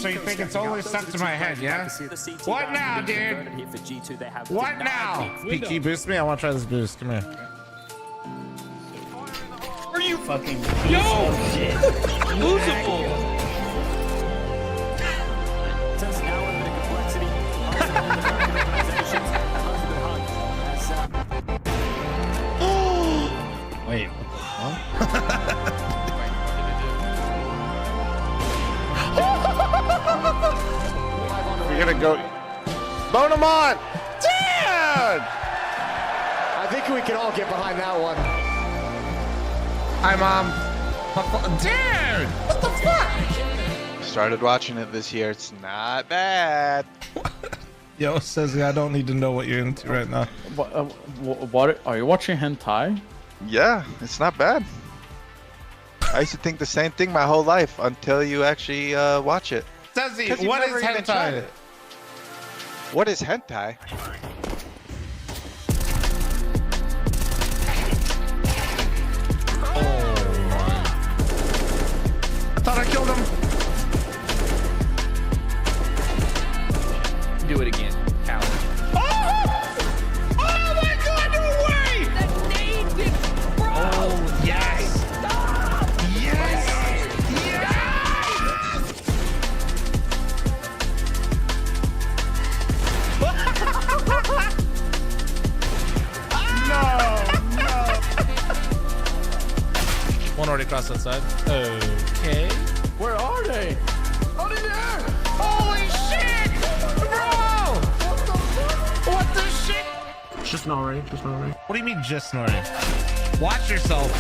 so you think it's only stuck to my head, yeah? What now, dude? What now? Peaky, boost me. I want to try this boost. Come here. Are you fucking yo? Losable. Wait. We're gonna go. Bone him on! Dude! I think we can all get behind that one. Hi, Mom. Dude! What the fuck? Started watching it this year. It's not bad. Yo, says I don't need to know what you're into right now. What are you watching hentai? Yeah, it's not bad. I used to think the same thing my whole life until you actually watch it. Says what is hentai? What is hentai? I thought I killed him. Do it again, coward. Oh! Oh my God! No way! That nade did, bro. Oh yes! Stop! Yes! One already crossed that side. Okay. Where are they? Oh, in there! Holy shit! Bro! What the shit? Just snoring. What do you mean just snoring? Watch yourself.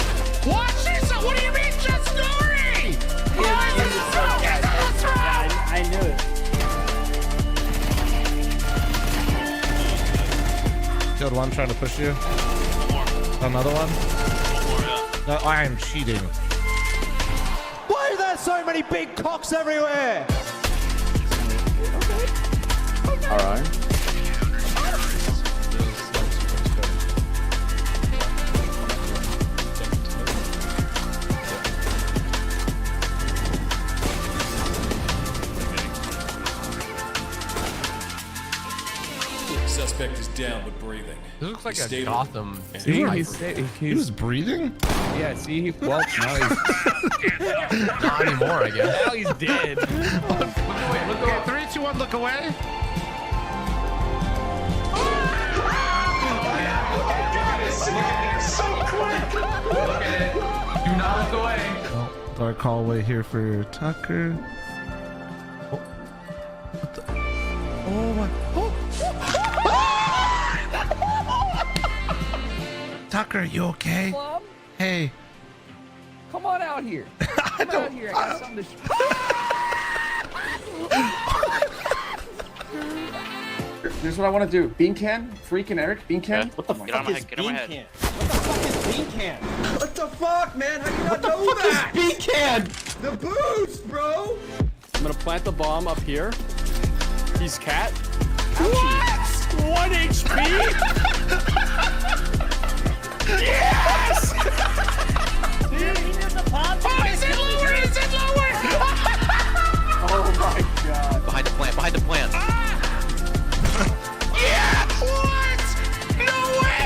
Watch yourself! What do you mean just snoring? I knew it. Killed one trying to push you. Another one? No, I am cheating. Why are there so many big cocks everywhere? All right. Suspect is down but breathing. This looks like a Stable. Gotham. He was breathing? Yeah, see, well, now he's not anymore, I guess. Now he's dead. Look away, look away. 3, 2, 1, look away. Look at it. Do not look away. Oh, dark hallway here for Tucker. Oh, what the? Oh my! Oh. Tucker, you okay? Fl0m, Hey. come on out here. Come out here. I got something to Here's what I want to do. Bean can, Freak and Eric. Bean can. What the Get on my head. Get on my head. What the fuck is bean can? What the fuck, man? How do you not know that? Bean can. The boost, bro. I'm gonna plant the bomb up here. He's cat. What? 1 HP? Yes! Dude, he did the pop. Oh, is it lower? Is it lower? Oh my god. Behind the plant. Behind the plant. Yeah! What? No way!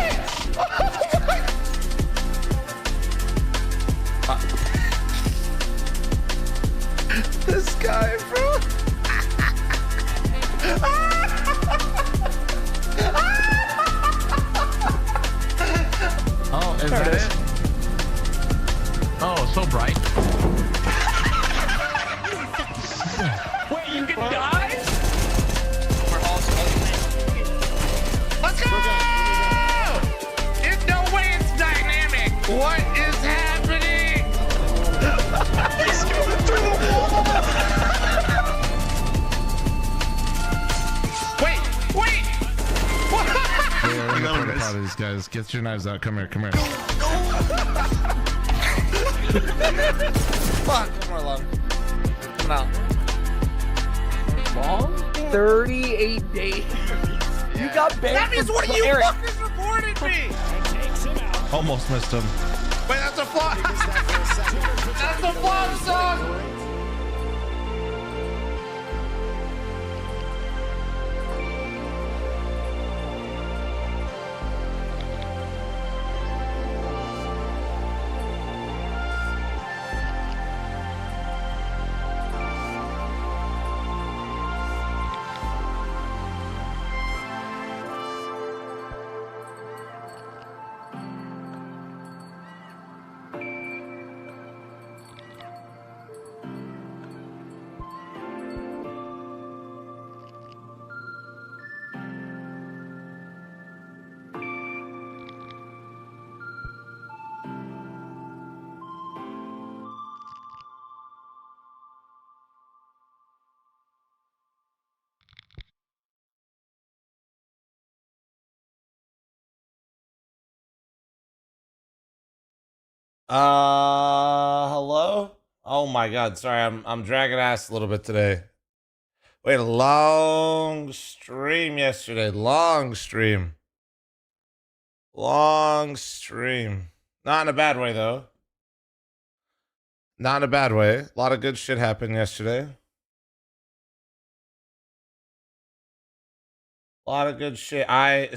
This guy, bro. Oh, is that it? Oh, so bright. Wait, you can die? Let's go! There's no way it's dynamic. What is happening? He's going through the wall. Wait! Yeah, we're proud of these guys. Get your knives out. Come here. Fuck, one more long. Coming out. Long? 38 days. You got banned. That means one of you Eric. fuckers reported me. Almost missed him. Wait, that's a flaw. That's a flaw song. Hello? Oh my god, sorry, I'm dragging ass a little bit today. Wait, a long stream yesterday. Long stream. Long stream. Not in a bad way, though. Not in a bad way. A lot of good shit happened yesterday. A lot of good shit.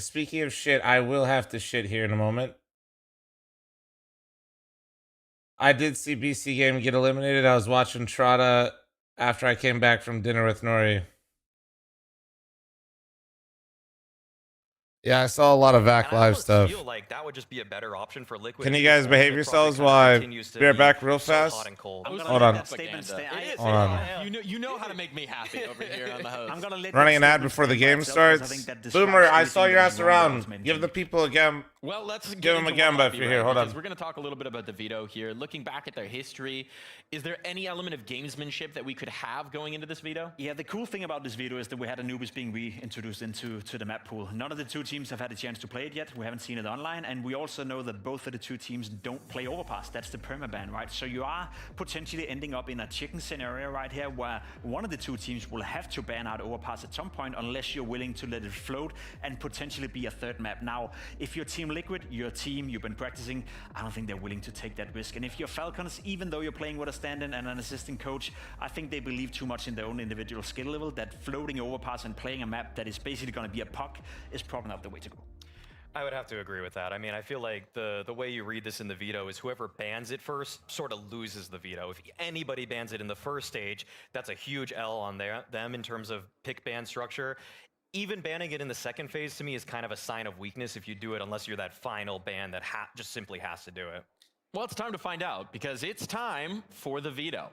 Speaking of shit, I will have to shit here in a moment. I did see BC Game get eliminated. I was watching Trotta after I came back from dinner with Nori. Yeah, I saw a lot of VAC live stuff. I feel like that would just be a better option for Liquid. Can you guys behave yourselves while I be right back real fast? Hold on. Hold on. You know how to make me happy over here on the host. Running an ad before the game starts. Boomer, I saw your ass around. Give the people a gem. Well, let's give him a gamba if you're here. Hold on. We're going to talk a little bit about the Veto here. Looking back at their history, is there any element of gamesmanship that we could have going into this Veto? Yeah, the cool thing about this Veto is that we had Anubis being reintroduced into the map pool. None of the two teams have had a chance to play it yet. We haven't seen it online, and we also know that both of the two teams don't play Overpass. That's the permaban, right? So you are potentially ending up in a chicken scenario right here where one of the two teams will have to ban out Overpass at some point unless you're willing to let it float and potentially be a third map. Now, if you're Team Liquid, your team, you've been practicing, I don't think they're willing to take that risk. And if you're Falcons, even though you're playing with a stand-in and an assistant coach, I think they believe too much in their own individual skill level that floating Overpass and playing a map that is basically going to be a puck is probably not the way to go. I would have to agree with that. I mean, I feel like the way you read this in the Veto is whoever bans it first sort of loses the Veto. If anybody bans it in the first stage, that's a huge L on them in terms of pick ban structure. Even banning it in the second phase to me is kind of a sign of weakness if you do it, unless you're that final ban that just simply has to do it. Well, it's time to find out, because it's time for the Veto.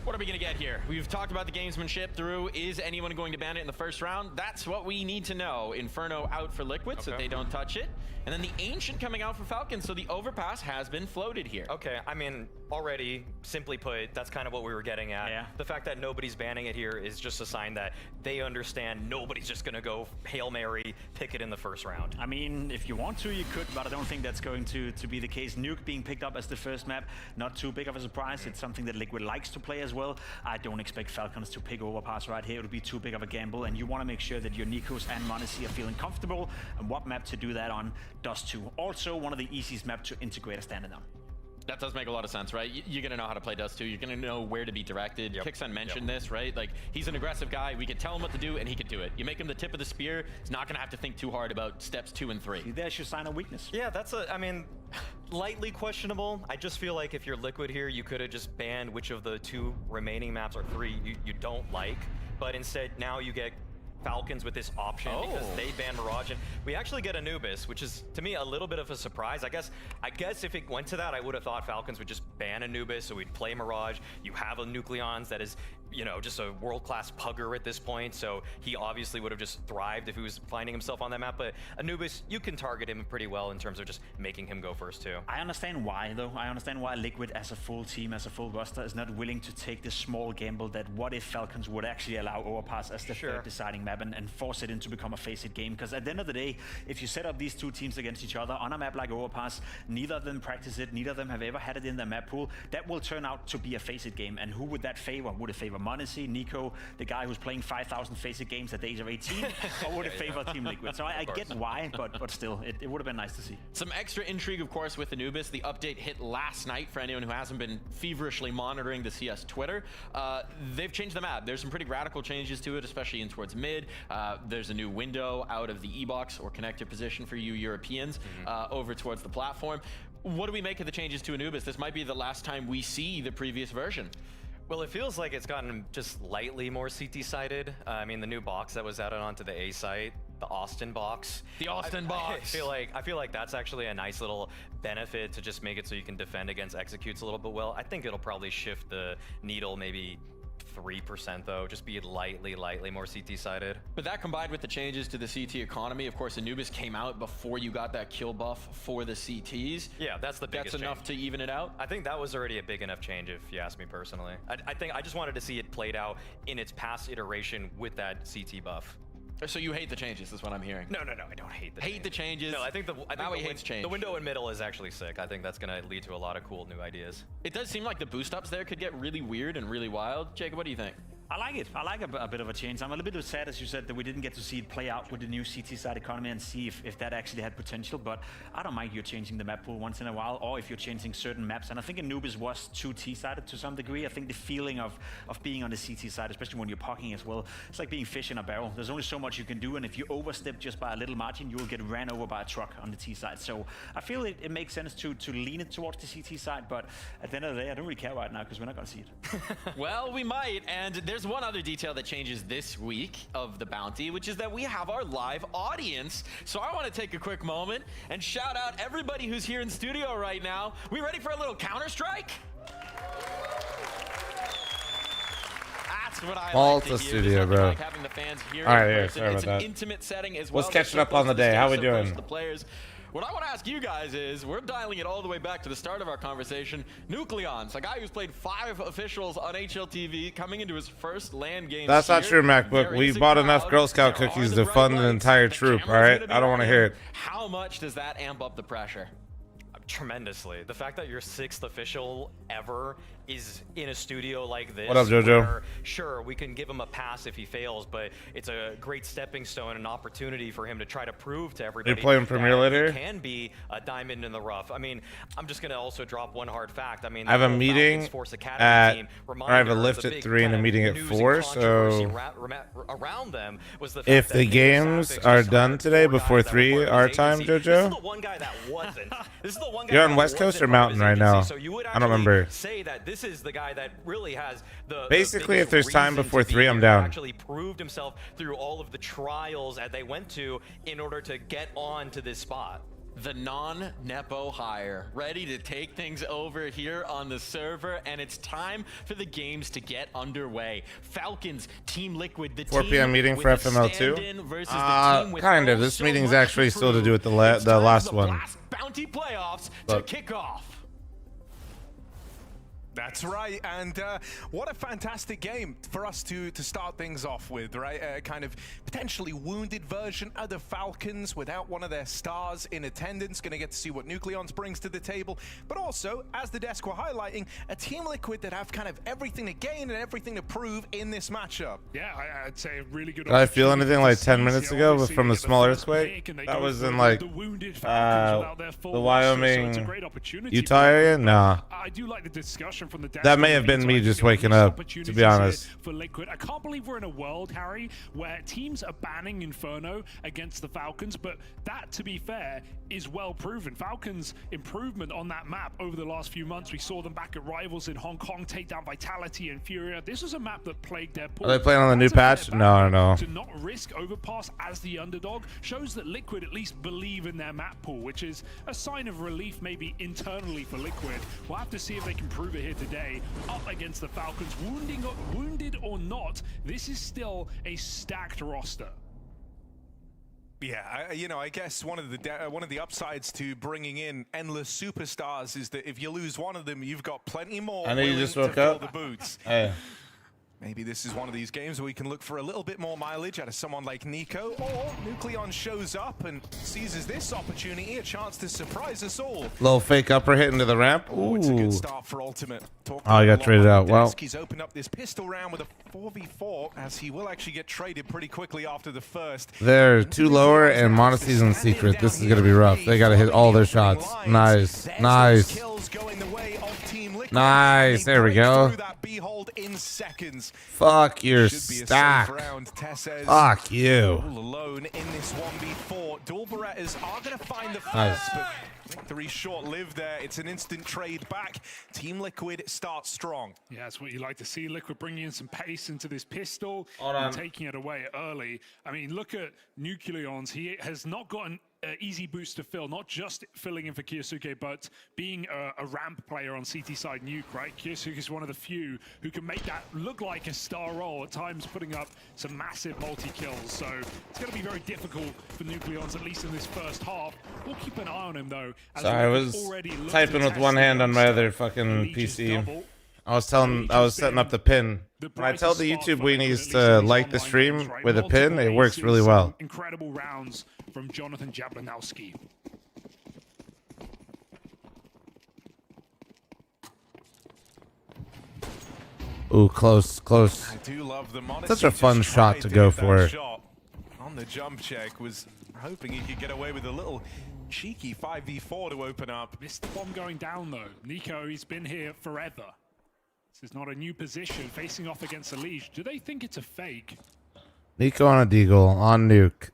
What are we going to get here? We've talked about the gamesmanship through. Is anyone going to ban it in the first round? That's what we need to know. Inferno out for Liquid, so they don't touch it. And then the Ancient coming out for Falcons, so the Overpass has been floated here. Okay, I mean, already, simply put, that's kind of what we were getting at. Yeah. The fact that nobody's banning it here is just a sign that they understand nobody's just going to go Hail Mary, pick it in the first round. I mean, if you want to, you could, but I don't think that's going to be the case. Nuke being picked up as the first map, not too big of a surprise. It's something that Liquid likes to play as well. I don't expect Falcons to pick Overpass right here. It would be too big of a gamble, and you want to make sure that your Nikos and Monacy are feeling comfortable, and what map to do that on does too. Also, one of the easiest maps to integrate a stand-in on. That does make a lot of sense, right? You're going to know how to play Dust 2. You're going to know where to be directed. Kixen mentioned this, right? Like, he's an aggressive guy. We could tell him what to do, and he could do it. You make him the tip of the spear, he's not going to have to think too hard about steps 2 and 3. There's your sign of weakness. Yeah, that's I mean, lightly questionable. I just feel like if you're Liquid here, you could have just banned which of the 2 remaining maps or 3 you don't like. But instead, now you get Falcons with this option because they ban Mirage, and we actually get Anubis, which is to me a little bit of a surprise. I guess if it went to that, I would have thought Falcons would just ban Anubis, so we'd play Mirage. You have a Nucleons that is, you know, just a world-class pugger at this point, so he obviously would have just thrived if he was finding himself on that map. But Anubis, you can target him pretty well in terms of just making him go first too. I understand why, though. I understand why Liquid, as a full team, as a full roster, is not willing to take this small gamble that what if Falcons would actually allow Overpass as the third deciding map and force it in to become a face-it game. Because at the end of the day, if you set up these two teams against each other on a map like Overpass, neither of them practice it, neither of them have ever had it in their map pool, that will turn out to be a face-it game. And who would that favor? Would it favor Monacy, Nico, the guy who's playing 5,000 face-it games at the age of 18? Or would it favor Team Liquid? So I get why, but still, it would have been nice to see. Some extra intrigue, of course, with Anubis. The update hit last night for anyone who hasn't been feverishly monitoring the CS Twitter. They've changed the map. There's some pretty radical changes to it, especially in towards mid. There's a new window out of the E-box or connector position for you Europeans over towards the platform. What do we make of the changes to Anubis? This might be the last time we see the previous version. Well, it feels like it's gotten just lightly more CT-sided. I mean, the new box that was added onto the A site, the Austin box. The Austin box. I feel like that's actually a nice little benefit to just make it so you can defend against executes a little bit well. I think it'll probably shift the needle maybe 3% though, just be lightly more CT-sided. But that combined with the changes to the CT economy, of course, Anubis came out before you got that kill buff for the CTs. Yeah, that's the biggest That's enough to even it out? I think that was already a big enough change if you ask me personally. I think I just wanted to see it played out in its past iteration with that CT buff. So you hate the changes, is what I'm hearing. No, I don't hate the Hate the changes. No, I think Maui hates change. The window in middle is actually sick. I think that's going to lead to a lot of cool new ideas. It does seem like the boost ups there could get really weird and really wild. Jacob, what do you think? I like it. I like a bit of a change. I'm a little bit sad, as you said, that we didn't get to see it play out with the new CT side economy and see if that actually had potential. But I don't mind you changing the map pool once in a while, or if you're changing certain maps. And I think Anubis was too T-sided to some degree. I think the feeling of being on the CT side, especially when you're parking as well, it's like being fish in a barrel. There's only so much you can do, and if you overstep just by a little margin, you will get ran over by a truck on the T side. So I feel it makes sense to lean it towards the CT side. But at the end of the day, I don't really care right now because we're not going to see it. Well, we might. And there's one other detail that changes this week of the bounty, which is that we have our live audience. So I want to take a quick moment and shout out everybody who's here in studio right now. We ready for a little Counter-Strike? That's what I Malta like to hear. studio, There's nothing bro. like having the fans here All right, in yeah, person. sorry It's about an that. intimate setting as well. What's catching up on the day? How we doing? The players. What I want to ask you guys is, we're dialing it all the way back to the start of our conversation. Nucleons, a guy who's played 5 officials on HLTV, coming into his first LAN game. That's not true, MacBook. We bought enough Girl Scout cookies to fund an entire troop, all right? I don't want to hear it. How much does that amp up the pressure? Tremendously. The fact that your 6th official ever is in a studio like this. What up, Jojo? Where, sure, we can give him a pass if he fails, but it's a great stepping stone and an opportunity for him to try to prove to everybody. You playing Premier that later? he can be a diamond in the rough. I mean, I'm just going to also drop one hard fact. I mean, I have a meeting at, or I have a lift at 3 and a meeting at 4, so around them was the fact if that the games are done today before 3 our time, This is Jojo, the one guy that wasn't. This is the one guy you're on that West Coast wasn't or part of Mountain his right now? agency. So you would I don't remember. say that this is the guy that really has the Basically, the if there's time reason before to be 3, I'm here. down. Actually proved himself through all of the trials that they went to in order to get on to this spot. The non-Nepo hire, ready to take things over here on the server, and it's time for the games to get underway. Falcons, Team Liquid, the 4 team p.m. meeting with for a FML2? stand-in versus the team with Kind of. oh This so meeting's much actually to still to prove. do with the It's time last for the one. Blast Bounty playoffs to But- kick off. That's right, and what a fantastic game for us to start things off with, right? A kind of potentially wounded version of the Falcons without one of their stars in attendance. Going to get to see what Nucleons brings to the table, but also, as the desk were highlighting, a Team Liquid that have kind of everything to gain and everything to prove in this matchup. Yeah, I'd say really good. Did I feel anything like 10 minutes ago from the small earthquake? That was in like the Wyoming, Utah area? Nah. I do like the discussion from the desk. That may have been me just waking up, to be honest. For Liquid, I can't believe we're in a world, Harry, where teams are banning Inferno against the Falcons, but that, to be fair, is well proven. Falcons' improvement on that map over the last few months, we saw them back at Rivals in Hong Kong, take down Vitality and Furia. This was a map that plagued their pool. Are they playing on the new patch? No, no. To not risk Overpass as the underdog shows that Liquid at least believe in their map pool, which is a sign of relief maybe internally for Liquid. We'll have to see if they can prove it here today. Up against the Falcons, wounded or not, this is still a stacked roster. Yeah, I guess one of the upsides to bringing in endless superstars is that if you lose one of them, you've got plenty more. I know you just woke fill up. the boots. Hey. Maybe this is one of these games where we can look for a little bit more mileage out of someone like Nico, or Nucleon shows up and seizes this opportunity, a chance to surprise us all. Little fake upper hit into the ramp. Oh, it's a Ooh. good start for Ultimate. Oh, he got traded out. Well, He's opened up this pistol round with a 4v4, as he will actually get traded pretty quickly after the first. they're 2 lower and Monasty's in secret. This is going to be rough. They got to hit all their shots. Nice. Nice. Nice. There we go. In seconds. Fuck your stack. Fuck you. All alone in this 1v4. Dual Berettas are going to find the first, Nice. but victory short-lived there. It's an instant trade back. Team Liquid starts strong. Yeah, that's what you like to see. Liquid bringing in some pace into this pistol Hold on. and taking it away early. I mean, look at Nucleons. He has not gotten easy boost to fill, not just filling in for Kiyosuke, but being a ramp player on CT side Nuke, right? Kiyosuke is one of the few who can make that look like a star role, at times putting up some massive multi-kills. So it's going to be very difficult for Nucleons, at least in this first half. We'll keep an eye on him, though. Sorry, I was typing with one hand on my other fucking PC. I was setting up the pin. When I tell the YouTube weenies to like the stream with a pin, it works really well. Incredible rounds from Jonathan Jablanowski. Ooh, close. I do love the Such a fun shot to go for. On the jump check, was hoping he could get away with a little cheeky 5v4 to open up. Missed the bomb going down though. Nico, he's been here forever. This is not a new position, facing off against Elige. Do they think it's a fake? Nico on a deagle, on nuke.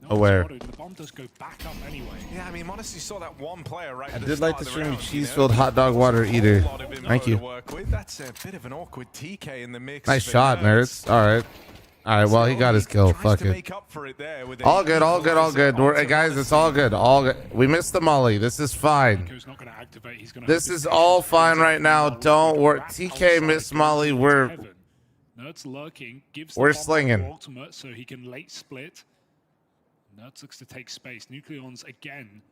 Aware. The bomb does go back up anyway. Yeah, I mean, honestly, saw that one player right. I did like the stream cheese-filled hot dog water eater. Thank you. That's a bit of an awkward TK in the mix. Nice shot, nerds. All right. All right, well, he got his kill. Fuck it. All good, all good, all good. Guys, it's all good. All good. We missed the molly. This is fine. This is all fine right now. Don't worry. TK missed molly. We're slinging. Ultimate so he can late split. Nerds looks to take space. Nucleons again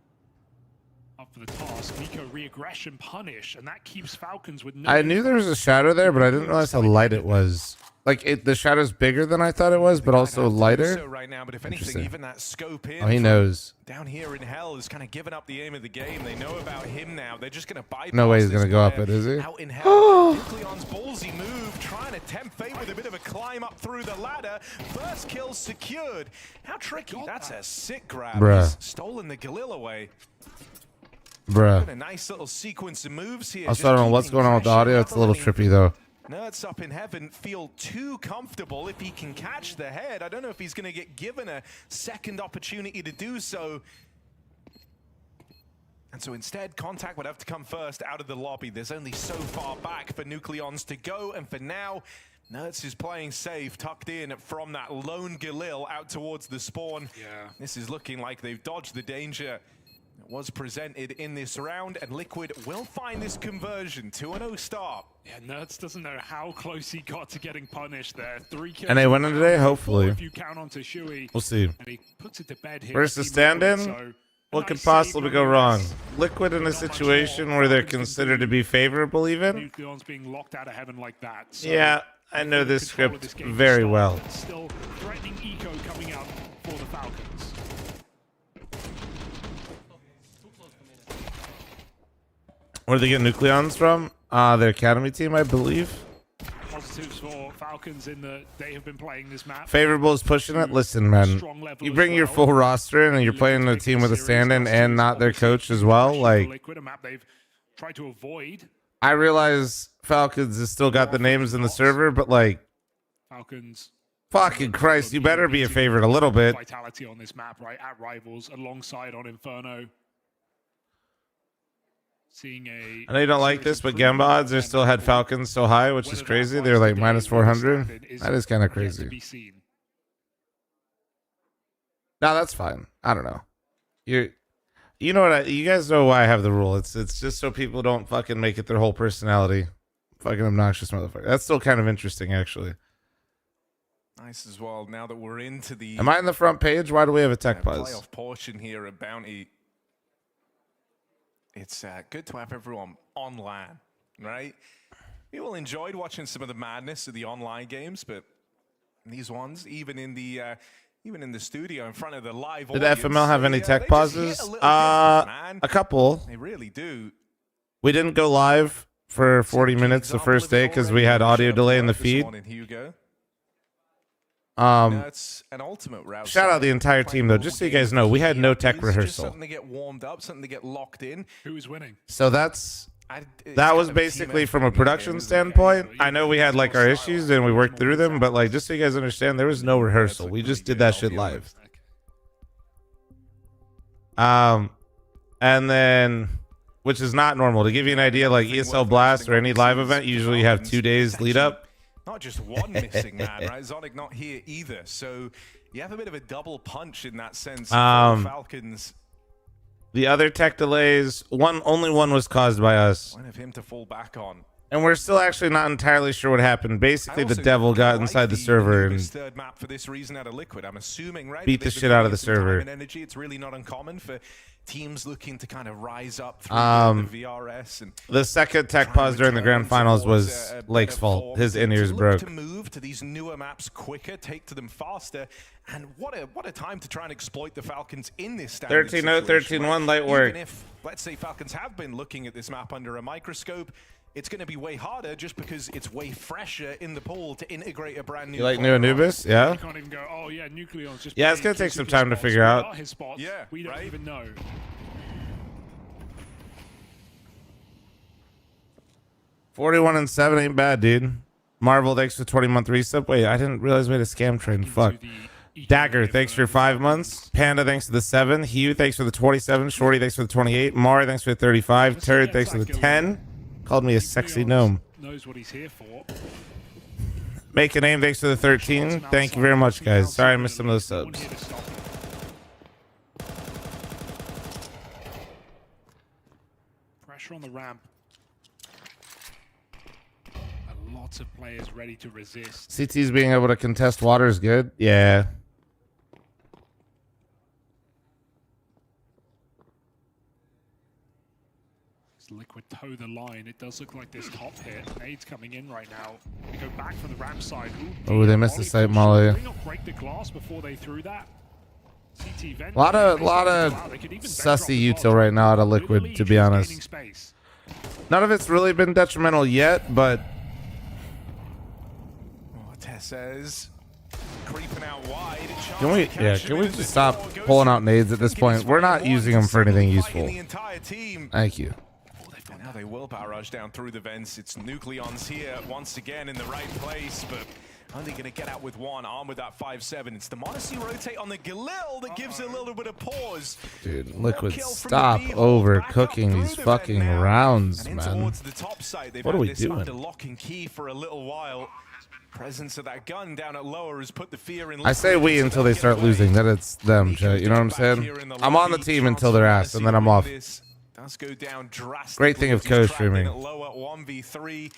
up for the task. Nico re-aggression punish, and that keeps Falcons with no. I knew there was a shadow there, but I didn't realize how light it was. Like the shadow's bigger than I thought it was, but also lighter. Right now, but if anything, even that scope in. Oh, he knows. Down here in hell is kind of giving up the aim of the game. They know about him now. They're just going to bypass. No way he's going to go up it, is he? Out in hell. Nucleon's ballsy move, trying to tempt fate with a bit of a climb up through the ladder. First kill secured. How tricky? That's a sick grab. Bruh. He's stolen the Galil away. Bruh. A nice little sequence of moves here. Also, I don't know what's going on with the audio. It's a little trippy though. Nerds up in heaven feel too comfortable if he can catch the head. I don't know if he's going to get given a second opportunity to do so. And so instead, contact would have to come first out of the lobby. There's only so far back for Nucleons to go. And for now, Nerds is playing safe, tucked in from that lone Galil out towards the spawn. Yeah. This is looking like they've dodged the danger that was presented in this round, and Liquid will find this conversion. 2-0 start. Yeah, Nerds doesn't know how close he got to getting punished there. 3 kills. And they win it today, hopefully. If you count on Shui. We'll see. And he puts it to bed here. Where's the stand-in? What could possibly go wrong? Liquid in a situation where they're considered to be favorable even? Nucleon's being locked out of heaven like that. So yeah, I know this script very well. Still threatening eco coming out for the Falcons. Where do they get Nucleons from? Their academy team, I believe. Positives for Falcons in that they have been playing this map. Favorable is pushing it. Listen, man, you bring your full roster in and you're playing a team with a stand-in and not their coach as well. Like, Liquid, a map they've tried to avoid. I realize Falcons has still got the names in the server, but like, Falcons. Fucking Christ, you better be a favorite a little bit. Vitality on this map, right? At Rivals, alongside on Inferno. Seeing a. I know you don't like this, but Gamba odds are still had Falcons so high, which is crazy. They're like minus 400. That is kind of crazy. No, that's fine. I don't know. You know what? You guys know why I have the rule. It's just so people don't fucking make it their whole personality. Fucking obnoxious motherfucker. That's still kind of interesting, actually. Nice as well. Now that we're into the. Am I in the front page? Why do we have a tech buzz? Playoff portion here at Bounty. It's good to have everyone online, right? People enjoyed watching some of the madness of the online games, but these ones, even in the studio in front of the live Did audience, FML have any tech pauses? A couple. They really do. We didn't go live for 40 minutes the first day because we had audio delay in the feed. That's an ultimate route. Shout out the entire team though, just so you guys know, we had no tech Just rehearsal. something to get warmed up, something to get locked in. Who is winning? So that was basically from a production standpoint. I know we had like our issues and we worked through them, but like just so you guys understand, there was no rehearsal. We just did that shit live. And then, which is not normal. To give you an idea, like ESL Blast or any live event, usually you have 2 days lead up. Not just one missing man, right? Zonic not here either. So you have a bit of a double punch in that sense for the Falcons. The other tech delays, only one was caused by us. One of him to fall back on. And we're still actually not entirely sure what happened. Basically, the devil got inside the server and third map for this reason out of Liquid. I'm assuming, right, beat the shit out of the server. Energy. It's really not uncommon for teams looking to kind of rise up through the VRS. And the second tech pause during the grand finals was Lake's fault. His in-ears broke. To move to these newer maps quicker, take to them faster, and what a time to try and exploit the Falcons in this standard 13-0, 13-1, light work. Even if, let's say, Falcons have been looking at this map under a microscope, it's going to be way harder just because it's way fresher in the pool to integrate a brand new. You like New Anubis? Yeah. You can't even go, oh yeah, Nucleon's just. Yeah, it's gonna take some time to figure out. His spots. Yeah, we don't even know. 41-7 ain't bad, dude. Marvel, thanks for 20-month resub. Wait, I didn't realize we had a scam train. Fuck. Dagger, thanks for 5 months. Panda, thanks for the 7. Hugh, thanks for the 27. Shorty, thanks for the 28. Mari, thanks for the 35. Turd, thanks for the 10. Called me a sexy gnome. Knows what he's here for. Make a name, thanks for the 13. Thank you very much, guys. Sorry I missed some of those subs. Pressure on the ramp. Lots of players ready to resist. CT's being able to contest water is good. Yeah. Liquid toe the line. It does look like this top hit. Nades coming in right now. We go back from the ramp side. Oh, they missed the site, Molly. Did not break the glass before they threw that? CT vent. A lot of sussy util right now out of Liquid, to be honest. None of it's really been detrimental yet, but Tessa's creeping out wide. can we just stop pulling out nades at this point? We're not using them for anything useful. Thank you. Now they will barrage down through the vents. It's Nucleons here once again in the right place, but only going to get out with one arm with that 5-7. It's the Modesty rotate on the Galil that gives a little bit of pause. Dude, Liquid, stop overcooking these fucking rounds, man. What are we doing? Lock and key for a little while. Presence of that gun down at lower has put the fear in. I say we until they start losing. Then it's them, Jay. You know what I'm saying? I'm on the team until they're ass, and then I'm off. Great thing of co-streaming. Lower 1v3.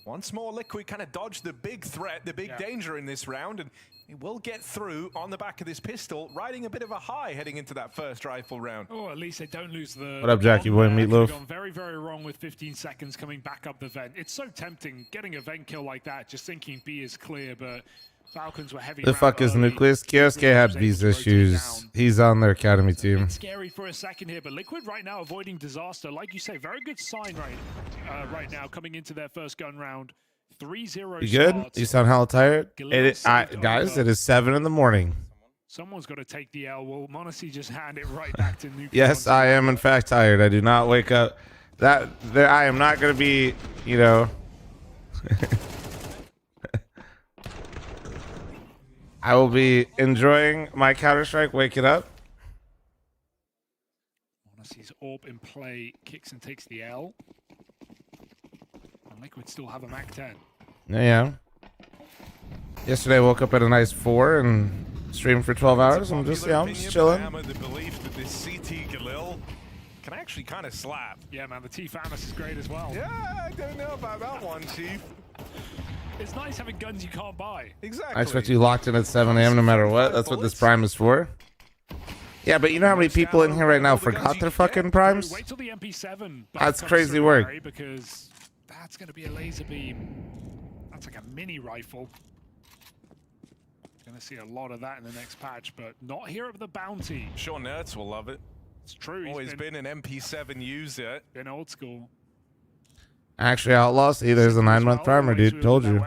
Once more, Liquid kind of dodged the big threat, the big danger in this round, and he will get through on the back of this pistol, riding a bit of a high heading into that first rifle round. Oh, at least they don't lose the. What up, Jackie boy, Meatloaf? Gone very, very wrong with 15 seconds coming back up the vent. It's so tempting getting a vent kill like that, just thinking B is clear, but Falcons were heavy. The fuck is Nucleus? Kioske had visa issues. He's on their academy team. It's scary for a second here, but Liquid right now avoiding disaster. Like you say, very good sign right now coming into their first gun round. 3-0. You good? You sound hella tired? Guys, it is 7 in the morning. Someone's got to take the L. Will Monacy just hand it right back to Nuke? Yes, I am in fact tired. I do not wake up. I am not going to be, you know. I will be enjoying my Counter-Strike, waking up. Monacy's AWP in play, kicks and takes the L. And Liquid still have a MAC-10. Yeah. Yesterday I woke up at a nice 4 and streamed for 12 hours. I'm just chilling. The belief that this CT Galil can actually kind of slap. Yeah, man, the T-Famus is great as well. Yeah, I don't know about that one, Chief. It's nice having guns you can't buy. Exactly. I expect you locked in at 7 a.m. no matter what. That's what this prime is for. Yeah, but you know how many people in here right now forgot their fucking primes? Wait till the MP7. That's crazy work. Because that's going to be a laser beam. That's like a mini rifle. Going to see a lot of that in the next patch, but not here at the Bounty. Sure, Nerds will love it. It's true. Always been an MP7 user. Been old school. Actually, Outlaw, see, there's a 9-month primer, dude. Told you.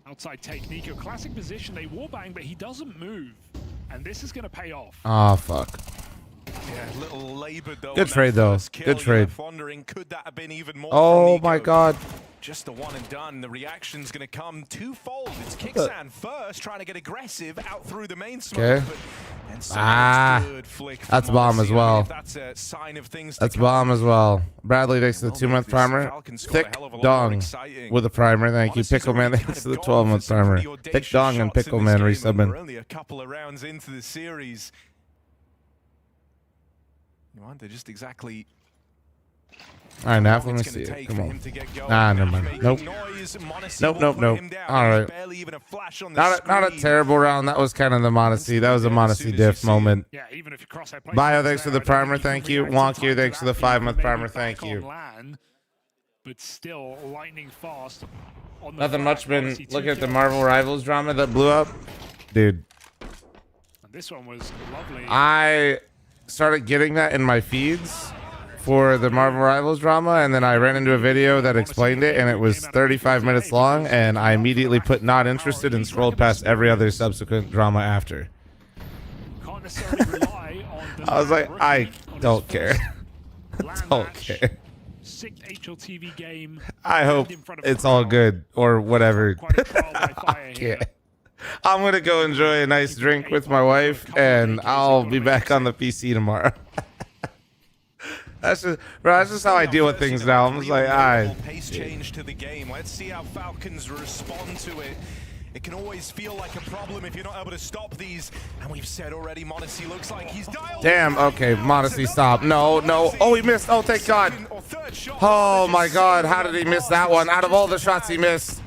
Outside technique, a classic position. They warbang, but he doesn't move. And this is going to pay off. Oh, fuck. Yeah, little labored though. Good trade, though. Good trade. Wondering, could that have been even more? Oh, my God. Just the one and done. The reaction's going to come twofold. It's Kicksan first, trying to get aggressive out through the main smoke. Okay. That's bomb as well. That's a sign of things. That's bomb as well. Bradley, thanks to the 2-month primer. Thick dong with a primer. Thank you. Pickleman, thanks to the 12-month primer. Thick dong and Pickleman resubbing. We're only a couple of rounds into the series. You wonder just exactly All right, now let me see it. Come on. Nah, never mind. Nope. Nope. All right. Not a terrible round. That was kind of the Modesty. That was a Modesty diff moment. Yeah, even if you cross that Bio, thanks for the primer. Thank you. Wonky, thanks for the 5-month primer. Thank you. But still lightning fast. Nothing much been looking at the Marvel Rivals drama that blew up. Dude. And this one was lovely. I started getting that in my feeds for the Marvel Rivals drama, and then I ran into a video that explained it, and it was 35 minutes long, and I immediately put not interested and scrolled past every other subsequent drama after. Can't necessarily rely on I was like, I don't care. Don't care. Sixth HLTV game. I hope it's all good or whatever. I can't. I'm gonna go enjoy a nice drink with my wife, and I'll be back on the PC tomorrow. That's just how I deal with things now. I'm just like, all right. Pace change to the game. Let's see how Falcons respond to it. It can always feel like a problem if you're not able to stop these. And we've said already, Modesty looks like he's dialed. Damn. Okay, Modesty, stop. No. Oh, he missed. Oh, thank God. Oh my God. How did he miss that one? Out of all the shots he missed.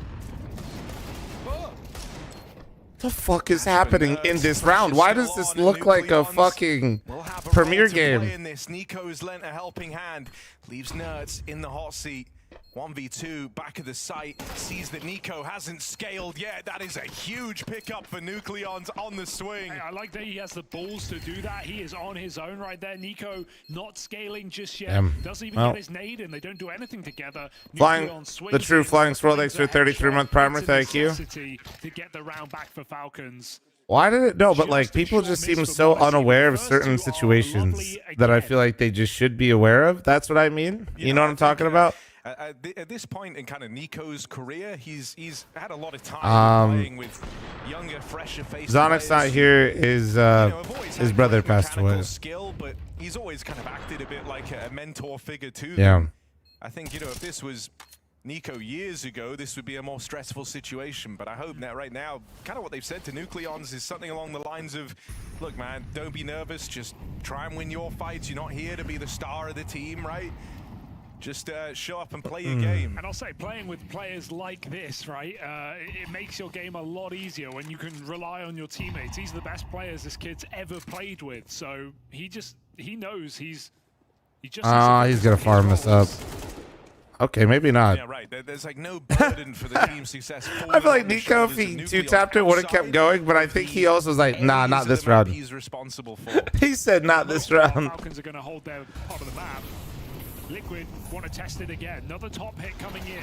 The fuck is happening in this round? Why does this look like a fucking premiere game? Nico's lent a helping hand, leaves Nerds in the hot seat. 1v2 back of the site, sees that Nico hasn't scaled yet. That is a huge pickup for Nucleons on the swing. Hey, I like that he has the balls to do that. He is on his own right there. Nico not scaling just yet. Doesn't even get his nade in. They don't do anything together. Flying, the true flying swirl, thanks for 33-month primer. Thank you. To get the round back for Falcons. Why did it? No, but like people just seem so unaware of certain situations that I feel like they just should be aware of. That's what I mean. You know what I'm talking about? At this point in kind of Nico's career, he's had a lot of time playing with younger, fresher faces. Zonic's not here. His brother passed away. Skill, but he's always kind of acted a bit like a mentor figure to them. Yeah. I think, if this was Nico years ago, this would be a more stressful situation. But I hope that right now, kind of what they've said to Nucleons is something along the lines of, look, man, don't be nervous. Just try and win your fights. You're not here to be the star of the team, right? Just show up and play your game. And I'll say, playing with players like this, right, it makes your game a lot easier when you can rely on your teammates. These are the best players this kid's ever played with, so he knows he's just... he's gonna farm this up. Okay, maybe not. Yeah, right. There's like no burden for the team's success. I feel like Nico, if he two-tapped it, would have kept going, but I think he also was like, nah, not this round. He's responsible for. He said not this round. Falcons are gonna hold their part of the map. Liquid want to test it again. Another top hit coming in.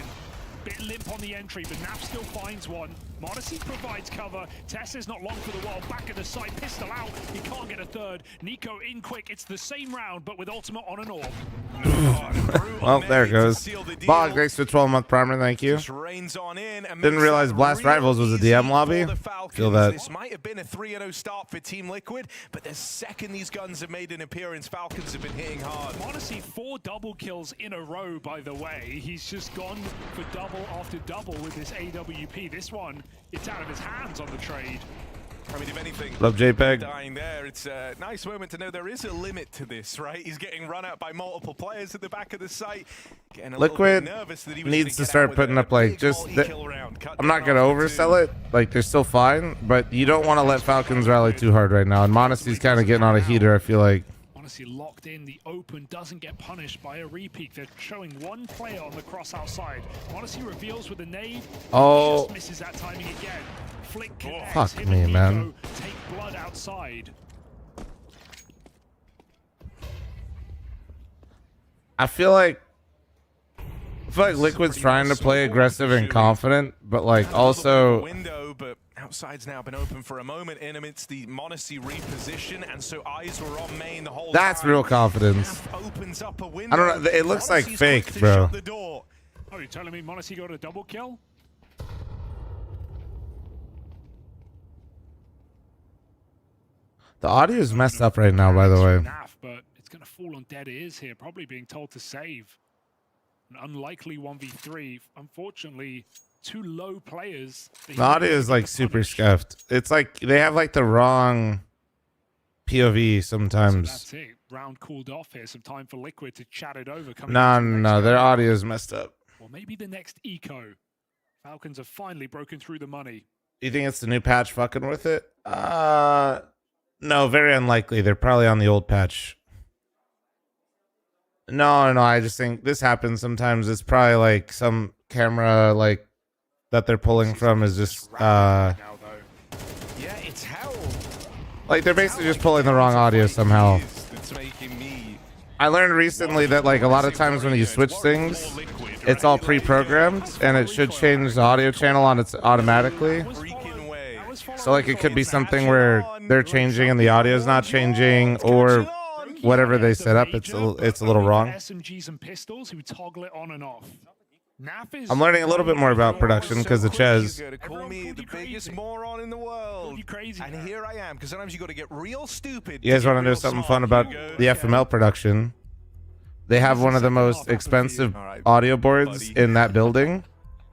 Bit limp on the entry, but Naf still finds one. Modesty provides cover. Tess is not long for the wall. Back at the side, pistol out. He can't get a third. Nico in quick. It's the same round, but with ultimate on and off. Well, there it goes. Bog, thanks for 12-month primer. Thank you. Didn't realize Blast Rivals was a DM lobby. Feel that. This might have been a 3-0 start for Team Liquid, but the second these guns have made an appearance, Falcons have been hitting hard. Modesty 4 double kills in a row, by the way. He's just gone for double after double with this AWP. This one, it's out of his hands on the trade. I mean, if anything, love JPEG. Dying there, it's a nice moment to know there is a limit to this, right? He's getting run out by multiple players at the back of the site. Liquid needs to start putting up like I'm not gonna oversell it. Like they're still fine, but you don't want to let Falcons rally too hard right now. And Monasty's kind of getting on a heater. I feel like. Locked in, the open doesn't get punished by a repeat. They're showing one player on the cross outside. Odyssey reveals with a nade. Oh, just misses that timing again. Flick connects. Fuck me, man. Take blood outside. I feel like Liquid's trying to play aggressive and confident, but like also. Window, but outside's now been open for a moment in amidst the Monacy reposition, and so eyes were on main the whole That's time. real confidence. Opens up a window. I don't know. It looks like fake, bro. Oh, you're telling me Monacy got a double kill? The audio is messed up right now, by the way. But it's going to fall on dead ears here, probably being told to save. An unlikely 1v3. Unfortunately, two low players. The audio is like super scuffed. It's like they have like the wrong POV So sometimes. that's it. Round called off here. Some time for Liquid to chat it over. No, their audio is messed up. Or maybe the next eco. Falcons have finally broken through the money. You think it's the new patch fucking with it? No, very unlikely. They're probably on the old patch. No, I just think this happens sometimes. It's probably like some camera like that they're pulling from is just Yeah, it's hell. like they're basically just pulling the wrong audio somehow. It's making me. I learned recently that like a lot of times when you switch things, it's all pre-programmed and it should change the audio channel on its automatically. So like it could be something where they're changing and the audio is not changing, or whatever they set up, it's a little wrong. SMGs and pistols who toggle it on and off. I'm learning a little bit more about production because of Ches. You're gonna call me the biggest moron in the world. And here I am, because sometimes you got to get real stupid. You guys want to know something fun about the FML production? They have one of the most expensive audio boards in that building,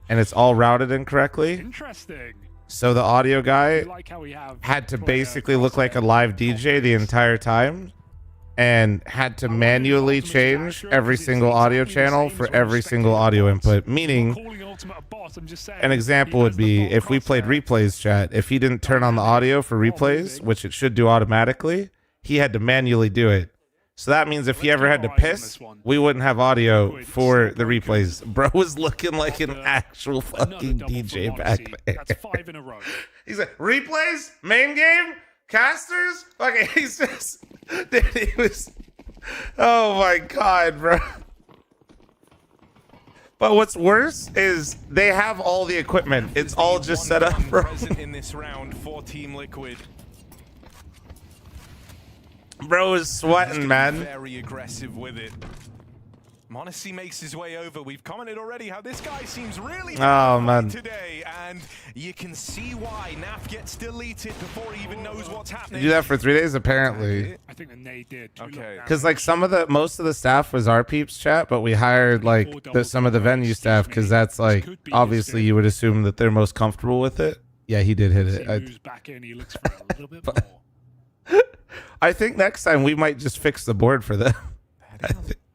and it's all routed incorrectly. Interesting. So the audio guy had to basically look like a live DJ the entire time, and had to manually change every single audio channel for every single audio input. Meaning, an example would be if we played replays chat, if he didn't turn on the audio for replays, which it should do automatically, he had to manually do it. So that means if he ever had to piss, we wouldn't have audio for the replays. Bro was looking like an actual fucking DJ back there. That's 5 in a row. He's like, replays? Main game? Casters? Okay, he's just... Dude, he was... Oh my god, bro. But what's worse is they have all the equipment. It's all just set up, bro. Present in this round for Team Liquid. Bro is sweating, man. Very aggressive with it. Monacy makes his way over. We've commented already how this guy seems really man today, and you can see why Naf gets deleted before he even knows what's happening. You do that for 3 days, apparently. I think they did. Okay. Because like most of the staff was our peeps chat, but we hired like some of the venue staff because that's like obviously you would assume that they're most comfortable with it. Yeah, he did hit it. I think next time we might just fix the board for them.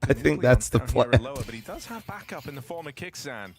I think that's the plan. Lower, but he does have backup in the form of Kicksan.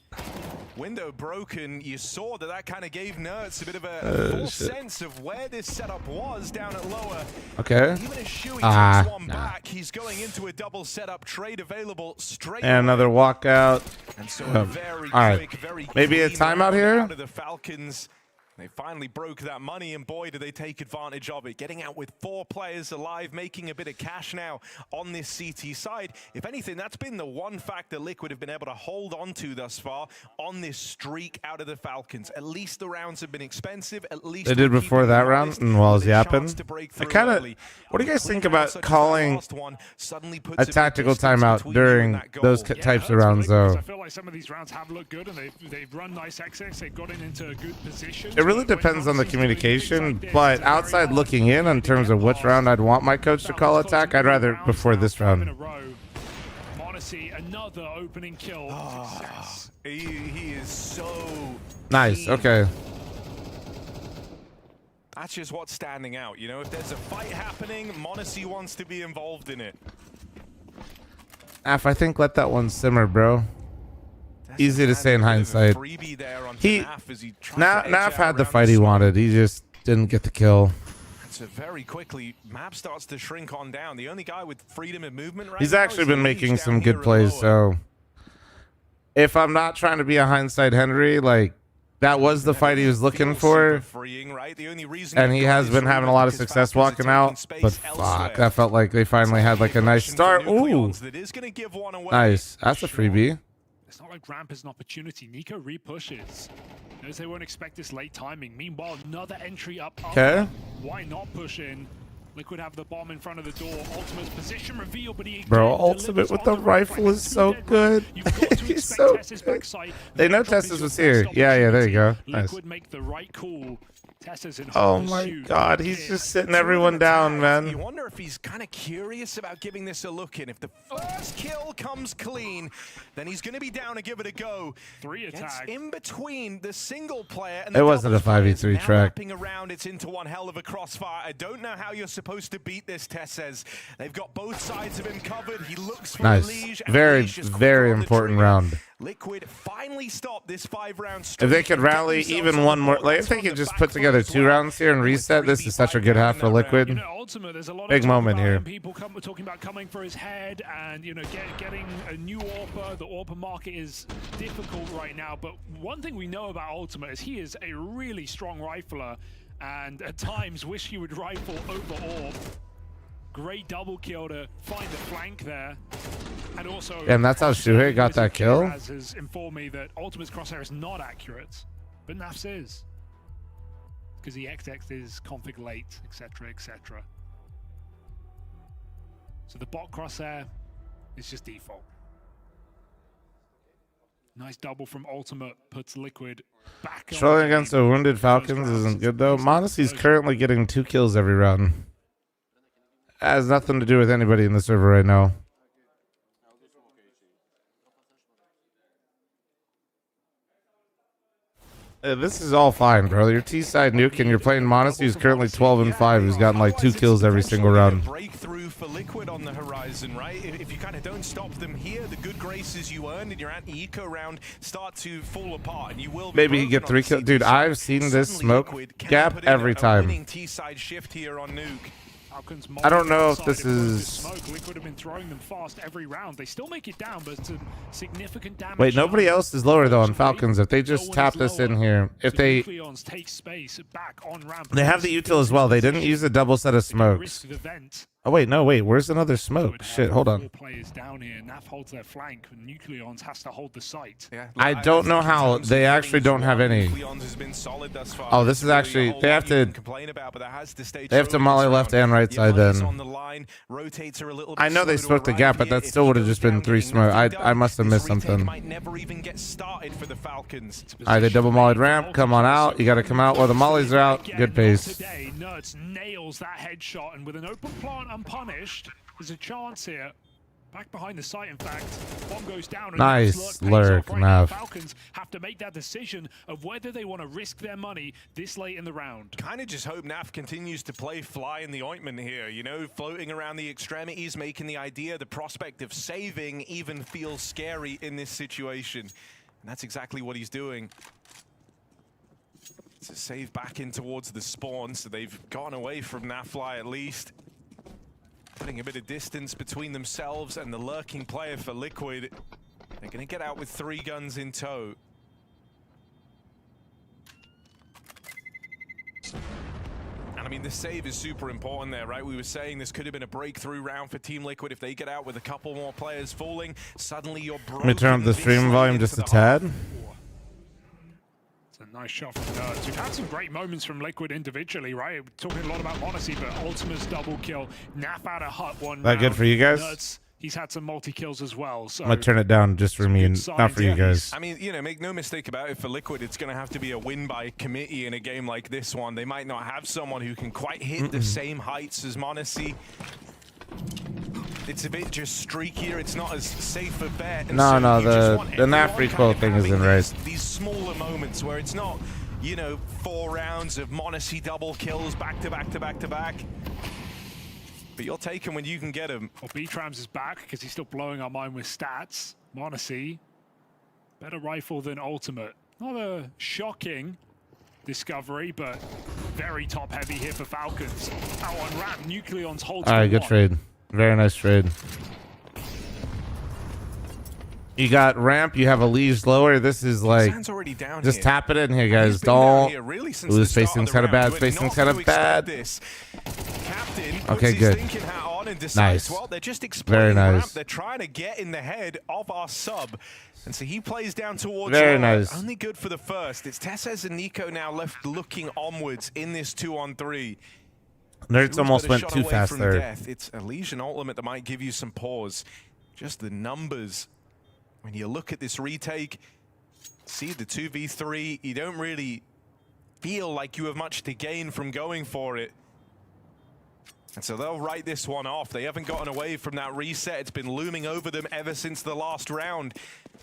Window broken. You saw that kind of gave Nerds a bit of a false sense of where this setup was down at lower. Okay. Even as Shuey takes one back, he's going into a double setup trade available straight and another walkout. And so very all right. quick, very maybe a clean timeout here. Out of the Falcons. They finally broke that money, and boy, do they take advantage of it. Getting out with 4 players alive, making a bit of cash now on this CT side. If anything, that's been the one factor Liquid have been able to hold on to thus far on this streak out of the Falcons. At least the rounds have been expensive. At least they did before that round, and while I was yapping. I kind of. What do you guys think about calling a tactical timeout during those types of rounds, though? I feel like some of these rounds have looked good, and they've run nice exits. They've gotten into a good position. It really depends on the communication, but outside looking in terms of which round I'd want my coach to call attack, I'd rather before this round. Another opening kill. He is so nice. Okay. That's just what's standing out. You know, if there's a fight happening, Monacy wants to be involved in it. Af, I think let that one simmer, bro. Easy to say in hindsight. Naf had the fight he wanted. He just didn't get the kill. So very quickly, map starts to shrink on down. The only guy with freedom of movement right He's now actually is been making some good plays. So if I'm not trying to be a hindsight Henry, like that was the fight he was looking for, and he has been having a lot of success walking out. But fuck, that felt like they finally had like a nice start. Ooh, nice. That's a freebie. It's not like ramp is an opportunity. Nico repushes. Knows they won't expect this late timing. Meanwhile, another entry up. Okay. Why not push in? Liquid have the bomb in front of the door. Ultimate's position reveal, but he bro, Ultimate with the rifle is so good. He's so good. They know Tessus was here. Yeah, there you go. Nice. Liquid make the right call. Oh my God, he's just sitting everyone down, You man. wonder if he's kind of curious about giving this a look in. If the first kill comes clean, then he's going to be down to give it a go. 3 attacks in between the single player and It wasn't a doubles 5v3 players. Now track. wrapping around, it's into one hell of a crossfire. I don't know how you're supposed to beat this, Tess says. They've got both sides of him covered. He looks for Nice. Liege, and Very, Liege just very quicker on the important trigger. round. Liquid finally stopped this 5-round If streak. they could and get rally themselves even on one the more, board. like if That's they from could the just back put foot together as 2 well. rounds here and reset, this is such a good half for Liquid. You know, Ultimate, there's a lot of Big talk moment about here. him, people talking about coming for his head and, you know, getting a new AWPer. The AWPer market is difficult right now, but one thing we know about Ultimate is he is a really strong rifler, and at times wish he would rifle over AWP. Great double kill to find the flank there. And also, And that's how Shuhei got that kill? Kiraz has informed me that Ultimate's crosshair is not accurate, but Naf's is. Because he XX'd his config late, etc., etc. So the bot crosshair is just default. Nice double from Ultimate, puts Liquid back on. Struggling against the wounded Falcons isn't good though. Monacy's currently getting 2 kills every round. Has nothing to do with anybody in the server right now. This is all fine, bro. Your T-side nuke and you're playing Monacy, who's currently 12-5, who's gotten like 2 kills every single round. Breakthrough for Liquid on the horizon, right? If you kind of don't stop them here, the good graces you earned in your anti-eco round start to fall apart, and you will be Maybe you get broken 3 on kills. the Dude, CT. I've seen this Suddenly smoke Liquid can gap put in every a time. winning T-side shift here on nuke. I don't know if this is... Smoke. Liquid have been throwing them fast every round. They still make it down, but it's a significant damage. Wait, nobody else is lower though on Falcons. If they just tap this in here, if they... Take space back on ramp. They have the util as well. They didn't use a double set of smokes. Oh wait, no, wait. Where's another smoke? Shit, hold on. Players down here. Naf holds their flank. Nucleons has to hold the site. I don't know how. They actually don't have any. Oh, this is actually... They have to... They have to molly left and right side then. I know they smoked the gap, but that still would have just been 3 smoke. I must have missed something. Alright, they double mollied ramp. Come on out. You got to come out while the mollies are out. Good pace. Today, Nerds nails that headshot, and with an open plant unpunished, there's a chance here. Back behind the site, in fact. Bomb goes down. And Nice lurk. lurk, Nav. Falcons have to make that decision of whether they want to risk their money this late in the round. Kind of just hope Naf continues to play fly in the ointment here, you know, floating around the extremities, making the idea, the prospect of saving even feels scary in this situation. And that's exactly what he's doing. It's a save back in towards the spawn, so they've gone away from Nafly at least. Putting a bit of distance between themselves and the lurking player for Liquid. They're going to get out with 3 guns in tow. And I mean, the save is super important there, right? We were saying this could have been a breakthrough round for Team Liquid if they get out with a couple more players falling. Suddenly you're broken. Let me turn up the stream volume just a tad. Nice shot from Nerds. We've had some great moments from Liquid individually, right? We're talking a lot about Monacy, but Ultimate's double kill. Naf out of hut one That good for you guys? Nerds, he's had some multi-kills as well. So I'm going to turn it down just for me and not for you guys. I mean, you know, make no mistake about it, for Liquid, it's going to have to be a win by committee in a game like this one. They might not have someone who can quite hit the same heights as Monacy. It's a bit just streakier. It's not as safe a bet. And No, so no, you just want the NAF everyone recoil kind of thing isn't having right. These smaller moments where it's not, you know, 4 rounds of Monacy double kills back to back to back to back. But you'll take them when you can get them. Well, B-Trams is back because he's still blowing our mind with stats. Monacy, better rifle than Ultimate. Not a shocking discovery, but very top-heavy here for Falcons. Out on ramp, Nucleons holds. All right, good trade. Very nice trade. You got ramp, you have a Liege lower. This is like, just tap it in here, guys. Don't. Ooh, spacing's kind of bad. Spacing's kind of bad. Okay, good. Nice. Very nice. They're trying to get in the head of our sub. And so he plays down towards Very nice. Only good for the first. It's Tessez and Nico now left looking onwards in this 2-on-3. Nerds almost went too fast there. Death. It's a Legion ultimate that might give you some pause. Just the numbers. When you look at this retake, see the 2v3, you don't really feel like you have much to gain from going for it. And so they'll write this one off. They haven't gotten away from that reset. It's been looming over them ever since the last round.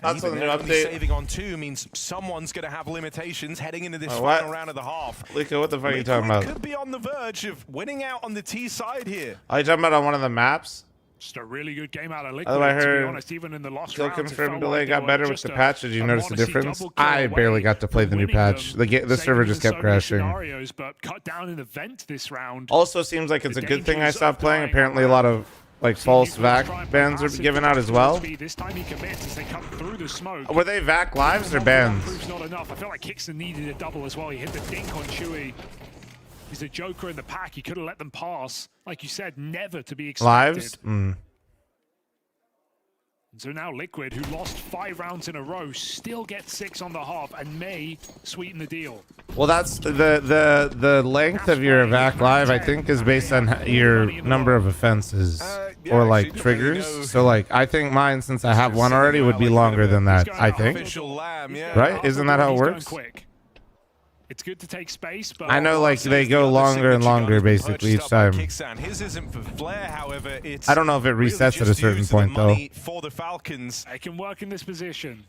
That's Even what the new only update. saving on 2 means someone's going to have limitations heading into this final round of the half. Lico, what the fuck are you talking about? Could be on the verge of winning out on the T side here. Are you talking about on one of the maps? Just a really good game out of Liquid, Oh, I to be heard honest, even in the last still rounds, it confirmed felt delay like got they better were with just the patch. Did you a notice the Monacy difference? double kill I barely away got to play the from new winning patch. them, The saving server them just in kept so many crashing. scenarios, but cut down in the vent this round. Also seems like it's a good thing I dangers stopped of playing. dying Apparently a lot of like false VAC bans are given out as well. This time he commits as they come through the smoke. Were they VAC lives or bans? Proves not enough. I feel like Kickson needed a double as well. He hit the dink on Chewy. He's a joker in the pack. He could have let them pass. Like you said, never to be expected. Lives? Mm. So now Liquid, who lost 5 rounds in a row, still gets 6 on the half and may sweeten the deal. Well, that's the length of your VAC live, I think, is based on your number of offenses or like triggers. So like, I think mine, since I have one already, would be longer than that. I think. Right? Isn't that how it works? It's good to take space, but I know, like they go longer and longer basically each time. His isn't for Flair, however. It's I don't know if it resets at a certain point though. For the Falcons, I can work in this position.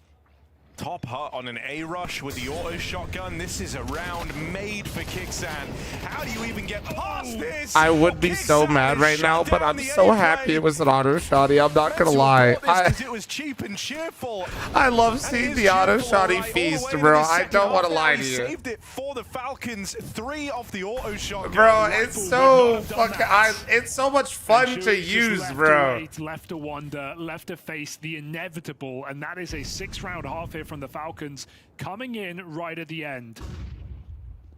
Top hut on an A rush with the auto shotgun. This is a round made for Kixan. How do you even get past this? I would be so mad right now, but I'm so happy it was an auto shotty. I'm not gonna lie. It was cheap and cheerful. I love seeing the auto shotty feast, bro. I don't want to lie to you. Saved it for the Falcons. 3 off the auto shotgun. Bro, it's so fucking. It's so much fun to use, bro. Left to wonder, left to face the inevitable, and that is a 6-round half here from the Falcons coming in right at the end.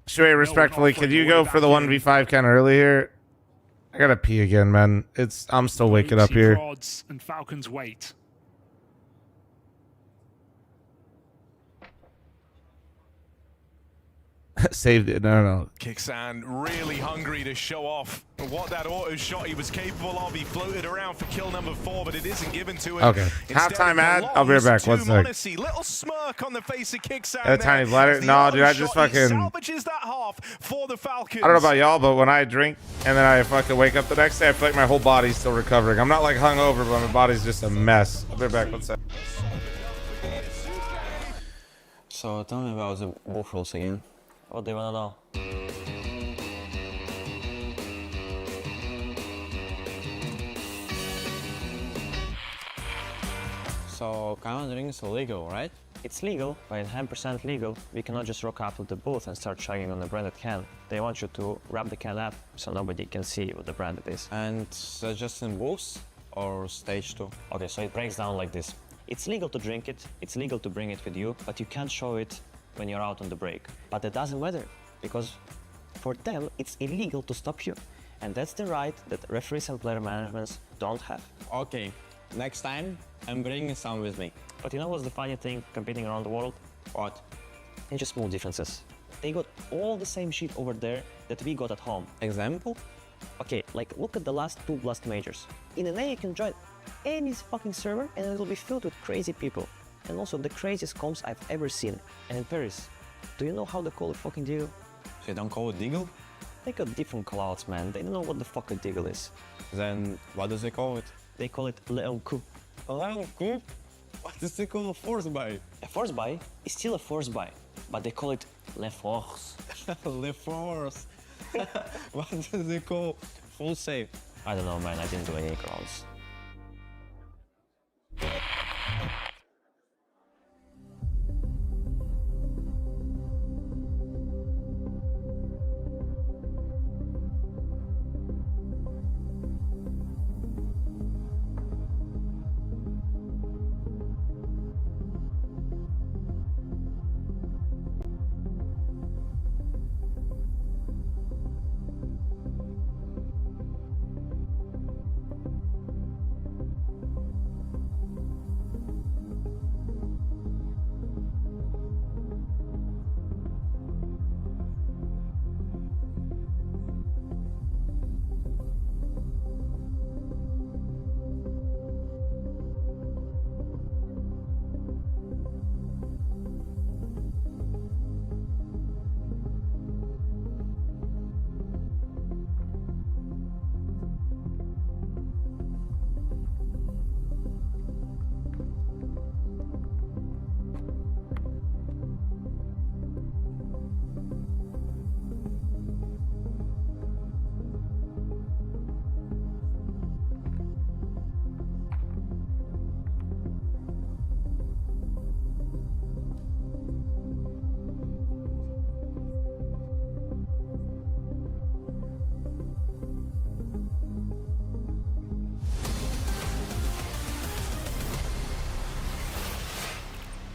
Shui, respectfully, could you go for the 1v5 kind of early here? I gotta pee again, man. I'm still waking up here. And Falcons wait. Saved it. No. Kixan really hungry to show off what that auto shot he was capable of. He floated around for kill number 4, but it isn't given to him. Okay. Halftime ad. I'll be right back. One sec. Monacy, little smirk on the face of Kixan. A tiny bladder. No, dude, I just fucking. Salvages that half for the Falcons. I don't know about y'all, but when I drink and then I fucking wake up the next day, I feel like my whole body's still recovering. I'm not like hungover, but my body's just a mess. I'll be right back. One sec. So tell me about the both rules again. What do you want to know? So countering is illegal, right? It's legal, but 100% legal. We cannot just rock up to the booth and start chugging on the branded can. They want you to wrap the can up so nobody can see what the brand it is. And that's just in booths or stage 2? Okay, so it breaks down like this. It's legal to drink it, it's legal to bring it with you, but you can't show it when you're out on the break. But it doesn't matter, because for them, it's illegal to stop you. And that's the right that referees and player managements don't have. Okay, next time I'm bringing some with me. But you know what's the funny thing competing around the world? What? It's just small differences. They got all the same shit over there that we got at home. Example? Okay, like look at the last 2 Blast Majors. In NA you can join any fucking server and it will be filled with crazy people. And also the craziest comps I've ever seen. And in Paris, do you know how they call it fucking Deagle? They don't call it Deagle? They got different callouts, man. They don't know what the fuck a Deagle is. Then what do they call it? They call it Leon Coup. Leon Coup? What does they call a force buy? A force buy is still a force buy, but they call it Le Force. Le Force. What do they call full save? I don't know, man. I didn't do any crowds.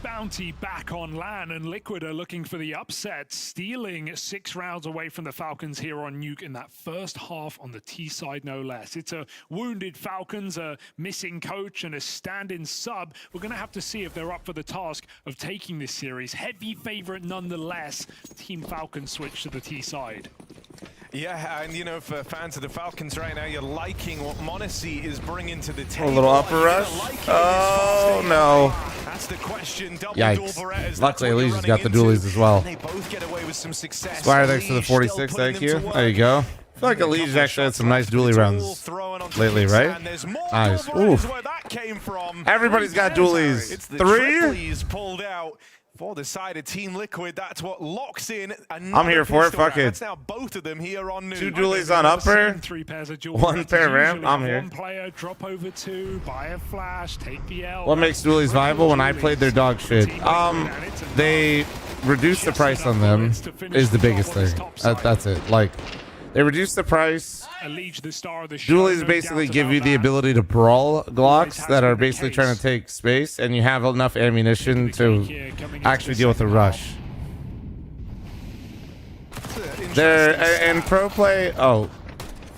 bounty back on LAN, and Liquid are looking for the upset, stealing 6 rounds away from the Falcons here on Nuke in that first half on the T side, no less. It's a wounded Falcons, a missing coach, and a stand-in sub. We're going to have to see if they're up for the task of taking this series. Heavy favorite nonetheless. Team Falcons switch to the T side. Yeah, and you know, for fans of the Falcons right now, you're liking what Monacy is bringing to the table. A little upper rush. Oh no! That's the question. Yikes! Luckily, Elise's got the dualies as well. They both get away with some success. Squire thanks to the 46 IQ. There you go. I feel like Elise actually had some nice dually rounds lately, right? Nice. Oof. Everybody's got dualies. It's the 3. Triplies pulled out. For the side of Team Liquid, that's what locks in. I'm here for it. Fuck it. That's now both of them here on Nuke. 2 dualies on upper. 3 pairs of dual 1 pair ramp. I'm here. One player drop over 2, buy a flash, take the L. What makes dualies viable? When I played their dog shit, they reduced the price on them. Is the biggest thing. That's it. Like, they reduced the price. Dualies basically give you the ability to brawl Glocks that are basically trying to take space, and you have enough ammunition to actually deal with the rush. They're in pro play. Oh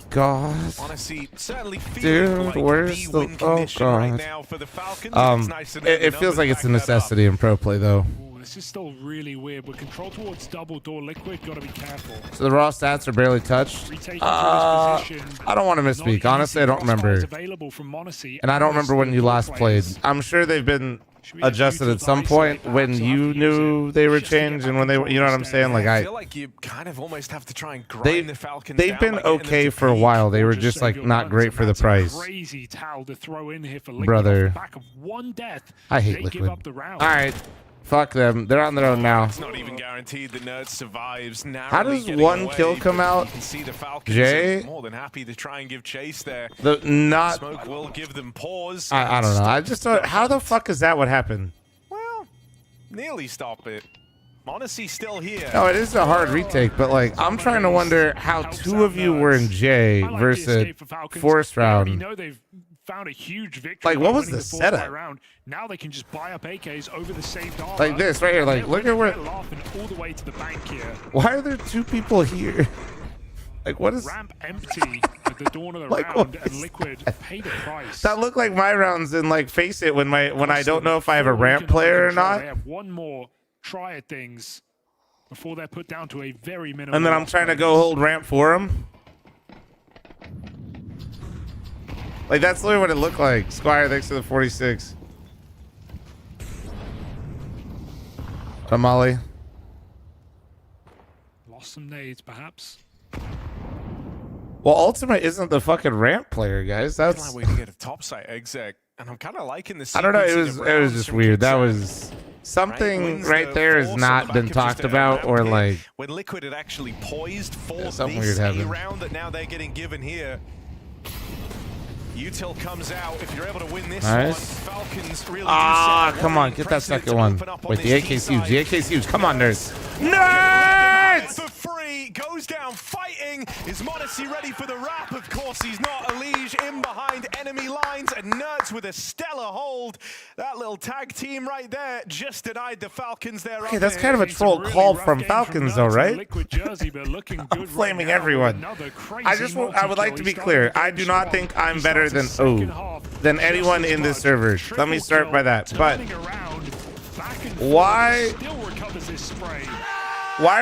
god, dude, where's the? Oh god. It feels like it's a necessity in pro play though. This is still really weird, but control towards double door Liquid, gotta be careful. So the raw stats are barely touched. I don't want to misspeak. Honestly, I don't remember. And I don't remember when you last played. I'm sure they've been adjusted at some point when you knew they were changed and when they were, you know what I'm saying? Like I feel like you kind of almost have to try and grind the Falcons down. They've been okay for a while. They were just like not great for the price. Brother, I hate Liquid. All right. Fuck them. They're on their own now. It's not even guaranteed that Nerd survives. How does 1 kill come out? You can see the Falcons Jay? are more than happy to try and give chase there. Smoke will give them pause. I don't know. I just don't. How the fuck is that what happened? Well, nearly stop it. Monacy's still here. No, it is a hard retake, but like I'm trying to wonder how 2 of you were in J versus forced round. Found a huge victory. Like, what was the setup? Round. Now they can just buy up AKs over the saved armor. Like this right here. Like, look at where. All the way to the bank here. Why are there 2 people here? Like, what is? Ramp empty at the dawn of the round, and Liquid pay the price. That looked like my rounds in like Face It when I don't know if I have a ramp player or not. They have one more try at things before they're put down to a very minimal. And then I'm trying to go hold ramp for them. Like, that's literally what it looked like. Squire, thanks to the 46. Molly. Lost some nades, perhaps. Well, Ultimate isn't the fucking ramp player, guys. That's. We get a top site exec, and I'm kind of liking this. I don't know. It was just weird. That was something right there has not been talked about, or like when Liquid had actually poised for something this weird happened. round that now they're getting given here. Util comes out. If you're able to win this one, Falcons really come on, get that second one. Wait, the AK's huge. The AK's huge. Come on, nerds. Nerds! For free, goes down fighting. Is Monacy ready for the wrap? Of course he's not. Elige in behind enemy lines, and Nerds with a stellar hold. That little tag team right there just denied the Falcons there. Okay, that's kind of a troll call from Falcons, though, right? I'm flaming everyone. I would like to be clear. I do not think I'm better than anyone in this server. Let me start by that. But why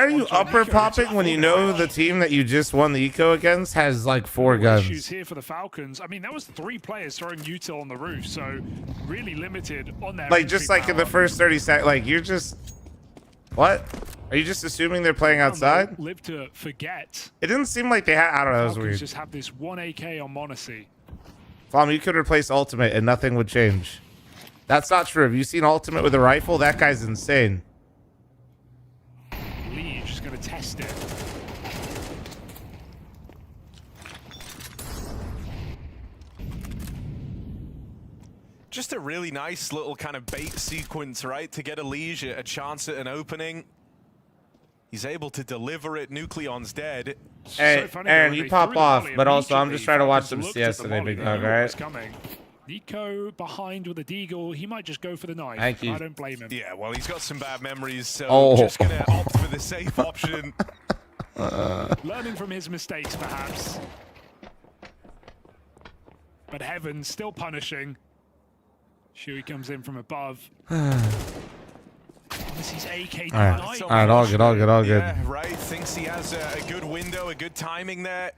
are you upper popping when you know the team that you just won the eco against has like 4 guns? Here for the Falcons. I mean, that was 3 players throwing Util on the roof, so really limited on that. Like just like in the first 30 seconds, like you're just what? Are you just assuming they're playing outside? Live to forget. It didn't seem like they had. I don't know. That was weird. Just have this 1 AK on Monacy. fl0m, you could replace Ultimate and nothing would change. That's not true. Have you seen Ultimate with a rifle? That guy's insane. Lee just going to test it. Just a really nice little kind of bait sequence, right? To get Elige a chance at an opening. He's able to deliver it. Nucleon's dead. Hey, Aaron, you pop off, but also I'm just trying to watch some CS today, big dog, alright? Nico behind with a deagle. He might just go for the knife. Thank you. I don't blame him. Yeah, well, he's got some bad memories, so just going to opt for the safe option. Learning from his mistakes, perhaps. But Heaven still punishing. Shuey comes in from above. This is AK All right, all good. Yeah, right. Thinks he has a good window, a good timing there.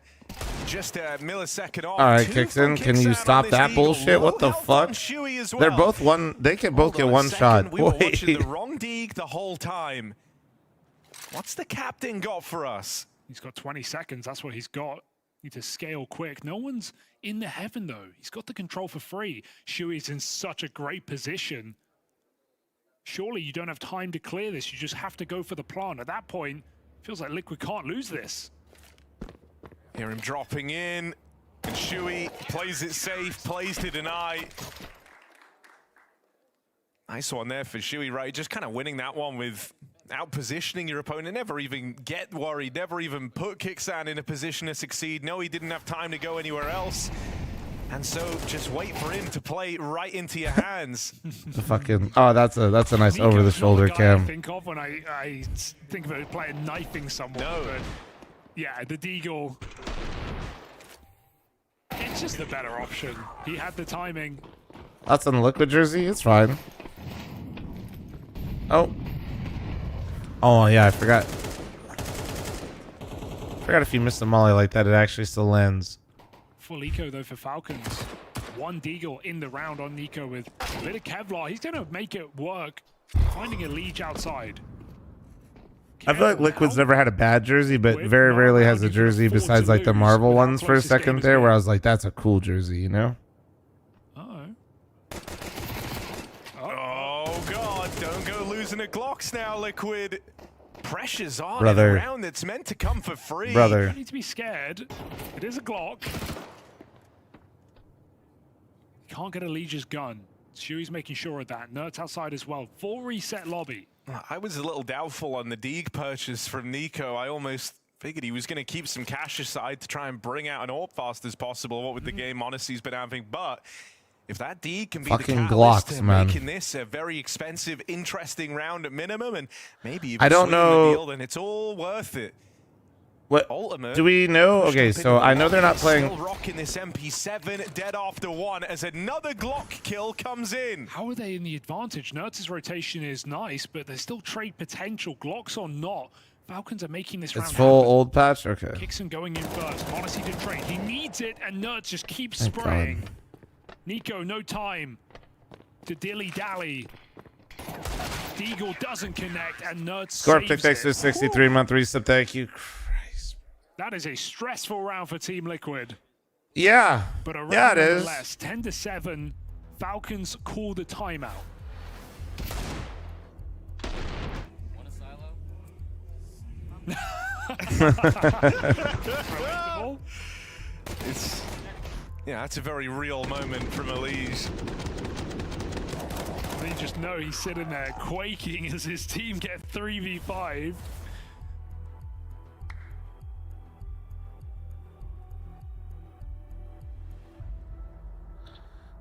Just a millisecond off. All right, Kixon, can you stop that bullshit? What the fuck? They're both one. They can both get one shot. We were watching the wrong Deeg the whole time. What's the captain got for us? He's got 20 seconds. That's what he's got. Need to scale quick. No one's in the Heaven, though. He's got the control for free. Shuey's in such a great position. Surely you don't have time to clear this. You just have to go for the plant. At that point, feels like Liquid can't lose this. Hear him dropping in. And Shuey plays it safe, plays to deny. Nice one there for Shuey, right? Just kind of winning that one with out-positioning your opponent. Never even get worried. Never even put Kixan in a position to succeed. No, he didn't have time to go anywhere else. And so just wait for him to play right into your hands. The fucking that's a nice over-the-shoulder cam. I think of when I think of it playing knifing someone. No. But yeah, the Deagle. It's just the better option. He had the timing. That's on the Liquid jersey. It's fine. Oh yeah, I forgot. If you miss a molly like that, it actually still lands. Full eco though for Falcons. One Deagle in the round on Nico with a bit of Kevlar. He's gonna make it work. Finding a leech outside. I feel like Liquid's never had a bad jersey, but very rarely has a jersey besides like the Marvel ones for a second there, where I was like, that's a cool jersey, you know? Oh God, don't go losing a Glocks now, Liquid. Pressure's on Brother. in a round that's meant to come for free. Brother. You don't need to be scared. It is a Glock. Can't get a Legion's gun. Shuey's making sure of that. Nert's outside as well. Full reset lobby. I was a little doubtful on the Deeg purchase from Nico. I almost figured he was going to keep some cash aside to try and bring out an AWP fast as possible, what with the game Honesty's been having. But if that Deeg can be fucking the catalyst Glocks, to man. making this a very expensive, interesting round at minimum, and maybe even I don't sweeten the know. deal, then it's all worth it. What Ultimate do we know? pushed Okay, up so into I know they're not still playing. rocking this MP7 dead after one as another Glock kill comes in. How are they in the advantage? Nert's rotation is nice, but there's still trade potential. Glocks or not, Falcons are making this round It's full happen. old patch. Okay. Kixon going in first. Honesty to trade. He needs it, and Nertz just keeps Thank spraying. God. Nico, no time to dilly-dally. Deagle doesn't connect, and Nertz Scorp saves Tech it. 63 month resub. Thank you. That is a stressful round for Team Liquid. Yeah. But a round Yeah, it is. nonetheless. 10-7. Falcons call the timeout. It's that's a very real moment from Elise. They just know he's sitting there quaking as his team get 3v5.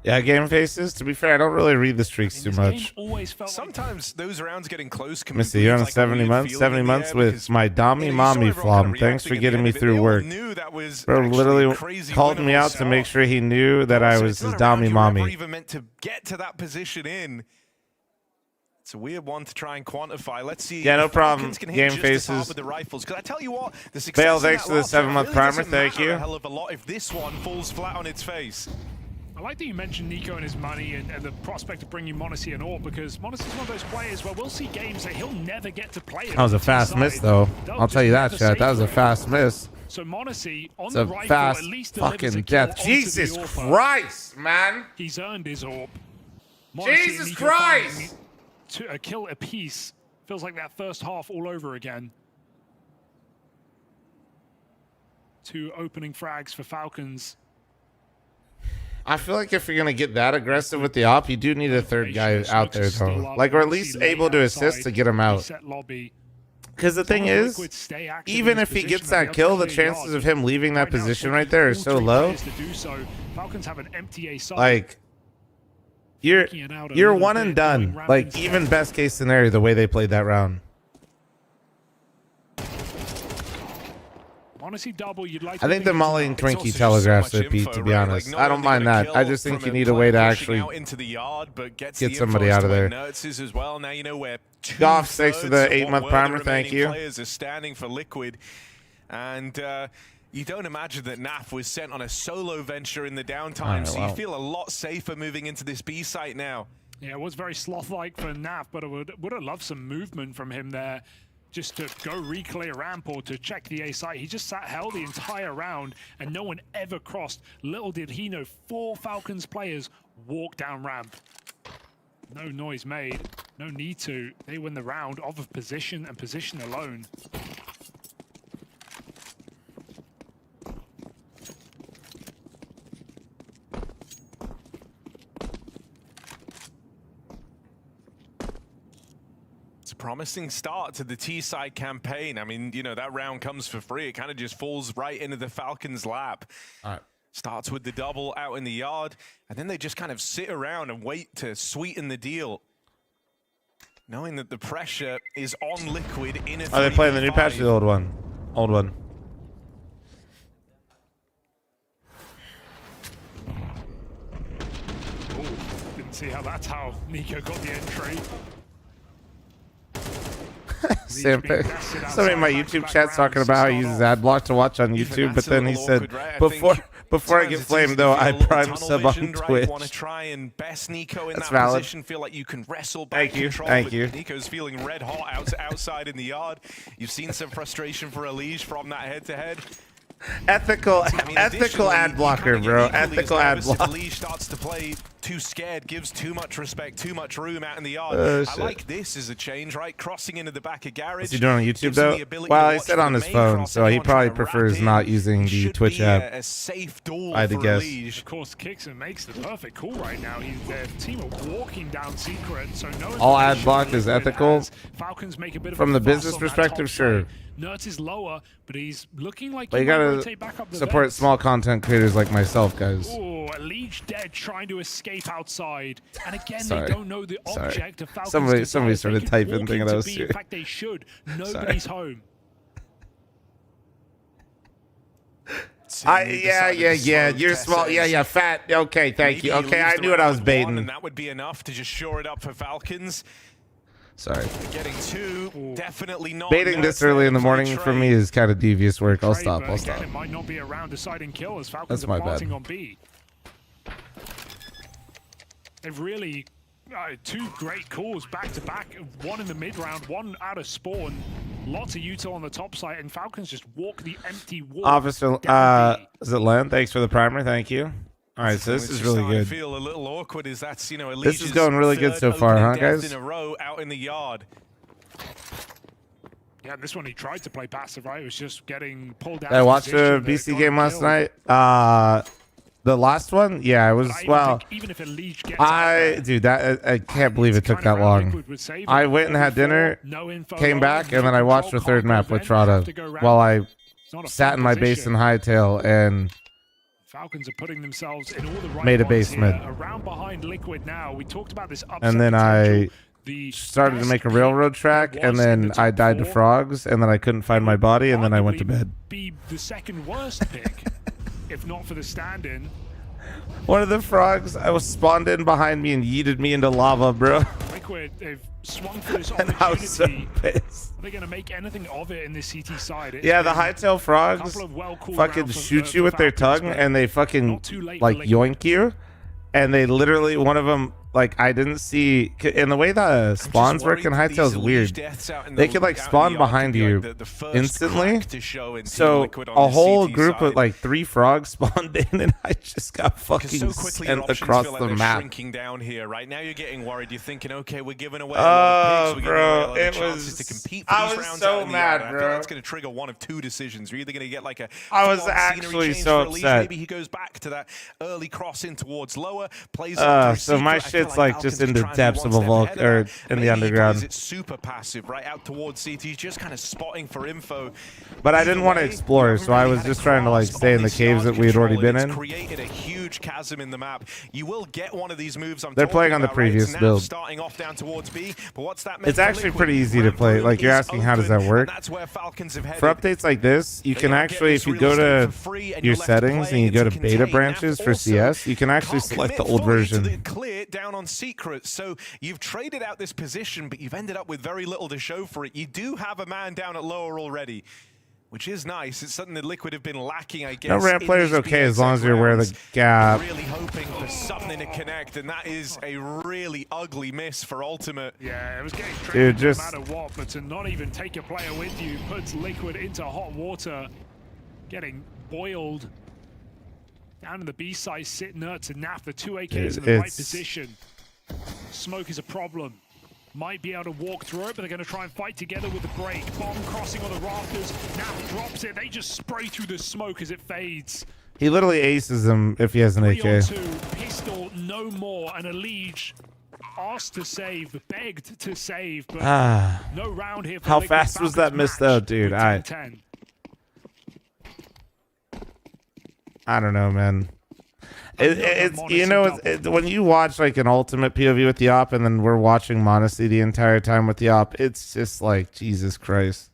Yeah, game faces. To be fair, I don't really read the streaks too much. Sometimes those rounds getting close can Missy, you're on 70 months. 70 months with my Dommy Mommy fl0m. Thanks for getting me through work. Bro literally called me out to make sure he knew that I was his Dommy Mommy. Never even meant to get to that position in. It's a weird one to try and quantify. Let's see. Yeah, no if problem. Falcons can hit Game just as hard faces. with the rifles. Because I tell you what, the success Bale, in thanks that for the last round 7-month really primer. doesn't Thank matter you. a hell of a lot if this one falls flat on its face. I like that you mentioned Nico and his money and the prospect of bringing Monacy and all, because Monacy's one of those players where we'll see games that he'll never get to play. That was a fast miss, though. I'll tell you that, chat. That was a fast miss. So Monacy on It's the a rifle fast at least delivers fucking a kill death. onto Jesus the AWP. Christ, man. He's earned his AWP. Jesus Christ! To a kill apiece. Feels like that first half all over again. 2 opening frags for Falcons. I feel like if you're going to get that aggressive with the op, you do need a third guy out there, though. Like, or at least able to assist to get him out. Because the thing is, even if he gets that kill, the chances of him leaving that position right there are so low. Falcons have an empty A side. Like, You're Freaking it out a you're little one bit, and done. going Like ramping even stuff. best case scenario, the way they played that round. Honestly, double. You'd like. I to think the it's Molly enough. and It's also Twinkie just telegraphs so much it, Pete, info, to be right? honest. Like, not I don't only mind gonna that. I kill just think from you a need a player way to pushing actually out into the yard, but gets get the somebody info out as of to where there. Nertz is as well. Now you know where Goff, thanks for the 2/3 of 8-month what were the primer, thank remaining you. Players are standing for Liquid, and you don't imagine that NAF was sent on a solo venture in the downtime, Alright, so well. you feel a lot safer moving into this B site now. Yeah, it was very sloth-like for Naf, but I would have loved some movement from him there, just to go re-clear ramp or to check the A site. He just sat held the entire round, and no one ever crossed. Little did he know 4 Falcons players walked down ramp. No noise made, no need to. They win the round off of position and position alone. It's a promising start to the T-side campaign. I mean, you know, that round comes for free. It kind of just falls right into the Falcons' lap. All right. Starts with the double out in the yard, and then they just kind of sit around and wait to sweeten the deal, knowing that the pressure is on Liquid in a 3v5. Are they playing the new patch or the old one? Old one. Didn't see how that's how Nico got the entry. Somebody in my YouTube chat's talking about how he uses ad block to watch on YouTube, but then he said, before I get flamed though, I prime sub on Twitch. Want to try and best Nico in That's that valid. position, feel like you can wrestle back Thank you, control. thank but you. Nico's feeling red hot outside in the yard. You've seen some frustration for Elige from that head-to-head. Ethical, I mean, ethical ad blocker, bro. Ethical ad block. Elige starts to play too scared, gives too much respect, too much room out in the yard. Oh, I shit. like this as a change, right? Crossing into the back of garage. What's he doing on YouTube gives him though? the ability Well, to he watch said on the his main phone, cross so he and probably trying to wrap prefers in. not using the Should Twitch be app. a safe duel I'd for guess. Elige. Of course, kicks and makes the perfect call right now. Their team are walking down secret, so no. All ad information block on is Liquid ethical. as Falcons make a bit of From a the fuss business on that perspective, top sure. side. Nertz is lower, but he's looking like But he you might gotta rotate back up the support vents. small content creators like myself, guys. Oh, Elige dead trying to escape outside. And again, Sorry. they don't know the Sorry. object of Falcons. Somebody device. started They could typing walk thinking into I was B. In serious. fact, they should. Nobody's home. Yeah. You're small. Yeah. Fat. Okay, thank you. Okay, I knew what I was baiting. And that would be enough to just shore it up for Falcons. Sorry. Getting 2, definitely not. Baiting this early in the morning for me is kind of devious work. I'll stop. But I'll again, stop. it might not be a round deciding kill as Falcons That's are my bad. planting on B. They've really 2 great calls back to back. One in the mid round, one out of spawn. Lots of util on the top side, and Falcons just walk the empty wall. Officer, down B. is it Len? Thanks for the primer. Thank you. All right, so this is really I good. feel a little awkward. Is that's This is going really good so far, huh, guys? In a row out in the yard. Yeah, this one he tried to play passive, right? It was just getting pulled down. Did I watch the BC game last night? The last one? Yeah, it was, well, even if Elige gets out dude, I can't believe it took that long. I went and had dinner, came back, and then I watched the third map with Trada while I sat in my base in Hightail and Falcons are putting themselves in all the right made a ones basement. here. Around behind Liquid now. We talked about this upset and then potential. I The started to best make a pick railroad track, was and in then the I top died to 4. frogs, and then I couldn't find my body, and then I went to bed. Be the second worst pick, if not for the stand-in. One of the frogs, I was spawned in behind me and yeeted me into lava, bro. Liquid, they've swung for this And I was so opportunity. pissed. Are they going to make anything of it in this CT side? It's Yeah, the been hightail a frogs couple of well-called fucking rounds for- shoot you for with their Falcons, tongue, but and they fucking not too late like for Liquid. yoink you. And they literally, one of them, like I didn't see, and the way the spawns work in Hightail is weird. They could like spawn behind you instantly. So a whole group of like 3 frogs spawned in, and I just got fucking sent across the map. Shrinking down here. Right now, you're getting worried. You're thinking, okay, we're giving away a lot of picks. We're giving away a lot of chances to compete for these rounds out in the yard. I feel like it's going to trigger one of 2 decisions. You're either going to get like a I was full-on scenery actually change so for Elige. upset. Maybe he goes back to that early cross in towards lower, plays So my shit shit's like just in the depths of a vault or in the underground. It's super passive, right out towards CT, just kind of spotting for info. But I didn't want to explore, so I was just trying to like stay in the caves that we had already been in. Created a huge chasm in the map. You will get one of these moves. They're playing on the previous build. Starting off down towards B, but what's that? It's actually pretty easy to play. Like you're asking, how does that work? For updates like this, you can actually, if you go to your settings and you go to beta branches for CS, you can actually select the old version. Clear down on secrets, so you've traded out this position, but you've ended up with very little to show for it. You do have a man down at lower already, which is nice. It's something that Liquid have been lacking, I guess. No ramp player's okay as long as you're aware of the gap. Really hoping for something to connect, and that is a really ugly miss for Ultimate. Yeah, it was getting Dude, tricky no matter what, but to not even take a player with you puts Liquid into hot water, getting boiled. Down in the B side, Sit, Nurts, and Naf, the two AKs in the right position. Smoke is a problem. Might be able to walk through it, but they're going to try and fight together with the break. Bomb crossing on the rafters. Naf drops it. They just spray through the smoke as it fades. He literally aces him if he has an AK. 3-on-2, pistol, no more, and a Liege asked to save, begged to save, but no round here for How Liquid. fast was that miss though, dude? I don't know, man. It's you know, when you watch like an ultimate POV with the op, and then we're watching Monacy the entire time with the op, it's just like Jesus Christ.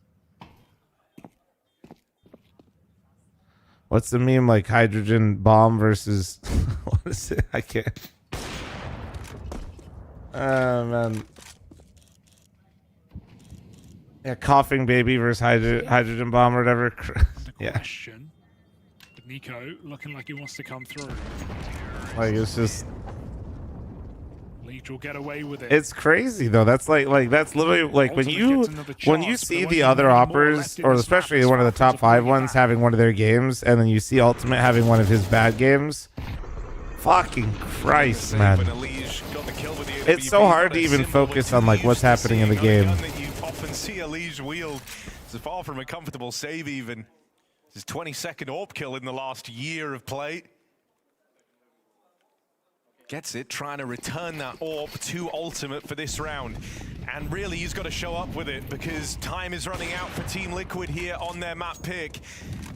What's the meme, like hydrogen bomb versus what is it? I can't. Man. Yeah, coughing baby versus hydrogen bomb or whatever. Yeah. Question. Nico looking like he wants to come through. Like it's just. Leech will get away with it. It's crazy though. That's like that's literally like when you see the other oppers, or especially one of the top 5 ones having one of their games, and then you see Ultimate having one of his bad games. Fucking Christ, man! It's so hard to even focus on like what's happening in the game. You often see a Liege wield. It's far from a comfortable save even. His 22nd AWP kill in the last year of play. Gets it, trying to return that AWP to Ultimate for this round. And really, he's got to show up with it because time is running out for Team Liquid here on their map pick.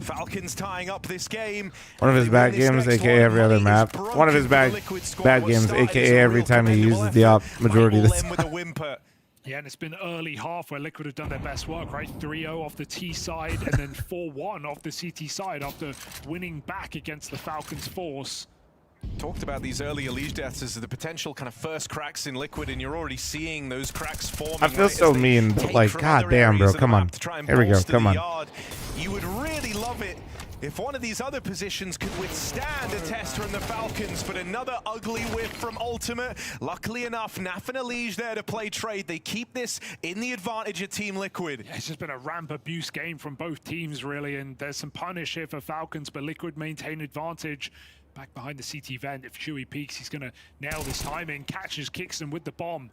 Falcons tying up this game. One of his bad games, aka every other map. One of his bad games, aka every time he uses the op majority of the time. Yeah, and it's been early half where Liquid have done their best work, right? 3-0 off the T side and then 4-1 off the CT side after winning back against the Falcons force. Talked about these early Liege deaths as the potential kind of first cracks in Liquid, and you're already seeing those cracks forming. I feel so mean, but like, goddamn, bro, come on. Here we go, come on. You would really love it if one of these other positions could withstand a test from the Falcons, but another ugly whiff from Ultimate. Luckily enough, Naf and Liege there to play trade. They keep this in the advantage of Team Liquid. Yeah, it's just been a ramp abuse game from both teams, really, and there's some punish here for Falcons, but Liquid maintain advantage. Back behind the CT vent, if Chewy peeks, he's going to nail this timing. Catches, kicks him with the bomb.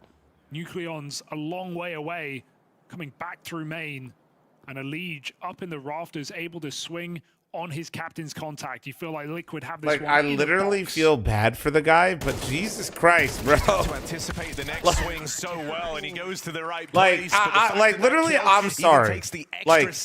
Nucleon's a long way away, coming back through main. And a Liege up in the rafters, able to swing on his captain's contact. You feel like Liquid have this like one I literally feel bad for the guy, but Jesus Christ, bro. To anticipate the next swing so well, and he goes to the right place. Like literally, I'm sorry. Like,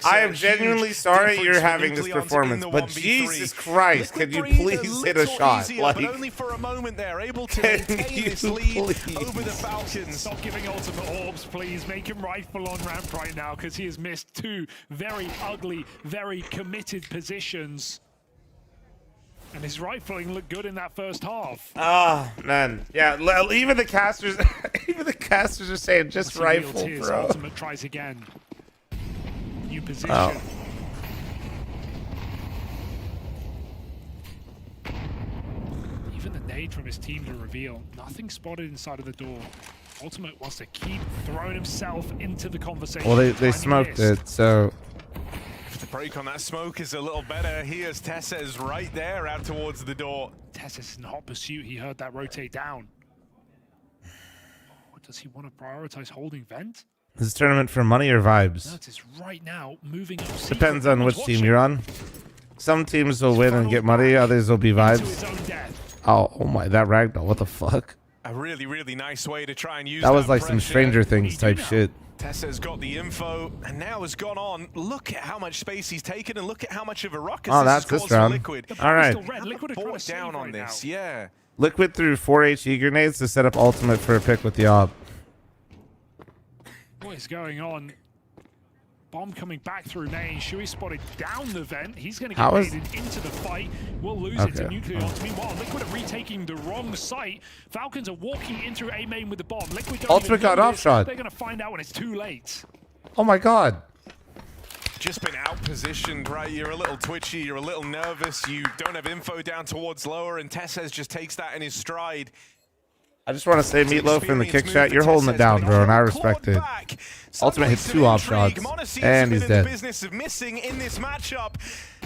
I am genuinely sorry you're having this performance, but Jesus Christ, can you please hit a shot? Like, but only for a moment there, able to maintain this lead over the Falcons. Stop giving Ultimate orbs, please. Make him rifle on ramp right now, because he has missed 2 very ugly, very committed positions. And his rifling looked good in that first half. Oh, man. Yeah, even the casters are saying just rifle, bro. Ultimate tries again. New position. Oh. Even the nade from his team to reveal. Nothing spotted inside of the door. Ultimate wants to keep throwing himself into the conversation. Well, they smoked it, so... The break on that smoke is a little better. Here's Tessez right there out towards the door. Tessez is in hot pursuit. He heard that rotate down. Oh, does he want to prioritize holding vent? Is this tournament for money or vibes? No, it's right now moving up. Depends on which team you're on. Some teams will win and get money, others will be vibes. Oh my, that ragdoll, what the fuck? A really, really nice way to try and use That was like some pressure. Stranger Things type shit. Tessa's got the info and now has gone on. Look at how much space he's taken and look at how much of a ruckus Oh, this that's has this caused for round. Liquid. All right. Liquid Bought down on this, yeah. Liquid threw 4 HE grenades to set up ultimate for a pick with the op. What is going on? Bomb coming back through main. Shui spotted down the vent. He's going to get baited into the fight. We'll lose it to Nucleons. Meanwhile, Liquid are retaking the wrong site. Falcons are walking into A main with the bomb. Liquid don't Ultimate got off shot. They're going to find out when it's too late. Oh my god. Just been out-positioned, right? You're a little twitchy, you're a little nervous, you don't have info down towards lower, and Tessez just takes that in his stride. I just want to say, Meatloaf in the kick shot, you're holding it down, bro, and I respect it. Ultimate hit 2 off shots, and he's dead. Business of missing in this matchup.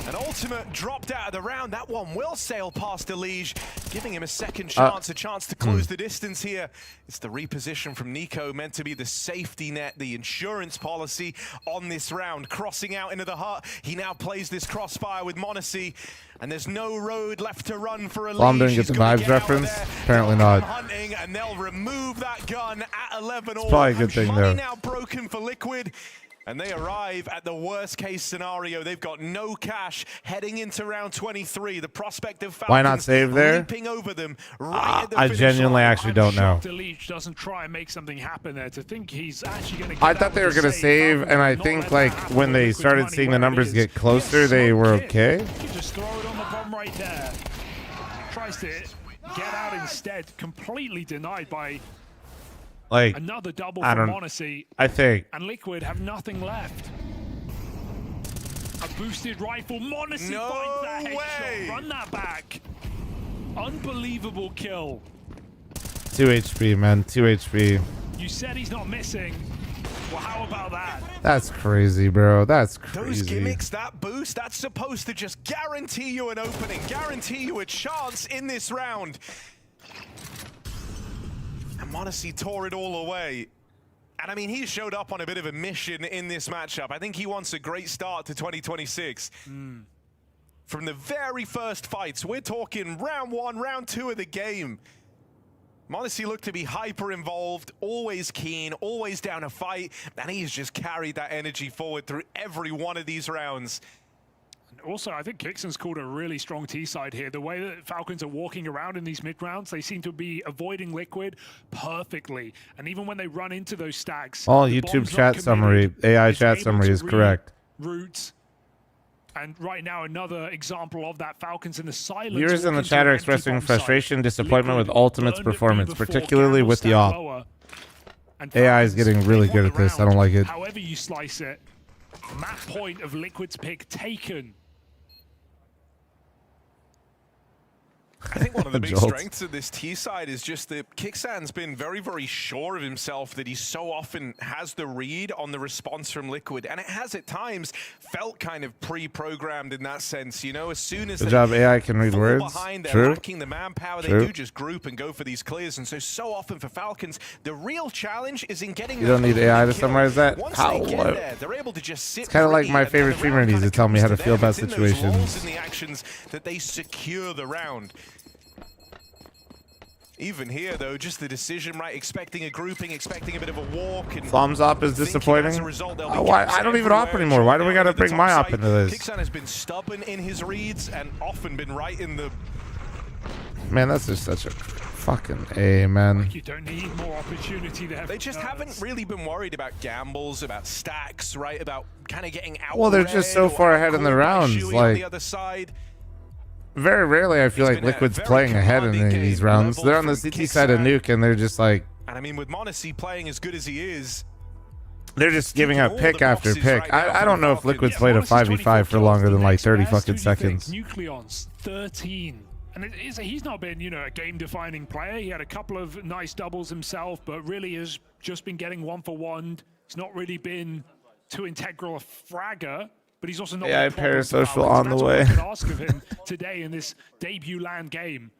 An Ultimate dropped out of the round. That one will sail past Elige, giving him a second chance, a chance to close the distance here. It's the reposition from Nico, meant to be the safety net, the insurance policy on this round. Crossing out into the hut, he now plays this crossfire with Monacy, and there's no road left to run for Elige. Fl0m didn't get the vibes reference? Apparently not. Hunting, and they'll remove that gun at 11 all. It's probably a good thing, Money though. now broken for Liquid. And they arrive at the worst case scenario. They've got no cash heading into round 23. The prospect of Falcons Why not save there? leaping over them right at the I finish genuinely line. actually don't know. Leech doesn't try and make something happen there. To think he's actually going to. I thought they were going to save, and I think like when they started seeing the numbers get closer, they were okay. You just throw it on the bomb right there. Tries to get out instead. Completely denied by Like, another double I from don't. Monacy. I think. And Liquid have nothing left. A boosted rifle. Monacy finds that headshot. Run that back. Unbelievable kill. 2 HP, man. 2 HP. You said he's not missing. Well, how about that? That's crazy, bro. That's Those crazy. gimmicks, that boost, that's supposed to just guarantee you an opening, guarantee you a chance in this round. And Monacy tore it all away. And I mean, he showed up on a bit of a mission in this matchup. I think he wants a great start to 2026. From the very first fights, we're talking round 1, round 2 of the game. Monacy looked to be hyper involved, always keen, always down to fight, and he's just carried that energy forward through every one of these rounds. Also, I think Kixon's called a really strong T-side here. The way that Falcons are walking around in these mid-rounds, they seem to be avoiding Liquid perfectly. And even when they run into those stacks... All YouTube chat summary, AI chat summary is correct. Routes. And right now, another example of that, Falcons in the silence. Viewers in the chat are expressing frustration, disappointment with Ultimate's performance, particularly with the op. AI is getting really good at this. I don't like it. However you slice it, map point of Liquid's pick taken. I think one of the big Jolt. strengths of this T side is just that Kixan's been very, very sure of himself, that he so often has the read on the response from Liquid, and it has at times felt kind of pre-programmed in that sense. You know, as soon as Good job, AI can read words. behind, they're True. lacking the manpower. They True. do just group and go for these clears, and so often for Falcons, the real challenge is in getting. You don't need AI to summarize that? Once How? they get there, they're able to just sit. It's kind of like pretty, my and favorite the streamer round needs to kinda tell me how to comes feel them. about It's in those lulls situations. in the actions that they secure the round. Even here, though, just the decision, right? Expecting a grouping, expecting a bit of a walk. And Fl0m's op is disappointing. Why? I don't even op anymore. Why do we got to bring my op into this? Kixan has been stubborn in his reads and often been right in the... Man, that's just such a fucking A, man. You don't need more opportunity there. They just haven't really been worried about gambles, about stacks, right? About kind of getting out. Well, they're just so far ahead in the rounds. On Like, the other side. very rarely I feel like Liquid's playing ahead in any of these rounds. They're on the CT side of Nuke, and they're just like... And I mean, with Monacy playing as good as he is... They're just giving up pick after pick. I don't know if Liquid's played a 5v5 for longer than like 30 fucking seconds. Nucleons, 13. And he's not been, you know, a game-defining player. He had a couple of nice doubles himself, but really has just been getting 1-for-1. He's not really been too integral a fragger, but he's also not. Yeah, parasocial on the way. That's what I could ask of him today in this debut land game.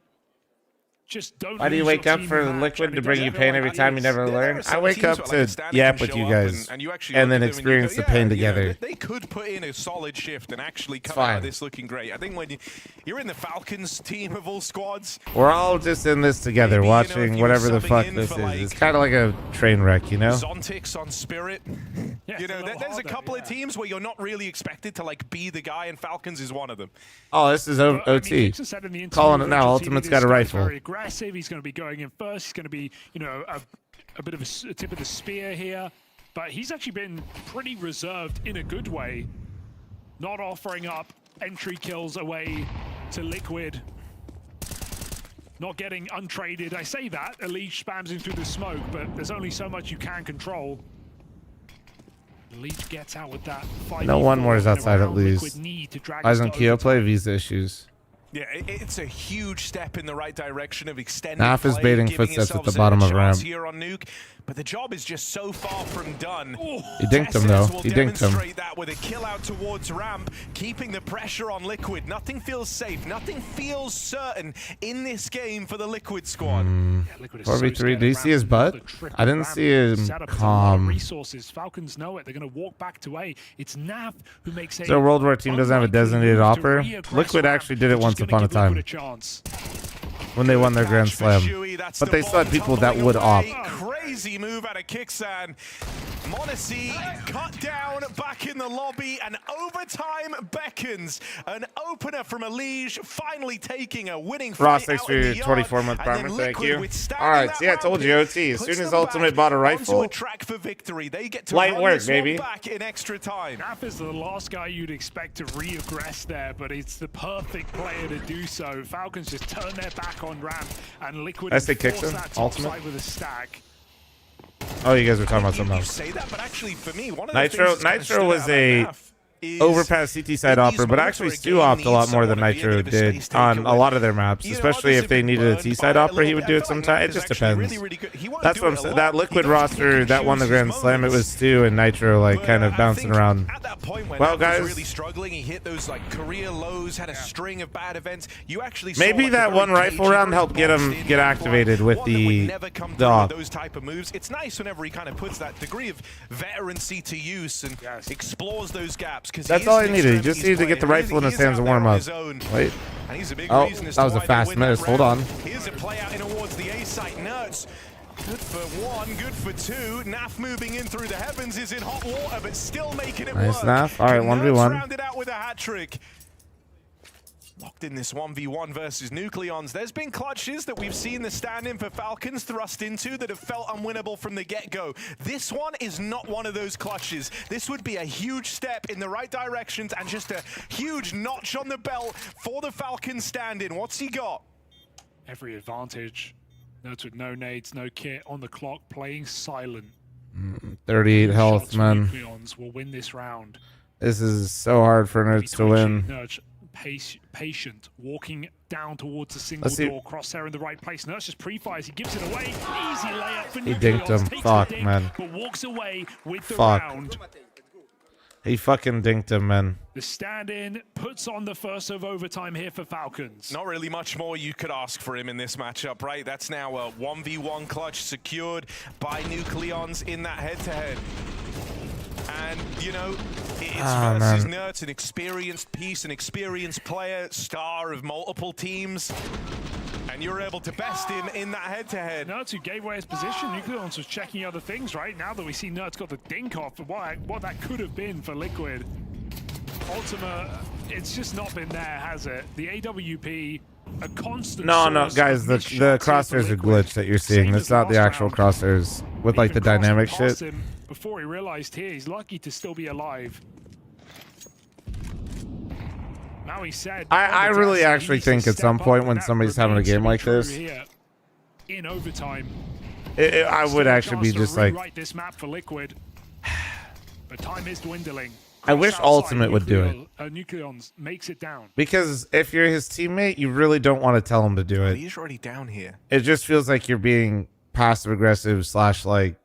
just don't. Why do you wake up for Liquid to bring you pain every time you never learn? I wake up to yap with you guys and then experience the pain together. They could put in a solid shift and actually come out of this looking great. I think when you're in the Falcons team of all squads, we're all just in this together, watching whatever the fuck this is. It's kind of like a train wreck, you know? Zontics on Spirit. You know, there's a couple of teams where you're not really expected to like be the guy, and Falcons is one of them. Oh, this is OT. Calling it now. Ultimate's got a rifle. Very aggressive. He's going to be going in first. He's going to be, you know, a bit of a tip of the spear here. But he's actually been pretty reserved in a good way, not offering up entry kills away to Liquid. Not getting untraded. I say that. Elite spams him through the smoke, but there's only so much you can control. Elite gets out with that. No one more is outside at least. Eyes on Keo play visa issues. Yeah, it's a huge step in the right direction of extending. Naf is baiting footsteps at the bottom of ramp. Here on Nuke, but the job is just so far from done. He dinked him though. He dinked him. That with a kill out towards ramp, keeping the pressure on Liquid. Nothing feels safe. Nothing feels certain in this game for the Liquid squad. 4v3. Did you see his butt? I didn't see him calm. Resources. Falcons know it. They're going to walk back to A. It's Naf who makes a. So a world where a team doesn't have a designated opera. Liquid actually did it once upon a time when they won their Grand Slam, but they still had people that would opt. Crazy move out of Kixan. Monacy cut down back in the lobby, and overtime beckons. An opener from Elige finally taking a winning fight. Ross, thanks for your 24-month primer. Thank you. All right, see, I told you, OT. As soon as Ultimate bought a rifle, track for victory. They get to light work, baby. Back in extra time. Naf is the last guy you'd expect to re-aggress there, but it's the perfect player to do so. Falcons just turn their back on ramp, and Liquid I say Kixan, that Ultimate with a stack. Oh, you guys were talking about something else. Say that, but actually, for me, one of Nitro was a overpass CT side opera, but actually Stu opt a lot more than Nitro did on a lot of their maps, especially if they needed a T side opera. He would do it sometimes. It just depends. That's what I'm saying. That Liquid roster that won the Grand Slam, it was Stu and Nitro like kind of bouncing around. Well, guys, really struggling. He hit those like career lows, had a string of bad events. You actually maybe that one rifle round helped get him activated with the dog. Those type of moves. It's nice whenever he kind of puts that degree of veterancy to use and explores those gaps. That's all he needed. He just needed to get the rifle in his hands and warm up. Wait. Oh, that was a fast miss. Hold on. Here's a play out in towards the A site. Nerds. Good for one, good for two. Naf moving in through the heavens is in hot water, but still making it nice work. Naf. All right, 1v1. Rounded out with a hat trick. Locked in this 1v1 versus Nucleons. There's been clutches that we've seen the stand-in for Falcons thrust into that have felt unwinnable from the get-go. This one is not one of those clutches. This would be a huge step in the right directions and just a huge notch on the belt for the Falcons stand-in. What's he got? Every advantage. Notes with no nades, no kit on the clock, playing silent. 38 health, man. Nucleons will win this round. This is so hard for Nerds to win. Nerds, patient, walking down towards a single door, crosshair in the right place. Nerds just pre-fires, he gives it away. Easy layup for Nucleons. He dinked him. Fuck, man. But walks away with the round. He fucking dinked him, man. The stand-in puts on the first of overtime here for Falcons. Not really much more you could ask for him in this matchup, right? That's now a 1v1 clutch secured by Nucleons in that head-to-head. And, you know, it's versus Nerds, an experienced piece, an experienced player, star of multiple teams. And you're able to best him in that head-to-head. Nerds who gave away his position. Nucleons was checking other things, right? Now that we see Nerds got the dink off, what that could have been for Liquid. Ultima, it's just not been there, has it? The AWP, a constant. No, guys, the crosshairs are glitched that you're seeing. That's not the actual crosshairs with like the dynamic shit. Before he realized here, he's lucky to still be alive. Now he said, I really actually think at some point when somebody's having a game like this, in overtime, I would actually be just like, rewrite this map for Liquid. But time is dwindling. I wish Ultimate would do it. Nucleons makes it down. Because if you're his teammate, you really don't want to tell him to do it. He's already down here. It just feels like you're being passive aggressive / like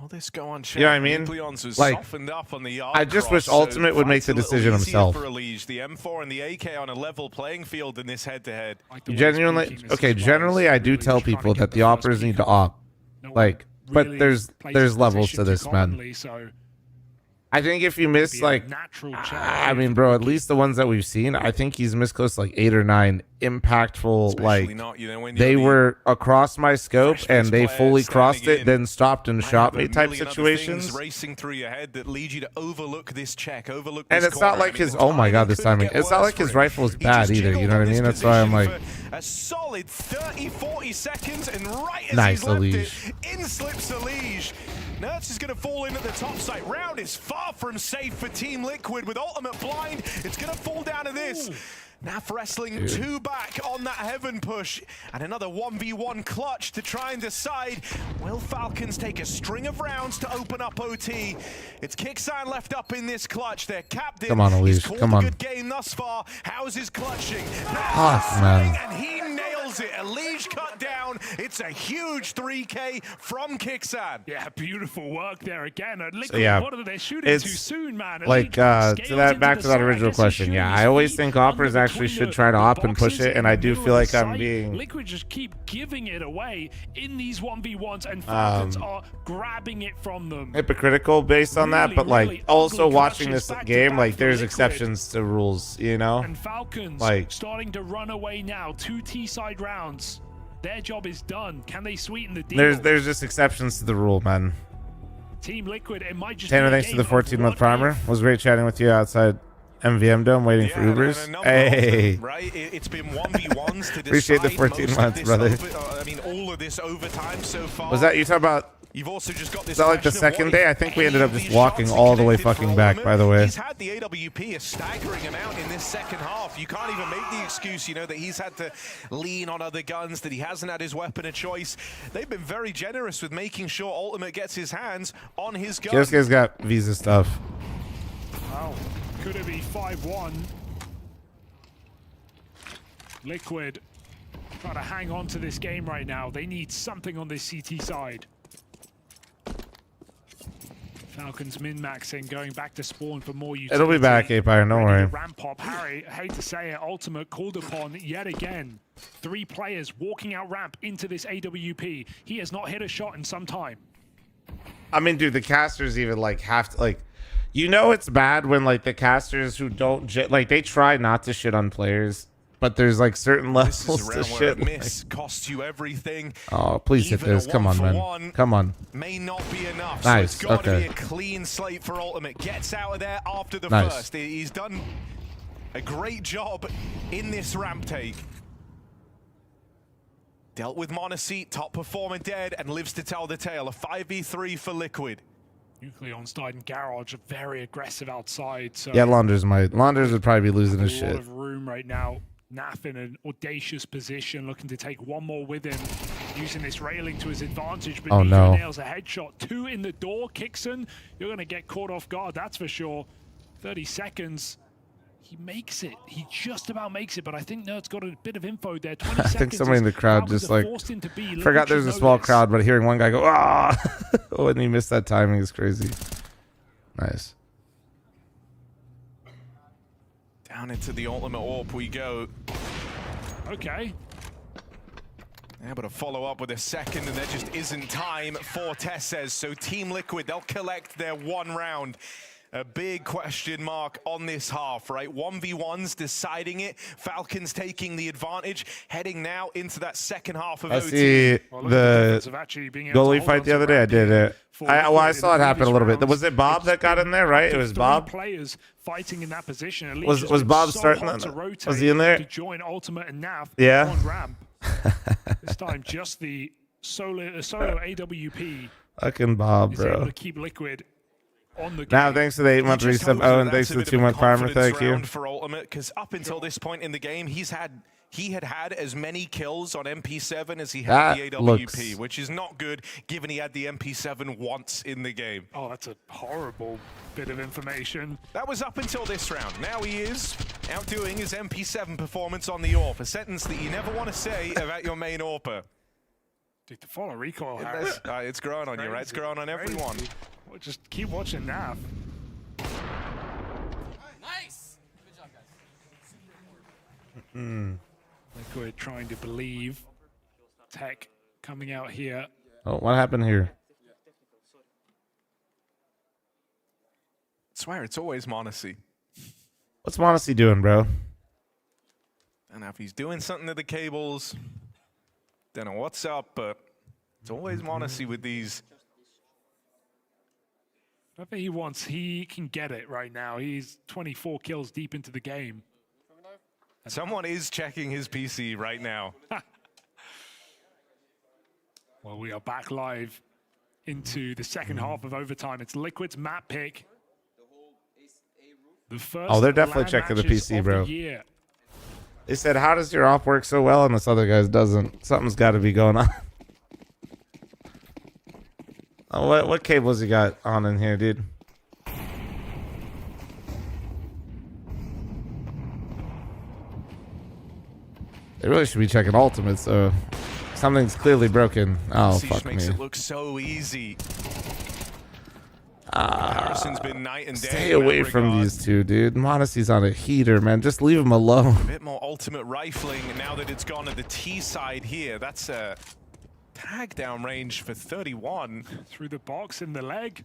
Well, this go on. You know what I mean? Like, I just wish Ultimate would make the decision himself. The M4 and the AK on a level playing field in this head-to-head. Genuinely, okay. Generally, I do tell people that the operas need to op. Like, but there's levels to this, man. I think if you miss, like, I mean, bro, at least the ones that we've seen, I think he's missed close to like 8 or 9 impactful, like, they were across my scope and they fully crossed it, then stopped and shot me type situations. Racing through your head that lead you to overlook this check, overlook and it's not like his, oh my god, this timing. It's not like his rifle is bad either, you know what I mean? That's why I'm like, a solid 30-40 seconds, and right as nice, he's left Elige. it, in slips Elige. Nerds is going to fall in at the top site. Round is far from safe for Team Liquid with ultimate blind. It's going to fall down to this. Naf wrestling 2 back on that heaven push, and another 1v1 clutch to try and decide, will Falcons take a string of rounds to open up OT? It's Kixan left up in this clutch. Their captain. Come on, Elige. Come on. Good game thus far. How's his clutching? Fuck, man. And he nails it. Elige cut down. It's a huge 3K from Kixan. Yeah, beautiful work there again. Liquid, So, yeah, what are they shooting too soon, man? like, to that, back to that original question. Yeah, I always think operas actually should try to op and push it, and I do feel like I'm being Liquid just keep giving it away in these 1v1s, and Falcons are grabbing it from them. hypocritical based on that, but like also watching this game, like there's exceptions to rules, you know? And Falcons like starting to run away now. 2 T-side rounds. Their job is done. Can they sweeten the deal? there's just exceptions to the rule, man. Team Liquid, it might just Tanner, thanks to the 14-month primer. Was great chatting with you outside MVM Dome waiting for Ubers. Hey, right? It's been 1v1s to appreciate the 14 months, brother. I mean, all of this overtime so far. Was that you talking about? You've also just got this. Is that like the second day? I think we ended up just walking all the way fucking back, by the way. He's had the AWP a staggering amount in this second half. You can't even make the excuse, you know, that he's had to lean on other guns, that he hasn't had his weapon of choice. They've been very generous with making sure Ultimate gets his hands on his gun. Kyosuke's got visa stuff. Wow. Could it be 5-1? Liquid trying to hang on to this game right now. They need something on this CT side. Falcons min-maxing, going back to spawn for more utility. It'll be back, Apire, don't worry. Ramp pop. Harry, I hate to say it, Ultimate called upon yet again. 3 players walking out ramp into this AWP. He has not hit a shot in some time. I mean, dude, the casters even like have to like, you know, it's bad when like the casters who don't like they try not to shit on players, but there's like certain levels to shit. Miss costs you everything. Oh, please hit this! Come on, man! Come on. May not be enough. Nice. So it's got to Okay. be a clean slate for Ultimate. Gets out of there after the Nice. first. He's done a great job in this ramp take. Dealt with Monoseat, top performer dead, and lives to tell the tale. A 5v3 for Liquid. Nucleon's died in garage, very aggressive outside. So Yeah, Launders would probably be losing his a lot shit. of room right now. Naf in an audacious position, looking to take one more with him, using this railing to his advantage. But Oh, no. nails a headshot. 2 in the door. Kixan, you're going to get caught off guard, that's for sure. 30 seconds. He makes it. He just about makes it, but I think Nerd's got a bit of info there. 20 I think seconds somebody in the crowd Falcons just are like forced into B. forgot there's a small crowd, but hearing one guy go ah, when he missed that timing is crazy. Nice. Down into the Ultimate AWP we go. Okay. Yeah, but a follow-up with a second, and there just isn't time for Tessez. So Team Liquid, they'll collect their 1 round. A big question mark on this half, right? 1v1s deciding it. Falcons taking the advantage, heading now into that second half of I OT. see the goalie fight the other day. I did it. I saw it happen a little bit. Was it Bob that got in there, right? It was Bob. Players fighting in that position. Was Bob starting? Was he in there? To join Ultimate and Nav Yeah. on ramp. This time, just the solo AWP. Fucking Bob, is able bro. to keep Liquid on the game. Now, thanks to the 8-month resub. Oh, and thanks to the 2-month primer. Thank you. For Ultimate, because up until this point in the game, he had as many kills on MP7 as he had the AWP, which is not good, given he had the MP7 once in the game. Oh, that's a horrible bit of information. That was up until this round. Now he is outdoing his MP7 performance on the AWP, a sentence that you never want to say about your main AWPer. Dude, the follow recoil, Harry. It's growing on you, right? It's growing on everyone. Well, just keep watching Nav. Nice. Good job, guys. Liquid trying to believe. Tech coming out here. Oh, what happened here? I swear, it's always Monacy. What's Monacy doing, bro? And now if he's doing something to the cables, don't know what's up, but it's always Monacy with these. Whatever he wants, he can get it right now. He's 24 kills deep into the game. Someone is checking his PC right now. Well, we are back live into the second half of overtime. It's Liquid's map pick. The first They're definitely LAN checking the matches PC, of bro. the year. They said, how does your op work so well and this other guy's doesn't? Something's got to be going on. What cables you got on in here, dude? They really should be checking ultimates, so something's clearly broken. Oh, fuck me. Makes it look so easy. Harrison's been night and day. Stay away from these two, dude. Monacy's on a heater, man. Just leave him alone. A bit more ultimate rifling now that it's gone to the T side here. That's a tag down range for 31. Through the box in the leg.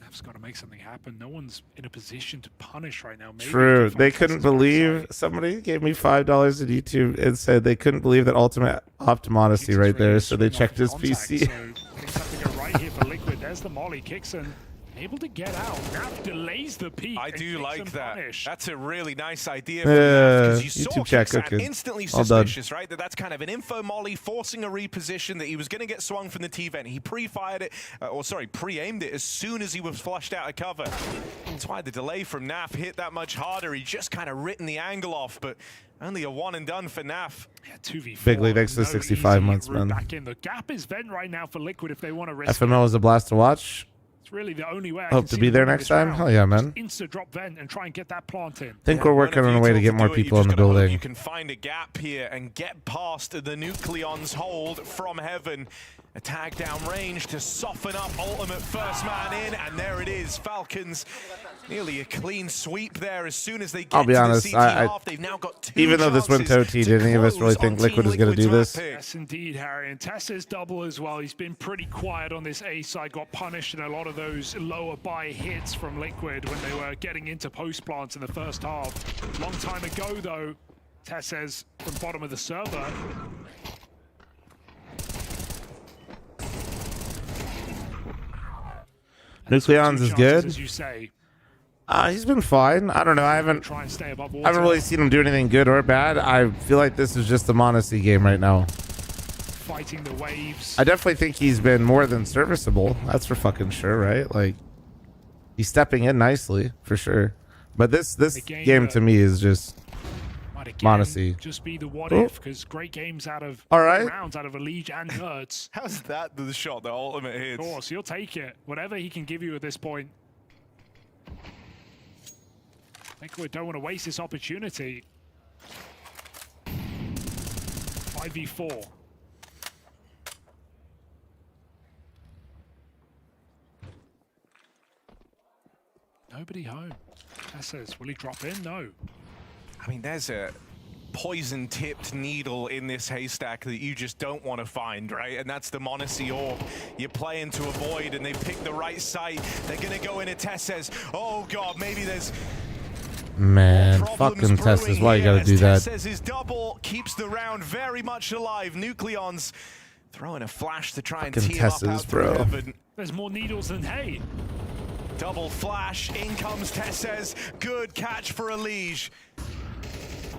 Nav's got to make something happen. No one's in a position to punish right now. Maybe True. They couldn't believe. Somebody gave me $5 at YouTube and said they couldn't believe that ultimate opt Monacy right there, so they checked his PC. So things have to go right here for Liquid. There's the molly. Kixon able to get out. Nav delays the peak. I do like that. Punish. That's a really nice idea because you saw YouTube chat Kixan cooking. instantly All done. suspicious, right? That's kind of an info molly forcing a reposition that he was going to get swung from the T-vent. He pre-fired it, pre-aimed it as soon as he was flushed out of cover. That's why the delay from Naf hit that much harder. He just kind of written the angle off, but only a one and done for Naf. Yeah, 2v4. Big lead next to No 65 easy months, route man. Back in. The gap is vent right now for Liquid if they want to risk FML is a blast to watch. It's really the only way I Hope can to see be them there winning next this time. round. Hell yeah, man. Just insta drop vent and try and get that plant in. Think we're working on a way to get more people in the building. You can find a gap here and get past the Nucleon's hold from heaven. A tag down range to soften up ultimate first man in, and there it is. Falcons nearly a clean sweep there as soon as they get I'll be to honest, the CT half. They've now got 2 even though this went to OT, did any of us really think Liquid was going to do this? Yes, indeed, Harry. And Tessa's double as well. He's been pretty quiet on this A side. Got punished in a lot of those lower buy hits from Liquid when they were getting into post plants in the first half. Long time ago, though, Tessa's from bottom of the server. Nucleons is good. As you say. He's been fine. I don't know. I haven't really seen him do anything good or bad. I feel like this is just the Monacy game right now. Fighting the waves. I definitely think he's been more than serviceable. That's for fucking sure, right? Like, he's stepping in nicely for sure. But this game to me is just Monacy. Just be the what if, because great games out of rounds out of Elige and Nerds. How's that the shot the ultimate hits? Of course, he'll take it. Whatever he can give you at this point. Liquid don't want to waste this opportunity. 5v4. Nobody home. That says, will he drop in? No. I mean, there's a poison-tipped needle in this haystack that you just don't want to find, right? And that's the Monacy orb. You're playing to avoid, and they pick the right site. They're going to go in. Tess says, oh, God, maybe there's... Man, fucking Tess is why you gotta do that. Says his double keeps the round very much alive. Nucleons throwing a flash to try and tee him up out through heaven. There's more needles than hay. Double flash, in comes Tess. Good catch for Elige.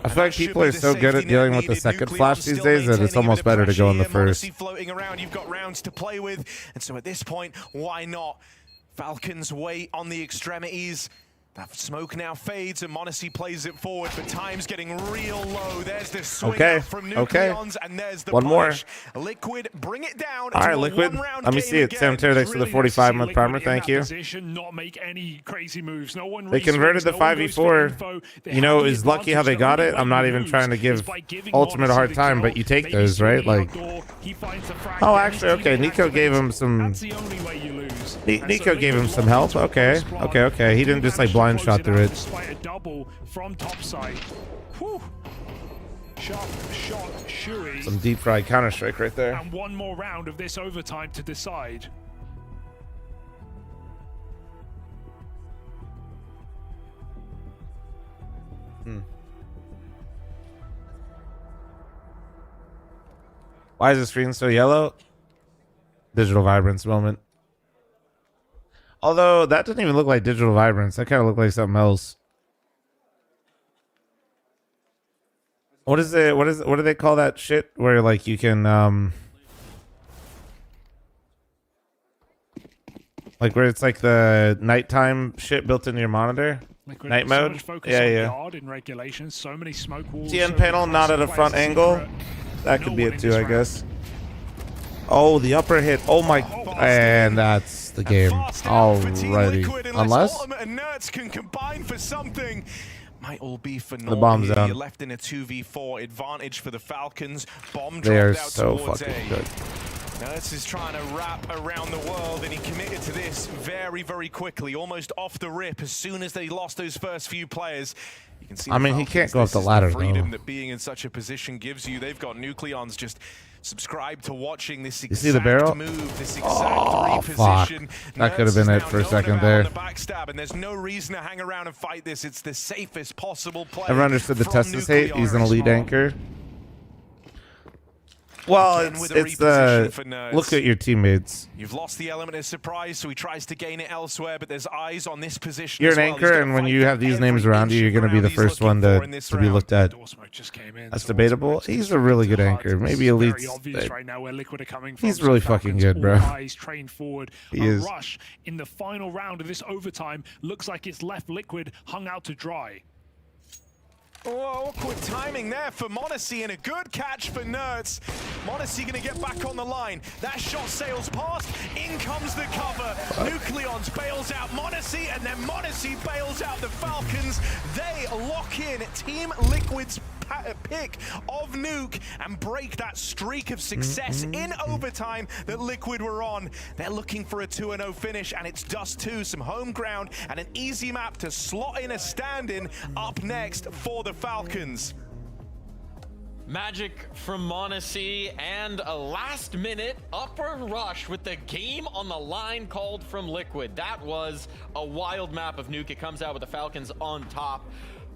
I feel like people are so good at dealing with the second flash these days that it's almost better to go in the first. Floating around, you've got rounds to play with, and so at this point, why not? Falcons wait on the extremities. That smoke now fades and Monacy plays it forward, but time's getting real low. There's this swing Okay, out from okay. Nucleons, and there's the One more. punish. Liquid, bring it down. All right, Liquid. Let me see it. Sam Teradex for the 45-month primer. Thank you. Not make any crazy moves. No one They converted the 5v4. You know, is lucky how they got it. I'm not even trying to give Ultimate a hard time, but you take those, right? Like, oh, actually, okay. Nico gave him some. Nico gave him some help. Okay, okay, okay. He didn't just like blind shot through it. Despite a double from topside. Whew. Sharp shot, Shui. Some deep fried Counter Strike right there. And one more round of this overtime to decide. Why is the screen so yellow? Digital Vibrance moment. Although that doesn't even look like Digital Vibrance. That kind of looked like something else. What is it? What do they call that shit where like you can like where it's like the nighttime shit built into your monitor? Liquid Night so mode? much focus Yeah, on yeah. guard in regulation, so many smoke walls. TN so panel many not at a cross front players angle. secret. That No could be one it in too, this I round. guess. Oh, the upper hit. Oh my, and that's the game. Alrighty. Unless Ultimate and Nerds can combine for something. Might all be for the bomb's here. down. You're left in a 2v4 advantage for the Falcons. Bomb They are dropped out so towards fucking A. good. Nerds is trying to wrap around the world, and he committed to this very, very quickly, almost off the rip. As soon as they lost those first few players, you can see. I the mean, he Falcons, can't go up this the is ladder, freedom though. that being in such a position gives you. They've got Nucleons just subscribe to watching this exact You see the barrel? move, this exact Oh, fuck. reposition. That could have Nerds been is it now for a known second about there. on the backstab, and there's no reason to hang around and fight this. It's the safest possible play. Everyone understood the from Testis hate. Nucleon. He's an elite anchor. Well, Again with a it's reposition for Nerds. look at your teammates. You've lost the element of surprise, so he tries to gain it elsewhere, but there's eyes on this position. You're as an well. He's anchor, gonna and when fight you for have these every names around you, inch you're of going to be the ground he's first one looking to, for in this be round. looked at. Smoke just came in, That's so debatable. Ultimate He's a really good hard. anchor. Maybe It's elite. very obvious right now where Liquid are coming from. He's So really Falcons, fucking good, bro. all eyes trained forward. He a is. rush in the final round of this overtime looks like it's left Liquid hung out to dry. Oh, awkward timing there for Monacy and a good catch for Nerds. Monacy going to get back on the line. That shot sails past. In comes the cover. Nucleons bails out Monacy, and then Monacy bails out the Falcons. They lock in Team Liquid's pick of Nuke and break that streak of success in overtime that Liquid were on. They're looking for a 2-0 finish, and it's Dust 2, some home ground, and an easy map to slot in a stand-in up next for the Falcons. Magic from Monacy and a last-minute upper rush with the game on the line called from Liquid. That was a wild map of Nuke. It comes out with the Falcons on top.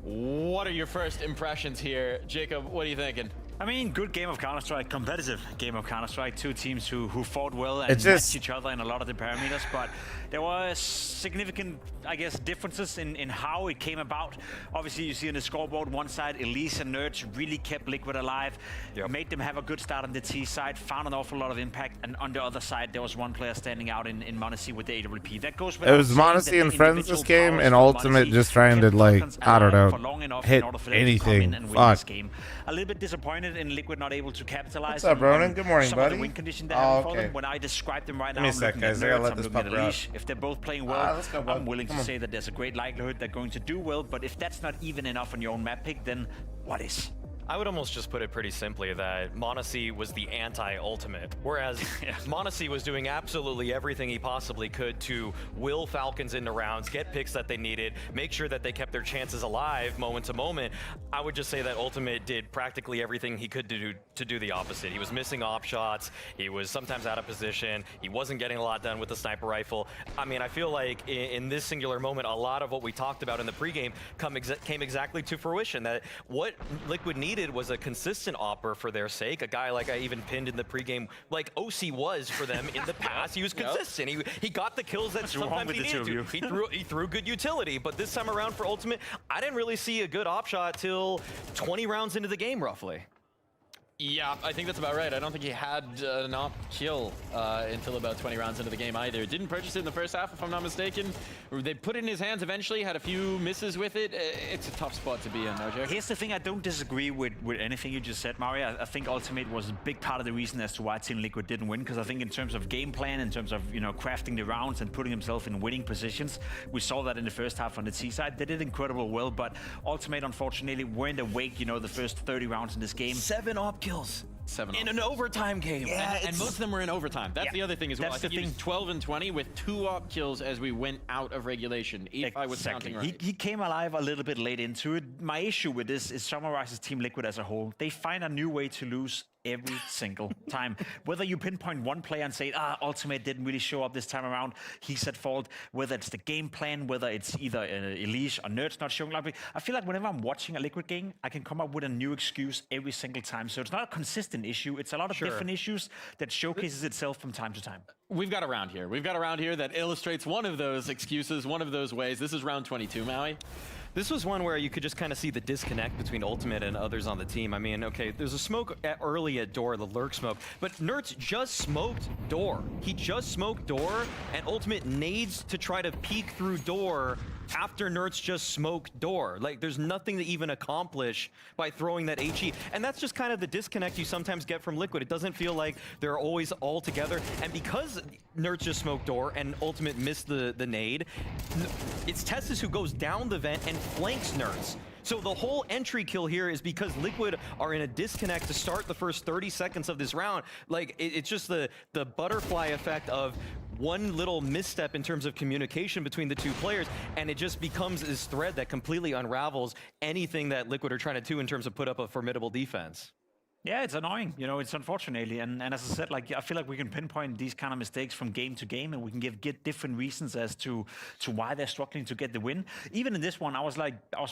What are your first impressions here? Jacob, what are you thinking? I mean, good game of Counter-Strike, competitive game of Counter-Strike. Two teams who fought well and It's just- matched each other in a lot of the parameters, but there were significant, I guess, differences in how it came about. Obviously, you see on the scoreboard, one side, Elise and Nerds really kept Liquid alive, made them have a good start on the T side, found an awful lot of impact, and on the other side, there was one player standing out in Monacy with the AWP. That goes It was Monacy and friends this game, and Ultimate just trying to, like, I don't know, hit anything. Fuck. Game. A little bit disappointed in Liquid not able to capitalize. What's up, Ronan? on Good morning, some buddy. Of the win condition they Oh, have for okay. them. When I describe them right Give now, me a I'm sec, looking at guys. I gotta Nerds, let I'm this looking at pupper out. Elise. If they're both playing well, Let's go, bud. I'm willing to Come on. say that there's a great likelihood they're going to do well, but if that's not even enough on your own map pick, then what is? I would almost just put it pretty simply that Monacy was the anti-ultimate, whereas Monacy was doing absolutely everything he possibly could to will Falcons into rounds, get picks that they needed, make sure that they kept their chances alive moment to moment. I would just say that Ultimate did practically everything he could to do the opposite. He was missing op shots, he was sometimes out of position, he wasn't getting a lot done with the sniper rifle. I mean, I feel like in this singular moment, a lot of what we talked about in the pregame came exactly to fruition, that what Liquid needed was a consistent opper for their sake. A guy like I even pinned in the pregame, like OC was for them in the past. He was consistent. He got the kills that sometimes he needed to. He threw good utility, but this time around for Ultimate, I didn't really see a good op shot till 20 rounds into the game, roughly. Yeah, I think that's about right. I don't think he had an op kill until about 20 rounds into the game either. Didn't purchase it in the first half, if I'm not mistaken. They put it in his hands eventually, had a few misses with it. It's a tough spot to be in, no joke. Here's the thing, I don't disagree with anything you just said, Mario. I think Ultimate was a big part of the reason as to why Team Liquid didn't win, because I think in terms of game plan, in terms of, you know, crafting the rounds and putting himself in winning positions, we saw that in the first half on the T side. They did incredible well, but Ultimate, unfortunately, weren't awake, you know, the first 30 rounds in this game. 7 op kills. 7 in an overtime game. Yeah, and most of them were in overtime. That's the other thing as well. I think he was 12 and 20 with 2 op kills as we went out of regulation, if I was counting right. He came alive a little bit late into it. My issue with this is summarizes Team Liquid as a whole. They find a new way to lose every single time. Whether you pinpoint one player and say, Ultimate didn't really show up this time around, he's at fault. Whether it's the game plan, whether it's either Elise or Nerds not showing up. I feel like whenever I'm watching a Liquid game, I can come up with a new excuse every single time. So it's not a consistent issue. It's a lot of different issues that showcases itself from time to time. We've got a round here. We've got a round here that illustrates one of those excuses, one of those ways. This is round 22, Maui. This was one where you could just kind of see the disconnect between Ultimate and others on the team. I mean, okay, there's a smoke early at door, the lurk smoke, but Nerds just smoked door. He just smoked door, and Ultimate nades to try to peek through door after Nerds just smoked door. Like, there's nothing to even accomplish by throwing that HE. And that's just kind of the disconnect you sometimes get from Liquid. It doesn't feel like they're always all together. And because Nerds just smoked door and Ultimate missed the nade, it's Tessus who goes down the vent and flanks Nerds. So the whole entry kill here is because Liquid are in a disconnect to start the first 30 seconds of this round. Like, it's just the butterfly effect of one little misstep in terms of communication between the two players, and it just becomes this thread that completely unravels anything that Liquid are trying to do in terms of put up a formidable defense. Yeah, it's annoying. You know, it's unfortunately. And as I said, like, I feel like we can pinpoint these kind of mistakes from game to game, and we can get different reasons as to why they're struggling to get the win. Even in this one, I was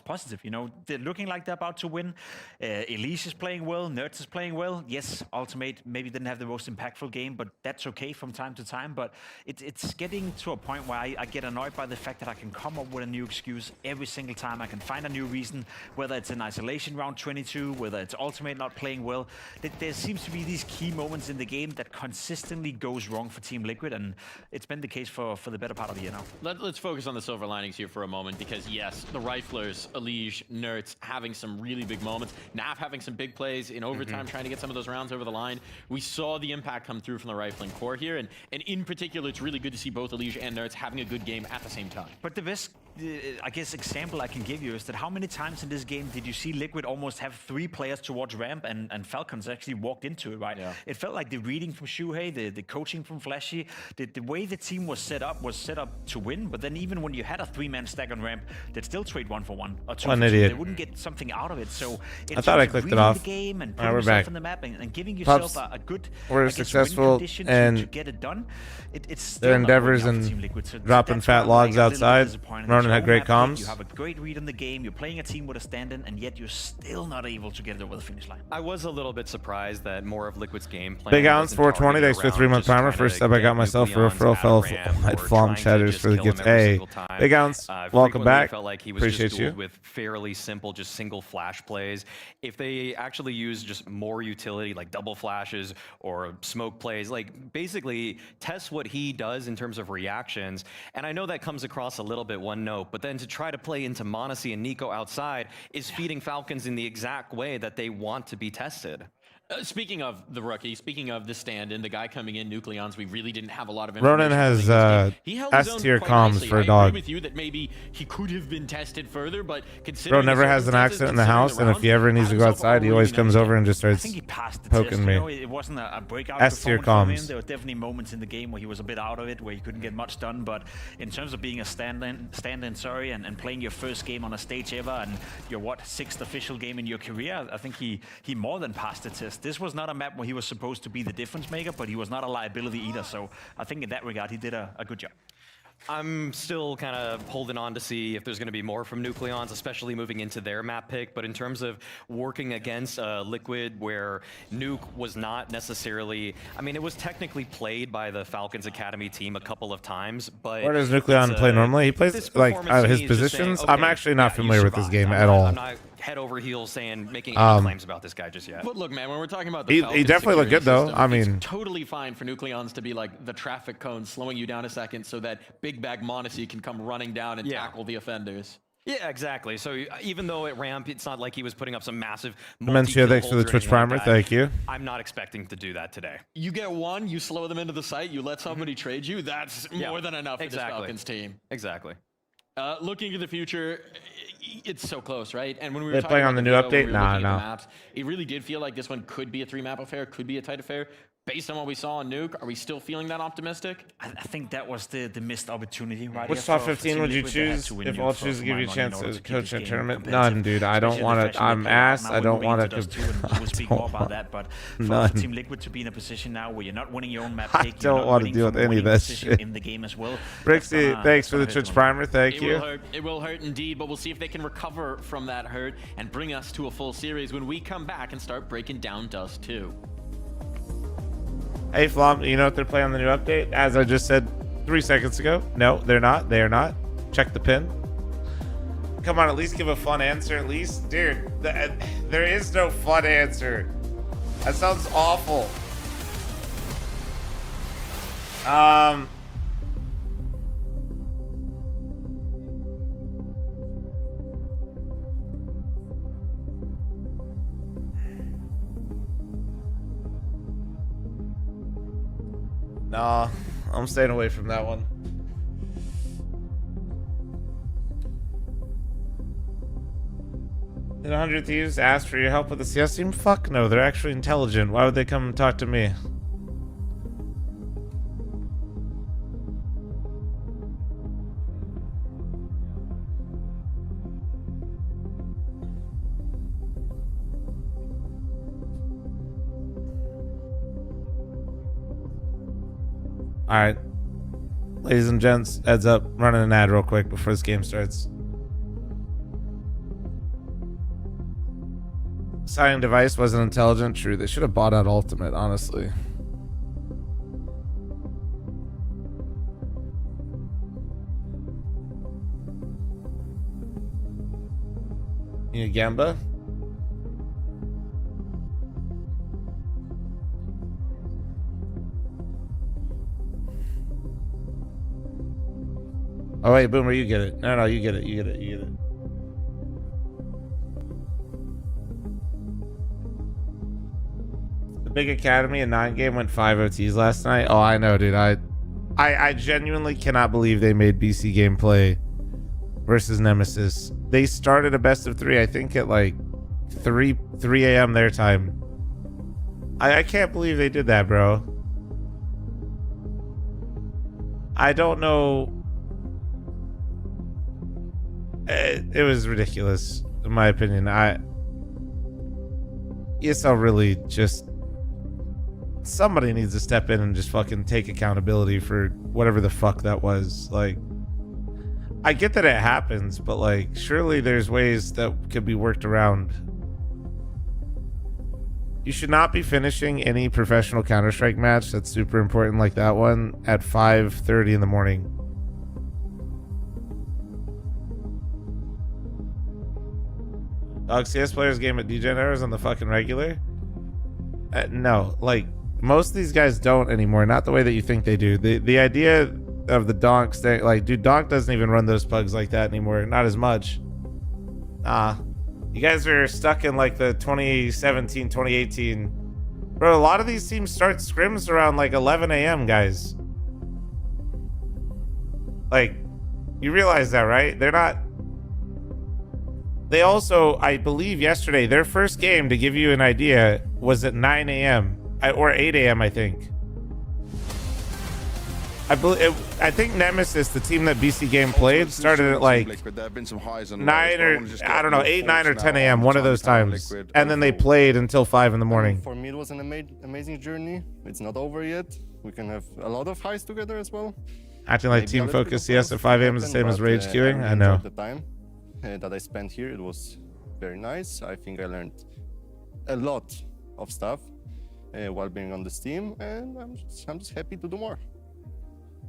positive. You know, they're looking like they're about to win. Elise is playing well. Nerds is playing well. Yes, Ultimate maybe didn't have the most impactful game, but that's okay from time to time. But it's getting to a point where I get annoyed by the fact that I can come up with a new excuse every single time. I can find a new reason, whether it's an isolation round 22, whether it's Ultimate not playing well. There seems to be these key moments in the game that consistently goes wrong for Team Liquid, and it's been the case for the better part of the year now. Let's focus on the silver linings here for a moment, because yes, the Riflers, Elige, Nerds having some really big moments. Nav having some big plays in overtime, trying to get some of those rounds over the line. We saw the impact come through from the rifling core here, and in particular, it's really good to see both Elige and Nerds having a good game at the same time. But the best, I guess, example I can give you is that how many times in this game did you see Liquid almost have 3 players towards ramp and Falcons actually walked into it, right? Yeah. It felt like the reading from Shuhei, the coaching from Flashy, the way the team was set up to win, but then even when you had a 3-man stack on ramp, they'd still trade 1 for 1 or 2 for 2. They wouldn't get something out of it. So I thought I clicked it off. The game and putting yourself in the map and giving yourself a good successful and to get it done. It's their endeavors and dropping fat logs outside. Ronan had great comms. You have a great read on the game. You're playing a team with a stand-in, and yet you're still not able to get it over the finish line. I was a little bit surprised that more of Liquid's game plan. Big Ounce 420. Thanks for 3-month primer. First step I got myself for referral. Fell at fl0m chatters for the gift. Hey, Big Ounce, welcome back. Felt like he was Appreciate just you. With fairly simple, just single flash plays. If they actually use just more utility, like double flashes or smoke plays, like basically test what he does in terms of reactions. And I know that comes across a little bit one note, but then to try to play into Monacy and Nico outside is feeding Falcons in the exact way that they want to be tested. Speaking of the rookie, speaking of the stand-in, the guy coming in, Nucleons, we really didn't have a lot of information. Ronan has S-tier comms for a dog. I agree with you that maybe he could have been tested further, but considering Bro never has an accident in the house, and if he ever needs to go outside, he always comes over and just starts poking me. It wasn't a breakout S-tier comms. There were definitely moments in the game where he was a bit out of it, where he couldn't get much done, but in terms of being a stand-in, and playing your first game on a stage ever, and your 6th official game in your career, I think he more than passed the test. This was not a map where he was supposed to be the difference maker, but he was not a liability either. So I think in that regard, he did a good job. I'm still kind of holding on to see if there's going to be more from Nucleons, especially moving into their map pick. But in terms of working against Liquid, where Nuke was not necessarily, I mean, it was technically played by the Falcons Academy team a couple of times, but where does Nucleon play normally? He plays like his positions. okay, I'm actually not familiar with this game at all. head over heels making any claims about this guy just yet. But look, man, when we're talking about the he Falcons definitely looked good though. system, I mean, it's totally fine for Nucleons to be like the traffic cone, slowing you down a second so that Big Bag Monacy can come running down and tackle the offenders. Yeah, exactly. So even though at ramp, it's not like he was putting up some massive. Dementia, thanks for the Twitch primer. Thank you. I'm not expecting to do that today. You get one, you slow them into the site, you let somebody trade you. That's more than enough for this Falcons team. Exactly. Looking to the future, it's so close, right? And when we were They're talking playing about on the new Veto, update? when we were looking Nah, at no. the maps, it really did feel like this one could be a 3-map affair, could be a tight affair. Based on what we saw on Nuke, are we still feeling that optimistic? I think that was the missed opportunity, right? Which top 15 would you choose if all choose to give you a chance to coach a tournament? None, dude. I don't want to. I'm ass. I don't want to. We'll speak more about that, but for Team Liquid to be in a position now where you're not winning your own map I pick, don't want to deal with any of that shit. in the game as well. Brixie, thanks for the Twitch primer. Thank you. Will hurt. It will hurt indeed, but we'll see if they can recover from that hurt and bring us to a full series when we come back and start breaking down Dust 2. Hey, fl0m, you know what they're playing on the new update? As I just said 3 seconds ago. No, they're not. They are not. Check the pin. Come on, at least give a fun answer. At least, dude, there is no fun answer. That sounds awful. Nah, I'm staying away from that one. Did 100 Thieves ask for your help with the CS team? Fuck no, they're actually intelligent. Why would they come and talk to me? Alright. Ladies and gents, heads up. Running an ad real quick before this game starts. Signing device wasn't intelligent. True, they should have bought out Ultimate, honestly. You need Gamba? Oh wait, Boomer, you get it. No, you get it. You get it. You get it. The big academy and 9 game went 5 OTs last night. Oh, I know, dude. I genuinely cannot believe they made BC gameplay versus Nemesis. They started a best of 3, I think, at like 3 a.m. their time. I can't believe they did that, bro. I don't know. It was ridiculous, in my opinion. ESL really just... Somebody needs to step in and just fucking take accountability for whatever the fuck that was. Like, I get that it happens, but like, surely there's ways that could be worked around. You should not be finishing any professional Counter-Strike match that's super important like that one at 5:30 in the morning. Dog, CS players game at DJ hours on the fucking regular? No, like, most of these guys don't anymore. Not the way that you think they do. The idea of the Donk staying, like, dude, Donk doesn't even run those pugs like that anymore. Not as much. You guys are stuck in like the 2017, 2018. Bro, a lot of these teams start scrims around like 11 a.m., guys. Like, you realize that, right? They're not... They also, I believe yesterday, their first game, to give you an idea, was at 9 a.m. or 8 a.m., I think. I think Nemesis, the team that BC Game played, started at like 9 or, I don't know, 8, 9, or 10 a.m., one of those times. And then they played until 5 in the morning. For me, it was an amazing journey. It's not over yet. We can have a lot of highs together as well. Acting like Team Focus CS at 5 a.m. is the same as Rage queuing? I know. The time that I spent here, it was very nice. I think I learned a lot of stuff while being on this team, and I'm just happy to do more.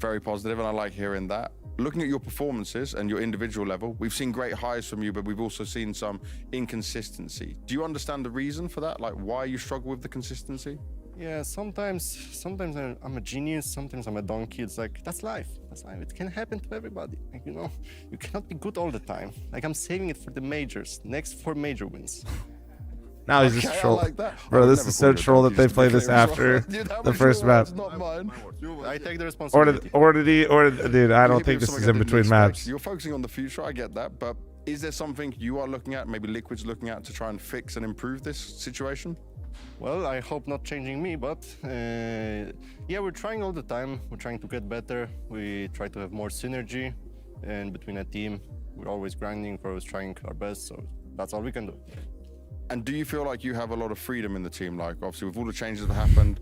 very positive, and I like hearing that. Looking at your performances and your individual level, we've seen great highs from you, but we've also seen some inconsistency. Do you understand the reason for that? Like why you struggle with the consistency? Yeah, sometimes I'm a genius, sometimes I'm a donkey. It's like, that's life. That's life. It can happen to everybody. Like, you know, you cannot be good all the time. Like, I'm saving it for the majors, next 4 major wins. Now he's just troll. Like bro, this is so troll that they play this after the first map. I take the responsibility. Dude, I don't think this is in between maps. You're focusing on the future, I get that, but is there something you are looking at, maybe Liquid's looking at, to try and fix and improve this situation? Well, I hope not changing me, but yeah, we're trying all the time. We're trying to get better. We try to have more synergy, and between a team, we're always grinding, we're always trying our best, so that's all we can do. And do you feel like you have a lot of freedom in the team? Like, obviously, with all the changes that happened,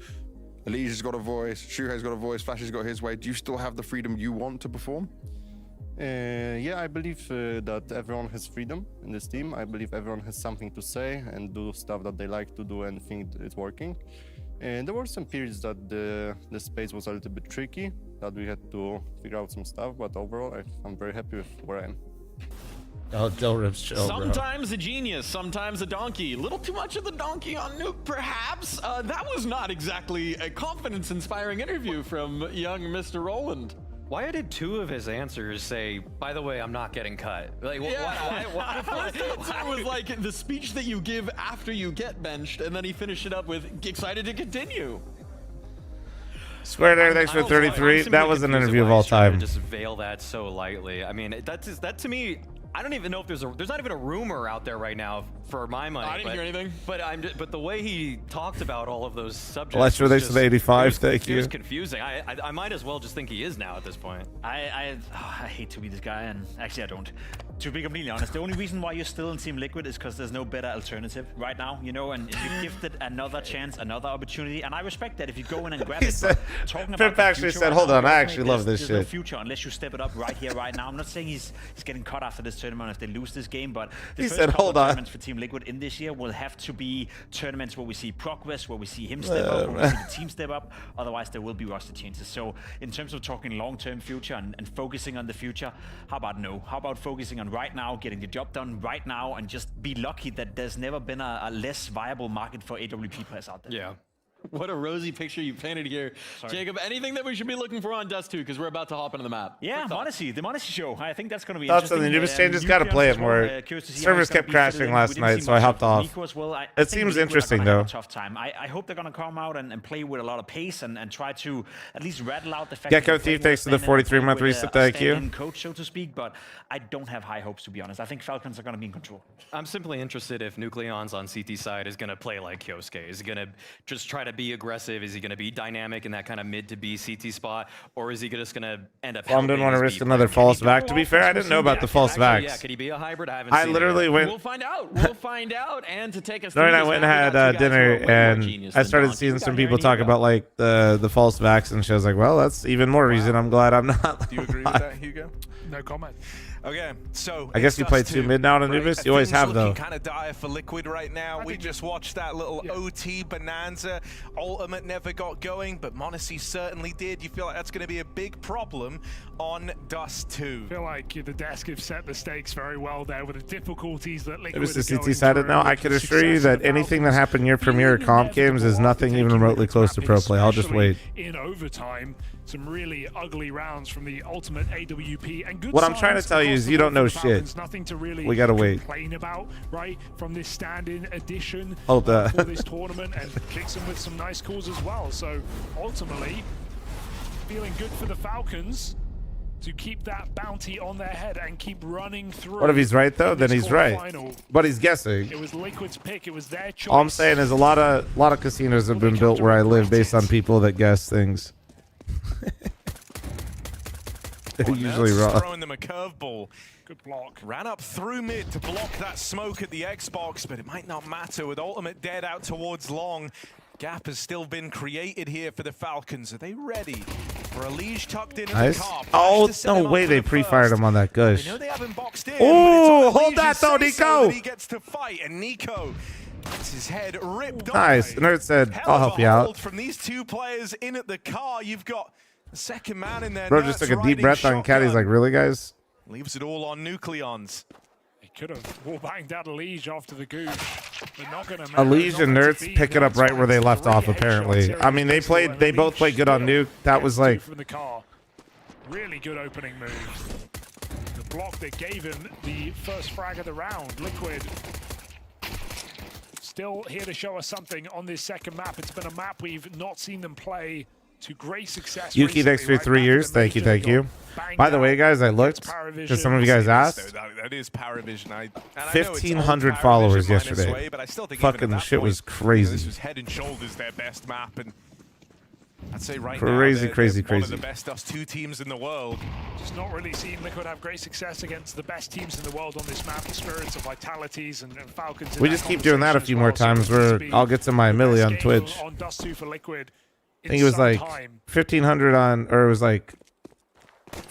Elijah's got a voice, Shuhei's got a voice, Flash has got his way. Do you still have the freedom you want to perform? Yeah, I believe that everyone has freedom in this team. I believe everyone has something to say and do stuff that they like to do and think it's working. And there were some periods that the space was a little bit tricky, that we had to figure out some stuff, but overall, I'm very happy with where I am. Oh, Delrip's chill, Sometimes a genius, sometimes a donkey. A little too much of the donkey on Nuke, perhaps. That was not exactly a confidence-inspiring interview from young Mr. Roland. Why did 2 of his answers say, by the way, I'm not getting cut? Like, yeah. Why? It was like the speech that you give after you get benched, and then he finished it up with, excited to continue. Square there, thanks for 33. That was an interview of all time. Just veil that so lightly. I mean, that to me, I don't even know if there's not even a rumor out there right now for my money. I didn't hear anything. But the way he talked about all of those subjects. Let's release the 85. Thank you. It was confusing. I might as well just think he is now at this point. I hate to be this guy, and actually I don't. To be completely honest, the only reason why you're still in Team Liquid is because there's no better alternative right now, you know, and you've gifted another chance, another opportunity, and I respect that if you go in and grab it. Talking about Pip actually said, hold on, I actually love this shit. There's no future unless you step it up right here, right now. I'm not saying he's getting cut after this tournament if they lose this game, but the first couple of tournaments for Team Liquid in this year will have to be tournaments where we see progress, where we see him step up, where we see the team step up. Otherwise, there will be roster changes. So in terms of talking long-term future and focusing on the future, how about no? How about focusing on right now, getting the job done right now, and just be lucky that there's never been a less viable market for AWP players out there. Yeah. What a rosy picture you painted here. Sorry. Jacob, anything that we should be looking for on Dust 2, because we're about to hop into the map. Yeah, Monacy, the Monacy show. I think that's going to be Thoughts on the Anubis changes? Got to play it more. Servers kept crashing last night, so I hopped off. It seems interesting, though. Tough time. I hope they're going to come out and play with a lot of pace and try to at least rattle out the fact Gecko Thief, thanks to the 43-month reset. Thank you. Coach, so to speak, but I don't have high hopes, to be honest. I think Falcons are going to be in control. I'm simply interested if Nucleon's on CT side is going to play like Kyosuke. Is he going to just try to be aggressive? Is he going to be dynamic in that kind of mid to B CT spot, or is he just going to end up? Well, I didn't want to risk another false vac. To be fair, I didn't know about the false vacs. Yeah, could he be a hybrid? I haven't I seen literally went. We'll find out. We'll find out. And to take us through, I went and had dinner, and I started seeing some people talk about like the false vacs, and she was like, "Well, that's even more reason I'm glad I'm not." Do you agree with that, Hugo? No comment. Okay, so I guess you played 2 mid now on Anubis. You always have though. Kind of dire for Liquid right now. We just watched that little OT bonanza. Ultimate never got going, but Monacy certainly did. You feel like that's going to be a big problem on Dust 2. I feel like the desk have set the stakes very well there with the difficulties that Liquid It was the CT sided now. I can assure you that anything that happened near Premier comp games is nothing even remotely close to pro play. I'll just wait. In overtime, some really ugly rounds from the ultimate AWP and good. What I'm trying to tell you is you don't know shit. Nothing to really we gotta wait. Complain about, right? From this stand-in edition for this tournament, and kicks them with some nice calls as well. So ultimately, feeling good for the Falcons to keep that bounty on their head and keep running through. What if he's right though? Then he's right. But he's guessing. It was Liquid's pick. It was their choice. All I'm saying is a lot of casinos have been built where I live based on people that guess things. They're usually wrong. Throwing them a curveball. Good block. Ran up through mid to block that smoke at the Xbox, but it might not matter with Ultimate dead out towards long. Gap has still been created here for the Falcons. Are they ready for a Liege tucked in nice. The car? Oh, no way they pre-fired him on that gush. They know they haven't boxed in. Oh, hold that though, Nico. He gets to fight, and Nico gets his head ripped off. Nice. Nerd said, I'll help you out. From these two players in at the car, you've got Second man in there. Bro just took a deep breath on Cat. He's like, really, guys? Leaves it all on Nucleons. He could have wall banged out a Liege after the goose. But not gonna A Liege and Nerds pick it up right where they left off, apparently. I mean, they both played good on Nuke. That was like... From the car. Really good opening move. The block that gave him the first frag of the round. Liquid still here to show us something on this second map. It's been a map we've not seen them play to great success. Yuki, thanks for 3 years. Thank you, thank you. By the way, guys, I looked because some of you guys asked. That is Paravision. 1,500 followers yesterday. But I still think fucking shit was crazy. This was head and shoulders their best map, and I'd say right crazy, now crazy, they're one crazy. of the best Dust 2 teams in the world. Just not really seen Liquid have great success against the best teams in the world on this map. The Spirits of Vitalities and Falcons. We just keep doing that a few more times where I'll get to my milli on Twitch. On Dust 2 for Liquid. I think it was like 1,500 on, or it was like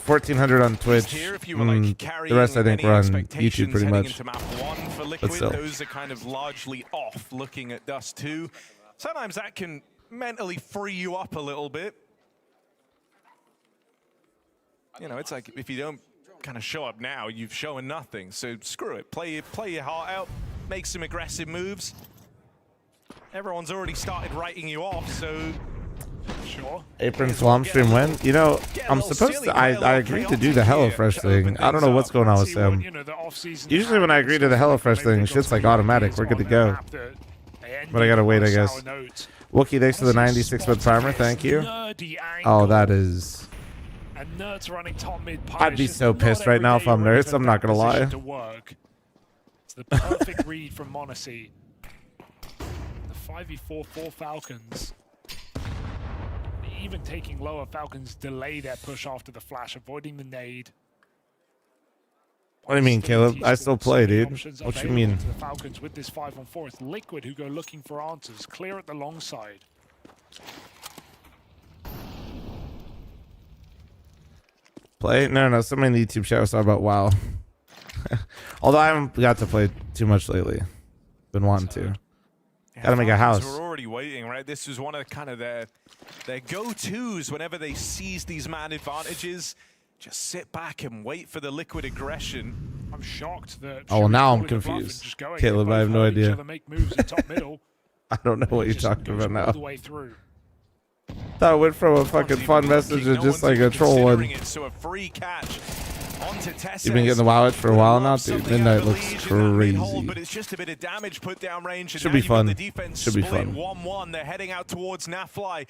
1,400 on Twitch. The rest I think were on YouTube pretty much. But still. Those are kind of largely off looking at Dust 2. Sometimes that can mentally free you up a little bit. You know, it's like if you don't kind of show up now, you've shown nothing. So screw it. Play your heart out. Make some aggressive moves. Everyone's already started writing you off, so... Sure. Apron fl0m stream when? You know, I'm supposed to... I agreed to do the HelloFresh thing. I don't know what's going on with Sam. Usually when I agree to the HelloFresh thing, shit's like automatic. We're good to go. But I gotta wait, I guess. Wookie, thanks for the 96-bit primer. Thank you. Oh, that is... And Nerds running top mid. I'd be so pissed right now if I'm Nerds. I'm not gonna lie. It's the perfect read from Monacy. The 5v4 for Falcons. Even taking lower, Falcons delay their push after the flash, avoiding the nade. What do you mean, Caleb? I still play, dude. What you mean? The Falcons with this 5-on-4. It's Liquid who go looking for answers. Clear at the long side. Play? No. Somebody in the YouTube chat was talking about WoW. Although I haven't got to play too much lately. Been wanting to. Gotta make a house. We're already waiting, right? This was one of kind of their go-tos whenever they seize these man advantages. Just sit back and wait for the Liquid aggression. I'm shocked that... Oh, well, now I'm confused. Caleb, I have no idea. I don't know what you're talking about now. Thought it went from a fucking fun message to just like a troll one. So a free catch onto You've been getting the WoW itch for a while now, dude. Midnight looks crazy. But it's just a bit of damage put down range. Should be fun. Should be fun. 1-1. They're heading out towards Nafly.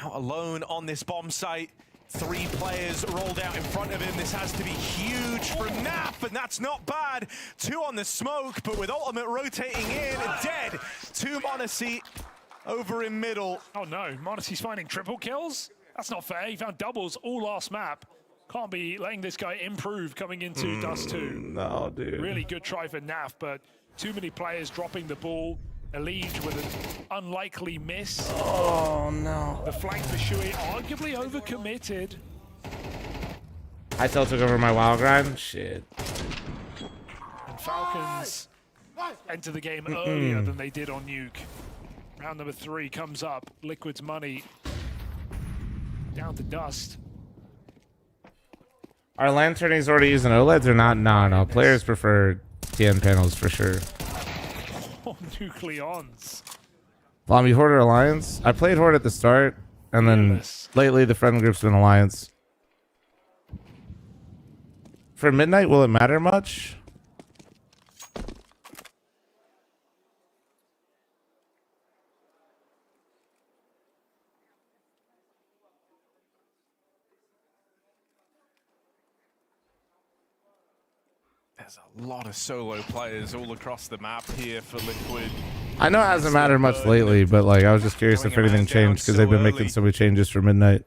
Out alone on this bomb site. 3 players rolled out in front of him. This has to be huge from Naf, and that's not bad. 2 on the smoke, but with ultimate rotating in, dead to Monacy over in middle. Oh no, Monacy's finding triple kills? That's not fair. He found doubles all last map. Can't be letting this guy improve coming into Dust 2. No, dude. Really good try for Naf, but too many players dropping the ball. Elige with an unlikely miss. Oh, no. The flank for Shui arguably overcommitted. I still took over my WoW grind. Shit. And Falcons enter the game earlier than they did on Nuke. Round number 3 comes up. Liquid's money down to Dust. Are lanternies already using OLEDs or not? No. Players prefer TN panels for sure. Nucleons. fl0m, you Horde Alliance? I played Horde at the start, and then lately the friend group's been Alliance. For Midnight, will it matter much? There's a lot of solo players all across the map here for Liquid. I know it hasn't mattered much lately, but like I was just curious if anything changed because they've been making so many changes for Midnight.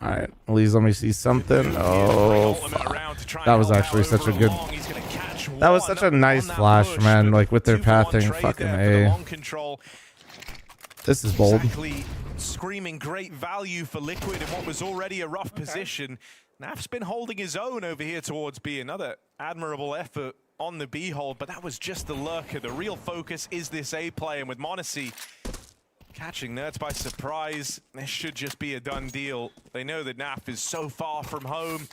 All right, please let me see something. Oh, fuck. That was actually such a good. That was such a nice flash, man. Like with their pathing, fucking A. This is bold. Screaming great value for Liquid in what was already a rough position. Naf's been holding his own over here towards B. Another admirable effort on the B hold, but that was just the lurker. The real focus is this A play, and with Monacy Catching Nerds by surprise. This should just be a done deal. They know that NAF is so far from home.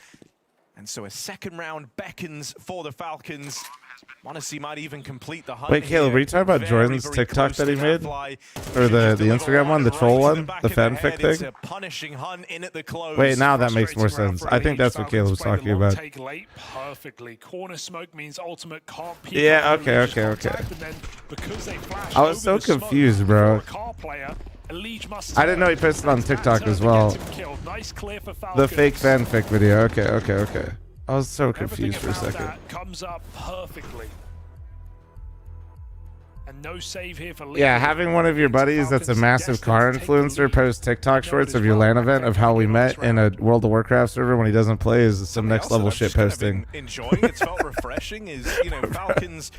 And so a second round beckons for the Falcons. Monacy might even complete the hunt. Wait, Caleb, were you talking about Jordan's TikTok that he made? Or the Instagram one, the troll one? The fanfic thing? Wait, now that makes more sense. I think that's what Caleb was talking about. Yeah, okay. I was so confused, bro. I didn't know he posted on TikTok as well. The fake fanfic video. Okay. I was so confused for a second. Comes up perfectly. And no save here for yeah, having one of your buddies that's a massive car influencer post TikTok shorts of your LAN event of how we met in a World of Warcraft server when he doesn't play is some next level shit posting. Enjoying it's felt refreshing is, Falcons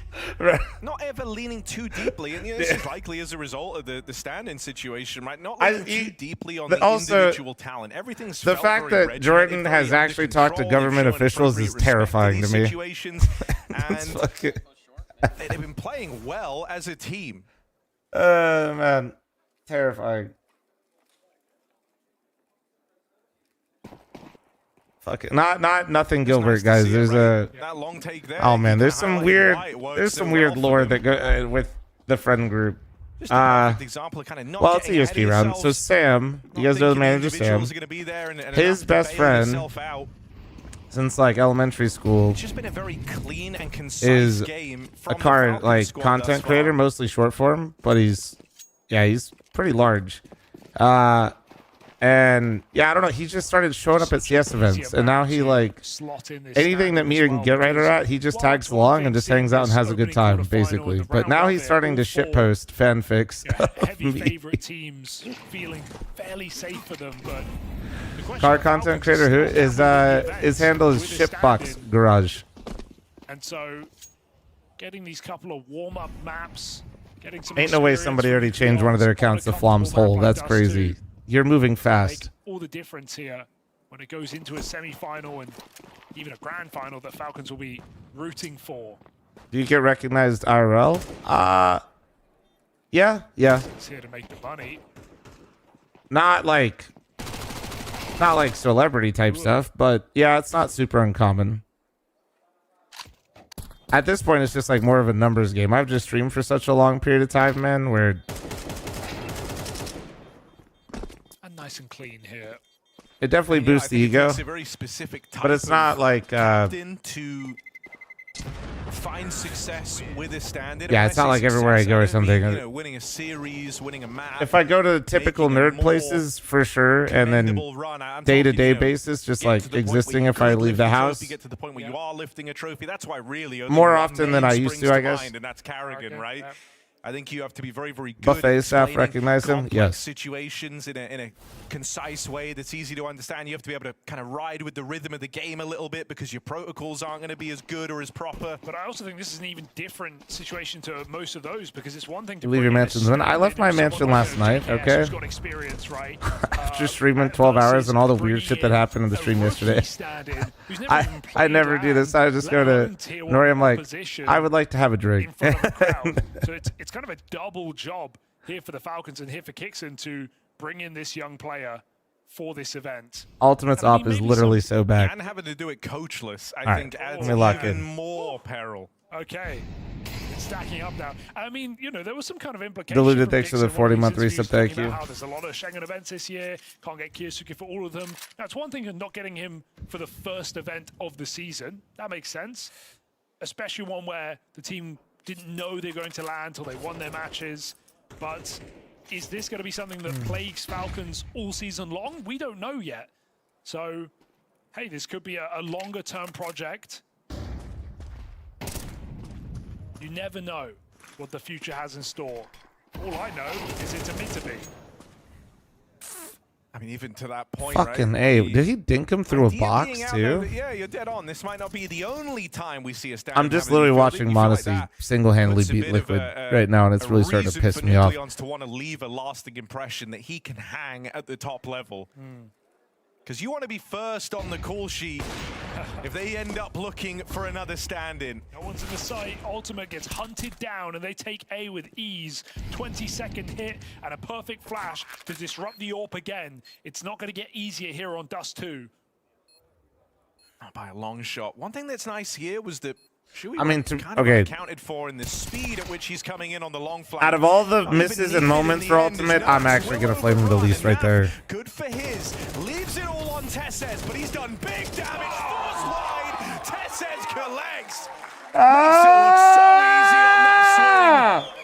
not ever leaning too deeply, and this is likely as a result of the stand-in situation, right? Not leaning too deeply on the individual talent. Everything's the fact that Jordan has actually talked to government officials is terrifying to me. And they've been playing well as a team. Man, terrifying. Fuck it. Nothing Gilbert, guys. There's a long take there. Oh man, there's some weird lore that go with the friend group. Well, it's a ESP round. So Sam, you guys know the manager Sam. His best friend since like elementary school it's just been a very clean and concise is game a car like content creator, mostly short form, but he's pretty large. And yeah, I don't know, he just started showing up at CS events, and now he like anything that me can get right at, he just tags along and just hangs out and has a good time, basically. But now he's starting to shitpost fanfics. Heavy favorite teams feeling fairly safe for them, but car content creator who is his handle is Shipbox Garage. And so getting these couple of warm-up maps, getting some ain't no way somebody already changed one of their accounts to fl0m's hole. That's crazy. You're moving fast. All the difference here when it goes into a semi-final and even a grand final that Falcons will be rooting for. Do you get recognized IRL? Yeah. It's here to make the money. Not like celebrity type stuff, but yeah, it's not super uncommon. At this point, it's just like more of a numbers game. I've just streamed for such a long period of time, man, where and nice and clean here. It definitely boosts the ego, it's a very specific type but it's not like to find success with a stand-in. Yeah, it's not like everywhere I go or something. Winning a series, winning a map. If I go to typical nerd places, for sure, and then day-to-day basis, just like existing if I leave the house. Get to the point where you are lifting a trophy. That's why really more often than I used to, I guess. And that's Carrigan, right? I think you have to be very, very good. Buffet staff recognize him. Yes. Situations in a concise way that's easy to understand. You have to be able to kind of ride with the rhythm of the game a little bit because your protocols aren't going to be as good or as proper. But I also think this is an even different situation to most of those because it's one thing to leave your mansions. When I left my mansion last night, okay, got experience, right? After streaming 12 hours and all the weird shit that happened in the stream yesterday. I never do this. I just go to Nori. I'm like, I would like to have a drink. So it's kind of a double job here for the Falcons and here for Kixon to bring in this young player for this event. Ultimate's op is literally so bad. And having to do it coachless, I think adds even more peril. Okay. It's stacking up now. I mean, there was some kind of implication. Diluted, thanks for the 40-month reset. Thank you. There's a lot of Schengen events this year. Can't get Kyosuke for all of them. Now, it's one thing of not getting him for the first event of the season. That makes sense. Especially one where the team didn't know they were going to land until they won their matches. But is this going to be something that plagues Falcons all season long? We don't know yet. So, hey, this could be a longer-term project. You never know what the future has in store. All I know is it's a meant to be. I mean, even to that point, fucking right? Did he dink him through a box too? Yeah, you're dead on. This might not be the only time we see a stand. I'm just literally watching Monacy single-handedly beat Liquid right now, and it's really starting to piss me off. To want to leave a lasting impression that he can hang at the top level. Because you want to be first on the call sheet if they end up looking for another stand-in. No one's in the site. Ultimate gets hunted down, and they take A with ease. 20-second hit and a perfect flash to disrupt the AWP again. It's not going to get easier here on Dust 2. Not by a long shot. One thing that's nice here was that Shui kind of accounted for in the speed at which he's coming in on the long flank. Out of all the misses and moments for Ultimate, I'm actually going to flame him the least right there. Good for his. Leaves it all on Tesses, but he's done big damage. Forced wide. Tesses collects. Makes it look so easy on that swing.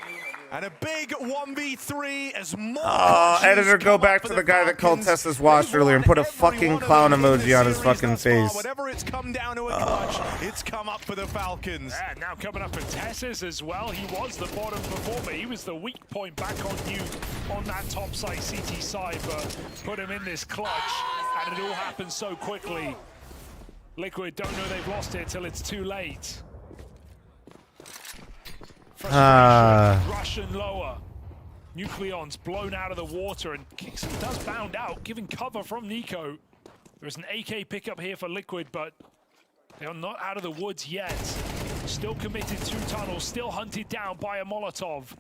And a big 1v3 as more editor, go back to the guy that called Tessa's wash earlier and put a fucking clown emoji on his fucking face. Whatever it's come down to a clutch, it's come up for the Falcons. And now coming up for Tesses as well. He was the bottom performer. He was the weak point back on you on that top side, CT side, but put him in this clutch, and it all happened so quickly. Liquid don't know they've lost it till it's too late. Russian lower. Nucleon's blown out of the water, and Kixon does bound out, giving cover from Nico. There's an AK pickup here for Liquid, but they are not out of the woods yet. Still committed to tunnels, still hunted down by a Molotov.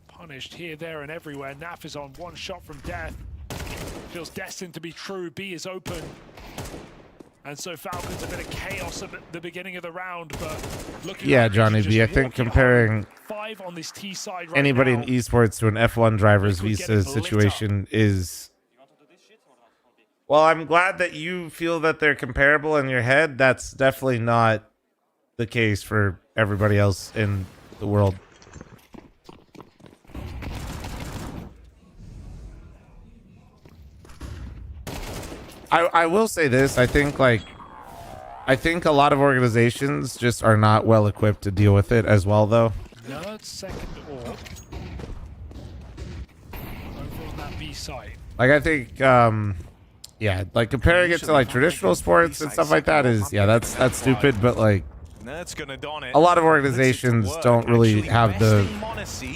Punished here, there, and everywhere. Naf is on one shot from death. Feels destined to be true. B is open. And so Falcons a bit of chaos at the beginning of the round, but looking like Johnny B, I think comparing on this T side right anybody now, in esports to an F1 driver's visa situation is... Well, I'm glad that you feel that they're comparable in your head. That's definitely not the case for everybody else in the world. I will say this. I think a lot of organizations just are not well equipped to deal with it as well, though. Nerd second or over on that B side. Like, I think, like comparing it to like traditional sports and stuff like that is, that's stupid. But like, a lot of organizations don't really have the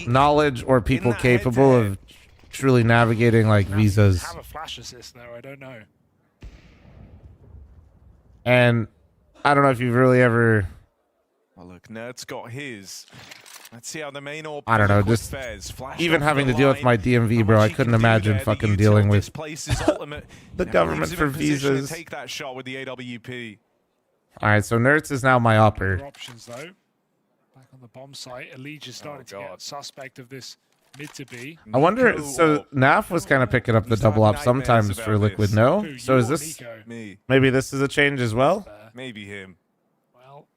knowledge or people capable of truly navigating like visas. Have a flash assist though, I don't know. And I don't know if you've really ever... Well, look, Nerd's got his. Let's see how the main orb... I don't know, just even having to deal with my DMV, bro, I couldn't imagine fucking dealing with the government for visas. Take that shot with the AWP. All right, so Nerds is now my opper. Options though. Back on the bomb site, Elige is starting to get suspect of this mid to be. I wonder, so NAF was kind of picking up the double up sometimes for Liquid, no? So is this, maybe this is a change as well? Maybe him. Well,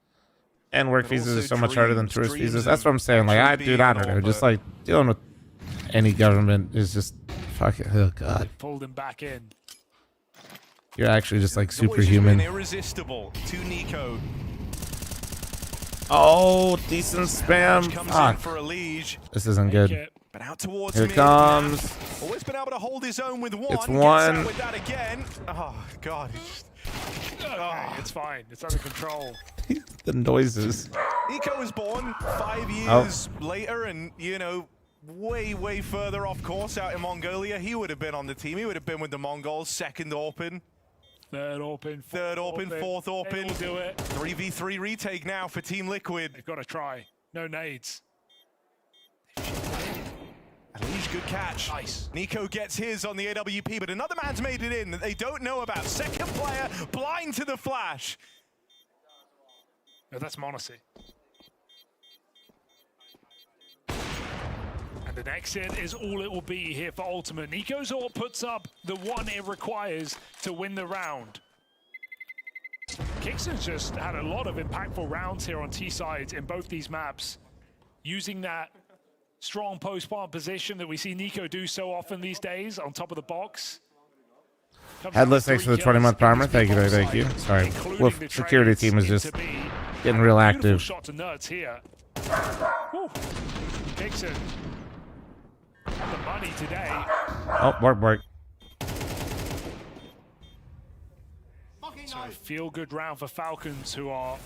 and work visas are so much harder than tourist visas. That's what I'm saying. Like, I don't know. Just like dealing with any government is just fucking, oh God. Pulled him back in. You're actually just like superhuman. Irresistible to Nico. Oh, decent spam. This isn't good. But out towards Here it comes. Always been able to hold his own with one. It's one. With that again. Oh God. It's fine. It's under control. The noises. Nico was born 5 years later, and way further off course out in Mongolia. He would have been on the team. He would have been with the Mongols. Second open. Third open. Third open. Fourth open. They'll do it. 3v3 retake now for Team Liquid. They've got to try. No nades. Elige, good catch. Nice. Nico gets his on the AWP, but another man's made it in that they don't know about. Second player, blind to the flash. No, that's Monacy. And an exit is all it will be here for Ultimate. Nico's all puts up the one it requires to win the round. Kixon's just had a lot of impactful rounds here on T-sides in both these maps, using that strong post-plant position that we see Nico do so often these days on top of the box. Headless, thanks for the 20-month primer. Thank you. Sorry, Wolf security team is just getting real active. Shot to Nerds here. Kixon on the money today. Oh, bark. So a feel-good round for Falcons, who are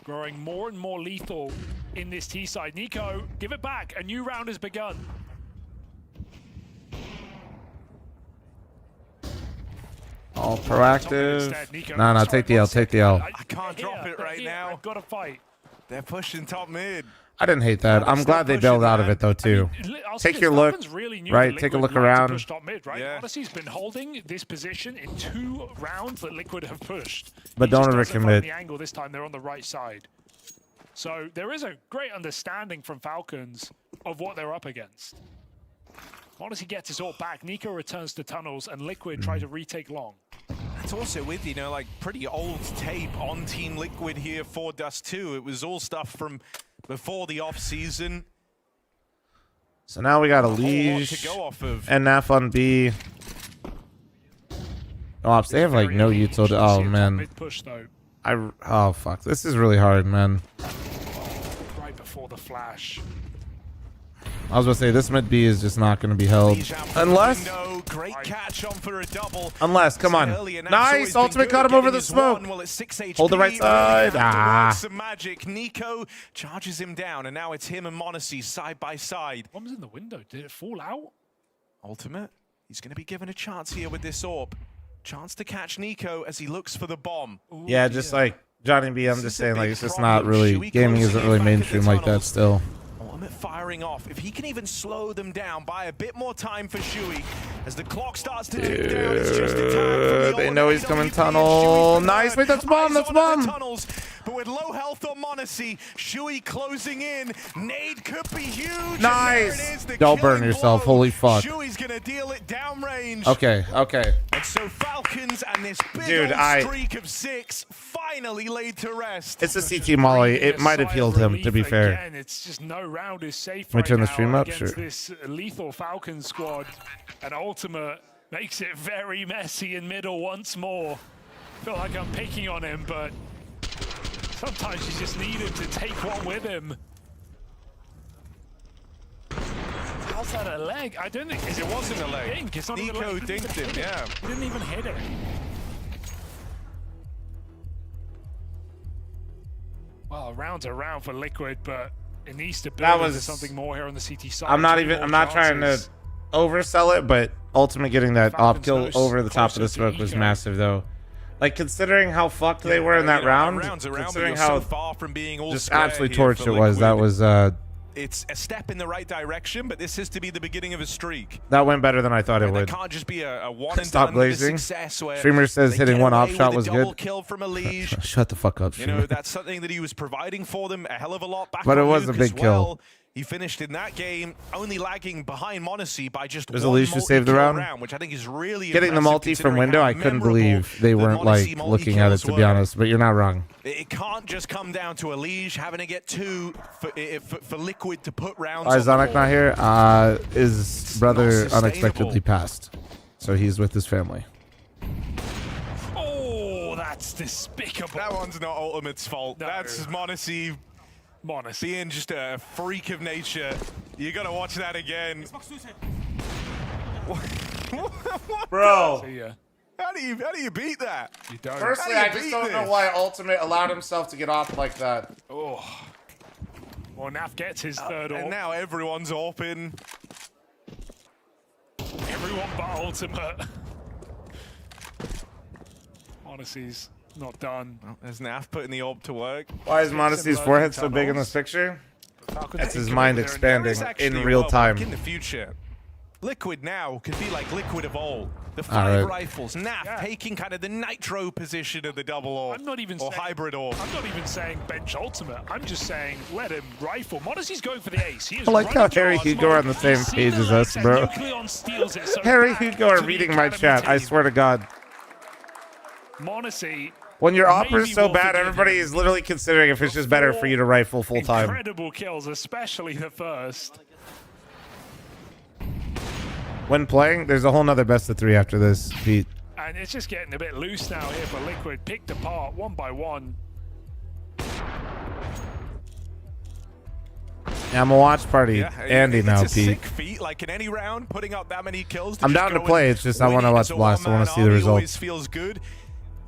growing more and more lethal in this T-side. Nico, give it back. A new round has begun. All proactive. No, take the L. Take the L. I can't drop it right now. I've got to fight. They're pushing top mid. I didn't hate that. I'm glad they bailed out of it though too. Take your look, right? Take a look around. Yeah. Odyssey's been holding this position in 2 rounds that Liquid have pushed. But don't overcommit. The angle this time, they're on the right side. So there is a great understanding from Falcons of what they're up against. Odyssey gets his ult back. Nico returns to tunnels, and Liquid try to retake long. It's also with, you know, like pretty old tape on Team Liquid here for Dust 2. It was all stuff from before the off season. So now we got a Liege and Naf on B. Ops, they have like no util. Oh man. Oh fuck, this is really hard, man. Right before the flash. I was gonna say this mid B is just not gonna be held unless. Great catch on for a double. Unless, come on, nice ultimate cut him over the smoke. Hold the right side. Some magic. Nico charges him down, and now it's him and Monacy side by side. Bomb's in the window. Did it fall out? Ultimate. He's gonna be given a chance here with this orb. Chance to catch Nico as he looks for the bomb. Yeah, just like Johnny B. I'm just saying, like it's just not really gaming isn't really mainstream like that still. Ultimate firing off. If he can even slow them down, buy a bit more time for Shui. As the clock starts to tick down, it's just a tag from they know he's coming tunnel. Nice, wait, that's bomb, that's bomb. But with low health on Monacy, Shui closing in. Nade could be huge. Nice. Don't burn yourself. Holy fuck. Shui's gonna deal it downrange. Okay. And so Falcons and this big streak of 6 finally laid to rest. It's a CT Molly. It might have healed him, to be fair. Again, it's just no round is safe Can we turn the now stream up? against Sure. this lethal Falcon squad. And Ultimate makes it very messy in middle once more. Feel like I'm picking on him, but sometimes you just need him to take one with him. How's that a leg? I don't think it wasn't a leg. Dink. It's not Nico even a leg. dinked him, yeah. He didn't even hit it. Well, round's a round for Liquid, but it needs to build into something more here on the CT side. I'm not trying to oversell it, but Ultimate getting that op kill over the top of the smoke was massive though. Like considering how fucked they were in that round, considering how just absolutely torched it was, that was it's a step in the right direction, but this is to be the beginning of a streak. that went better than I thought it would. It can't just be a one and Stop done glazing. success where Streamer says they hitting get one away off shot with was a double good. kill from a Liege. Shut the fuck up, You know, Streamer. that's something that he was providing for them a hell of a lot back But on it was a Luke big as well. kill. He finished in that game only lagging behind Monacy by just There's a one Liege who saved the multi-kill round. which I think is really Getting the impressive multi from considering window, how I couldn't memorable believe they the weren't Monacy like looking at it, to be were. honest. But you're not wrong. It can't just come down to a Liege having to get 2 for Liquid to put rounds Why on is the Zonik not board. here? His brother unexpectedly passed, so he's with his family. Oh, that's despicable. That one's not Ultimate's fault. No. That's Monacy being just a freak of nature. You gotta watch that again. Bro. How do you beat that? You don't. Firstly, I just don't know why Ultimate allowed himself to get off like that. Oh. Well, Naf gets his third And orb. now everyone's open. Everyone but Ultimate. Monacy's not done. Well, there's Naf putting the orb to work. Why is Monacy's forehead so big in this picture? That's his mind expanding in real time. In the future, Liquid now could be like Liquid of old. The All 5 right. rifles, Naf taking kind of the nitro position of the double orb. I'm not even or saying, hybrid orb. I'm not even saying bench Ultimate. I'm just saying let him rifle. Monacy's going for the ace. He is I like how running Harry towards Hugo are on the Monacy. same See page the as us, legs, bro. and Nucleon steals it so Harry back Hugo are to the reading my Academy chat. I team. swear to God. Monacy. When your offer is maybe so will bad, forgive everybody him. is literally considering if it's just better for you to rifle full time. Incredible kills, especially the first. When playing, there's a whole nother best of 3 after this, Pete. And it's just getting a bit loose now here for Liquid. Picked apart one by one. Yeah, I'm a watch party. Andy now, it's a Pete. sick feat. Like in any round, putting up that many kills. I'm just down to go play. and It's just I win want to it watch as a Blast. I want to one-man see the army always results. feels good.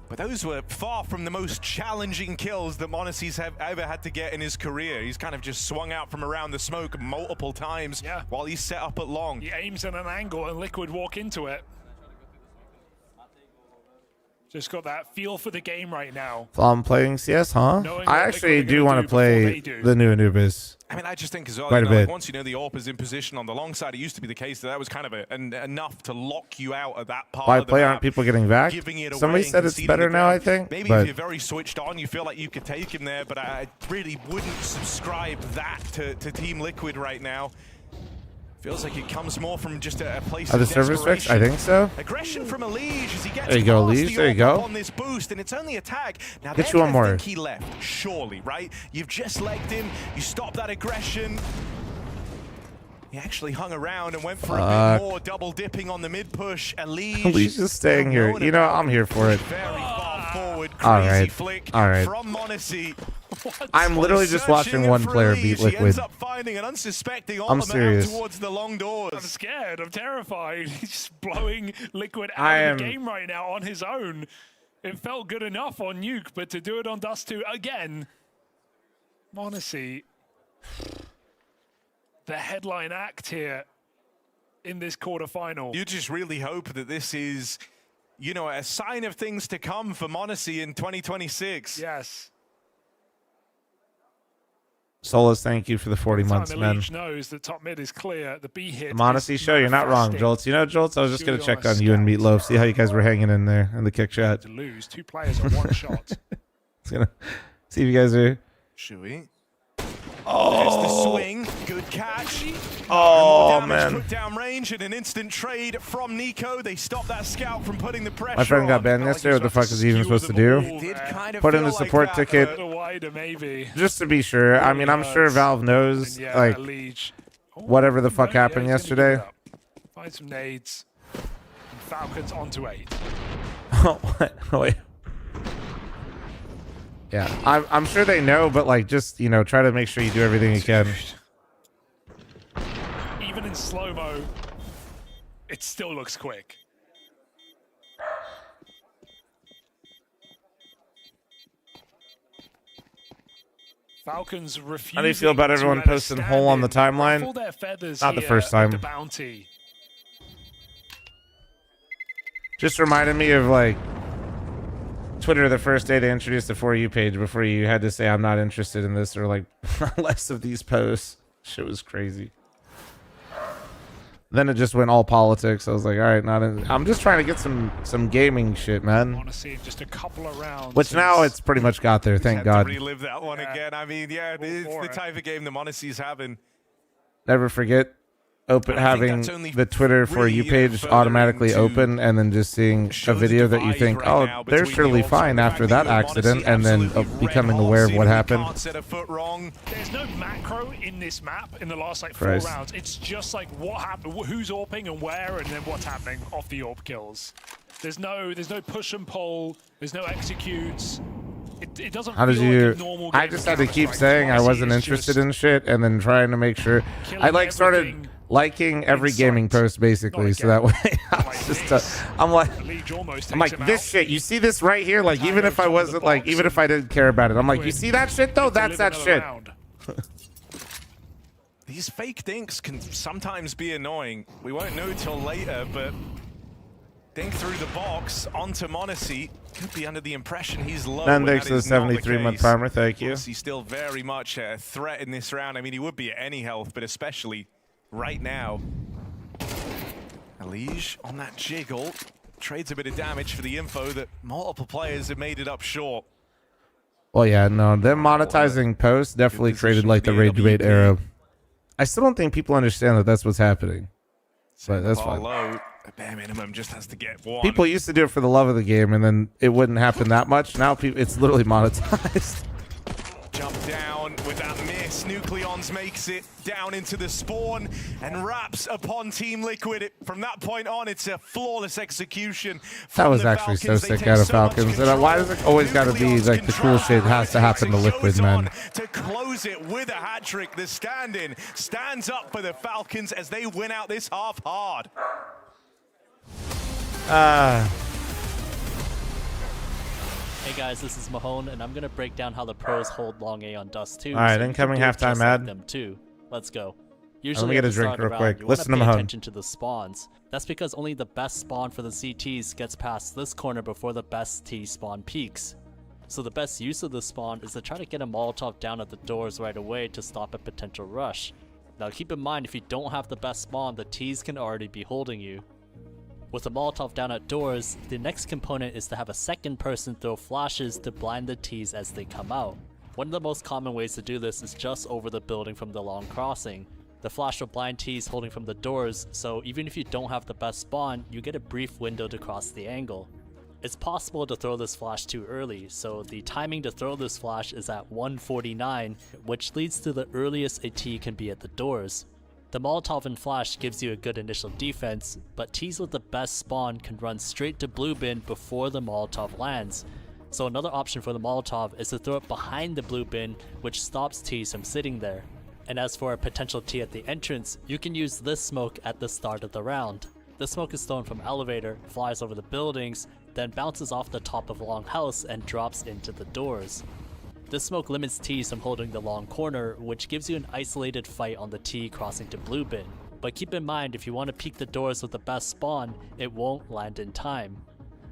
But those were far from the most challenging kills that Monacy's have ever had to get in his career. He's kind of just swung out from around the smoke multiple times while he's set up at long. He aims at an angle and Liquid walk into it. Just got that feel for the game right now. I'm playing CS, huh? Knowing I what actually Liquid are do gonna want do to play before they do. the new Anubis. I mean, I just think as well, Quite you a know, like bit. once you know the AWP is in position on the long side, it used to be the case that was kind of enough to lock you out of that part Why of the play? map, Aren't people getting back? giving it away Somebody and said it's conceding better the now, I ground. think. Maybe but if you're very switched on, you feel like you could take him there, but I really wouldn't subscribe that to Team Liquid right now. Feels like it comes more from just a place are of the servers fixed? I desperation. think so. Aggression from Elige as he gets There you go, past Elige. the There you AWP go. on this boost, and it's only a tag. Now Get they're you one gonna more. think he left, surely, right? You've just legged him. You stop that aggression. He actually hung around and went for a Fuck. bit more, double dipping on the mid push. Elige. Elige's just staying here. You know, I'm here for it. Very far forward, All crazy right. flick All right. from Monacy. I'm literally just watching one player beat He Liquid. ends up finding an unsuspecting I'm ultimate out serious. towards the long doors. I'm scared. I'm terrified. He's just blowing Liquid out I of the am- game right now on his own. It felt good enough on Nuke, but to do it on Dust 2 again, Monacy, the headline act here in this quarterfinal. You just really hope that this is, you know, a sign of things to come for Monacy in 2026. Yes. Solus, thank you for the 40 months, man. Elige knows that top mid is clear. The B hit. I'm honestly is show you're not wrong, manifesting. Jolts. You know, Jolts, I was just going to Purely check on on a you and scout. Meatloaf, see how you guys were hanging in there in the kick chat. To lose 2 players at one shot. It's gonna see if you guys are. Shui. Oh. There's the swing. Good catch. Oh, Damage man. Put down range and an instant trade from Nico. They stopped that scout from putting the pressure My friend got on. banned yesterday. What the fuck is he even supposed to do? Did kind of Put in feel the like support that, ticket. but- Wider, maybe. Just to be sure. I mean, I'm sure Valve knows, And yeah, like, Elige. whatever the fuck Yeah, happened he's gonna give yesterday. it up. Find some nades. And Falcons onto 8. Oh, what? Wait. Yeah, I'm sure they know, but like, just, you know, try to make sure you do everything you can. Even in slow-mo, it still looks quick. Falcons refuse. How do you feel about everyone posting hole on the timeline? Not the first time. The bounty. Just reminded me of like Twitter the first day they introduced the For You page before you had to say I'm not interested in this or like less of these posts. Shit was crazy. Then it just went all politics. I was like, all right, not in, I'm just trying to get some gaming shit, man. Want to see just a couple of rounds. Which now it's pretty much got there, thank Had God. to relive that one again. I mean, yeah, it's the type of game the Monacy's having. Never forget having the Twitter For You page automatically open and then just seeing a video that you think, oh, they're surely fine after that accident, and then becoming aware of what happened. There's no macro in this map in the last like 4 Christ. rounds. It's just like what happened, who's AWPing and where, and then what's happening off the AWP kills. There's no push and pull. There's no executes. It doesn't. How did feel you? Like a normal I game just of had to keep Counter-Strike. saying I Monacy wasn't is interested just in shit, and then trying to make sure. I like started liking every gaming post basically, so that way I was just. I'm like this shit. You see this right here? Like even if I wasn't like, even if I didn't care about it, I'm like, you see that shit though? That's that shit. These fake dinks can sometimes be annoying. We won't know till later, but dink through the box onto Monacy. Could be under the impression he's low. None when thanks that to the is not 73-month case. timer. Thank you. Monacy still very much a threat in this round. I mean, he would be at any health, but especially right now. Elige on that jiggle trades a bit of damage for the info that multiple players have made it up short. Well, yeah, no, them monetizing posts definitely created like the rage bait era. I still don't think people understand that that's what's happening, but that's fine. Low, a bare minimum just has to get one. People used to do it for the love of the game, and then it wouldn't happen that much. Now it's literally monetized. Jump down with that miss. Nucleons makes it down into the spawn and wraps upon Team Liquid. From that point on, it's a flawless execution. That was actually so sick out of Falcons. And why does it always got to be like the cool shit has to happen to Liquid, man? To close it with a hat trick, the stand-in stands up for the Falcons as they win out this half hard. Hey guys, this is Mahone, and I'm gonna break down how the pros hold long A on Dust 2. All right, so you incoming can do it halftime just ad. like them too. Let's go. Usually Let me get at a the drink start real of the round, quick. you want to Listen to pay Mahone. attention to the spawns. That's because only the best spawn for the CTs gets past this corner before the best T spawn peaks. So the best use of the spawn is to try to get a Molotov down at the doors right away to stop a potential rush. Now keep in mind, if you don't have the best spawn, the Ts can already be holding you. With a Molotov down at doors, the next component is to have a second person throw flashes to blind the Ts as they come out. One of the most common ways to do this is just over the building from the long crossing. The flash will blind Ts holding from the doors, so even if you don't have the best spawn, you get a brief window to cross the angle. It's possible to throw this flash too early, so the timing to throw this flash is at 1:49, which leads to the earliest a T can be at the doors. The Molotov and flash gives you a good initial defense, but Ts with the best spawn can run straight to blue bin before the Molotov lands. So another option for the Molotov is to throw it behind the blue bin, which stops Ts from sitting there. And as for a potential T at the entrance, you can use this smoke at the start of the round. The smoke is thrown from elevator, flies over the buildings, then bounces off the top of a long house and drops into the doors. This smoke limits Ts from holding the long corner, which gives you an isolated fight on the T crossing to blue bin. But keep in mind, if you want to peek the doors with the best spawn, it won't land in time.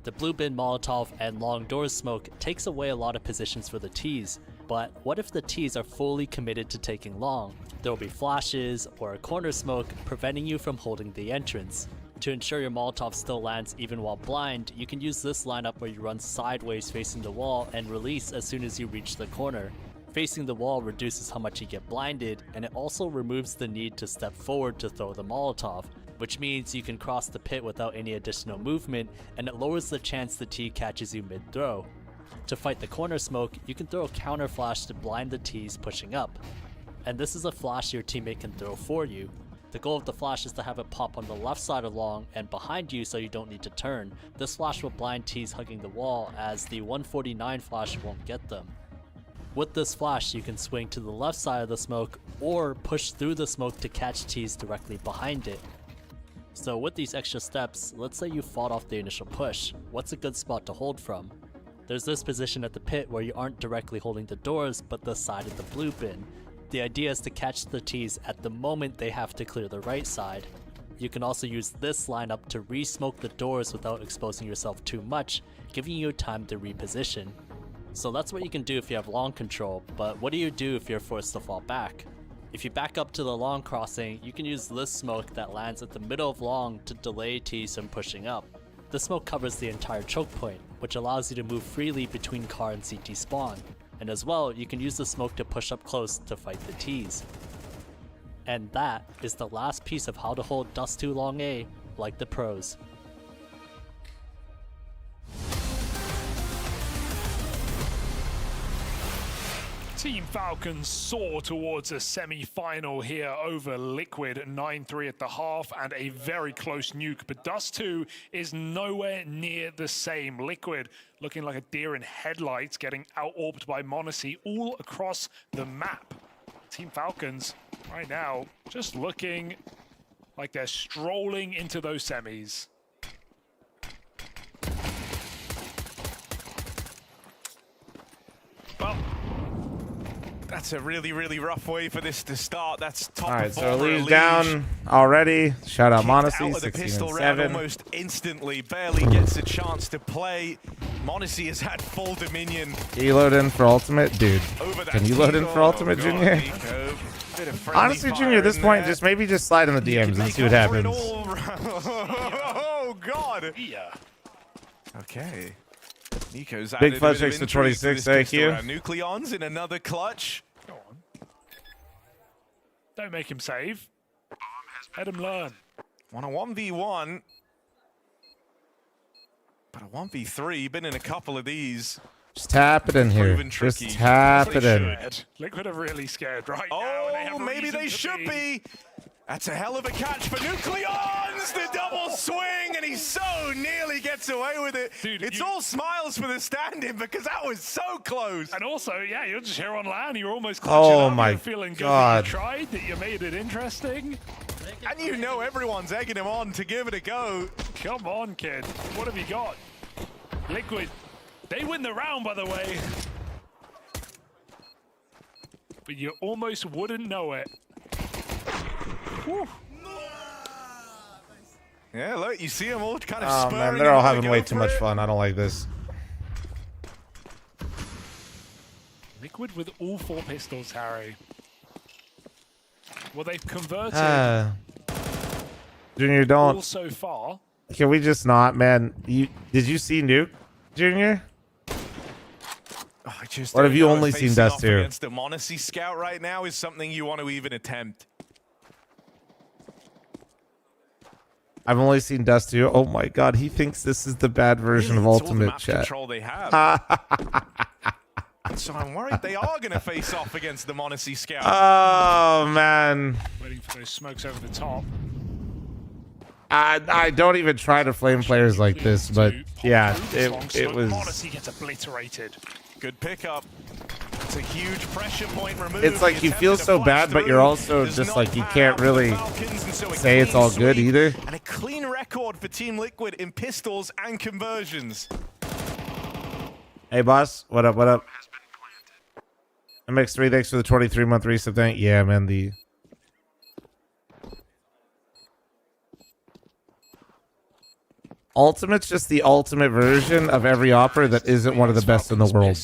The blue bin Molotov and long doors smoke takes away a lot of positions for the Ts, but what if the Ts are fully committed to taking long? There will be flashes or a corner smoke preventing you from holding the entrance. To ensure your Molotov still lands even while blind, you can use this lineup where you run sideways facing the wall and release as soon as you reach the corner. Facing the wall reduces how much you get blinded, and it also removes the need to step forward to throw the Molotov, which means you can cross the pit without any additional movement, and it lowers the chance the T catches you mid-throw. To fight the corner smoke, you can throw a counter flash to blind the Ts pushing up. And this is a flash your teammate can throw for you. The goal of the flash is to have it pop on the left side of long and behind you so you don't need to turn. This flash will blind Ts hugging the wall, as the 149 flash won't get them. With this flash, you can swing to the left side of the smoke or push through the smoke to catch Ts directly behind it. So with these extra steps, let's say you fought off the initial push. What's a good spot to hold from? There's this position at the pit where you aren't directly holding the doors, but the side of the blue bin. The idea is to catch the Ts at the moment they have to clear the right side. You can also use this lineup to re-smoke the doors without exposing yourself too much, giving you time to reposition. So that's what you can do if you have long control, but what do you do if you're forced to fall back? If you back up to the long crossing, you can use this smoke that lands at the middle of long to delay Ts from pushing up. The smoke covers the entire choke point, which allows you to move freely between car and CT spawn. And as well, you can use the smoke to push up close to fight the Ts. And that is the last piece of how to hold Dust 2 Long A like the pros. Team Falcons soar towards a semi-final here over Liquid, 9-3 at the half, and a very close nuke. But Dust 2 is nowhere near the same. Liquid looking like a deer in headlights, getting out-orbed by Monacy all across the map. Team Falcons right now just looking like they're strolling into those semis. Well, that's a really, really rough way for this to start. That's top. All right, so performer Lee's Elise. Down already. Shout out Kicked Monacy, out of the 16 pistol and round 7. almost instantly. Barely gets a chance to play. Monacy has had full dominion. Can you load in for ultimate? Dude, Over that can you load in for ultimate, God, Junior? Nico. Bit of friendly Honestly, fire Junior, at this in point, there. just maybe just slide in the DMs and see what Make up for it happens. all. Oh, God. Yeah. Okay. Nico's Big added a Fudge bit of takes the intrigue to 26, this pistol AQ. round. Nucleons in another clutch. Go on. Don't make him save. Let him learn. On a 1v1. But a 1v3, been in a couple of these. Just tap it in here. Proven Just tricky. tap it They in. should. Liquid are really scared right now. Oh, And they have maybe reason they to should be. That's a hell of a catch for Nucleons! The double swing, and he so nearly gets away with it. Dude, it's all smiles for the stand-in because that was so close. And also, yeah, you're just here on land. You're almost Oh clutching up. my You're feeling good God. that you tried, that you made it interesting. And you know everyone's egging him on to give it a go. Come on, kid. What have you got? Liquid. They win the round, by the way. But you almost wouldn't know it. Yeah, look, you see them all kind of Oh spurring. man, they're all on to having go way too for much it. fun. I don't like this. Liquid with all 4 pistols, Harry. Well, they've converted Junior, all don't. so far. Can we just not, man? Did you see Nuke, Junior? Oh, I just What don't have you know if only seen facing Dust off here? against the Monacy Scout right now is something you want to even attempt. I've only seen Dust 2. Oh my god, he thinks this is the bad version Really, of it's all the Ultimate map Chat. control they have. So I'm worried they are going to face off against the Monacy Scout. Oh man. Waiting for those smokes over the top. I don't even try to flame players like this, but yeah, it was. Monacy gets obliterated. Good pickup. It's a huge pressure point removed. It's like you feel so bad, but you're also just like you can't really say it's all good either. And a clean record for Team Liquid in pistols and conversions. Hey boss, what up? What up? MX3, thanks for the 23-month resub. Thank yeah, man. The Ultimate's just the ultimate version of every opera that isn't one of the best in the world.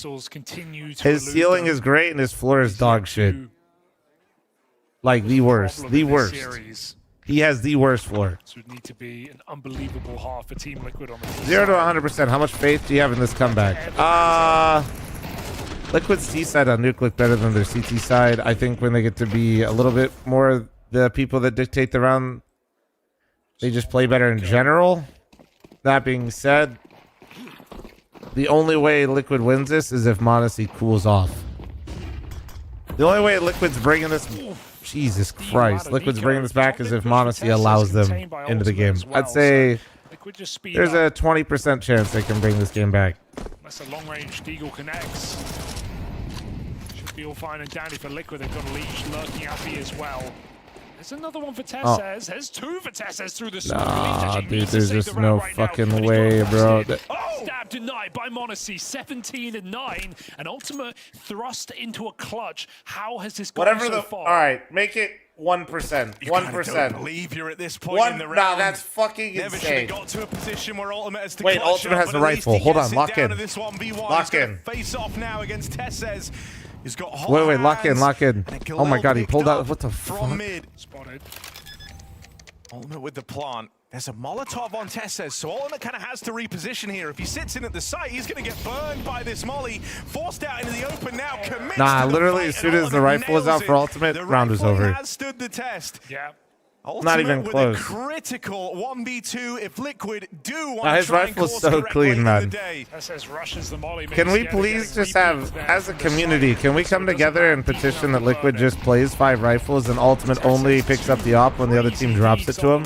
His ceiling is great and his floor is dog shit. Like the worst. The worst. He has the worst floor. This would need to be an unbelievable half for Team Liquid on the 0 to 100%. How much faith do you have in this comeback? Liquid's T side on Nuke look better than their CT side. I think when they get to be a little bit more the people that dictate the round, they just play better in general. That being said, the only way Liquid wins this is if Monacy cools off. The only way Liquid's bringing this... Jesus Christ. Liquid's bringing this back is if Monacy allows them into the game. I'd say there's a 20% chance they can bring this game back. That's a long-range Deagle connects. Should be all fine and dandy for Liquid. They've got a leash lurking out B as well. There's another one for Tessez. There's 2 for Tessez through the smoke. Nah, dude, there's just no fucking way, bro. Stab denied by Monacy, 17 and 9, and Ultimate thrust into a clutch. How has this gone Whatever so the... far? All right, make it 1%. 1%. Don't believe you're at this point in the round. Nah, that's fucking Never should insane. have got to a position where Ultimate has to Wait, clutch Ultimate up, has but the at least rifle. he Hold gets on, it lock down in. to this 1v1. Lock He's gonna in. face off now against Tessez. He's got hot Wait, lock in, hands. lock in. And Oh my god, he pulled out... picked What the up fuck? from mid. Spotted. Ultimate with the plant. There's a Molotov on Tessez, so Ultimate kind of has to reposition here. If he sits in at the site, he's going to get burned by this molly. Forced out into the open now. Commits Nah, to the literally, fight, as soon and as the Ultimate rifle was nails out for it. Ultimate, The round was rifle over. has stood the test. Yeah. Ultimate Not even with close. a critical 1v2 if Liquid do want Nah, to his try and rifle's course so correct clean, late in man. the day. Tessez rushes the molly. Can we please just have, as a community, can we come together and petition that Liquid just plays 5 rifles and Ultimate only picks up the op when the other team drops it to him?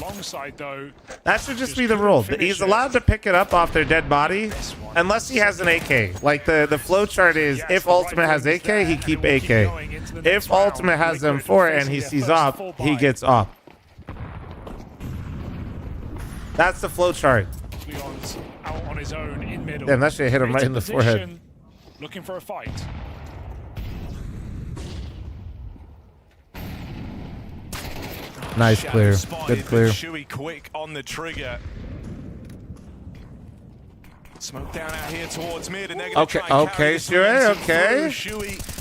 That should just be the rule. He's allowed to pick it up off their dead body unless he has an AK. Like the flowchart is, if Ultimate has AK, he keep AK. If Ultimate has M4 and he sees op, he gets op. That's the flowchart. Leon's out on his own in middle. Damn, that shit hit him right in the forehead. Looking for a fight. Nice clear. Good clear. Shuey quick on the trigger. Smoke down out here towards mid, and they're going to try and carry this momentum through. Shuey,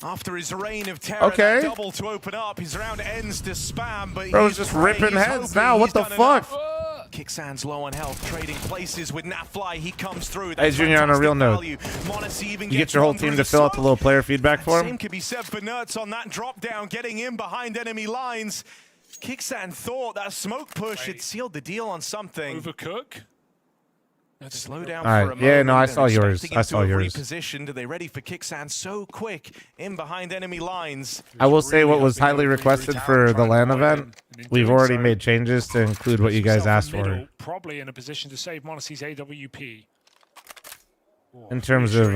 after his reign of terror, that double to open up, his round ends to spam, but Bro's just ripping heads now. What the fuck? Kicksands low on health, trading places with Nafly. He comes through. Hey, Junior, on a real note, you get your whole team to fill out the little player feedback form? Same could be said for Nerds on that drop down, getting in behind enemy lines. Kicksand thought that smoke push had sealed the deal on something. Overcook? Slow down All right. for a moment. Yeah, no, I saw yours. I saw yours. Repositioned. Are they ready for Kicksand so quick in behind enemy lines? I will say what was highly requested for the LAN event. We've already made changes to include what you guys asked for. Probably in a position to save Monacy's AWP. In terms of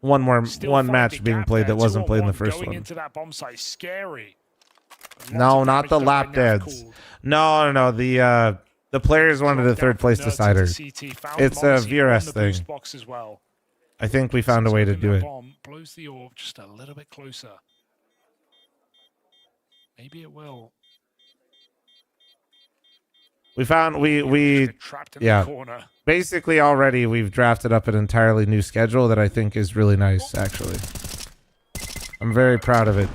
one match being played that wasn't played in the first going one. into that bomb site, scary. No, not the lap deads. No. The players wanted a third place decider. It's a VRS thing. I think we found a way to do it. Blows the orb just a little bit closer. Maybe it will. We found we Trapped in yeah. the corner. Basically, already we've drafted up an entirely new schedule that I think is really nice. Actually, I'm very proud of it.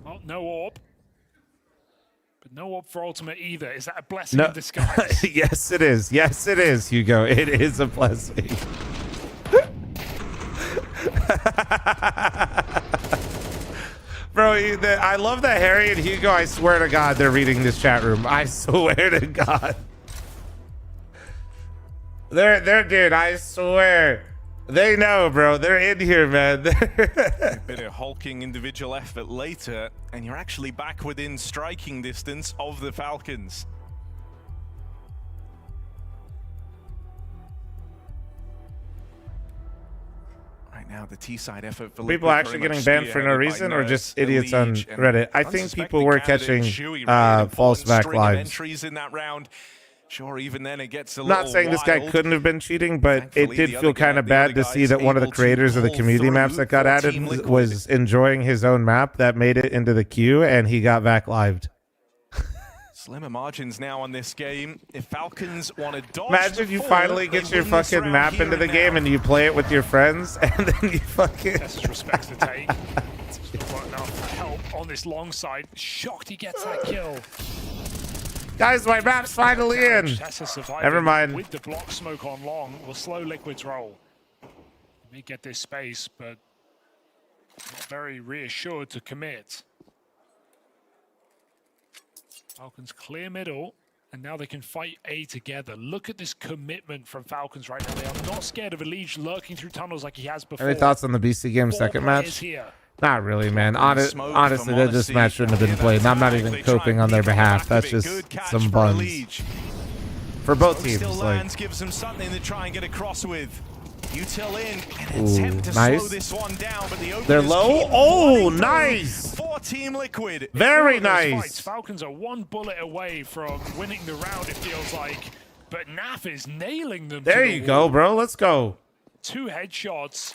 Oh, no orb. But no orb for ultimate either. Is that a blessing in disguise? Yes, it is. Yes, it is, Hugo. It is a blessing. Bro, I love that Harry and Hugo, I swear to God, they're reading this chat room. I swear to God. They're dude, I swear. They know, bro. They're in here, man. A bit of hulking individual effort later, and you're actually back within striking distance of the Falcons. Right now, the T-side effort for people actually getting banned for no reason, or just idiots on Reddit? I think people were catching false back lives. Entries in that round. Sure, even then it gets a I'm not saying this guy couldn't have been cheating, but it did feel kind of bad to see that one of the creators of the community maps that got added was enjoying his own map that made it into the queue, and he got back lived. Slimmer margins now on this game. If Falcons want to dodge, imagine you finally get your fucking map into the game and you play it with your friends, and then you fucking. Best respects to take. Got enough help on this long side. Shocked he gets that kill. Guys, my map's finally in. Never mind. With the block smoke on long, will slow Liquid's roll. Let me get this space, but not very reassured to commit. Falcons clear middle, and now they can fight A together. Look at this commitment from Falcons right now. They are not scared of Elige lurking through tunnels like he has before. Any thoughts on the BC game second match? Here. Not really, man. Honestly, this match shouldn't have been played. And I'm not even coping on their behalf. That's just some buns for both teams. Like, gives them something to try and get across with. Util in and ooh, attempt to nice. slow this one down, but the they're low. Oh, nice. For Team Liquid. Very nice. Falcons are one bullet away from winning the round, it feels like. But Naf is nailing them. There you go, bro. Let's go. 2 headshots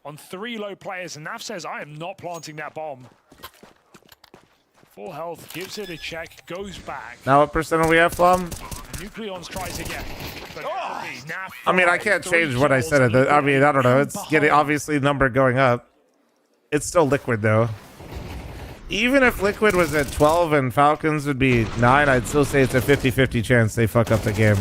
on 3 low players, and Naf says, I am not planting that bomb. Full health, gives it a check, goes back. Now what percent are we at, fl0m? Nucleons tries again. But Naf, I mean, I can't change what I said. I mean, I don't know. It's getting obviously number going up. It's still Liquid though. Even if Liquid was at 12 and Falcons would be 9, I'd still say it's a 50-50 chance they fuck up the game.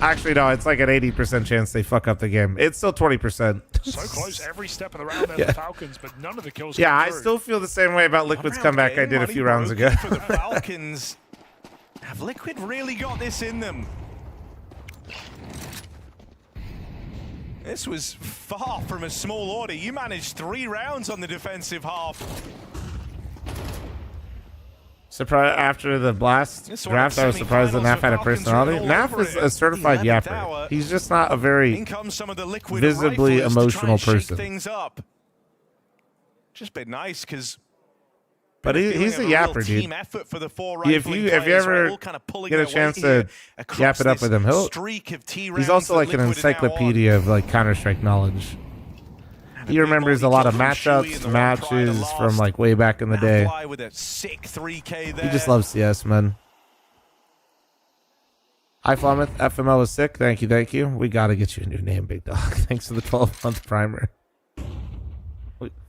Actually, no, it's like an 80% chance they fuck up the game. It's still 20%. So close every step of the round there, the Falcons, but none of the kills. Yeah, I still feel the same way about Liquid's comeback I did a few rounds ago. For the Falcons, have Liquid really got this in them? This was far from a small order. You managed 3 rounds on the defensive half. Surprise after the blast draft, I was surprised that Naf had a personality. Naf is a certified yapper. He's just not a very visibly emotional person. Just been nice because. But he's a yapper, dude. If you ever get a chance to yap it up with him, he's also like an encyclopedia of like Counter-Strike knowledge. He remembers a lot of matchups, matches from like way back in the day. He just loves CS, man. Hi, fl0m. FML is sick. Thank you, thank you. We gotta get you a new name, big dog. Thanks for the 12-month primer.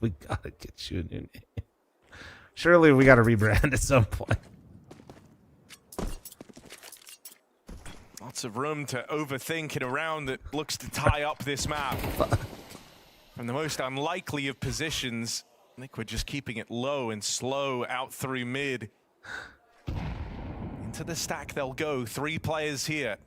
We gotta get you a new name. Surely we gotta rebrand at some point. Lots of room to overthink in a round that looks to tie up this map. From the most unlikely of positions, Liquid just keeping it low and slow out through mid. Into the stack they'll go. 3 players here.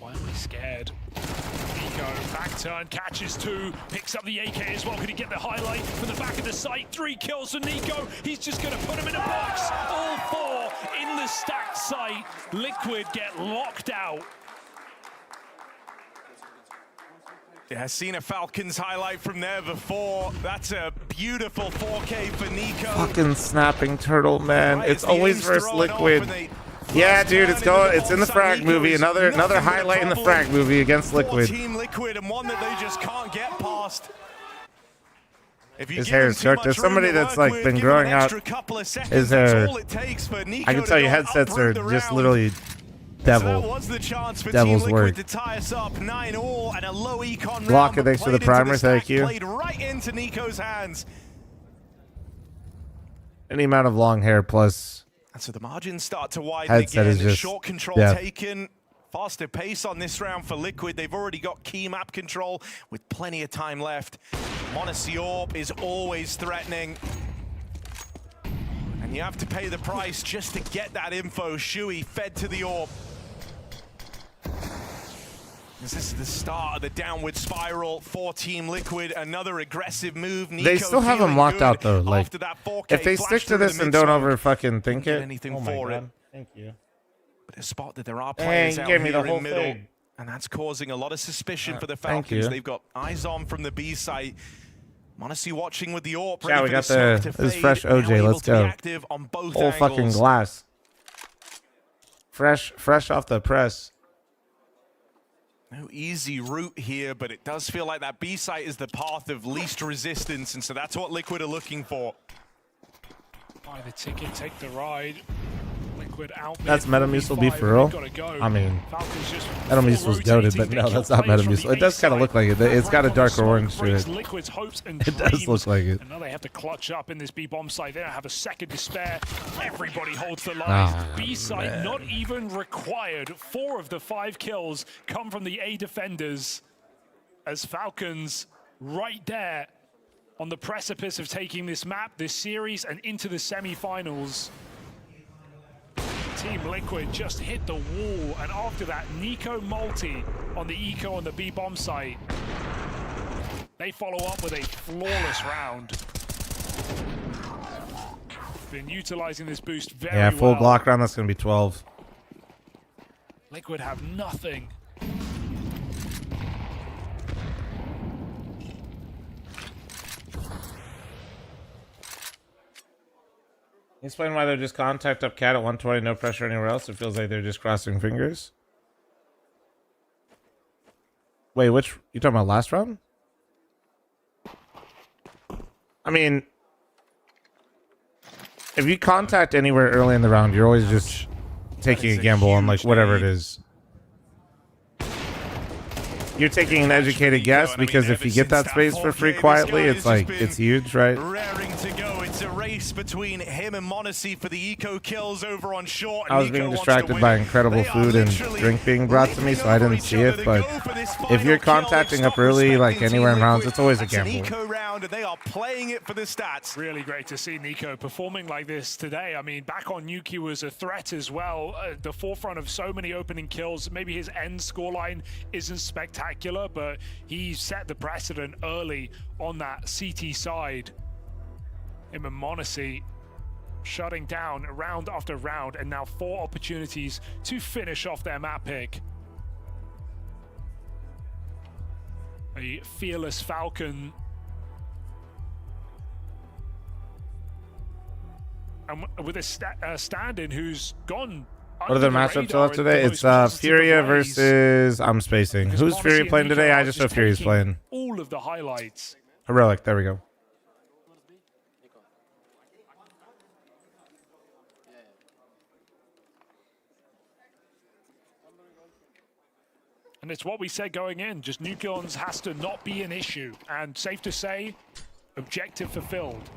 Why am I scared? Nico, back turn, catches 2, picks up the AK as well. Could he get the highlight from the back of the site? 3 kills for Nico. He's just going to put him in a box. All 4 in the stacked site. Liquid get locked out. Yeah, seen a Falcons highlight from there before. That's a beautiful 4K for Nico. Fucking snapping turtle, man. It's always versus Liquid. Yeah, dude, it's going. It's in the frag movie. Another highlight in the frag movie against Liquid. Team Liquid, and one that they just can't get past. His hair is short. There's somebody that's like been growing out his hair. I can tell you headsets are just literally devil. Devil's work. Block it, thanks for the primer, thank you. Right into Nico's hands. Any amount of long hair plus And so the margins start to widen headset again. is just Short control taken. Faster pace on this round for Liquid. They've already got key map control with plenty of time left. Monosiorb is always threatening. And you have to pay the price just to get that info. Shui fed to the orb. This is the start of the downward spiral for Team Liquid. Another aggressive move. Nico they still have him locked out though. Like, if they stick to this and don't over fucking think it. Anything for it. Thank you. But a spot that there are players out gave me here the whole in middle. thing. And that's causing a lot of suspicion for the Thank Falcons. you. They've got eyes on from the B site. Monacy watching with the AWP. Yeah, we got this fresh OJ. Let's go. Whole fucking glass. Fresh off the press. No easy route here, but it does feel like that B site is the path of least resistance, and so that's what Liquid are looking for. Buy the ticket, take the ride. Liquid out. That's Metamucil be for real? I mean, Metamucil was goated, but no, that's not Metamucil. It does kind of look like it. It's got a darker orange to it. It does look like it. And now they have to clutch up in this B bomb site. They don't have a second to spare. Everybody holds the line. B site not even required. 4 of the 5 kills come from the A defenders. As Falcons right there on the precipice of taking this map, this series, and into the semi-finals. Team Liquid just hit the wall, and after that, Nico multi on the eco on the B bomb site. They follow up with a flawless round. Been utilizing this boost very well. Yeah, full Glock round. That's gonna be 12. Liquid have nothing. Explain why they're just contact up cat at 120, no pressure anywhere else. It feels like they're just crossing fingers. Wait, which you talking about last round? I mean, if you contact anywhere early in the round, you're always just taking a gamble on like whatever it is. You're taking an educated guess because if you get that space for free quietly, it's like it's huge, right? Raring to go. It's a race between him and Monacy for the eco kills over on short. I was being distracted by incredible food and drink being brought to me, so I didn't see it. But if you're contacting up early, like anywhere in rounds, it's always a gamble. Round, and they are playing it for the stats. Really great to see Nico performing like this today. I mean, back on Nuke, he was a threat as well. The forefront of so many opening kills. Maybe his end scoreline isn't spectacular, but he set the precedent early on that CT side. Him and Monacy shutting down round after round, and now 4 opportunities to finish off their map pick. A fearless Falcon. And with a stand-in who's gone. What are the matchups left today? It's Furia versus... I'm spacing. Who's Furia playing today? I just know Furia's playing. All of the highlights. Heroic. There we go. And it's what we said going in. Just Nucleons has to not be an issue. And safe to say, objective fulfilled.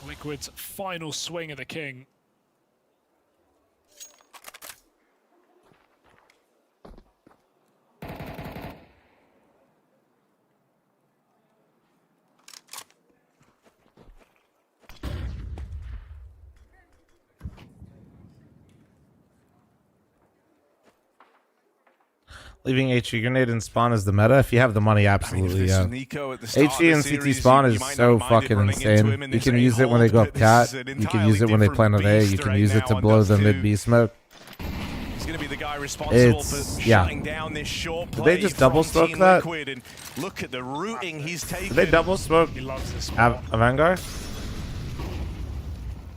Liquid's final swing of the king. Leaving HE grenade and spawn is the meta. If you have the money, absolutely, yeah. HE and CT spawn is so fucking insane. You can use it when they go up cat. You can use it when they plant on A. You can use it to blow the mid B smoke. guy responsible for yeah. shutting down this short Did play they just double from smoke Team that? Liquid, and look at the routing he's taken. Did they double smoke Vanguard?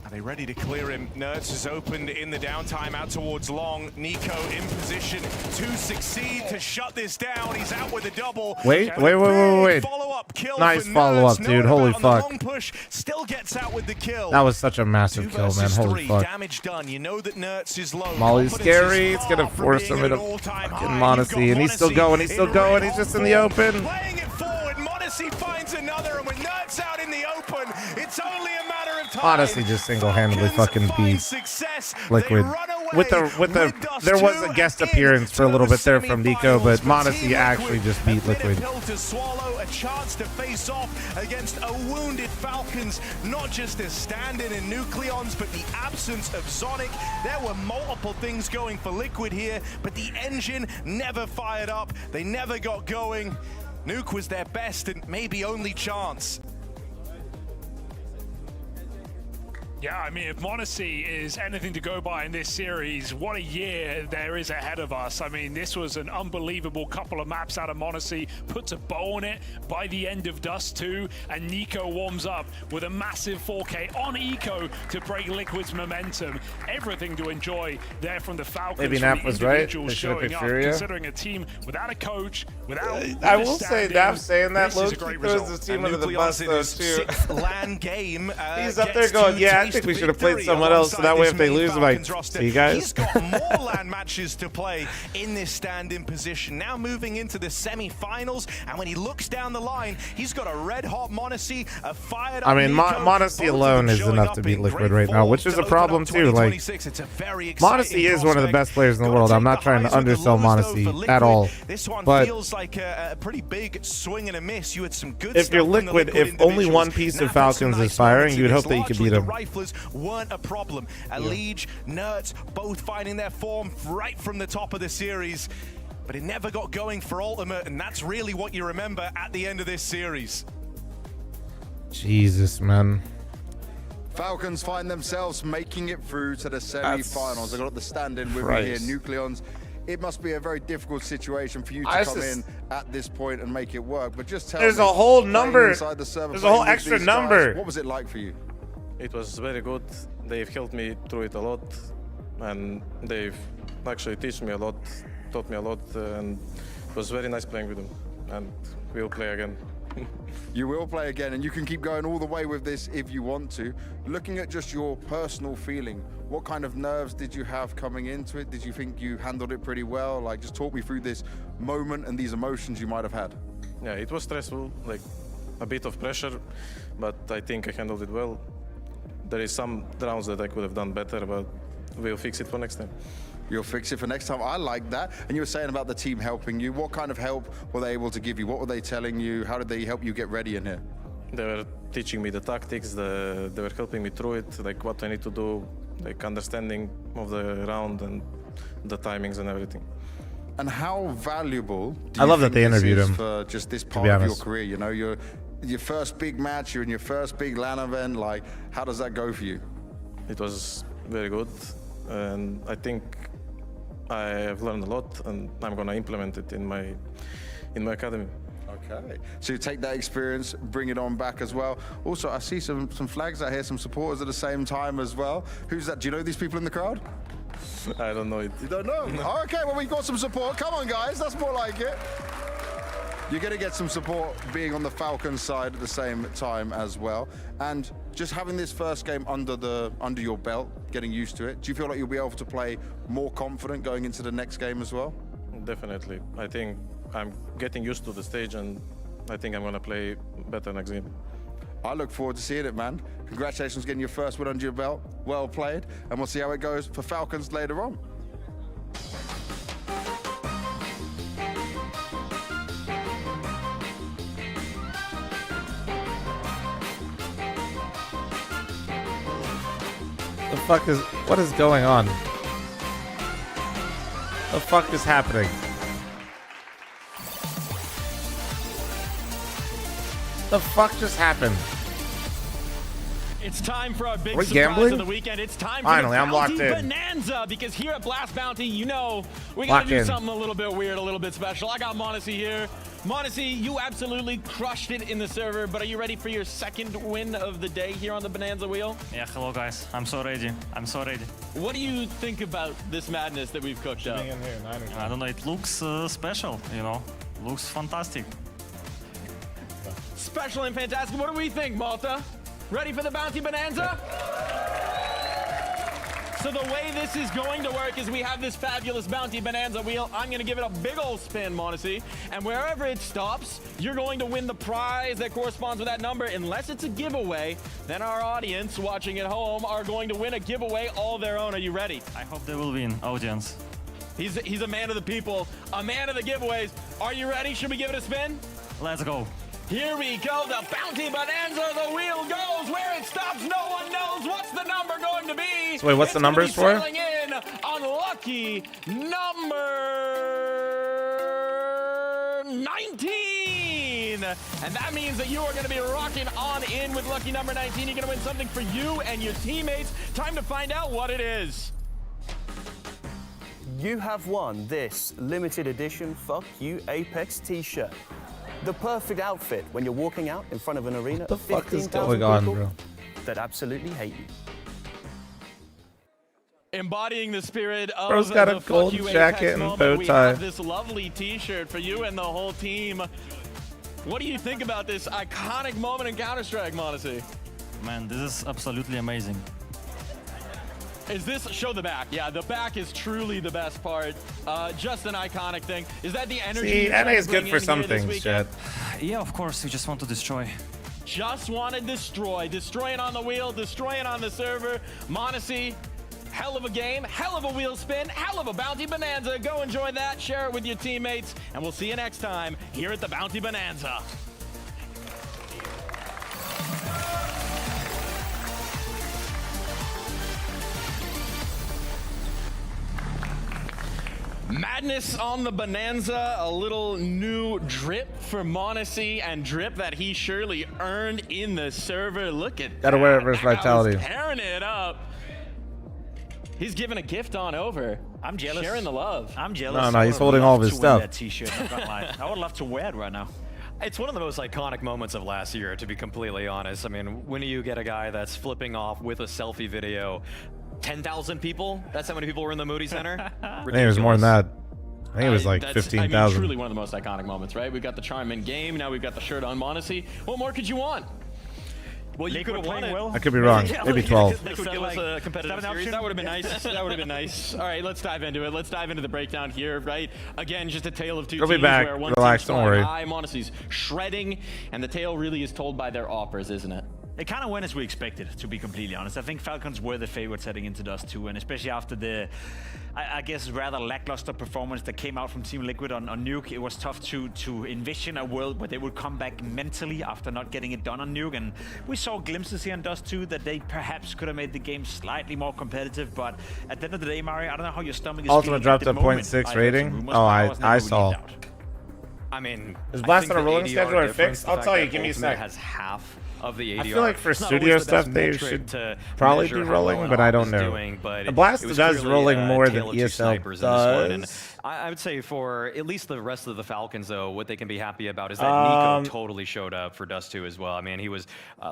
Are they ready to clear him? Nerds has opened in the downtime out towards long. Nico in position to succeed to shut this down. He's out with a double. Wait. Follow-up kill. Nice follow-up, dude. Holy fuck. Long push still gets out with the kill. That was such a massive kill, man. Holy fuck. Damage done. You know that Nerds is low. Molly's scary. It's gonna force him into fucking Monacy, and he's still going. He's still going. He's just in the open. Playing it forward. Monacy finds another, and when Nerds out in the open, it's only a matter of time. Honestly, just single-handedly fucking beat Liquid. With the there was a guest appearance for a little bit there from Nico, but Monacy actually just beat Liquid. To swallow, a chance to face off against a wounded Falcons, not just a stand-in in Nucleons, but the absence of Sonic. There were multiple things going for Liquid here, but the engine never fired up. They never got going. Nuke was their best and maybe only chance. Yeah, I mean, if Monacy is anything to go by in this series, what a year there is ahead of us. I mean, this was an unbelievable couple of maps out of Monacy, puts a bow on it by the end of Dust 2, and Nico warms up with a massive 4K on Eco to break Liquid's momentum. Everything to enjoy there from the Falcons. Maybe Nap was right. They should have picked Furia. Considering a team without a coach, without I will say, Nap saying that, this is Loki a great throws result. this team under the bus, though, too. LAN game. He's up there going, yeah, I think we should have played someone else, so that way if they lose, I'm like, see you guys. He's got more LAN matches to play in this stand-in position. Now moving into the semi-finals, and when he looks down the line, he's got a red-hot Monacy, a fired-up I mean, Nico. Monacy alone is enough to beat Liquid right now, which is a problem, too. Like, Monacy is one of the best players in the world. I'm not trying to undersell Monacy at all. This one but feels like a pretty big swing and a miss. You had some good if you're stuff from the Liquid, if only one piece of Falcons is firing, you would hope that you could beat them. Weren't a problem. Liege, Nerds, both finding their form right from the top of the series, but it never got going for Ultimate, and that's really what you remember at the end of this series. Jesus, man. Falcons find themselves making it through to the semi-finals. They got the stand-in with me here, Nucleons. It must be a very difficult situation for you to come in at this point and make it work. But just tell me, there's a whole number. Inside the server, there's a whole extra number. What was it like for you? It was very good. They've helped me through it a lot, and they've actually taught me a lot, and it was very nice playing with them. And we'll play again. You will play again, and you can keep going all the way with this if you want to. Looking at just your personal feeling, what kind of nerves did you have coming into it? Did you think you handled it pretty well? Like, just talk me through this moment and these emotions you might have had. Yeah, it was stressful, like a bit of pressure, but I think I handled it well. There is some rounds that I could have done better, but we'll fix it for next time. You'll fix it for next time. I like that. And you were saying about the team helping you. What kind of help were they able to give you? What were they telling you? How did they help you get ready in here? They were teaching me the tactics. They were helping me through it, like what I need to do, like understanding of the round and the timings and everything. And how valuable do I you love think that they interviewed this is him, for just this part of your career? You know, your first big match, you're in your first big LAN event. Like, how does that go for you? It was very good, and I think I have learned a lot, and I'm gonna implement it in my academy. Okay, so you take that experience, bring it on back as well. Also, I see some flags out here, some supporters at the same time as well. Who's that? Do you know these people in the crowd? I don't know it. You don't know? No. Oh, okay, well, we've got some support. Come on, guys, that's more like it. You're going to get some support being on the Falcons side at the same time as well. And just having this first game under your belt, getting used to it, do you feel like you'll be able to play more confident going into the next game as well? Definitely. I think I'm getting used to the stage, and I think I'm going to play better next game. I look forward to seeing it, man. Congratulations getting your first win under your belt. Well played. And we'll see how it goes for Falcons later on. What is going on? The fuck is happening? The fuck just happened? It's time for our big Are we surprise gambling? of the weekend. It's time for Finally, the I'm locked Bounty in. Bonanza, because here at Blast Bounty, you know, we gotta do something a little bit weird, a little bit special. I got Monacy here. Monacy, you absolutely crushed it in the server, but are you ready for your second win of the day here on the Bonanza wheel? Yeah, hello guys. I'm so ready. I'm so ready. What do you think about this madness that we've cooked up? I don't know, it looks special, you know. Looks fantastic. Special and fantastic. What do we think, Malta? Ready for the Bounty Bonanza? So the way this is going to work is we have this fabulous Bounty Bonanza wheel. I'm going to give it a big old spin, Monacy. And wherever it stops, you're going to win the prize that corresponds with that number. Unless it's a giveaway, then our audience watching at home are going to win a giveaway all their own. Are you ready? I hope they will win, audience. He's a man of the people, a man of the giveaways. Are you ready? Should we give it a spin? Let's go. Here we go, the Bounty Bonanza, the wheel goes, where it stops, no one knows. What's the number going to be? So wait, what's the numbers for? Selling in on lucky number 19. And that means that you are going to be rocking on in with lucky number 19. You're going to win something for you and your teammates. Time to find out what it is. You have won this limited edition Fuck You Apex t-shirt. The perfect outfit when you're walking out in front of an arena of 15,000 people that absolutely hate you. Embodying the spirit of Bro's got a the gold Fuck You jacket Apex and moment, bow we tie. have this lovely t-shirt for you and the whole team. What do you think about this iconic moment in Counter-Strike, Monacy? Man, this is absolutely amazing. Is this, show the back. Yeah, the back is truly the best part. Just an iconic thing. Is that the energy? See, NA is good for some things, Chad. Yeah, of course, we just want to destroy. Just want to destroy. Destroy it on the wheel, destroy it on the server. Monacy, hell of a game, hell of a wheel spin, hell of a Bounty Bonanza. Go enjoy that, share it with your teammates, and we'll see you next time here at the Bounty Bonanza. Madness on the Bonanza, a little new drip for Monacy, and drip that he surely earned in the server. Look at Gotta wear it versus Vitality. Tearing it up. He's giving a gift on over. I'm jealous. Sharing the love. I'm jealous. No, he's holding all of his stuff. That t-shirt, I'm not lying. I would love to wear it right now. It's one of the most iconic moments of last year, to be completely honest. I mean, when you get a guy that's flipping off with a selfie video, 10,000 people? That's how many people were in the Moody Center? I think it was more than that. I think it was like 15,000. I mean, truly one of the most iconic moments, right? We've got the charm in game. Now we've got the shirt on Monacy. What more could you want? Well, you could have won it. I could be wrong. Maybe 12. They could give us a competitive series. That would have been nice. That would have been nice. All right, let's dive into it. Let's dive into the breakdown here, right? Again, just a tale of two We'll teams be back. where one Relax, team's don't flying worry. high, Monacy's shredding, and the tale really is told by their offers, isn't it? It kind of went as we expected, to be completely honest. I think Falcons were the favorites heading into Dust 2, and especially after the, I guess, rather lackluster performance that came out from Team Liquid on Nuke, it was tough to envision a world where they would come back mentally after not getting it done on Nuke, and we saw glimpses here in Dust 2 that they perhaps could have made the game slightly more competitive, but at the end of the day, Mario, I don't know how your stomach is Ultimate feeling at dropped the a moment. 0.6 I heard rating. some rumors, Oh, but I was never I really saw. doubt. I mean, Is Blast on a I think rolling the schedule ADR or difference, fixed? the I'll fact tell you, that give me a Ultimate sec. has half of the ADR. I feel like for It's not studio always the best stuff, they metric should to probably measure be how rolling, well but an I op don't is know. doing, but The Blast it was does clearly rolling a more than tale of two ESL snipers in this one, and does. I would say for at least the rest of the Falcons, though, what they can be happy about is that Nico totally showed up for Dust 2 as well. I mean, he was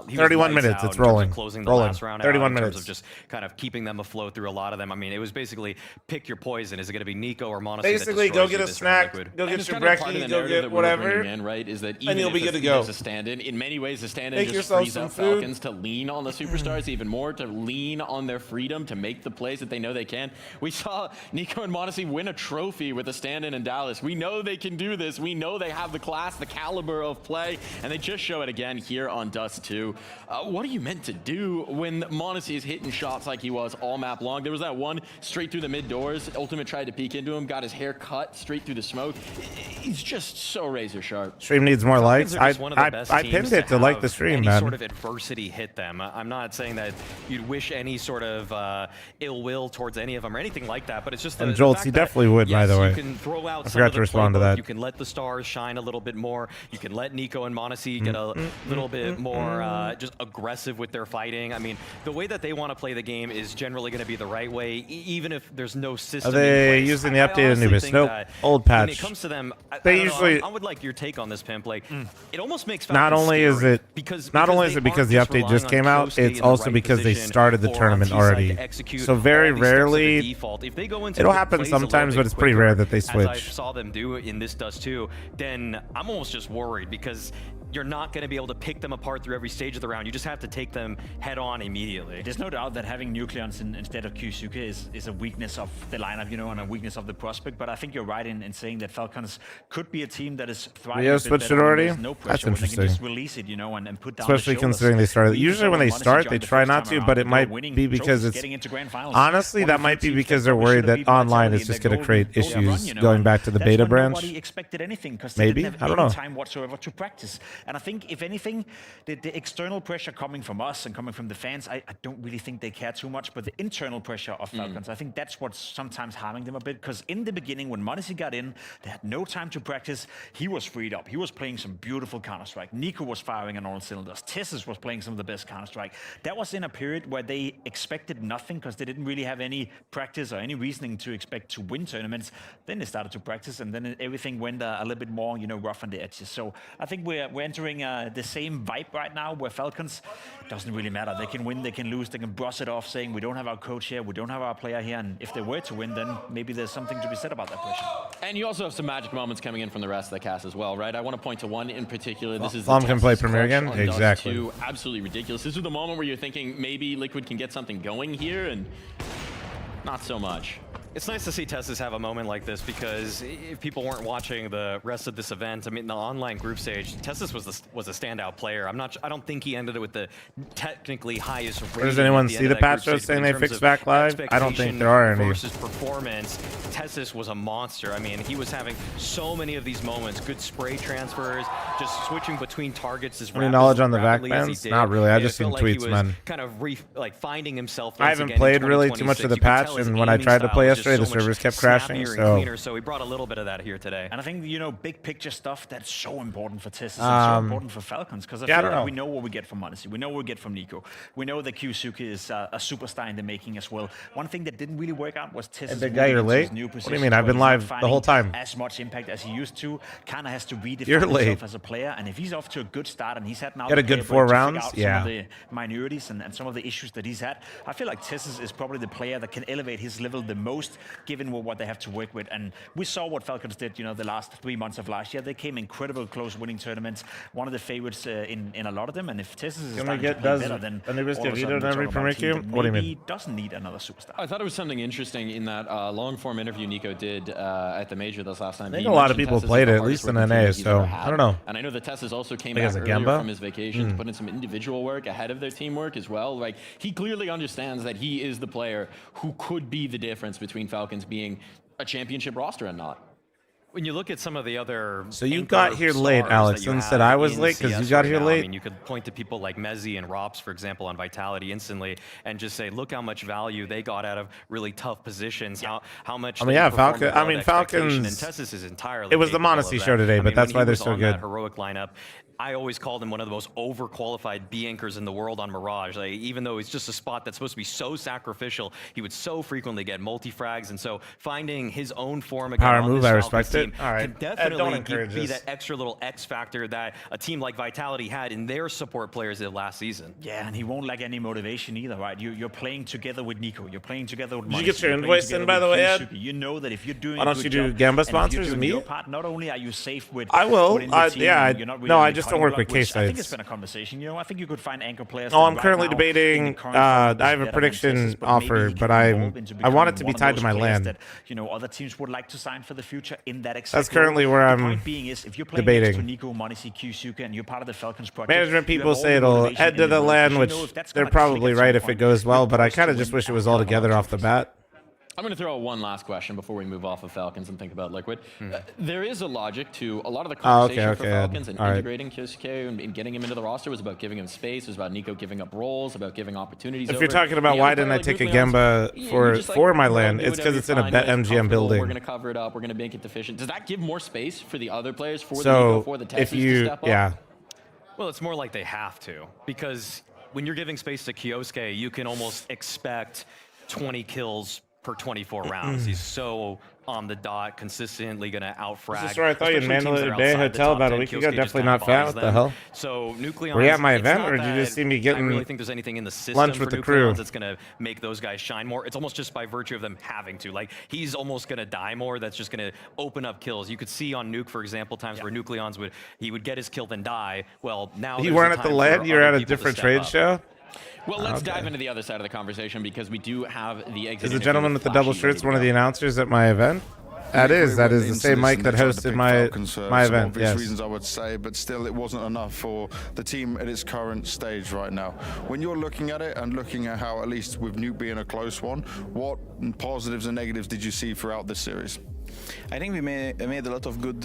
31 minutes, out it's in terms of rolling. closing the Rolling. last round 31 out, in minutes. terms of just kind of keeping them afloat through a lot of them. I mean, it was basically pick your poison. Is it going to be Nico or Monacy? Basically, go get a snack, go get your brekkie, go get whatever, in, right? Is that even and you'll be if good to go. there's a stand-in, in many ways, the stand-in Make just yourself frees some up food. Falcons to lean on the superstars even more, to lean on their freedom to make the plays that they know they can. We saw Nico and Monacy win a trophy with a stand-in in Dallas. We know they can do this. We know they have the class, the caliber of play, and they just show it again here on Dust 2. What are you meant to do when Monacy is hitting shots like he was all map long? There was that one straight through the mid doors. Ultimate tried to peek into him, got his hair cut straight through the smoke. He's just so razor sharp. Stream needs more likes. Falcons are just one of the best I teams pinned it to like the have stream, any man. sort of adversity hit them. I'm not saying that you'd wish any sort of ill will towards any of them or anything like that, but it's just And the Jolts, fact he that, definitely would, by yes, the way. You can throw out I forgot to respond to that. You can let the stars shine a little bit more. You can let Nico and Monacy get a little bit more just aggressive with their fighting. I mean, the way that they want to play the game is generally going to be the right way, even if there's no system. Are they in place. using the updated Anubis? Nope. Old patch. When it comes to them, They usually. I would like your take on this, Pimp. Like, it almost makes Not Falcons only is scary it because the update just came out, it's also because they started the tournament already. So very rarely, it'll happen sometimes, but it's pretty rare that they switch. As I saw them do in this Dust 2, then I'm almost just worried because you're not going to be able to pick them apart through every stage of the round. You just have to take them head on immediately. There's no doubt that having Nucleons instead of Kyusuke is a weakness of the lineup, you know, and a weakness of the prospect. But I think you're right in saying that Falcons could be a team that is thriving. Yeah, switched it already? No pressure, That's interesting. They can just release it, you know, and put down Especially the shoulders. considering they started. Usually when they start, they try not to, but it might be because it's. Honestly, that might be because they're worried that online is just going to create issues going back to the beta branch. Nobody expected anything because Maybe, they didn't I have don't any know. time whatsoever to practice. And I think if anything, the external pressure coming from us and coming from the fans, I don't really think they care too much. But the internal pressure of Falcons, I think that's what's sometimes harming them a bit. Because in the beginning, when Monacy got in, they had no time to practice. He was freed up. He was playing some beautiful Counter-Strike. Nico was firing on all cylinders. Tessus was playing some of the best Counter-Strike. That was in a period where they expected nothing because they didn't really have any practice or any reasoning to expect to win tournaments. Then they started to practice, and then everything went a little bit more, you know, rough on the edges. So I think we're entering the same vibe right now where Falcons doesn't really matter. They can win, they can lose, they can brush it off saying we don't have our coach here, we don't have our player here, and if they were to win, then maybe there's something to be said about that pressure. And you also have some magic moments coming in from the rest of the cast as well, right? I want to point to one in particular. This is fl0m can play Premier clutch again? on Dust Exactly. 2. Absolutely ridiculous. This is the moment where you're thinking maybe Liquid can get something going here, and not so much. It's nice to see Tessus have a moment like this because if people weren't watching the rest of this event, I mean, the online group stage, Tessus was a standout player. I don't think he ended it with the technically highest rating. Does anyone see the patch notes saying they fixed back live? I don't think there are any. Versus performance, Tessus was a monster. I mean, he was having so many of these moments, good spray transfers, just switching between targets as Any knowledge on the VAC bans? Not really. I just seen tweets, man. Kind of finding himself. I haven't played really too much of the patch, and when I tried to play yesterday, the servers kept crashing. So he brought a little bit of that here today. And I think, you know, big picture stuff that's so important for Tessus and so important for Falcons because I feel like we know what we get from Monacy. We know what we get from Nico. We know that Kyusuke is a superstar in the making as well. One thing that didn't really work out was Tessus. The guy, you're late? What do you mean? I've been live the whole time. As much impact as he used to. Kind of has to redefine You're himself late. as a player. And if he's off to a good start and he's had now a good 4 rounds, some of the minorities and some of the issues that he's had, I feel like Tessus is probably the player that can elevate his level the most, given what they have to work with. And we saw what Falcons did, you know, the last 3 months of last year. They came incredible close winning tournaments, one of the favorites in a lot of them. And if Tessus is starting to play better, then Anubis all get of a sudden vetoed we're in every talking about Premier a team queue? that What do you maybe mean? doesn't need another superstar. I thought it was something interesting in that long-form interview Nico did at the major this last time. I think a lot of people played it, at least in NA, so I don't know. And I know that Tessus also came Like back as a earlier Gamba? from his vacation to put in some individual work ahead of their teamwork as well. Like, he clearly understands that he is the player who could be the difference between Falcons being a championship roster and not. When you look at some of the other... So you got here late, Alex. Instead, I was late because you got here late. I mean, you could point to people like Mezzi and Rops, for example, on Vitality instantly, and just say, look how much value they got out of really tough positions. How much... I mean, yeah, Falcon. I mean, Falcons. And Tessus is entirely... It was the Monacy show today, but that's why they're so good. That heroic lineup, I always called him one of the most overqualified B anchors in the world on Mirage. Like, even though it's just a spot that's supposed to be so sacrificial, he would so frequently get multi-frags, and so finding his own form again Power on move, this I Falcons respect it. team All right. can definitely encourage be this. that extra little X factor that a team like Vitality had in their support players did last season. Yeah, and he won't lack any motivation either, right? You're playing together with Nico. You're playing together with Did you Monacy, get your you're playing invoice together in, by with the way, Kyusuke. Ed? You know that if you're doing Why don't a good you do job, Gamba and if you're sponsors doing me? your part, not only are you safe with I will. within your team, Yeah, you're not really no, on I the just cutting don't work block, with which case I think sites. it's been a conversation. You know, I think you could find anchor players. Oh, I'm right currently now debating. in the current I form have a better than prediction Tessus, but maybe offer, he but can evolve into I want it becoming to be one of tied to those my players land. that, you know, other teams would like to sign for the future in that exact That's currently where role. I'm The point being is, if you're playing next to debating. Nico, Monacy, Kyusuke, and you're part of the Falcons project, Management you have people all say the it'll motivation head in to the the world, land, because which you know if that's they're gonna click probably at some right if it point, goes well, you're but I kind of supposed just to wish it win was a all lot of together off the trophies. bat. I'm going to throw out one last question before we move off of Falcons and think about Liquid. There is a logic to a lot of the conversation for Falcons and integrating Kyosuke and getting him into the roster was about giving him space. It was about Nico giving up roles, about giving opportunities. If you're talking about why didn't I take a Gemba for my land, it's because it's in a BetMGM building. We're going to cover it up. We're going to make it deficient. Does that give more space for the other players, for the Nico, for the Texans to step up? Well, it's more like they have to, because when you're giving space to Kyosuke, you can almost expect 20 kills per 24 rounds. He's so on the dot, consistently going to out-frag. This is where I thought you in Mandalay Bay Hotel about a week ago. Definitely not fat. What the hell? So Nucleon. Were you at my event, or did you just see me getting I really think there's anything in the system lunch with for the crew that's going to make those guys shine more. It's almost just by virtue of them having to. Like, he's almost going to die more. That's just going to open up kills. You could see on Nuke, for example, times where Nucleons would get his kill then die. Well, now you weren't at the LAN. You were at a different trade show. Well, let's dive into the other side of the conversation, because we do have the exit. Is the gentleman with the double shirts one of the announcers at my event? That is the same mic that hosted my event. Obvious reasons, I would say, but still, it wasn't enough for the team at its current stage right now. When you're looking at it and looking at how, at least with Nuke being a close one, what positives and negatives did you see throughout this series? I think we made a lot of good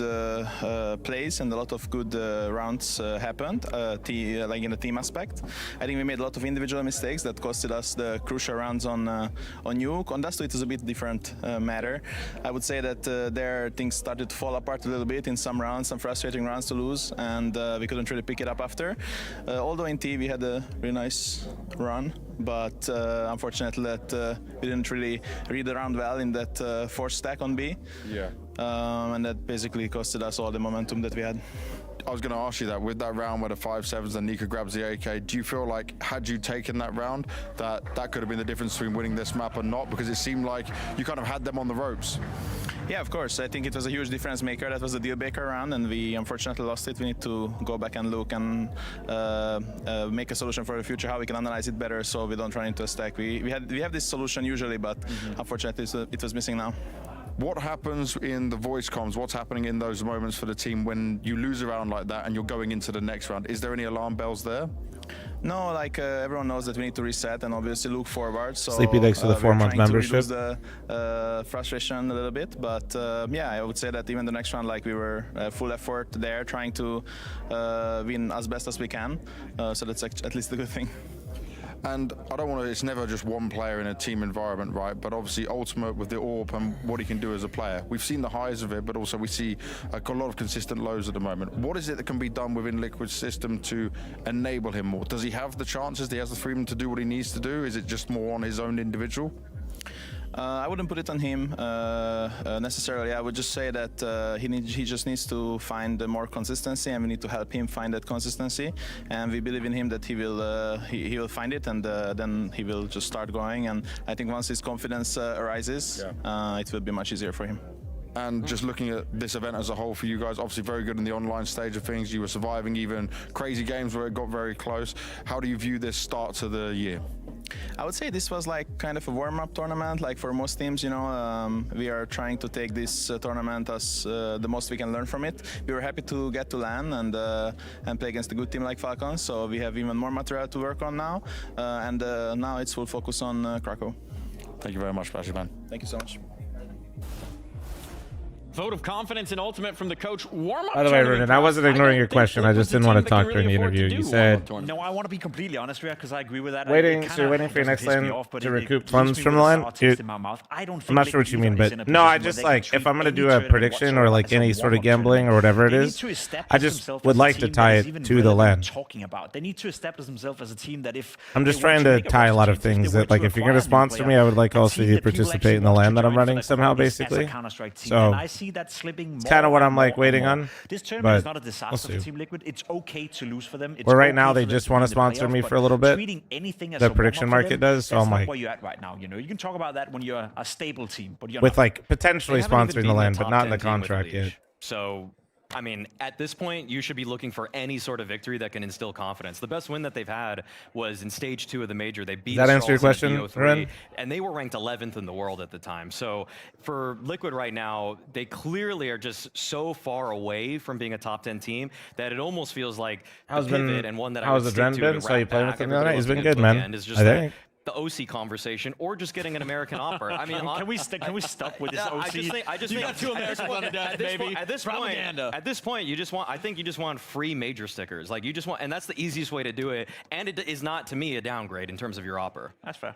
plays and a lot of good rounds happened, like in the team aspect. I think we made a lot of individual mistakes that costed us the crucial rounds on Nuke. On Dasto, it was a bit different matter. I would say that there things started to fall apart a little bit in some rounds, some frustrating rounds to lose, and we couldn't really pick it up after. Although in T we had a really nice run, but unfortunately that we didn't really read the round well in that force stack on B. Yeah. And that basically costed us all the momentum that we had. I was going to ask you that, with that round where the 5-7s and Nika grabs the AK, do you feel like, had you taken that round, that could have been the difference between winning this map or not? Because it seemed like you kind of had them on the ropes. Yeah, of course. I think it was a huge difference maker. That was the deal breaker round, and we unfortunately lost it. We need to go back and look and make a solution for the future, how we can analyze it better so we don't run into a stack. We have this solution usually, but unfortunately it was missing now. What happens in the voice comms? What's happening in those moments for the team when you lose a round like that and you're going into the next round? Is there any alarm bells there? No, like everyone knows that we need to reset and obviously look forward. So Sleepy thanks for the 4-month membership. Reduce the frustration a little bit, but yeah, I would say that even the next round, like we were full effort there, trying to win as best as we can. So that's at least a good thing. And I don't want to, it's never just one player in a team environment, right? But obviously Ultimate with the AWP and what he can do as a player. We've seen the highs of it, but also we see a lot of consistent lows at the moment. What is it that can be done within Liquid's system to enable him more? Does he have the chances? He has the freedom to do what he needs to do? Is it just more on his own individual? I wouldn't put it on him necessarily. I would just say that he just needs to find more consistency, and we need to help him find that consistency. And we believe in him that he will find it, and then he will just start going. And I think once his confidence arises, it will be much easier for him. And just looking at this event as a whole for you guys, obviously very good in the online stage of things. You were surviving even crazy games where it got very close. How do you view this start to the year? I would say this was like kind of a warm-up tournament. Like for most teams, you know, we are trying to take this tournament as the most we can learn from it. We were happy to get to LAN and play against a good team like Falcons, so we have even more material to work on now. And now it's full focus on Krakow. Thank you very much, Bashiban. Thank you so much. Vote of confidence in Ultimate from the coach. Warm-up. By the way, Ruben, I wasn't ignoring your question. I just didn't want to talk during the interview. You said... No, I want to be completely honest with you, because I agree with that. So you're waiting for your next lane to recoup funds from the lane? I'm not sure what you mean, but no, I just like, if I'm going to do a prediction or like any sort of gambling or whatever it is, I just would like to tie it to the lane. They need to establish themselves as a team that if... I'm just trying to tie a lot of things that, like, if you're going to sponsor me, I would like also you to participate in the lane that I'm running somehow, basically. So... it's kind of what I'm like waiting on. This tournament is not a disaster for Team Liquid. It's okay to lose for them. Well, right now they just want to sponsor me for a little bit. The prediction market does, so I'm like, where you're at right now. You know, you can talk about that when you're a stable team, but you're with like potentially sponsoring the land, but not in the contract yet. So, I mean, at this point, you should be looking for any sort of victory that can instill confidence. The best win that they've had was in Stage 2 of the Major. They beat Does that answer your question, BO3, and they were ranked 11th in the world at the time. So for Liquid right now, they clearly are just so far away from being a top 10 team that it almost feels like the pivot and one that I would stick to. How's the Dren been? So you playing with him the other night? He's been good, man. I think. the OC conversation, or just getting an American opera. I mean, can we stop with this OC? I just You think got two Americans on the desk, baby. At this point, you just want. I think you just want free major stickers. Like you just want, and that's the easiest way to do it. And it is not, to me, a downgrade in terms of your opera. That's fair.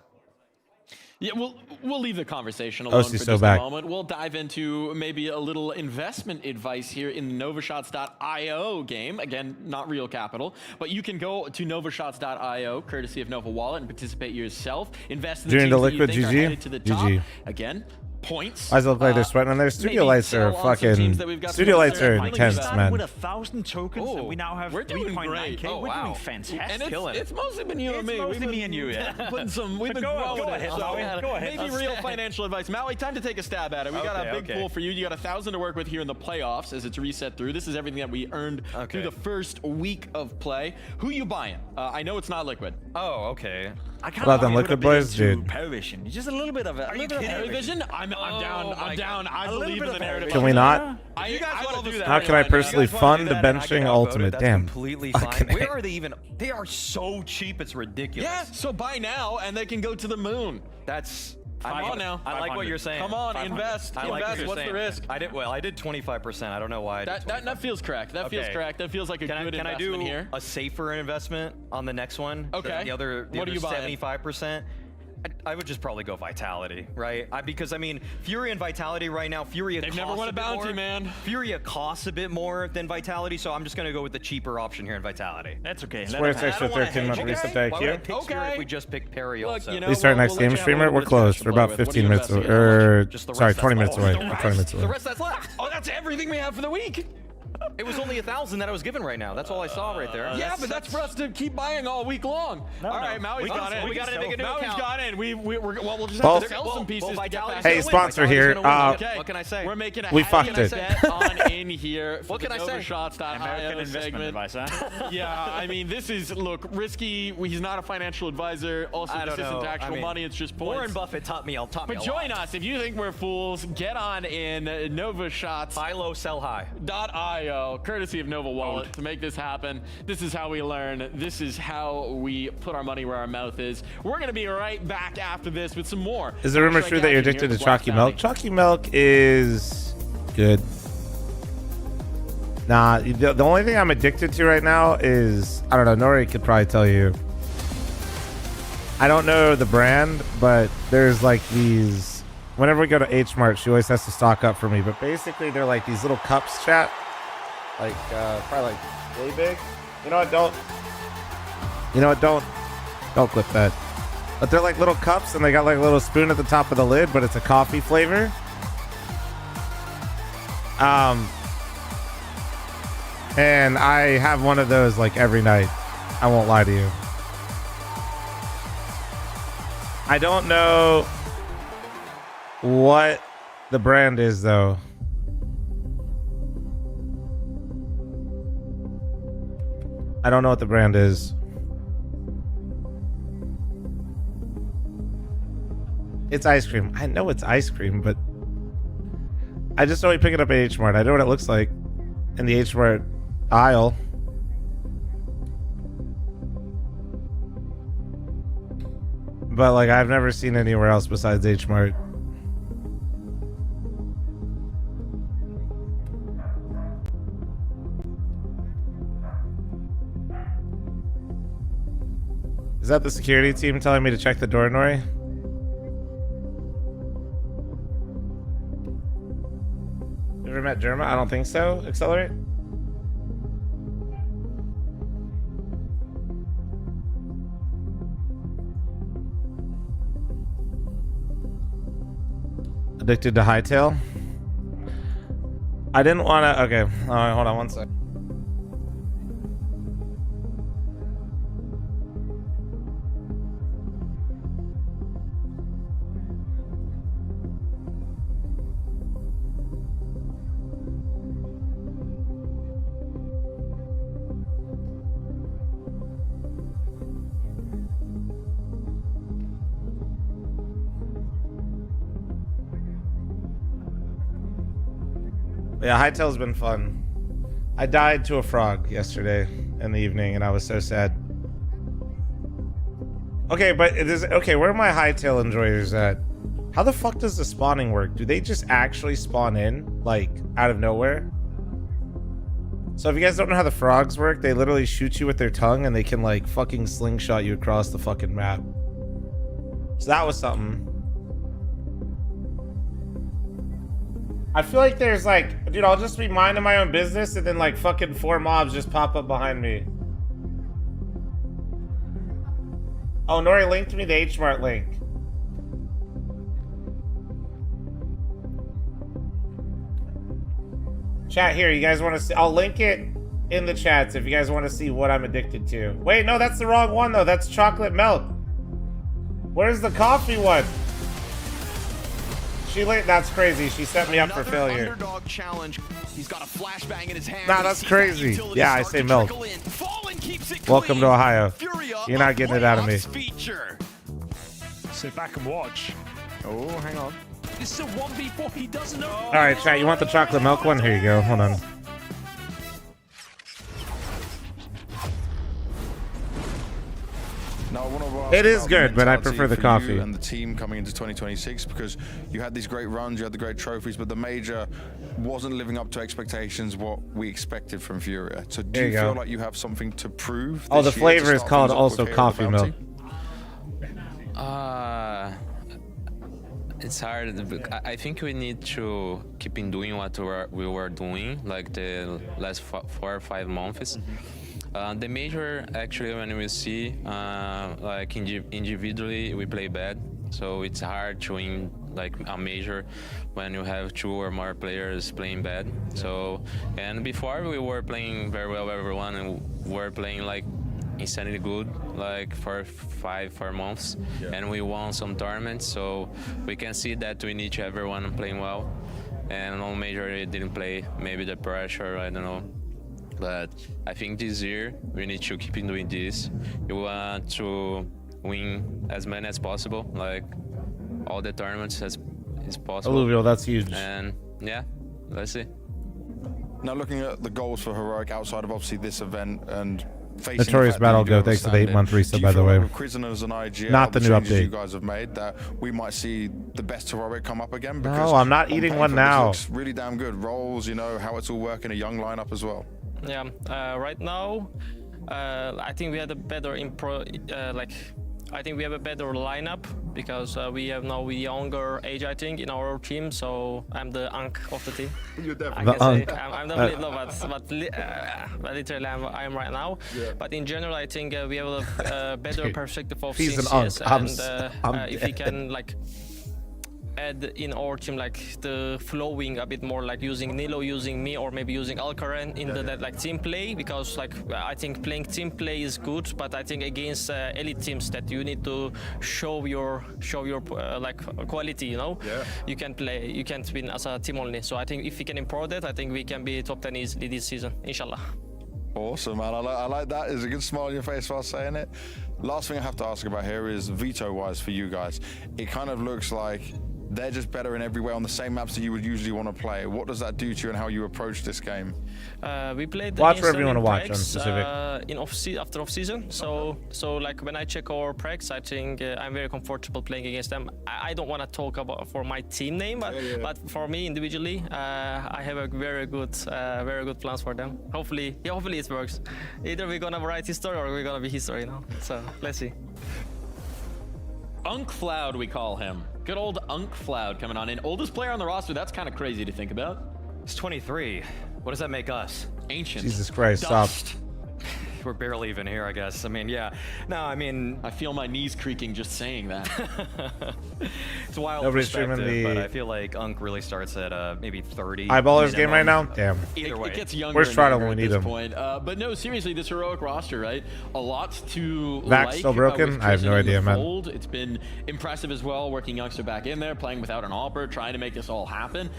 Yeah, we'll leave the conversation alone for just a moment. We'll dive into maybe a little investment advice here in the novashots.io game. Again, not real capital, but you can go to novashots.io, courtesy of Nova Wallet, and participate yourself. Invest in the During teams the that you liquid think are GG. headed to the top. GG. Again, points. Why does it look like they're sweating on their studio lights are fucking. Studio lights are intense, man. With 1,000 tokens, and we now have we're doing 3.9K. great. We're doing fantastic. And it's mostly been you and me. It's mostly me and you, yeah. We've been growing go it. ahead, So Maui. Go ahead. maybe real financial advice. Maui, time to take a stab at it. We got a big pool for you. You got 1,000 to work with here in the playoffs as it's reset through. This is everything that we earned through the first week of play. Who you buying? I know it's not liquid. Oh, okay. I How about them liquid boys, dude? Paravision. Just a little bit of it. Are you kidding? Paravision? I'm down. I'm down. I believe in the narrative. Can we not? You guys want to do that? How can I personally fund the benching ultimate? Damn. Completely fine. Where are they even? They are so cheap, it's ridiculous. Yeah, so buy now and they can go to the moon. That's... Come on now. I like what you're saying. Come on, invest. I like Invest. What's the risk? I did 25%. I don't know why. That feels correct. That feels correct. That feels like a good investment Can I do here. a safer investment on the next one? Okay. The other what are you buying? 75%. I would just probably go Vitality, right? Because I mean, Fury and Vitality right now, They've never won a bounty, man. Fury costs a bit more than Vitality, so I'm just gonna go with the cheaper option here in Vitality. That's okay. Swear it's extra 13-month reset back here. If we just pick Parry also. Please start next game, streamer. We're close. We're about 15 minutes away. Sorry, 20 minutes away. 20 minutes away. The rest that's left. Oh, that's everything we have for the week. It was only 1,000 that I was given right now. That's all I saw right there. Yeah, but that's for us to keep buying all week long. All right, Maui's got in. We got to take a new account. Maui's got in. We'll just have to sell some pieces to get past. Hey, sponsor here. What can I say? We're making a we fucked it. on in here. What can I say? American investment advice, huh? Yeah, I mean, this is risky. He's not a financial advisor. Also, this isn't actual money. It's just points. Warren Buffett taught me. But join us if you think we're fools. Get on in Nova Shots. Buy low, sell high. .io, courtesy of Nova Wallet to make this happen. This is how we learn. This is how we put our money where our mouth is. We're going to be right back after this with some more. Is the rumor true that you're addicted to chalky milk? Chalky milk is good. Nah, the only thing I'm addicted to right now is, I don't know, Nori could probably tell you. I don't know the brand, but there's like these, whenever we go to H Mart, she always has to stock up for me. But basically they're like these little cups, chat. Like, probably like really big. You know what, don't clip that. But they're like little cups and they got like a little spoon at the top of the lid, but it's a coffee flavor. And I have one of those like every night. I won't lie to you. I don't know what the brand is though. I don't know what the brand is. It's ice cream. I know it's ice cream, but I just know we pick it up at H Mart. I know what it looks like in the H Mart aisle. But like I've never seen anywhere else besides H Mart. Is that the security team telling me to check the door, Nori? Ever met Germa? I don't think so. Accelerate? Addicted to hightail? I didn't want to... Okay. Hold on one sec. Yeah, hightail's been fun. I died to a frog yesterday in the evening, and I was so sad. Okay, but it is okay. Where are my hightail enjoyers at? How the fuck does the spawning work? Do they just actually spawn in, like, out of nowhere? So if you guys don't know how the frogs work, they literally shoot you with their tongue and they can, like, fucking slingshot you across the fucking map. So that was something. I feel like there's, like, dude, I'll just be minding my own business and then, like, fucking 4 mobs just pop up behind me. Oh, Nori linked me the H-Mart link. Chat here, you guys want to see? I'll link it in the chats if you guys want to see what I'm addicted to. Wait, no, that's the wrong one though. That's chocolate milk. Where's the coffee one? She linked. That's crazy. She set me up for failure. Underdog challenge. He's got a flashbang in his hand. Nah, that's crazy. Yeah, I say milk. Welcome to Ohio. You're not getting it out of me. Sit back and watch. Oh, hang on. It's a 1v4. He doesn't know. All right, chat. You want the chocolate milk one? Here you go. Hold on. Now, I want to It is good, but I prefer the coffee. And the team coming into 2026, because you had these great runs, you had the great trophies, but the major wasn't living up to expectations, what we expected from Furia. So do you feel like you have something to prove? Oh, the flavor is called also coffee milk. It's hard. I think we need to keep in doing what we were doing, like the last 4 or 5 months. The major, actually, when we see, like individually, we play bad. So it's hard to win like a major when you have 2 or more players playing bad. So, and before we were playing very well, everyone, and were playing like insanely good, like for 4 months, and we won some tournaments. So we can see that we need everyone playing well, and on major it didn't play. Maybe the pressure, I don't know. But I think this year we need to keep doing this. We want to win as many as possible, like all the tournaments as is possible. Alluvial, that's huge. And yeah, let's see. Now looking at the goals for Heroic outside of obviously this event and facing Notorious Battle Go, thanks to the 8-month reset, by the way. Prisoners and IGL, not the new update. You guys have made that we might see the best Heroic come up again. No, I'm not eating one now. Looks really damn good. Roles, you know how it's all working, a young lineup as well. Yeah, right now, I think we had a better I think we have a better lineup because we have now a younger age, I think, in our team. So I'm the unk of the team. You're definitely I'm definitely no, but literally I'm right now. Yeah. But in general, I think we have a better perspective of He's CCS, an and if we can like add in our team like the flowing a bit more, like using Nilo, using me, or maybe using Alcaran in that like team play, because like I think playing team play is good, but I think against elite teams that you need to show your like quality, you know. Yeah. You can't win as a team only. So I think if we can improve that, I think we can be top 10 easily this season, inshallah. Awesome, man. I like that. There's a good smile on your face while saying it. Last thing I have to ask about here is Veto-wise for you guys. It kind of looks like they're just better in every way on the same maps that you would usually want to play. What does that do to you and how you approach this game? We played watch wherever you want to watch on specific. After off season. So like when I check our pregs, I think I'm very comfortable playing against them. I don't want to talk about for my team name, but for me individually, I have a very good plans for them. Hopefully it works. Either we're gonna write history or we're gonna be history, you know. So let's see. Unkfloud, we call him. Good old Unkfloud coming on in. Oldest player on the roster, that's kind of crazy to think about. He's 23. What does that make us? Ancient. Jesus Christ, Dust. stop. We're barely even here, I guess. I mean, yeah. No, I mean... I feel my knees creaking just saying that. It's a wild perspective, but I feel like Unk really starts at maybe 30. Eyeballers game right now? Damn. Either way. It gets younger. Where's Strada and when we younger need at this him? point. But no, seriously, this heroic roster, right? A lot to Vac like. still broken? I have no idea, man. It's been impressive as well, working youngster back in there, playing without an AWPer, trying to make this all happen.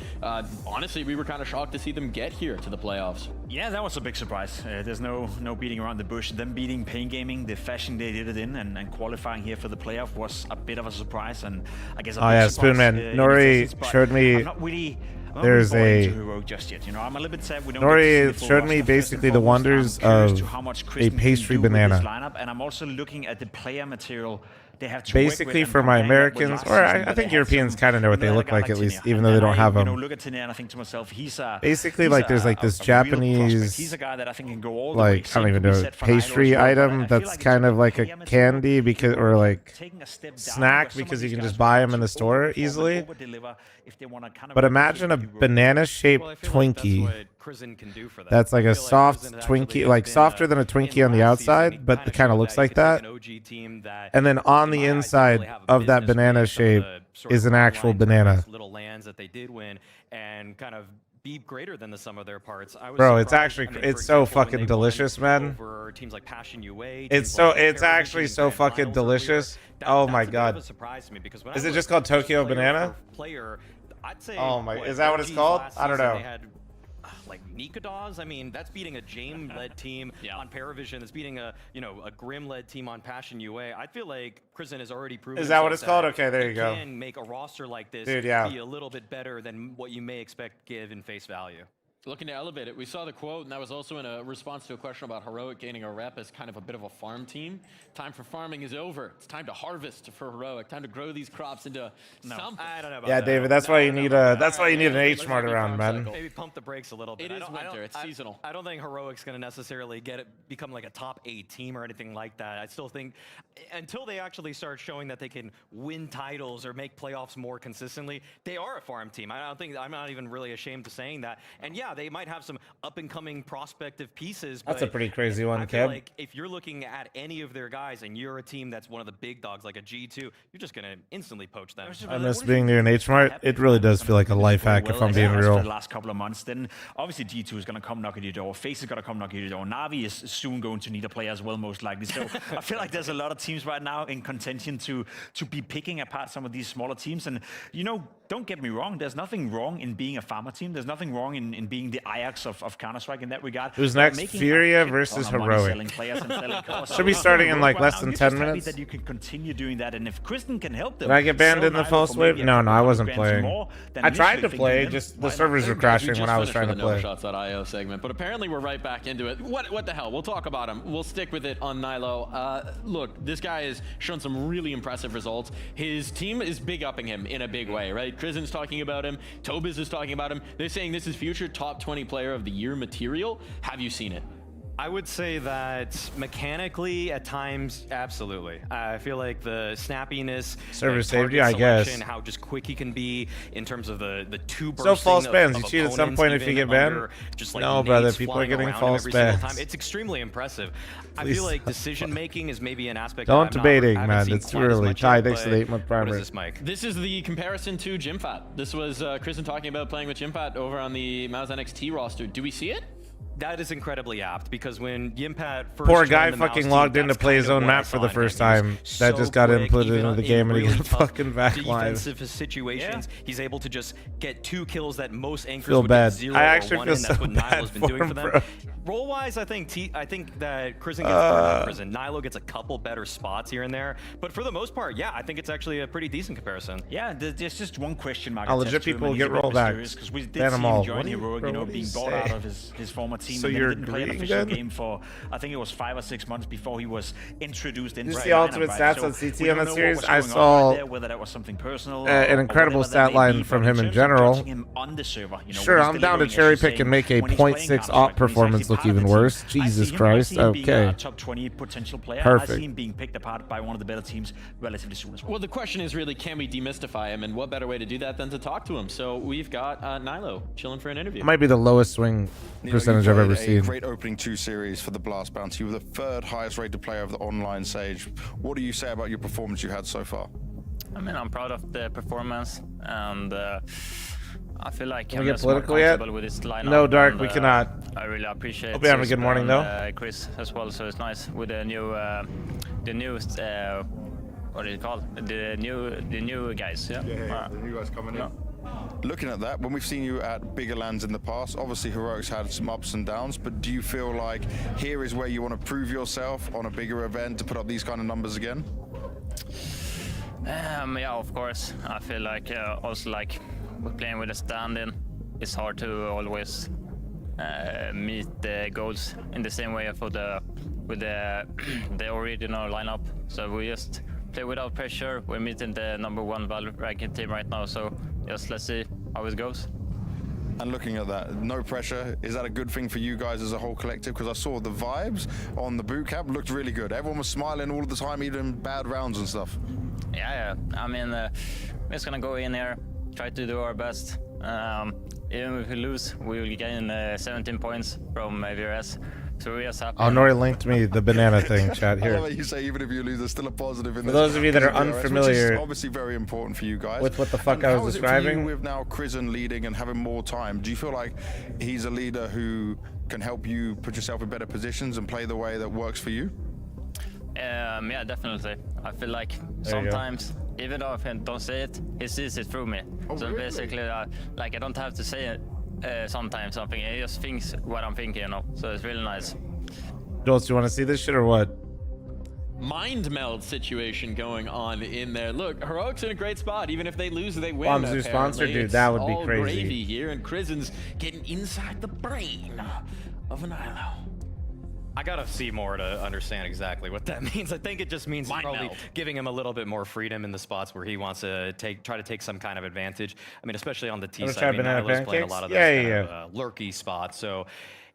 Honestly, we were kind of shocked to see them get here to the playoffs. Yeah, that was a big surprise. There's no beating around the bush. Them beating Pain Gaming, the fashion they did it in, and qualifying here for the playoff was a bit of a surprise, and I guess a big surprise, Spoonman. Nori showed me. there's a Heroic just yet. You know, I'm a little bit sad we don't Nori showed me basically the wonders of a pastry banana. Lineup, and I'm also looking at the player material they have to basically work with for my Americans, or I think Europeans kind of know what they look like at least, even though they don't have them. Look at Tine and I think to myself, basically like there's like this Japanese, he's a guy that I think can go all the like I don't even know, pastry item that's kind of like a candy because, or like snack because you can just buy them in the store easily. But imagine a banana-shaped Twinkie. That's like a soft Twinkie, like softer than a Twinkie on the outside, but it kind of looks like that. And then on the inside of that banana shape is an actual banana. Little lands that they did win and kind of be greater than the sum of their parts. Bro, it's actually it's so fucking delicious, man. Teams like Passion UA, it's actually so fucking delicious. Oh my god. Is it just called Tokyo Banana? Oh my, is that what it's called? I don't know. Like Nikodos, I mean, that's beating a Jame-led team on Paravision. That's beating a a Grim-led team on Passion UA. I feel like Crizin has already proven. Is that what it's called? Okay, there you go. Can make a roster like this be a little bit better than what you may expect give in face value. Looking to elevate it, we saw the quote, and that was also in a response to a question about Heroic gaining a rep as kind of a bit of a farm team. Time for farming is over. It's time to harvest for Heroic. Time to grow these crops into something. I don't know about yeah, that. David, that's why you need a you need an H-Mart around, man. Maybe pump the brakes a little bit. It is winter. It's seasonal. I don't think Heroic's going to necessarily become like a top 8 team or anything like that. I still think until they actually start showing that they can win titles or make playoffs more consistently, they are a farm team. I'm not even really ashamed of saying that. And yeah, they might have some up-and-coming prospective pieces. That's a pretty crazy one, I feel Kev. like if you're looking at any of their guys and you're a team that's one of the big dogs, like a G2, you're just going to instantly poach them. I miss being near an H-Mart. It really does feel like a life hack if I'm being real. For the last couple of months, then obviously G2 is going to come knock at your door. FaZe is going to come knock at your door. Na'Vi is soon going to need a player as well, most likely. So I feel like there's a lot of teams right now in contention to be picking apart some of these smaller teams. And, you know, don't get me wrong. There's nothing wrong in being a farmer team. There's nothing wrong in being the Ajax of Counter-Strike in that regard. Who's next? Furia versus Heroic. Should be starting in like less than 10 minutes. That you can continue doing that, and if Kristen can help them. Did I get banned in the false wave? No, I wasn't playing. I tried to play, just the servers were crashing when I was trying to play. Novashots.io segment, but apparently we're right back into it. What the hell? We'll talk about him. We'll stick with it on Nilo. Look, this guy has shown some really impressive results. His team is big upping him in a big way, right? Krizen's talking about him. Tobiz is talking about him. They're saying this is future top 20 player of the year material. Have you seen it? I would say that mechanically, at times, absolutely. I feel like the snappiness, server safety, I guess, how just quick he can be in terms of the two bursting. So false bans, you cheat at some point if you get banned. Just like no, brother, people are getting false bans. It's extremely impressive. I feel like decision making is maybe an aspect. Don't debating, man. It's too early. Ty, thanks to the 8-month primary. What is this, Mike? This is the comparison to Jimfat. This was Kristen talking about playing with Jimfat over on the Mouse NXT roster. Do we see it? That is incredibly apt because when Yimpat first poor guy fucking logged in to play his own map for the first time. That just got inputted into the game and he got fucking back live. Defensive situations, he's able to just get 2 kills that most anchors feel would bad. get 0 I actually or 1, feel and that's so what bad Nilo's been doing for them. bro. Role-wise, I think that Kristen gets better than Kristen. Nilo gets a couple better spots here and there, but for the most part, yeah, I think it's actually a pretty decent comparison. Yeah, there's just one question mark. Legit people get rollbacks. Because we did ban see them him all. join Heroic, you know, being bought out of his former team. So and you're didn't play an agreeing official then? game for, I think it was 5 or 6 months before he was introduced into Did you the see ultimate lineup, stats right? on So CT we on don't that know series? what I was going on saw right there, whether that was something personal an incredible stat line from him in general. Sure, I'm down to cherry pick and make a 0.6 op performance look even worse. Jesus Christ. Okay. Top 20 potential player. Perfect. I see him being picked apart by one of the better teams relatively soon as well. Well, the question is really, can we demystify him? And what better way to do that than to talk to him? So we've got Nilo chilling for an interview. It might be the lowest swing percentage I've ever seen. Great opening 2 series for the Blast Bounty. You were the 3rd highest rated player of the online stage. What do you say about your performance you had so far? I mean, I'm proud of the performance, and I feel like Can I'm we get just more political yet? comfortable with this lineup. No, Dark, and, we cannot. I really appreciate. Hope you have a good morning, though. Chris as well. So it's nice with the new, what do you call it? The new guys. Yeah. The new guys coming in. Looking at that, when we've seen you at bigger lands in the past, obviously Heroic's had some ups and downs, but do you feel like here is where you want to prove yourself on a bigger event to put up these kind of numbers again? Yeah, of course. I feel like also like we're playing with a stand-in. it's hard to always meet the goals in the same way with the original lineup. So we just play without pressure. We're meeting the #1 Valve ranking team right now, so just let's see how it goes. And looking at that, no pressure, is that a good thing for you guys as a whole collective? Because I saw the vibes on the boot camp looked really good. Everyone was smiling all the time, even bad rounds and stuff. Yeah. I mean, we're just gonna go in here, try to do our best. Even if we lose, we will gain 17 points from VRS. So we just happy. Oh, Nori linked me the banana thing, chat here. I love how you say even if you lose, there's still a positive in For this. those of you that are VRS, unfamiliar, which is obviously very important for you guys. with what the fuck and I how was is it for you describing. with now Krisen leading and having more time, do you feel like he's a leader who can help you put yourself in better positions and play the way that works for you? Yeah, definitely. I feel like sometimes, even though I don't say it, he sees it through me. Oh, so really? basically, like I don't have to say it sometimes something. He just thinks what I'm thinking, you know. So it's really nice. Jules, do you want to see this shit or what? Mind meld situation going on in there. Look, Heroic's in a great spot. Even if they lose, they win. Bombs who's sponsored, dude. That would be all crazy. Gravy here, and Krisen's getting inside the brain of an ILO. I gotta see more to understand exactly what that means. I think it just means probably giving him a little bit more freedom in the spots where he wants to try to take some kind of advantage. I mean, especially on the T side. I mean, Nyla's playing a lot of those kind of lurky spots. So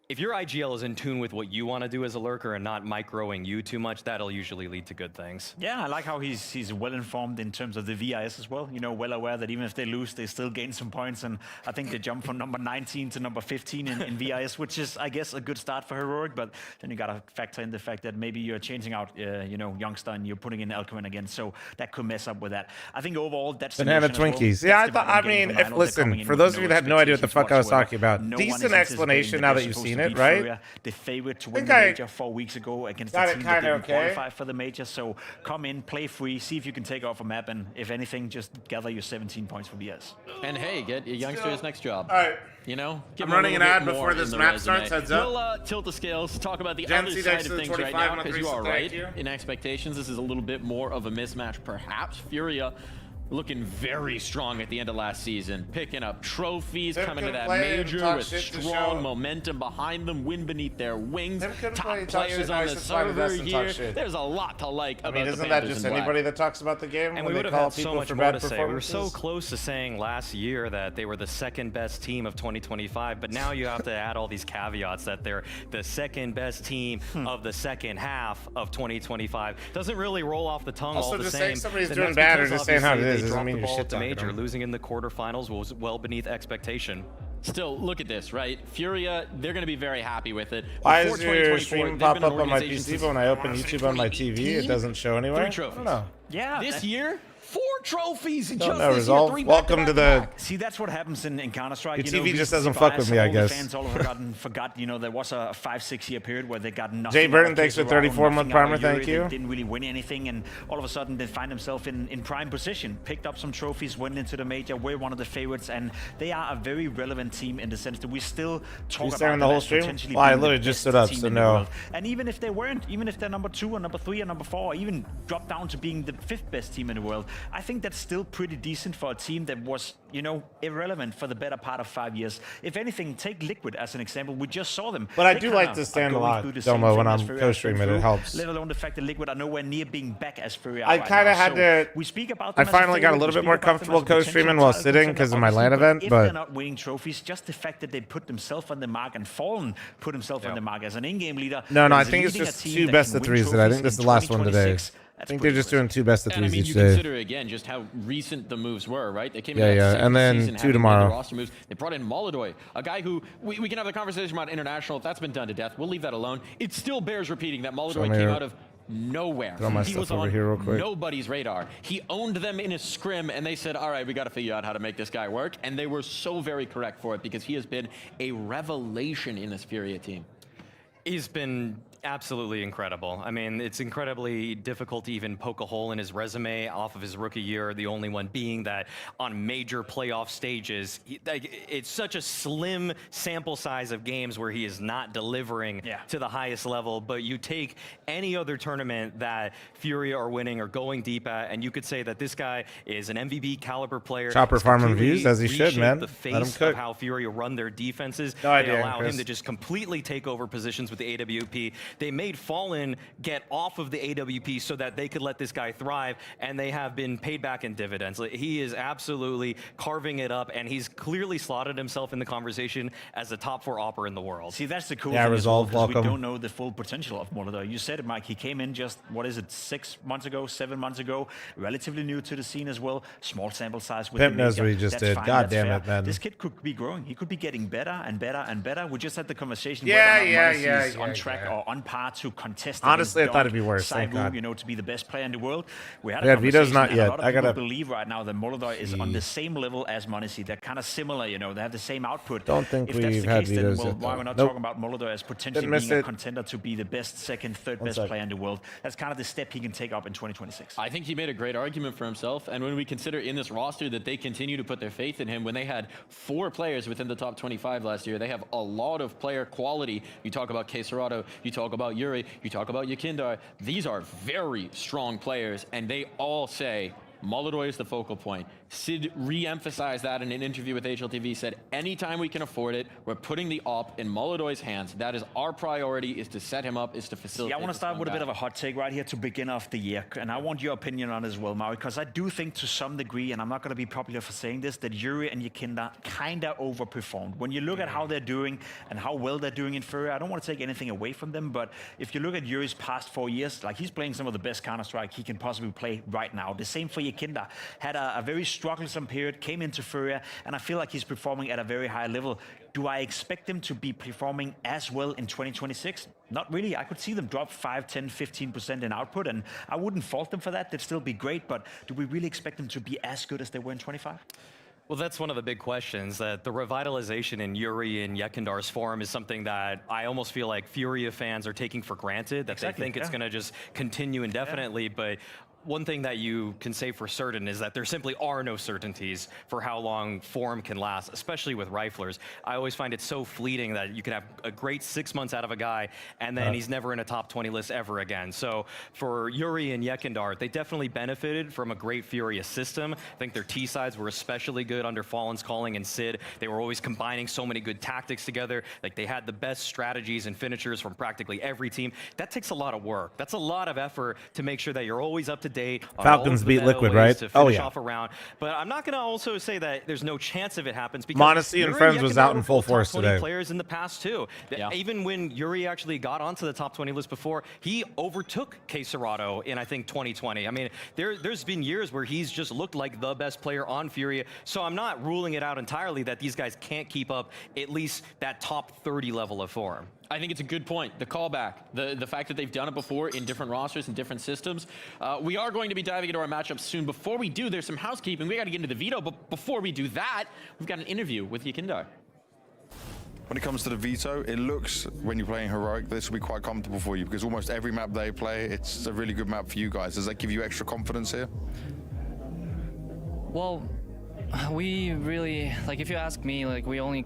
if your IGL is in tune with what you want to do as a lurker and not microing you too much, that'll usually lead to good things. Yeah, I like how he's well informed in terms of the VIS as well. You know, well aware that even if they lose, they still gain some points. And I think they jump from number 19 to number 15 in VIS, which is, I guess, a good start for Heroic. But then you got to factor in the fact that maybe you're changing out, Youngster and you're putting in Elkman again. So that could mess up with that. I think overall, that's Banana Twinkies. Yeah, I mean, listen, for those of you that had no idea what the fuck I was talking about, decent explanation now that you've seen it, right? The favorite to win the major 4 weeks ago against the team that didn't qualify for the major. So come in, play free, see if you can take off a map, and if anything, just gather your 17 points for BS. And hey, get your youngster his next job. All right. You know, I'm running an ad before this map starts. Heads up. We'll tilt the scales, talk about the Gen other Z side next of to the things right 25 now, on because the you are thank right you. in expectations. This is a little bit more of a mismatch, perhaps. Furia looking very strong at the end of last season, picking up trophies, coming to that major with strong momentum behind them, wind beneath their wings, top players on the server here. There's a lot to like about the Panthers. Isn't that just anybody that talks about the game? And we would have had so much more to say. We were so close to saying last year that they were the second best team of 2025, but now you have to add all these caveats that they're the second best team of the second half of 2025. Doesn't really roll off the tongue all the just same. saying somebody's doing bad or just saying how it is. Doesn't mean you're shit talking major. Losing in the quarterfinals was well beneath expectation. Still, look at this, right? Furia, they're going to be very happy with it. Why does your stream pop up on my PC, but when I open YouTube on my TV, it doesn't show anywhere? 3 trophies. I don't know. Yeah. This year, 4 trophies in Don't just know, this Resolve. year. 3 Welcome to the... See, that's what happens in Counter-Strike. Your TV just doesn't fuck with me, I guess. The fans all of a sudden forgot, there was a 5-6 year period where they got nothing. Jay Burton, thanks for 34-month primer, thank you. They didn't really win anything, and all of a sudden they find themselves in prime position. Picked up some trophies, went into the major, were one of the favorites, and they are a very relevant team in the sense that we still talk about them the whole stream? potentially Well, I being the literally just best stood up, team so in the no. world. And even if they weren't, even if they're number 2 or number 3 or number 4, or even dropped down to being the 5th best team in the world, I think that's still pretty decent for a team that was, irrelevant for the better part of 5 years. If anything, take Liquid as an example. We just saw them. But I do like to stand a lot, Domo, when I'm co-streaming. It helps. Let alone the fact that Liquid are nowhere near being back as Furia. I kind of had to... We speak about I them finally got a little bit more comfortable co-streaming while sitting because of my LAN event, if but... they're not winning trophies, just the fact that they put themselves on the mark and Fallen put himself on the mark as an in-game leader. No, I think it's just 2 best of 3s today. I think this is the last one today. I think they're just doing 2 best of 3s each you day. consider again just how recent the moves were, right? They came in and then 2 tomorrow. The roster moves. They brought in Molodoy, a guy who we can have the conversation about international. If that's been done to death, we'll leave that alone. It still bears repeating that Molodoy came out of nowhere. He was on nobody's radar. He owned them in a scrim, and they said, all right, we got to figure out how to make this guy work. And they were so very correct for it because he has been a revelation in this Furia team. He's been Absolutely incredible. I mean, it's incredibly difficult to even poke a hole in his resume off of his rookie year, the only one being that on major playoff stages, it's such a slim sample size of games where he is not delivering to the highest level. But you take any other tournament that Furia are winning or going deep at, and you could say that this guy is an MVP caliber player. Chopper farming views as he should, man. The Let him face cook. of how Furia run their defenses. No they idea, allow Chris. him to just completely take over positions with the AWP. They made Fallen get off of the AWP so that they could let this guy thrive, and they have been paid back in dividends. He is absolutely carving it up, and he's clearly slotted himself in the conversation as the top 4 opera in the world. See, that's the cool Yeah, thing Resolve, as well, because we welcome. don't know the full potential of Molotov. You said it, Mike. He came in just, what is it, 6 months ago, 7 months ago, relatively new to the scene as well. Small sample size with Pimp the knows Mega. what he just That's did. fine, God that's damn fair. it, man. This kid could be growing. He could be getting better and better and better. We just had the conversation Yeah, whether or yeah, not Modesty yeah, is yeah, on track yeah. or on par to contest. Honestly, I against thought it'd Dunk, be worse, thank Saibu, God. you know, to be the best player in the world. We had Yeah, a Vito's conversation, not and yet. a lot of I people gotta- believe right now that Molotov is on the same level as Modesty. They're kind of similar, you know. They have the same output. Don't think if that's we've the had case, then, Vito's well, yet, why though. we're not Nope. talking about Molotov as potentially Didn't miss being a it. contender to be the best, second, third One best sec. player in the world. That's kind of the step he can take up in 2026. I think he made a great argument for himself, and when we consider in this roster that they continue to put their faith in him, when they had 4 players within the top 25 last year, they have a lot of player quality. You talk about Quesarado, you talk about Yuri, you talk about Yakindar. These are very strong players, and they all say Molotov is the focal point. Sid re-emphasized that in an interview with HLTV, said, anytime we can afford it, we're putting the op in Molotov's hands. That is our priority, is to set him up, is to facilitate. Yeah, I want to this start with a bit comeback. of a hot take right here to begin off the year. And I want your opinion on it as well, Maui, because I do think to some degree, and I'm not going to be popular for saying this, that Yuri and Yakinda kind of overperformed. When you look at how they're doing and how well they're doing in Furia, I don't want to take anything away from them, but if you look at Yuri's past 4 years, like he's playing some of the best Counter-Strike he can possibly play right now. The same for Yakinda. Had a very strugglesome period, came into Furia, and I feel like he's performing at a very high level. Do I expect him to be performing as well in 2026? Not really. I could see them drop 5, 10, 15% in output, and I wouldn't fault them for that. They'd still be great, but do we really expect them to be as good as they were in 25? Well, that's one of the big questions, that the revitalization in Yuri and Yekindar's form is something that I almost feel like Furia fans are taking for granted, that they think it's going to just continue indefinitely, but one thing that you can say for certain is that there simply are no certainties for how long form can last, especially with riflers. I always find it so fleeting that you can have a great 6 months out of a guy and then he's never in a top 20 list ever again. So for Yuri and Yekindar, they definitely benefited from a great Furia system. I think their T-sides were especially good under Fallen's calling and Sid. They were always combining so many good tactics together. Like, they had the best strategies and finishers from practically every team. That takes a lot of work. That's a lot of effort to make sure that you're always up to date. Falcons beat Liquid, right? To Oh, finish yeah. off a round. But I'm not going to also say that there's no chance of it happens, because Modesty and Yuri Friends was Yekindar out in were full both top force 20 today. players in the past too. Even when Yuri actually got onto the top 20 list before, he overtook Quesarado in, I think, 2020. I mean, there's been years where he's just looked like the best player on Furia. So I'm not ruling it out entirely that these guys can't keep up at least that top 30 level of form. I think it's a good point. The callback, the fact that they've done it before in different rosters and different systems. We are going to be diving into our matchups soon. Before we do, there's some housekeeping. We got to get into the Veto, but before we do that, we've got an interview with Yakindar. When it comes to the Veto, it looks, when you're playing Heroic, this will be quite comfortable for you, because almost every map they play, it's a really good map for you guys. Does that give you extra confidence here? Well, we really, like, if you ask me, like, we only,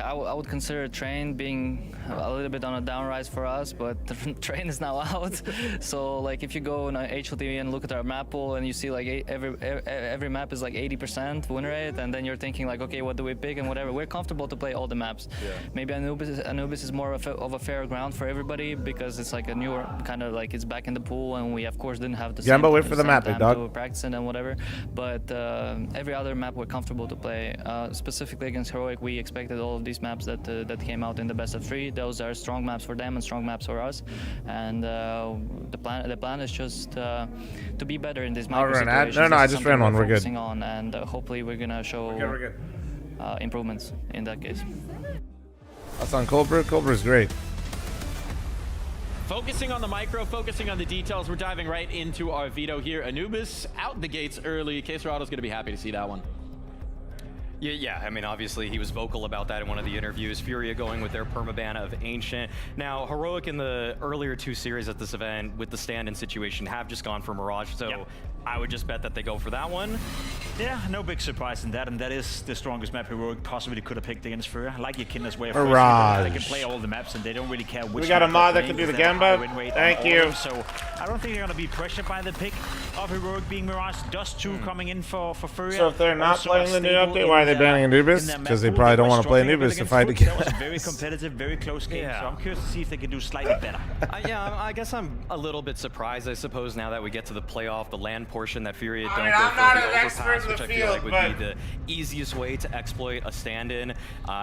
I would consider Train being a little bit on a downrise for us, but the Train is now out. So, like, if you go on HLTV and look at our map pool and you see, like, every map is like 80% win rate, and then you're thinking, like, okay, what do we pick and whatever. We're comfortable to play all the maps. Yeah. Maybe Anubis is more of a fair ground for everybody, because it's like a newer kind of, like, it's back in the pool, and we of course didn't have the same, wait for the map, big dog. to practice and whatever. But every other map we're comfortable to play. Specifically against Heroic, we expected all of these maps that came out in the best of 3. Those are strong maps for them and strong maps for us. And the plan is just to be better in these micro situations. No, I just ran one. We're good. On, and hopefully we're gonna show improvements in that case. That's on Cobra. Cobra's great. Focusing on the micro, focusing on the details, we're diving right into our Veto here. Anubis out the gates early. Quesarado's going to be happy to see that one. Yeah, I mean, obviously he was vocal about that in one of the interviews. Furia going with their permaban of Ancient. Now, Heroic in the earlier 2 series at this event with the stand-in situation have just gone for Mirage, so I would just bet that they go for that one. Yeah, no big surprise in that, and that is the strongest map Heroic possibly could have picked against Furia. I like your Kinder's way of Mirage. they can play all the maps, and they don't really care which. We got a map mod they're that can do playing, the they have a high Gamba. win rate Thank on you. all of them, so I don't think they're going to be pressured by the pick of Heroic being Mirage. Dust 2 coming in for Furia. So if they're not Also playing the new stable update, why are they in banning Anubis? their Because map they pool. probably don't were want to play struggling a bit Anubis to against fight Foot. against. That was a very competitive, very close game, so I'm curious to see if they can do slightly better. Yeah, I guess I'm a little bit surprised, I suppose, now that we get to the playoff, the land portion, that Furia don't mean, go I'm for not the an expert overpass, in which the I feel field, like would but be the easiest way to exploit a stand-in.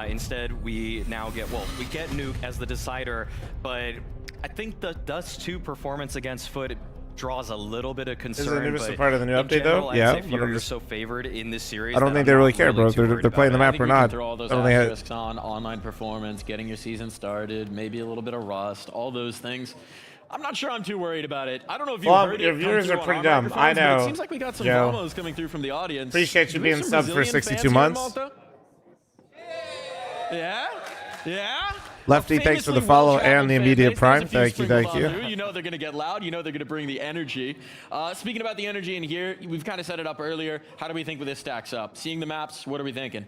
Instead, we now get, we get Nuke as the decider, but I think the Dust 2 performance against Foot draws a little bit of concern. Anubis but a part of the new in update, general, though? I'd Yeah, say but Furia is so favored in this series. I don't that think I'm they not really care, bro. too They're worried playing the about map it. or We can not. throw all those I don't think asterisks on online performance, getting your season started, maybe a little bit of rust, all those things. I'm not sure I'm too worried about it. I don't know if you heard your it. viewers come are through pretty on dumb. microphones, I but know. It seems like we got some Joe. promos coming through from the audience. Appreciate you Do we have being some subbed for Brazilian 62 fans here in months. Malta? Yeah? Yeah? Lefty, thanks for the follow and the immediate prime. Thank you, thank you. You know they're going to get loud. You know they're going to bring the energy. Speaking about the energy in here, we've kind of set it up earlier. How do we think this stacks up? Seeing the maps, what are we thinking?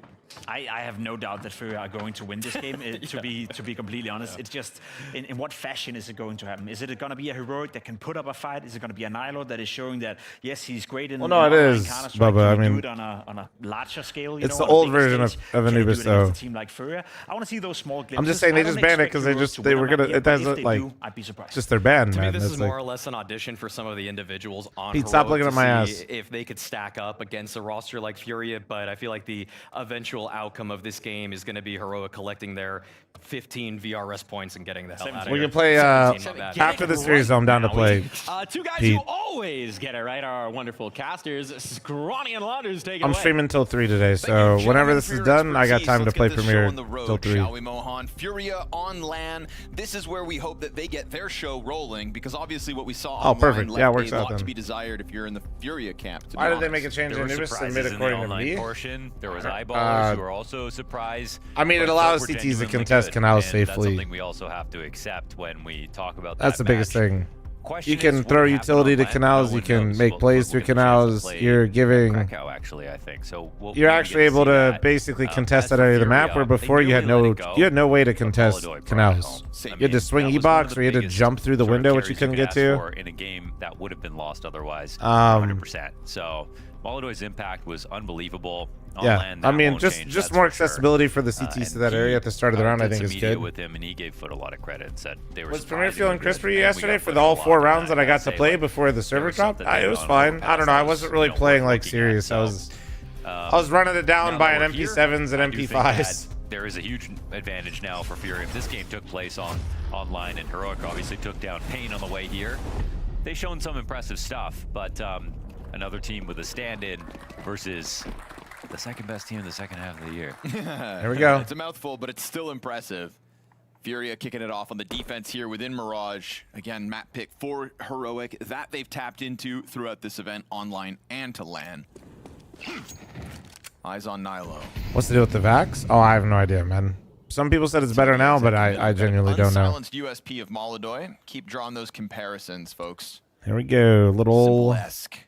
I have no doubt that Furia are going to win this game. To be completely honest, it's just in what fashion is it going to happen? Is it going to be a Heroic that can put up a fight? Is it going to be a Nilo that is showing that yes, he's great in? Well, no, it is, Bubba. I mean, do it on a larger scale. It's the old version of Anubis, though. A team like Furia, I want to see those small glimpses. I'm just saying they just banned it because they were gonna. It doesn't like. I'd be surprised. Just their ban, To man. me, this is It's more like, or less an audition for some of the individuals on Pete, Heroic stop looking to at my see ass. if they could stack up against a roster like Furia, but I feel like the eventual outcome of this game is going to be Heroic collecting their 15 VRS points and getting the hell out of here. we can play after the series. I'm down to play. Two guys Pete. who always get it right are our wonderful casters. Scrawny and Launders taking I'm away. streaming till 3 today, so whenever this is done, I got time to play Premiere till 3. Shall we, Mohan? Furia on LAN. This is where we hope that they get their show rolling, because obviously what we saw online perfect. left Yeah, works a out lot then. to be desired if you're in the Furia camp. To be Why did they honest. make a change in Anubis and made surprises it in the according to online me? portion. There was eyeballers who were also surprised. I mean, it but allows some were CTs to genuinely contest good, canals and safely. That's something we also have to accept when we talk about That's that the biggest match. thing. Question You can is, what throw would happen utility on to LAN? canals. No You one can knows. make We'll plays through get a chance to canals. play You're giving. Krakow, actually, I think. So You're actually able to basically contest that area of the map, where before you had no way to contest canals. You had to swing E-box, or you had to jump through the window, which you couldn't get to. In a game that would have been lost otherwise, 100%. 100%. So Molodoy's impact was unbelievable. On Yeah, LAN, I that mean, won't just change, just that's more for sure. accessibility for the CTs to that area at the start of the round, I did think some is media good. with him, and he gave Foot a lot of credit and said they were Was Premier surprised feeling they were crisp for good, you and we yesterday got for put the a all lot 4 on rounds that I got to say, play like, before the server was dropped? something It they was done fine. over the I don't know. I past wasn't really months, playing like looking at, serious. I was running it down now by that an we're here, MP7s and I do think MP5s. that there is a huge advantage now for Fury. If this game took place online, and Heroic obviously took down Pain on the way here, they've shown some impressive stuff, but another team with a stand-in versus the second best team in the second half of the year. There we go. It's a mouthful, but it's still impressive. Furia kicking it off on the defense here within Mirage. Again, map pick for Heroic that they've tapped into throughout this event, online and to LAN. Eyes on Nilo. What's the deal with the Vax? Oh, I have no idea, man. Some people said it's better now, but I genuinely don't know. Unsilenced USP of Molodoy. Keep drawing those comparisons, folks. Here we go. Little. Simple-esque.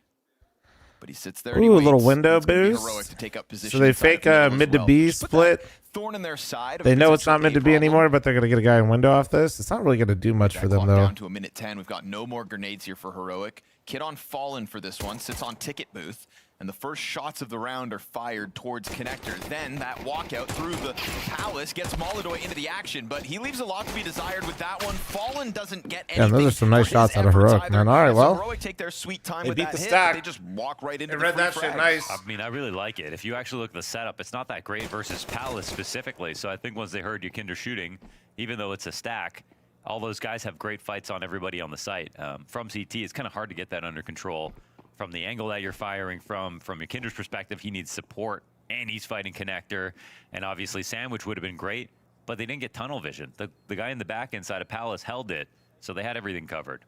But he sits there and he Ooh, a waits. little window It's gonna be boost. Heroic to take up position So they inside fake of middle as mid to well. B Just put split. that thorn in their side. They know it's not mid to B anymore, but they're going to get a guy in window off this. It's not really going to do much for them, Clock though. down to a minute 10. We've got no more grenades here for Heroic. Kid on Fallen for this one. Sits on ticket booth. And the first shots of the round are fired towards Connector. Then that walkout through the Palace gets Molodoy into the action, but he leaves a lot to be desired with that one. Fallen doesn't get anything. Yeah, those are some nice for his shots out of efforts Heroic, either. man. All right, As well. Heroic take their sweet time They with beat that the hit, stack. but they just walk right into They the read free that shit frag. nice. I mean, I really like it. If you actually look at the setup, it's not that great versus Palace specifically. So I think once they heard Yakinder shooting, even though it's a stack, all those guys have great fights on everybody on the site. From CT, it's kind of hard to get that under control. From the angle that you're firing from Yakinder's perspective, he needs support, and he's fighting Connector. And obviously, Sandwich would have been great, but they didn't get tunnel vision. The guy in the back inside of Palace held it, so they had everything covered.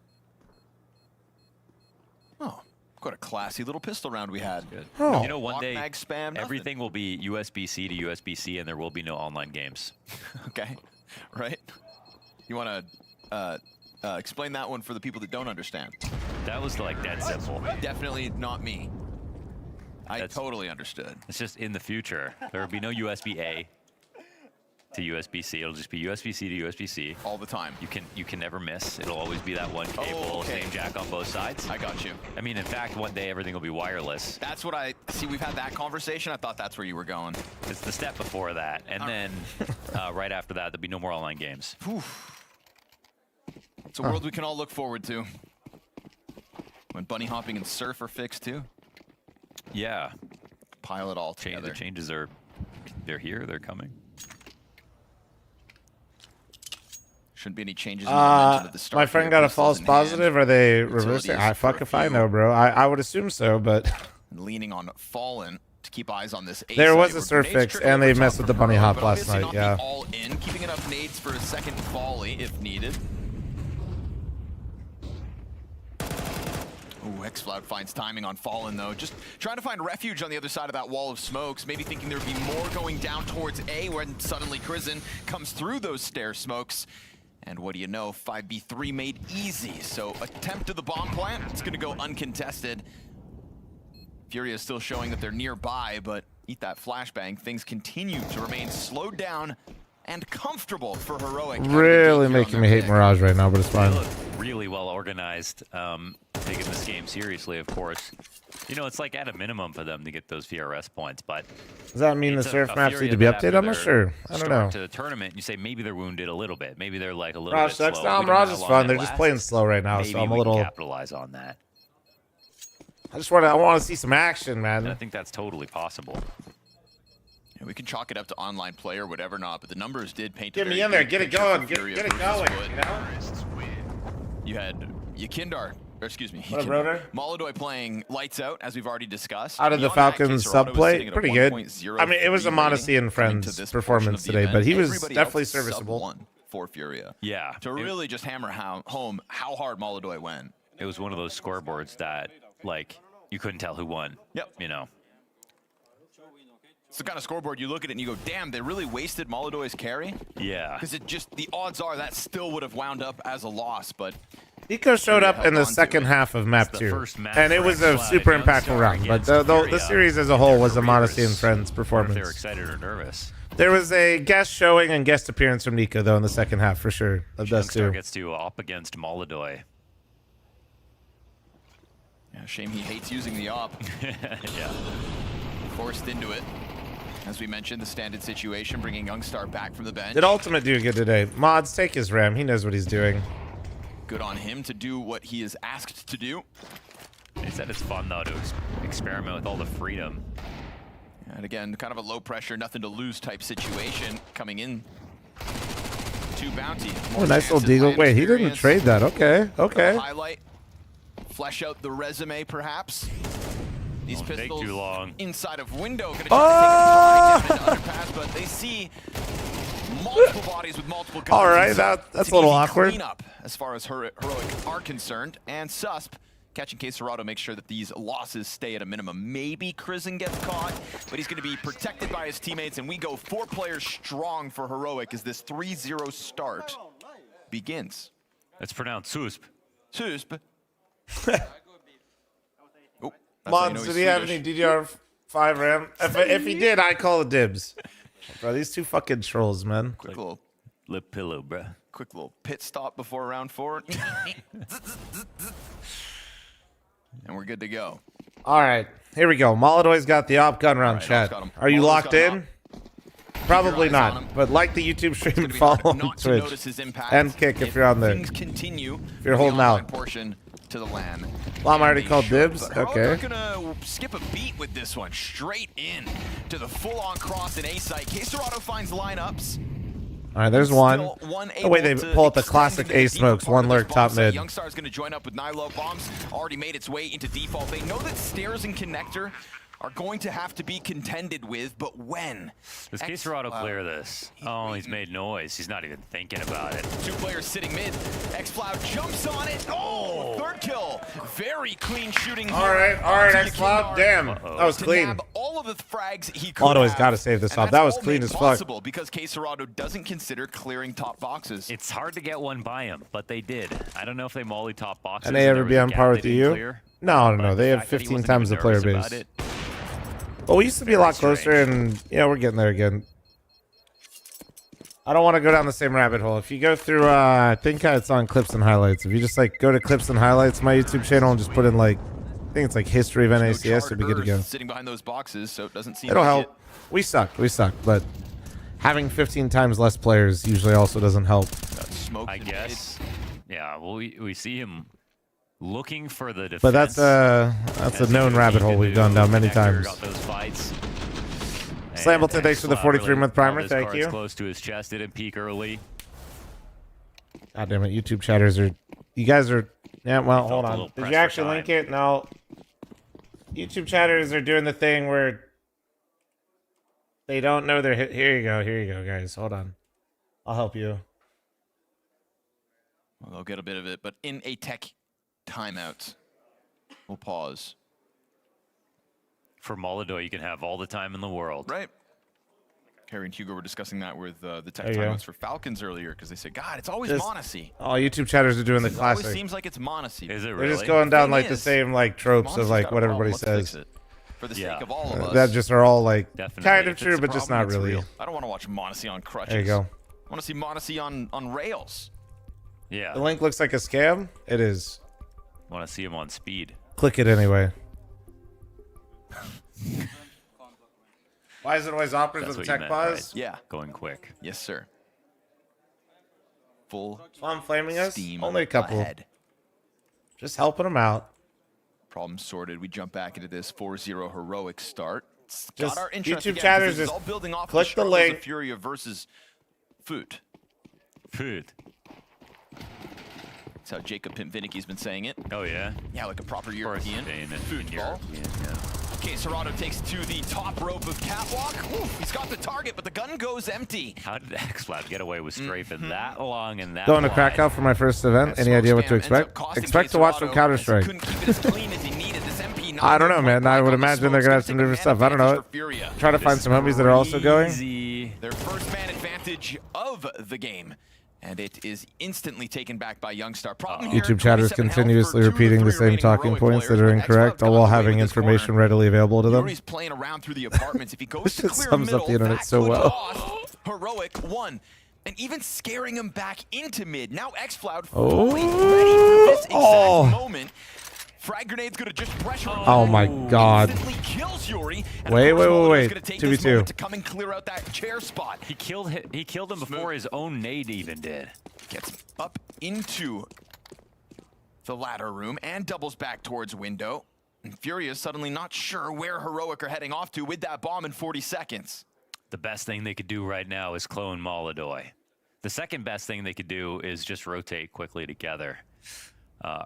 Oh, What a classy little pistol round we had. Good. Oh. You know, one day mag spam, everything will be USB-C to USB-C, and there will be no online games. Okay, right? You want to explain that one for the people that don't understand? That was like dead simple. Definitely not me. I totally understood. It's just in the future. There will be no USB-A to USB-C. It'll just be USB-C to USB-C. All the time. You can never miss. It'll always be that one cable, same jack on both sides. I got you. I mean, in fact, one day everything will be wireless. That's what I see. We've had that conversation. I thought that's where you were going. It's the step before that, and then right after that, there'll be no more online games. It's a world we can all look forward to. When bunny hopping and surf are fixed too. Yeah. Pile it all together. The changes they're here. They're coming. Shouldn't be any changes in the momentum at the start. My friend got a false positive. Are they reversing? I fuck if I know, bro. I would assume so, but leaning on Fallen to keep eyes on this. There was a surf fix, and they messed with the bunny hop last night. Yeah. All in, keeping enough nades for a second volley if needed. Ooh, fl0m finds timing on Fallen though. Just trying to find refuge on the other side of that wall of smokes. Maybe thinking there'd be more going down towards A when suddenly Krizen comes through those stair smokes. And what do you know, 5v3 made easy. So attempt to the bomb plant, it's gonna go uncontested. Furia is still showing that they're nearby, but eat that flashbang. Things continue to remain slowed down and comfortable for Heroic. Really making me hate Mirage right now, but it's fine. They look really well organized, taking this game seriously, of course. You know, it's like at a minimum for them to get those VRS points, but does that mean the surf maps need to be updated? I'm not sure. I don't know. To the tournament, you say maybe they're wounded a little bit. Maybe they're like a little Mirage bit sucks. slow. No, Mirage is fun. They're just playing slow right now, Maybe so I'm a we little. can capitalize on that. I want to see some action, man. And I think that's totally possible. Yeah, we can chalk it up to online play or whatever not, but the numbers did paint. Get me in there. Get it going. Get it going. You know? You had Yakindar. Or excuse me, What up, brother? Molodoy playing lights out, as we've already discussed. Out of the Falcons subplay, pretty good. I mean, it was a Modesty and Friends performance today, but he was definitely serviceable. For Furia. Yeah. To really just hammer home how hard Molodoy went. It was one of those scoreboards that, like, you couldn't tell who won. Yep. You know. It's the kind of scoreboard you look at it and you go, damn, they really wasted Molodoy's carry? Yeah. Because the odds are that still would have wound up as a loss, but Eco showed up in the second half of map 2, and it was a super impactful round. But the series as a whole was a Modesty and Friends performance. They're excited or nervous. There was a guest showing and guest appearance from Nico though in the second half for sure of Dust 2. Gets to op against Molodoy. Yeah, shame he hates using the op. Yeah. Forced into it. As we mentioned, the standard situation, bringing Youngstar back from the bench. Did Ultimate do good today? Mods, take his RAM. He knows what he's doing. Good on him to do what he is asked to do. He said it's fun, though, to experiment with all the freedom. And again, kind of a low pressure, nothing to lose type situation coming in to Bounty. Oh, nice little deagle. Wait, he didn't trade that. Okay, okay. Highlight, flesh out the resume, perhaps. These pistols too long. Inside of window, gonna try to take a underpass, but they see multiple bodies with multiple guns. All right, that's a little awkward. Cleanup as far as Heroic are concerned, and Susp catching Queserado makes sure that these losses stay at a minimum. Maybe Krizen gets caught, but he's going to be protected by his teammates, and we go 4 players strong for Heroic as this 3-0 start begins. It's pronounced Susp. Susp. Mods, did he have any DDR5 RAM? If he did, I call it dibs. Bro, these two fucking trolls, man. Quick little lip pillow, bro. Quick little pit stop before round 4. And we're good to go. All right, here we go. Molodoy's got the op gun round, chat. Are you locked in? Probably not, but like the YouTube stream and follow on Twitch. And kick if you're on there. Continue if you're holding out. Portion to the LAN. Llama already called dibs? Okay. We're gonna skip a beat with this one. Straight in to the full-on cross in A site. Queserado finds lineups. All right, there's one. Oh, wait, they pull up the classic A smokes. One lurk top mid. Youngstar is going to join up with Nilo. Bombs already made its way into default. They know that stairs and connector are going to have to be contended with, but when? Does Queserado clear this? Oh, he's made noise. He's not even thinking about it. 2 players sitting mid. xfl0m jumps on it. Oh, third kill. Very clean shooting. All right, xfl0m. Damn, that was clean. All of the frags he could Always got to save this off. That was clean as fuck. Because Queserado doesn't consider clearing top boxes. It's hard to get one by him, but they did. I don't know if they molly top boxes. And they ever be on par with you? No. They have 15 times the player base. Well, we used to be a lot closer, and yeah, we're getting there again. I don't want to go down the same rabbit hole. If you go through, I think it's on clips and highlights. If you just like go to clips and highlights, my YouTube channel, and just put in like, I think it's like history of NACS, you'll be good to go. Sitting behind those boxes, so it doesn't seem. It'll like help. We suck, but having 15 times less players usually also doesn't help. I guess. Yeah. Well, we see him looking for the defense. But that's a known rabbit hole we've gone down many times. Got those fights. Slambleton, thanks for the 43-month primer. Thank you. Close to his chest. Didn't peek early. God damn it, YouTube chatters are. You guys are. Yeah, well, hold on. Did you actually link it? No. YouTube chatters are doing the thing where they don't know their hit. Here you go, guys. Hold on. I'll help you. Well, they'll get a bit of it, but in a tech timeout, we'll pause. For Molodoi, you can have all the time in the world. Right. Carrie and Hugo were discussing that with the tech timeouts for Falcons earlier because they said, God, it's always Monacy. All YouTube chatters are doing the classic. It always seems like it's Monacy. Is it really? They're just going down like the same like tropes of like what everybody says. For the sake of all of us. That just are all like Definitely. kind of true, but just not really. Real. I don't want to watch Monacy on crutches. There you go. I want to see Monacy on rails. Yeah. The link looks like a scam. It is. Want to see him on speed. Click it anyway. Why is it always operas with a tech pause? Right? Yeah. Going quick. Yes, sir. Full fl0m flaming us? Steam Only a couple. ahead. Just helping them out. Problem sorted. We jump back into this 4-0 heroic start. It's just got our interest YouTube again, chatters this is just all building off click the link. Of Furia versus Food. That's how Jacob Pimp-Vinicki's been saying it. Oh, yeah? Yeah, like a proper European. Football. Yeah. Queserado takes to the top rope of Catwalk. Ooh, he's got the target, but the gun goes empty. How did xfl0m get away with strafing that long and that Going to wide? Krakow for my first event. Any idea what to expect? Expect to watch from Counter-Strike. I don't know, man. I would imagine they're going to have some different stuff. I don't know. Try to find some homies that are also going. Their first man advantage of the game. And it is instantly taken back by Youngstar. YouTube chatters continuously repeating the same talking points that are incorrect, all while having information readily available to them. He's playing around through the apartments. If he goes to It clear sums middle, up the internet that so could well. cost Heroic one. And even scaring him back into mid. Now xfl0m Oh. fully ready for this exact moment. Frag grenade's gonna just pressure him. Oh my God. Kills Yuri, Wait. 2v2. to come and clear out that chair spot. He killed him before his own nade even did. Gets up into the ladder room and doubles back towards window. And Furia is suddenly not sure where Heroic are heading off to with that bomb in 40 seconds. The best thing they could do right now is clone Molodoi. The second best thing they could do is just rotate quickly together.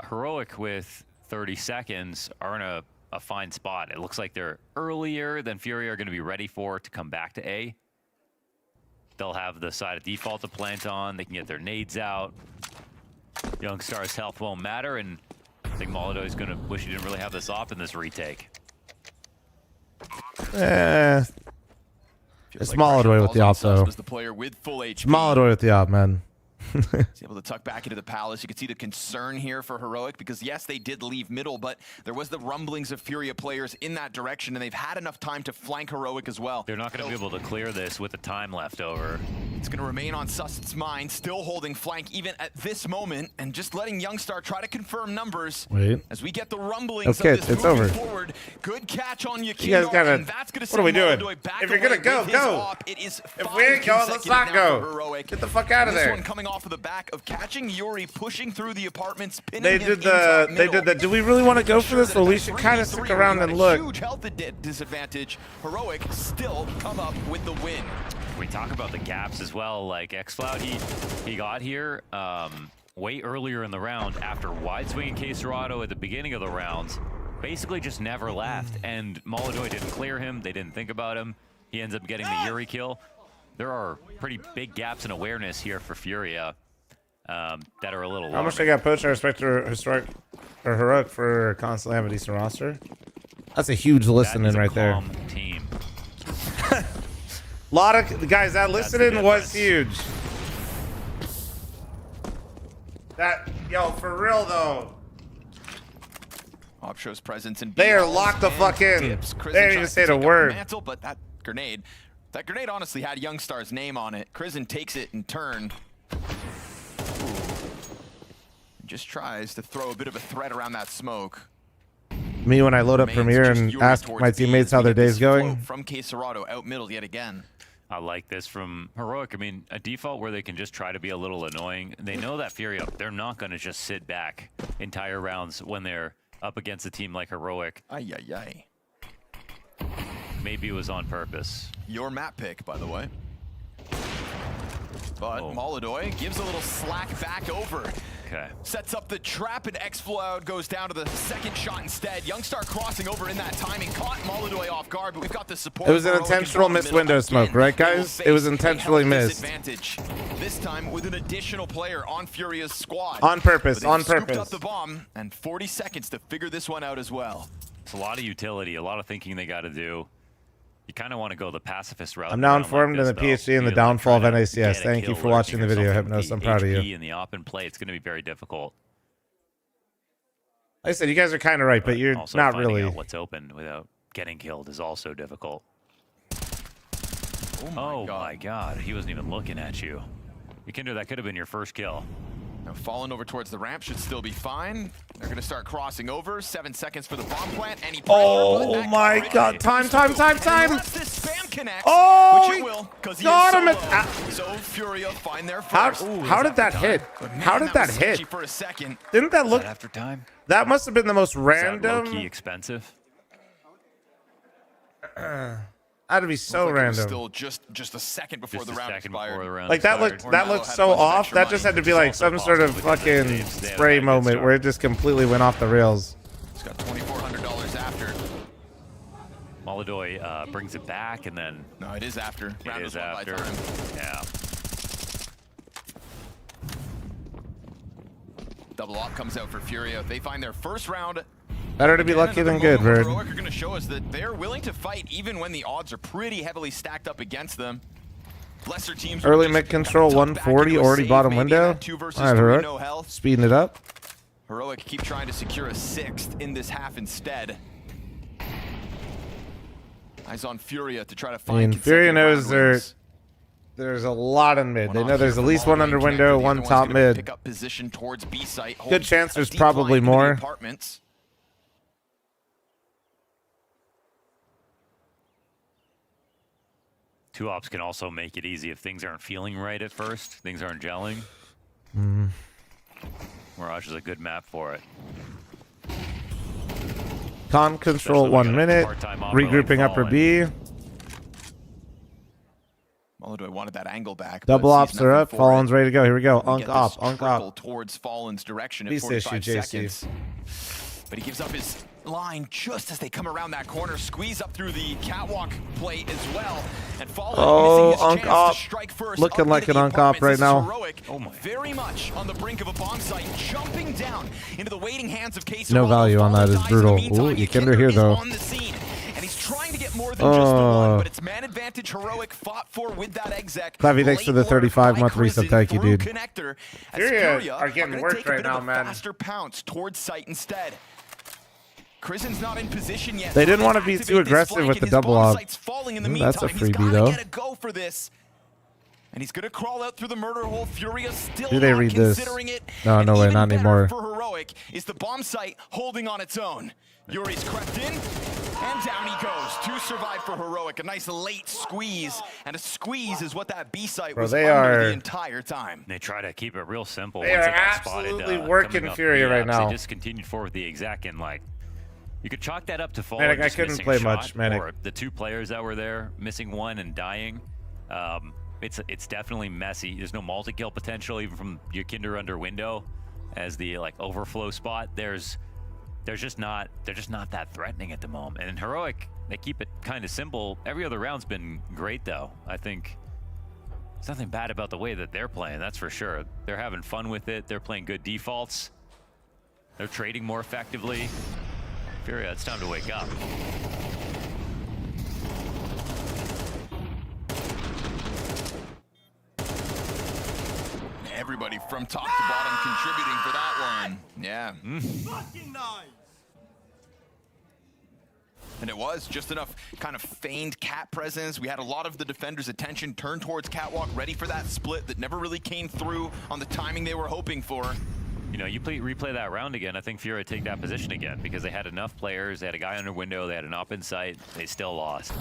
Heroic with 30 seconds are in a fine spot. It looks like they're earlier than Furia are going to be ready for to come back to A. They'll have the side of default to plant on. They can get their nades out. Youngstar's health won't matter, and I think Molodoi's going to wish he didn't really have this op in this retake. It's Molodoi with the op, though. It's Molodoi with the op, man. He's able to tuck back into the palace. You can see the concern here for Heroic because, yes, they did leave middle, but there was the rumblings of Furia players in that direction, and they've had enough time to flank Heroic as well. They're not going to be able to clear this with the time left over. It's going to remain on Susset's mind, still holding flank even at this moment, and just letting Youngstar try to confirm numbers. Wait. As we get the rumblings Okay, of this it's moving over. forward. Good catch on You guys gotta. What are we doing? If you're gonna go, go. If we ain't going, let's not go. Get the fuck out of there. This one coming off of the back of catching Yuri, pushing through the apartments, pinning They him did the. into They did the. Do we really want to go for this, or we should kind of stick around and look? Huge health disadvantage. Heroic still come up with the win. We talk about the gaps as well. Like xfl0m, he got here way earlier in the round after wide swinging Queserado at the beginning of the round. basically just never left. And Molodoi didn't clear him. They didn't think about him. He ends up getting the Yuri kill. There are pretty big gaps in awareness here for Furia that are a little How much they got poached? I respect Historic or Heroic for constantly having a decent roster. That's a huge listening right there. Team. Lot of guys, that listening was huge. That, yo, for real though. Op shows presence in. They are locked the fuck in. They didn't even say the word. Mantle, but that grenade honestly had Youngstar's name on it. Crizin takes it in turn. Just tries to throw a bit of a threat around that smoke. Me when I load up Premiere and ask my teammates how their day's going. From Quesarado out middle yet again. I like this from Heroic. I mean, a default where they can just try to be a little annoying. They know that Furia, they're not going to just sit back entire rounds when they're up against a team like Heroic. Ay, ay, ay. Maybe it was on purpose. Your map pick, by the way. But Molodoi gives a little slack back over. Okay. Sets up the trap, and Xfloud goes down to the second shot instead. Youngstar crossing over in that timing, caught Molodoi off guard, but we've got the support. It was an intentional missed window smoke, right, guys? It was intentionally missed. This time with an additional player on Furia's squad. On purpose, on Scooped purpose. up the bomb, and 40 seconds to figure this one out as well. It's a lot of utility, a lot of thinking they got to do. You kind of want to go the pacifist route. I'm now informed in the PhD and the downfall of NACS. Thank you for watching the video, Hypnos. I'm proud of you. In the op and play, it's going to be very difficult. Like I said, you guys are kind of right, but you're also not finding really. out what's open without getting killed is also difficult. Oh my god, he wasn't even looking at you. Ykinder, that could have been your first kill. Now falling over towards the ramp should still be fine. They're going to start crossing over. 7 seconds for the bomb plant. Any Oh my god. Time. This spam connects, Oh, which it will, because he got him is at- so Furia find their first. How did that hit? How did that hit? For a second. Didn't that look after time? That must have been the most random. Low-key expensive. That'd be so Like random. Still just a second before the round expired. Like that looked so off. That just had to be like some sort of fucking spray moment where it just completely went off the rails. He's got $2,400 after. Molodoi brings it back, and then No, it is after. it is after. Yeah. Double op comes out for Furia. They find their first round. Better to be lucky than good, Bird. Heroic are going to show us that they're willing to fight even when the odds are pretty heavily stacked up against them. Lesser teams Early mid control 140, already bottom window. Alright, Heroic. Speeding it up. Heroic keep trying to secure a 6th in this half instead. Eyes on Furia to try to find. Furia knows there's a lot in mid. They know there's at least one under window, one top mid. Pick up position towards B site. Good chance there's probably more. Two ops can also make it easy if things aren't feeling right at first. Things aren't gelling. Mirage is a good map for it. Con control 1 minute. Regrouping upper B. Molodoi wanted that angle back. Double ops are up. Fallen's ready to go. Here we go. Unk op. Towards Fallen's direction at Beast 45 issue, seconds. But he gives up his line just as they come around that corner. Squeeze up through the catwalk plate as well. And Fallen missing his chance to strike first. Looking like an Unk op right now. Heroic, very much on the brink of a bomb site, jumping down into the waiting hands of Case. No value on that is brutal. Ooh, Ykinder here though. He's trying to get more than just the one, but it's man advantage. Heroic fought for with that exec. Clavy, thanks for the 35-month resub. Thank you, dude. Furia are getting worked right now, man. Faster pounce towards site instead. Krizen's not in position yet. They didn't want to be too aggressive with the double op. That's a freebie though. He's gotta go for this. And he's gonna crawl out through the murder hole. Furia still Do they not read this? considering it. No, And no way, even not better anymore. For Heroic is the bomb site holding on its own. Yuri's crept in, and down he goes. 2 survive for Heroic. A nice late squeeze, and a squeeze is what that B site was under the entire time. They try to keep it real simple. They once are it got spotted, absolutely coming working up Furia the right apps. now. They just continued forward with the exec, and like you could chalk that up to Fallen. Manic, I just couldn't missing play a shot, much, Manic. Or the 2 players that were there missing one and dying. It's definitely messy. There's no multi-kill potential even from Ykinder under window as the like overflow spot. There's they're just not that threatening at the moment. And Heroic, they keep it kind of simple. Every other round's been great though. I think there's nothing bad about the way that they're playing, that's for sure. They're having fun with it. They're playing good defaults. They're trading more effectively. Furia, it's time to wake up. Everybody from top to bottom contributing for that one. Yeah. Fucking nice. And it was just enough kind of feigned cat presence. We had a lot of the defenders' attention turned towards Catwalk, ready for that split that never really came through on the timing they were hoping for. You know, you replay that round again, I think Furia take that position again because they had enough players, they had a guy under window, they had an op in sight, they still lost.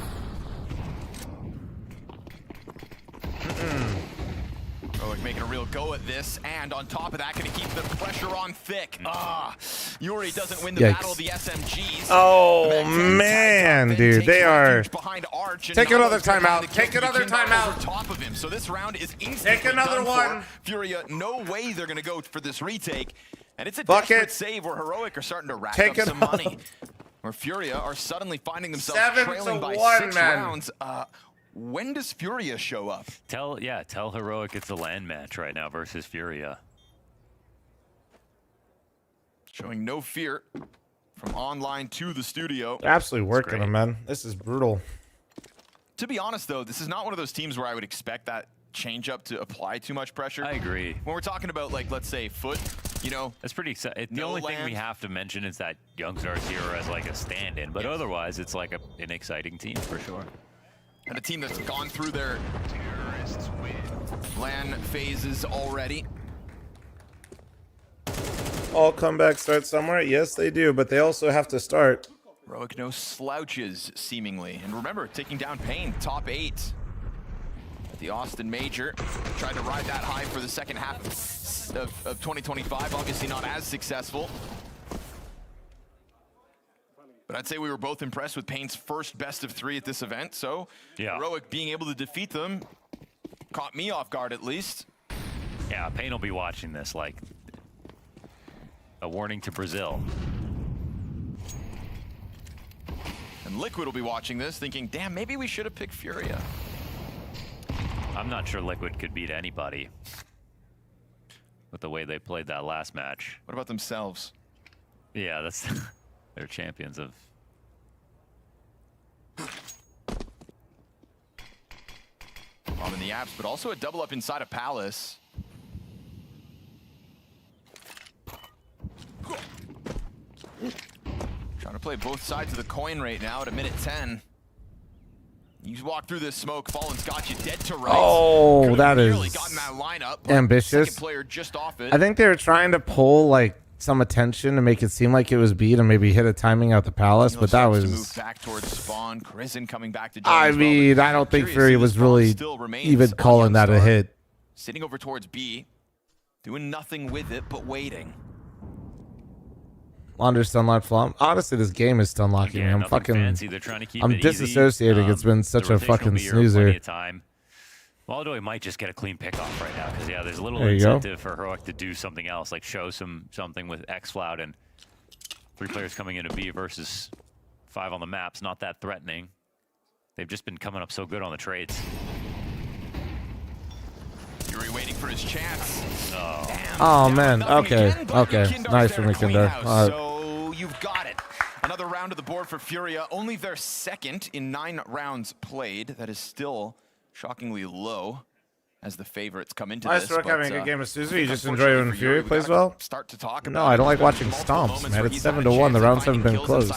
Heroic making a real go at this, and on top of that, going to keep the pressure on thick. Yuri doesn't win the battle of the SMGs. Oh, man, dude. They are... Take another timeout. Take another timeout. Top of him. So this round is Take another one. Furia, no way they're going to go for this retake. And it's a desperate save where Heroic are starting to rack up some money. Where Furia are suddenly finding themselves trailing by 6 rounds. When does Furia show up? Tell Heroic it's a land match right now versus Furia. Showing no fear from online to the studio. They're absolutely working them, man. This is brutal. To be honest, though, this is not one of those teams where I would expect that change-up to apply too much pressure. I agree. When we're talking about, like, let's say, Foot, you know. That's pretty exciting. The only thing we have to mention is that Youngstars here as like a stand-in, but otherwise it's like an exciting team for sure. And a team that's gone through their LAN phases already. All comebacks start somewhere? Yes, they do, but they also have to start. Heroic no slouches, seemingly. And remember, taking down Pain, top 8. At the Austin Major. Tried to ride that high for the second half of 2025. Obviously not as successful. But I'd say we were both impressed with Pain's first best of 3 at this event. So Heroic being able to defeat them caught me off guard at least. Yeah, Pain will be watching this like a warning to Brazil. And Liquid will be watching this thinking, damn, maybe we should have picked Furia. I'm not sure Liquid could beat anybody with the way they played that last match. What about themselves? Yeah, that's... They're champions of... Bomb in the apps, but also a double up inside of Palace. Trying to play both sides of the coin right now at a minute 10. You walk through this smoke, Fallen's got you dead to rights. Oh, that is that lineup, ambitious. Player just off it. I think they were trying to pull like some attention to make it seem like it was beat and maybe hit a timing out the Palace, but that was... Move back towards spawn. Kristen coming back to I mean, I don't think Fury was really even calling that a hit. Sitting over towards B, doing nothing with it, but waiting. Under stunlock fl0m. Honestly, this game is stunlocking me. I'm fucking... I'm disassociating. It's been such a fucking snoozer. Waldo might just get a clean pick off right now because there's a little incentive for Heroic to do something else, like show something with xfl0m and 3 players coming into B versus 5 on the map's not that threatening. They've just been coming up so good on the trades. Yuri waiting for his chance. Oh man, okay. Nice for McKinder. So you've got it. Another round of the board for Furia. Only their second in 9 rounds played. That is still shockingly low as the favorites come into this. Nice having a good game of Suzu. You just enjoy when Fury plays well? Start to talk no, I don't like watching stomps, man. It's 7-1. The rounds haven't been close.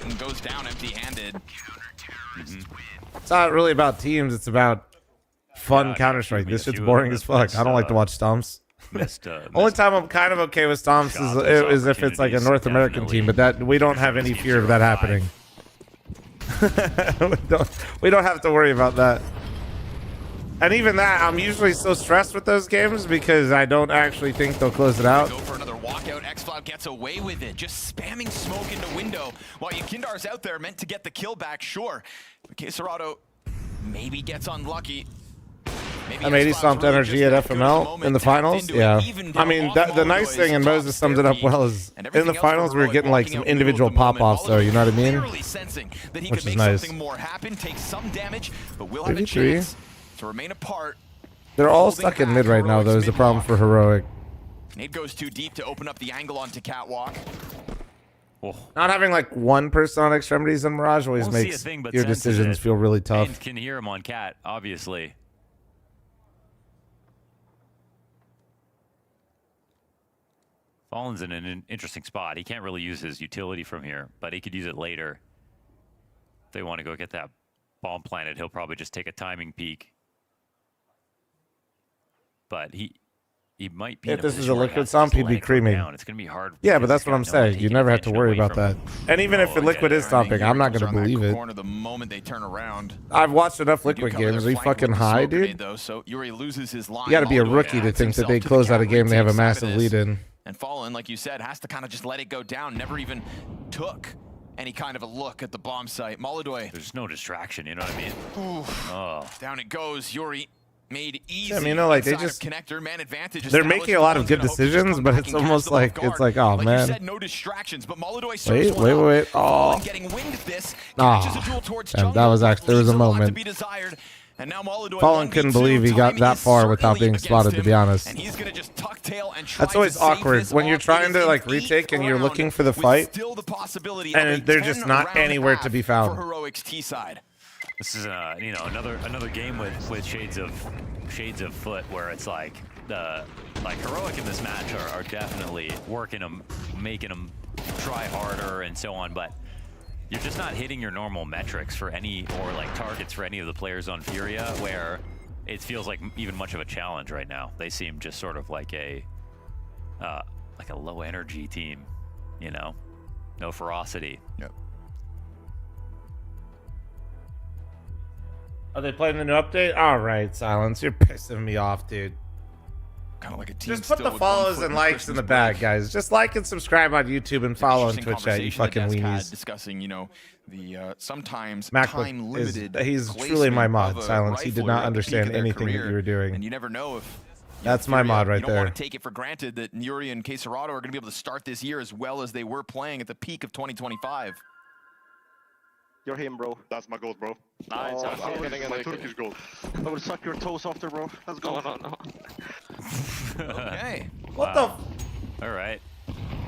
And goes down empty-handed. It's not really about teams. It's about fun Counter-Strike. This shit's boring as fuck. I don't like to watch stomps. Only time I'm kind of okay with stomps is if it's like a North American team, but that we don't have any fear of that happening. we don't have to worry about that. And even that, I'm usually so stressed with those games because I don't actually think they'll close it out. Go for another walkout. xfl0m gets away with it, just spamming smoke into window while Yakindar's out there meant to get the kill back. Sure, but Queserado maybe gets unlucky. I'm 80 stomped energy at FML in the finals. Yeah. I mean, the nice thing, and Moses summed it up well, is in the finals we were getting like some individual pop-offs, though. You know what I mean? Which is nice. 33. They're all stuck in mid right now, though, is the problem for Heroic. Nade goes too deep to open up the angle onto Catwalk. Not having like one person on extremities in Mirage always makes your decisions feel really tough. And can hear him on Cat, obviously. Fallen's in an interesting spot. He can't really use his utility from here, but he could use it later. If they want to go get that bomb planted, he'll probably just take a timing peek. But he might be. If this is a liquid stomp, he'd be creaming. It's gonna be hard. Yeah, but that's what I'm saying. You never have to worry about that. And even if the liquid is stomping, I'm not gonna believe it. The moment they turn around. I've watched enough liquid games. Are you fucking high, dude? So Yuri loses his line. You got to be a rookie to think that they close out a game they have a massive lead in. And Fallen, like you said, has to kind of just let it go down. Never even took any kind of a look at the bomb site. Molodoy. There's no distraction. You know what I mean? Oh. Down it goes. Yuri. Made easy. I mean, you know, like they just connector, man advantage. They're making a lot of good decisions, but it's almost like oh like man. You said, no distractions, but wait. Oh. And that was actually there was a moment. Fallen couldn't believe he got that far without being spotted, to be honest. That's always awkward when you're trying to like retake and you're looking for the fight, and they're just not anywhere to be found. Heroic's T side. This is you know, another game with shades of foot, where it's like Heroic in this match are definitely working them, making them try harder and so on, but you're just not hitting your normal metrics for any, or like targets for any of the players on Furia, where it feels like even much of a challenge right now. They seem just sort of like a low energy team, you know, no ferocity. Yep. Are they playing the new update? All right, Silence. You're pissing me off, dude. Kind of like a team. Just put the follows and likes in the bag, guys. Just like and subscribe on YouTube and follow on Twitch chat, you fucking weenies. Discussing, you know, the sometimes MacBook time-limited. He's truly my mod, Silence. He did not understand anything that you were doing. And you never know if. That's my mod right there. You don't want to take it for granted that Yuri and Queserado are going to be able to start this year as well as they were playing at the peak of 2025. You're him, bro. That's my gold, bro. Nice. My Turkish gold. I will suck your toes after, bro. Let's go. No. Okay. What the? All right.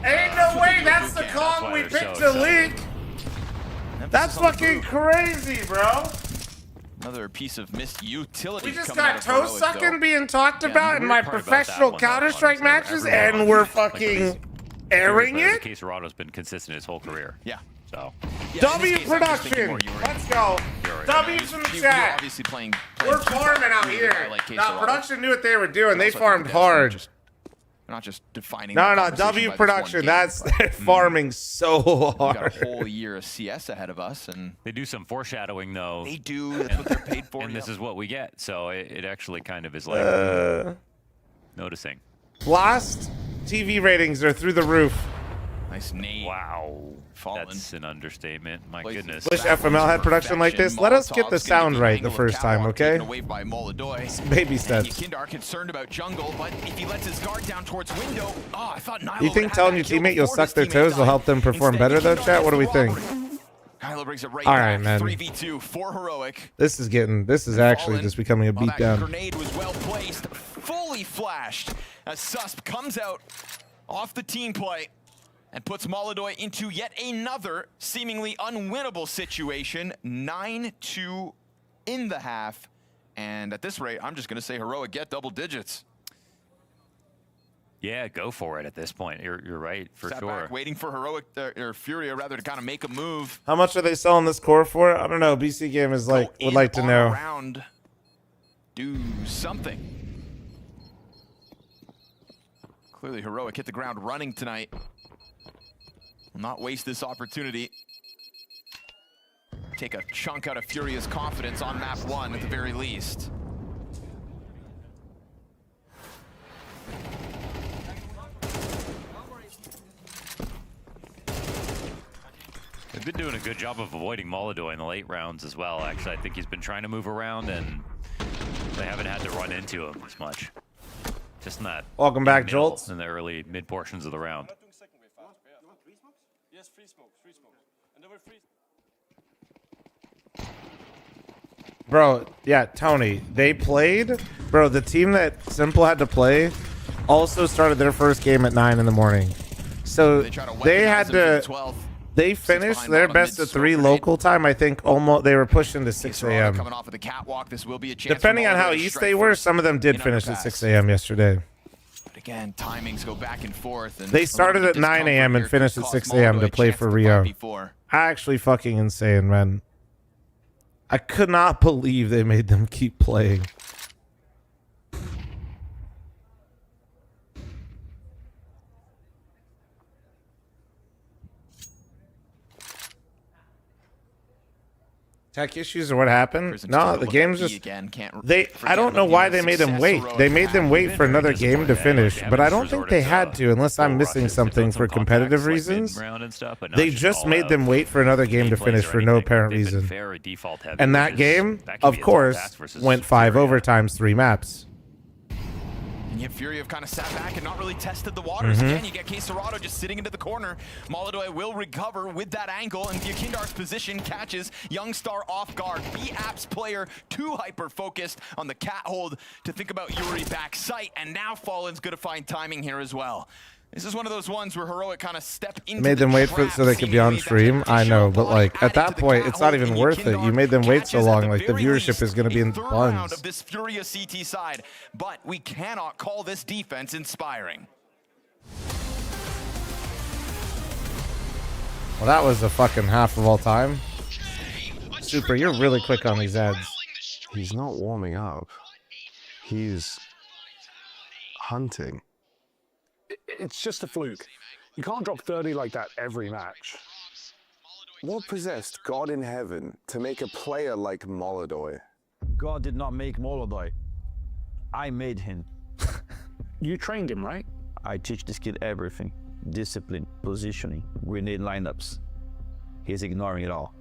Ain't no way that's the Kong we picked to leak. That's fucking crazy, bro. Another piece of missed utility. We just got toe sucking being talked about in my professional Counter-Strike matches, and we're fucking airing it. Queserado's been consistent his whole career. Yeah. So. W production. Let's go. W's from the chat. Obviously playing we're farming out here. Now, production knew what they were doing. They farmed hard. They're not just defining. No, W production. That's they're farming so hard. We got a whole year of CS ahead of us, and they do some foreshadowing though. They do. That's what they're paid for. And this is what we get. So it actually kind of is like noticing. Blast TV ratings are through the roof. Nice nade. Wow. That's an understatement. My goodness. Wish FML had production like this. Let us get the sound right the first time, okay? Baby steps. Kindar concerned about jungle, but if he lets his guard down towards window, I thought Nilo you think telling your teammate you'll suck their toes will help them perform better though, chat? What do we think? Kylo brings it right all right, back. man. 3v2 for Heroic. This is actually just becoming a beatdown. Grenade was well placed, fully flashed as Susp comes out off the team play and puts Molodoy into yet another seemingly unwinnable situation. 9-2 in the half. And at this rate, I'm just going to say Heroic get double digits. Yeah, go for it at this point. You're right, for Sat sure. Back waiting for Heroic, or Furia rather, to kind of make a move. How much are they selling this core for? I don't know. BC Game is like, would like to know. Around, do something. Clearly Heroic hit the ground running tonight. Will not waste this opportunity. Take a chunk out of Furia's confidence on map 1 at the very least. They've been doing a good job of avoiding Molodoy in the late rounds as well. Actually, I think he's been trying to move around and They haven't had to run into him as much. Just in that. Welcome back, middle, Jolts. In the early mid portions of the round. Bro, yeah, Tony, they played. Bro, the team that Simple had to play also started their first game at 9 in the morning. So they had to. They finished their best of 3 local time. I think almost they were pushing to 6 a.m. Coming off of the catwalk, this will be a chance. Depending on how east they were, some of them did finish at 6 a.m. yesterday. But again, timings go back and forth. And They started at 9 a.m. and finished at 6 a.m. to play for Rio. Actually fucking insane, man. I could not believe they made them keep playing. Tech issues or what happened? No, the game's just I don't know why they made them wait. They made them wait for another game to finish, but I don't think they had to unless I'm missing something for competitive reasons. They just made them wait for another game to finish for no apparent reason. And that game, of course, went 5 overtimes, 3 maps. And yet Fury have kind of sat back and not really tested the waters. Again, you get Quesarado just sitting into the corner. Molodoi will recover with that angle, and Yakindar's position catches Youngstar off guard. B-Apps player too hyper-focused on the cat hold to think about Yuri back sight, and now Fallen's going to find timing here as well. This is one of those ones where Heroic kind of step into Made them wait for it so they could be on stream. I know, but like at that point, it's not even worth it. You made them wait so long. Like the viewership is going to be in the buns. Of this Furious CT side, but we cannot call this defense inspiring. Well, that was a fucking half of all time. Super, you're really quick on these ads. He's not warming up. He's hunting. It's just a fluke. You can't drop 30 like that every match. What possessed God in heaven to make a player like Molodoi? God did not make Molodoi. I made him. You trained him, right? I teach this kid everything. Discipline, positioning, grenade lineups. He's ignoring it all.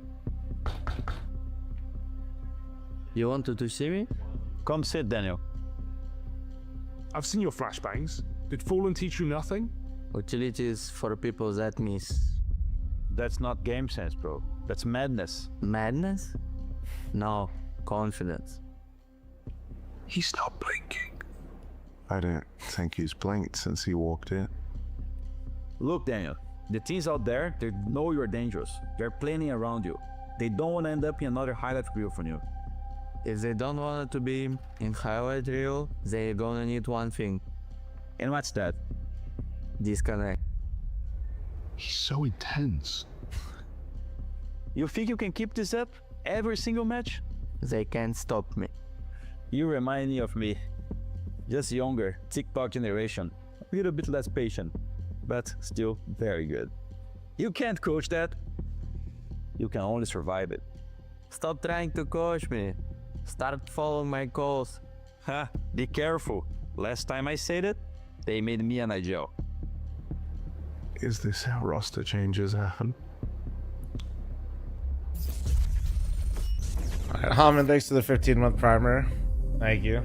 You wanted to see me? Come sit, Daniel. I've seen your flashbangs. Did Fallen teach you nothing? Utilities for people that miss. That's not game sense, bro. That's madness. Madness? No, confidence. He's not blinking. I don't think he's blinked since he walked in. Look, Daniel, the teams out there, they know you're dangerous. They're planning around you. They don't want to end up in another highlight reel from you. If they don't want it to be in highlight reel, they're gonna need one thing. And what's that? Disconnect. He's so intense. You think you can keep this up every single match? They can't stop me. You remind me of me. Just younger, TikTok generation. A little bit less patient, but still very good. You can't coach that. You can only survive it. Stop trying to coach me. Start following my calls. Ha, be careful. Last time I said it, they made me an IGL. Is this how roster changes happen? All right, Haman, thanks for the 15-month primer. Thank you.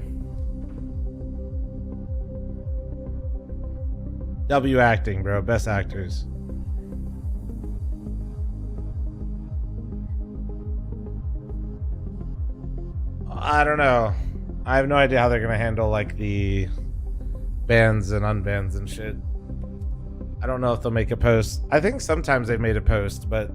W acting, bro. Best actors. I don't know. I have no idea how they're gonna handle like the bans and unbans and shit. I don't know if they'll make a post. I think sometimes they've made a post, but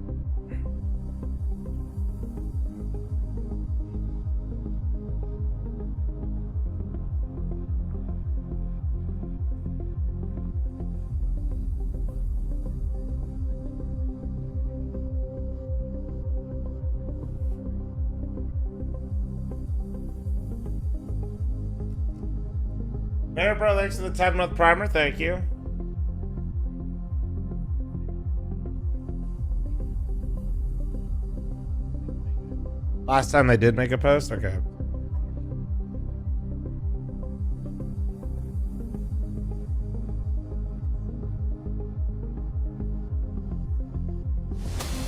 Mayor Bro, thanks for the 10-month primer. Thank you. Last time they did make a post? Okay.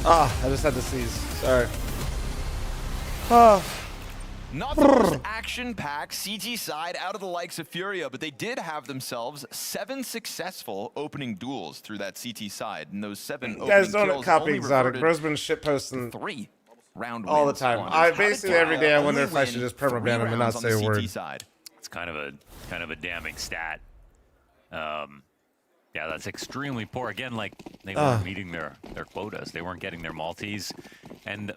I just had to sneeze. Sorry. Not the most action-packed CT side out of the likes of Furia, but they did have themselves 7 successful opening duels through that CT side, and those 7 opening guys don't kills copy only Exotic. reverted Bro's been shitposting 3 round all the wins time. on I this. basically every day I wonder if I should just permaban him and not say a word. Side. It's kind of a damning stat. Yeah, that's extremely poor. Again, like they weren't meeting their quotas. They weren't getting their multis. And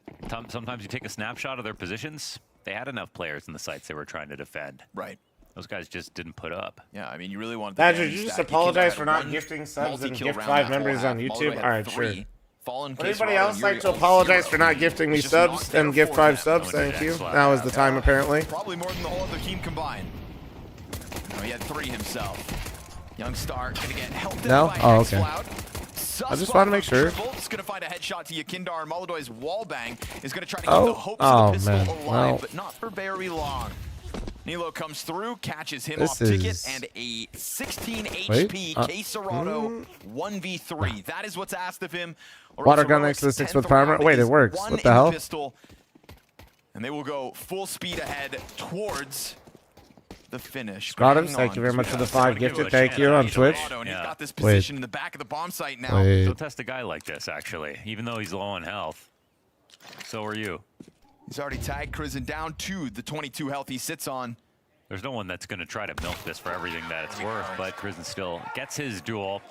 sometimes you take a snapshot of their positions. They had enough players in the sites they were trying to defend. Right. Those guys just didn't put up. Yeah, I mean, you really wanted. Badger, did you just apologize for not gifting subs and gift 5 members on YouTube? All right, sure. Would anybody else like to apologize for not gifting me subs and gift 5 subs? Thank you. Now is the time, apparently. Probably more than the whole other team combined. No, he had 3 himself. Young Star gonna get helped No? by Oh, okay. X-Cloud. I just want to make sure. Just gonna find a headshot to Yakindar. Molodoy's wallbang is gonna try to keep Oh. the hopes Oh, of the pistol man. alive, Well. but not for very long. Nilo comes through, catches him This off ticket, is- and a 16 Wait, HP K Serrato 1v3. That is what's asked of him. Water gun next to the 6 with primer. Wait, it works. What the hell? Pistol, and they will go full speed ahead towards the finish. Scrottums, thank you very much for the 5 gifted. Thank you on Twitch. And he's got this Wait. position in the back of the bomb site now. Wait. Don't test a guy like this, actually, even though he's low on health. So are you. He's already tagged Crizin down to the 22 health he sits on. There's no one that's going to try to milk this for everything that it's worth, but Crizin still gets his duel.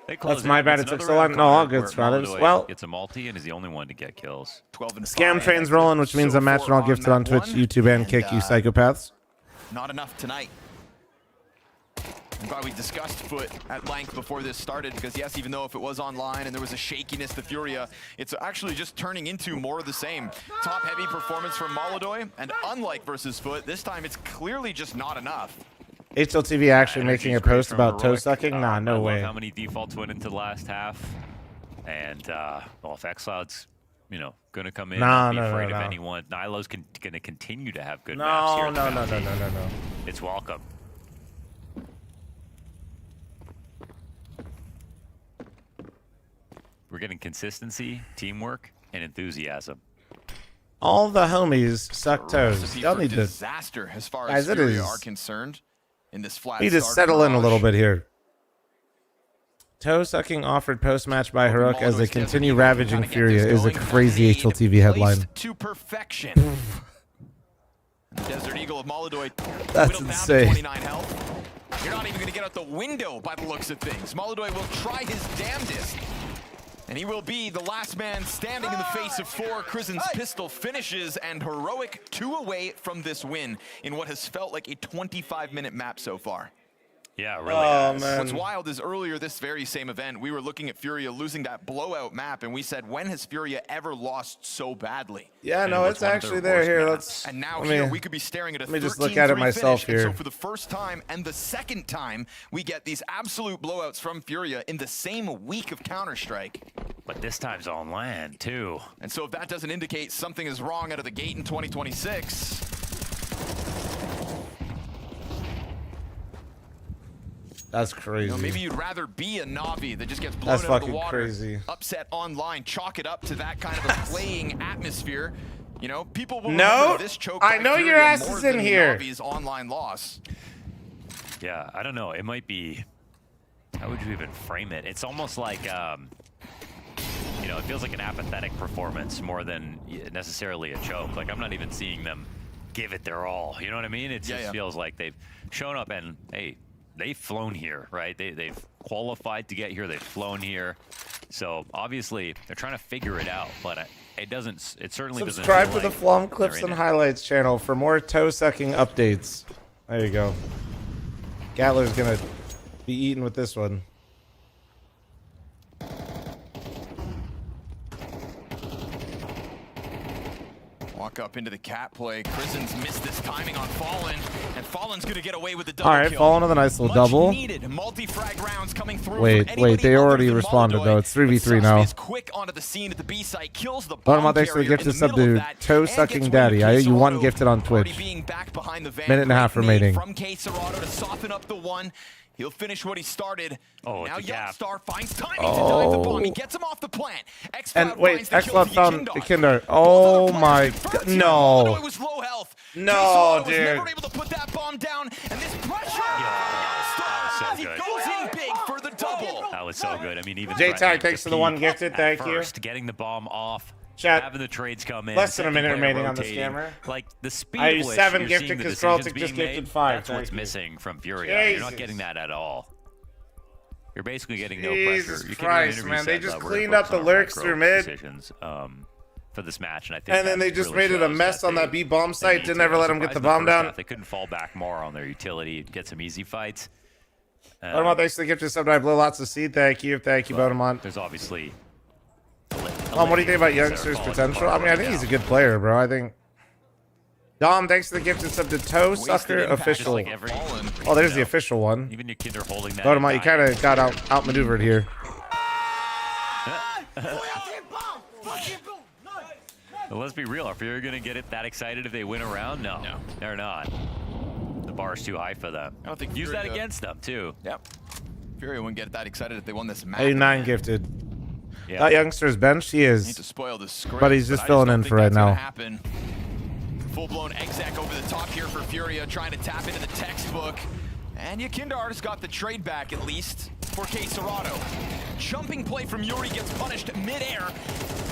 They close That's my in. bad. It's It took another so long. round No, all card good, where Scrottums. Molodoy Well, gets a multi and is the only one to get kills. 12 and scam 5. train's rolling, which means I'm matching all gifted on Twitch, YouTube, and Kick, you psychopaths. Not enough tonight. I'm glad we discussed Foot at length before this started, because yes, even though if it was online and there was a shakiness to Furia, it's actually just turning into more of the same. Top-heavy performance from Molodoy, and unlike versus Foot, this time it's clearly just not enough. HLTV actually making a post about toe sucking? Nah, I no love way. how many defaults went into the last half. And, well, if X-Cloud's, you know, going to come in and be afraid of anyone, Nilo's going to continue to have good maps here. No. It's welcome. We're getting consistency, teamwork, and enthusiasm. All the homies suck toes. Recipe Y'all for need to... disaster as far Guys, as it Furia is... are concerned in this flat We just start settle in a barrage. little bit here. Toe sucking offered post match by Heroic as they continue ravaging Furia is a crazy HLTV headline. To perfection. Desert Eagle of Molodoy. That's whittled down to insane. 29 health. You're not even going to get out the window by the looks of things. Molodoy will try his damnedest. And he will be the last man standing in the face of 4. Crisin's pistol finishes, and Heroic 2 away from this win in what has felt like a 25-minute map so far. Yeah, it really has. Man. What's wild is earlier this very same event, we were looking at Furia losing that blowout map, and we said, when has Furia ever lost so badly? Yeah, no, it's actually there. Here, let's... And now let here me- we could be staring at a let me just 13-3 look at it myself finish. And here. so for the first time and the second time, we get these absolute blowouts from Furia in the same week of Counter-Strike. But this time's on land, too. And so if that doesn't indicate something is wrong out of the gate in 2026... That's crazy. You know, maybe you'd rather be a Na'Vi that just gets blown That's out of the fucking water, crazy. upset online, chalk it up to that kind of a playing atmosphere. You know, people will No, remember this choke I by know Furia your ass more is in than here. Na'Vi's online loss. Yeah, I don't know. It might be... How would you even frame it? It's almost like, you know, it feels like an apathetic performance more than necessarily a choke. Like, I'm not even seeing them give it their all. You know what I mean? It just feels like they've shown up and, hey, they've flown here, right? They've qualified to get here. They've flown here. So, obviously, they're trying to figure it out, but it certainly doesn't Subscribe to feel the like fl0m they're Clips in and it. Highlights channel for more toe-sucking updates. There you go. Gatler's gonna be eating with this one. Walk up into the cat play. Crisin's missed this timing on Fallen, and Fallen's going to get away with the double All right, kill. Fallen with a nice little double. Needed multi-frag rounds coming through. Wait, they already responded though. It's 3v3 now. Is quick onto the scene at the B site, kills the Bottom bomb out thanks for the carrier gifted in sub the middle to of that, toe-sucking and daddy. gets I owe one you one K gifted on Already Twitch. being back behind the van. Minute and a half Great nade remaining. From K Serrato to soften up the one. He'll finish what he started. Oh, now it's a gap. Youngstar finds timing to dive the bomb. He gets him off the plant. And wait, X-Cloud found Kindar. Oh my god. No. It was low health. No, was dude. never able to put that bomb down. And this pressure. so He good. goes in big for the double. That was so good. I mean, even J-Tag, thanks for the one gifted. Thank you. first, getting the bomb off. Chat. Having the trades come in. Less than a minute second player remaining on the rotating. scammer. Like the speed I at used which 7 you're gifted seeing the because Kraltic decisions just being gifted made, 5. That's Thank what's you. missing from Furia. You're not Jesus. getting that at all. You're basically getting no Jesus pressure. You Christ, man. They just cleaned up the lurks through mid. For this match, and I think And then they that just really made it a shows mess that on that they- B-bomb they site. need Didn't to. ever let them get Surprised the in bomb first down. half, They couldn't fall back more on their utility, get some easy fights. Bodemont, thanks for the gift to sub. I blew lots of seed. Thank you, Bodemont. There's obviously. What do you think about Youngster's potential? I mean, I think he's a good player, bro. I think. Dom, thanks for the gift to sub to Toe Sucker official. Oh, there's the official one. Even your Kinder holding that. Bodemont, you kind of got outmaneuvered here. Well, let's be real. Are Fury going to get it that excited if they win a round? No, they're not. The bar's too high for them. I don't think Use Fury that against them, too. Yep. Fury wouldn't get that excited if they won this match. 89 gifted. Yeah. That Youngster's bench, he Need is. to spoil the script, But he's just I filling don't in think for right that's gonna now. happen. Full-blown exec over the top here for Furia, trying to tap into the textbook. And Yakindar's got the trade back, at least, for K Serrato. Jumping play from Yuri gets punished mid-air.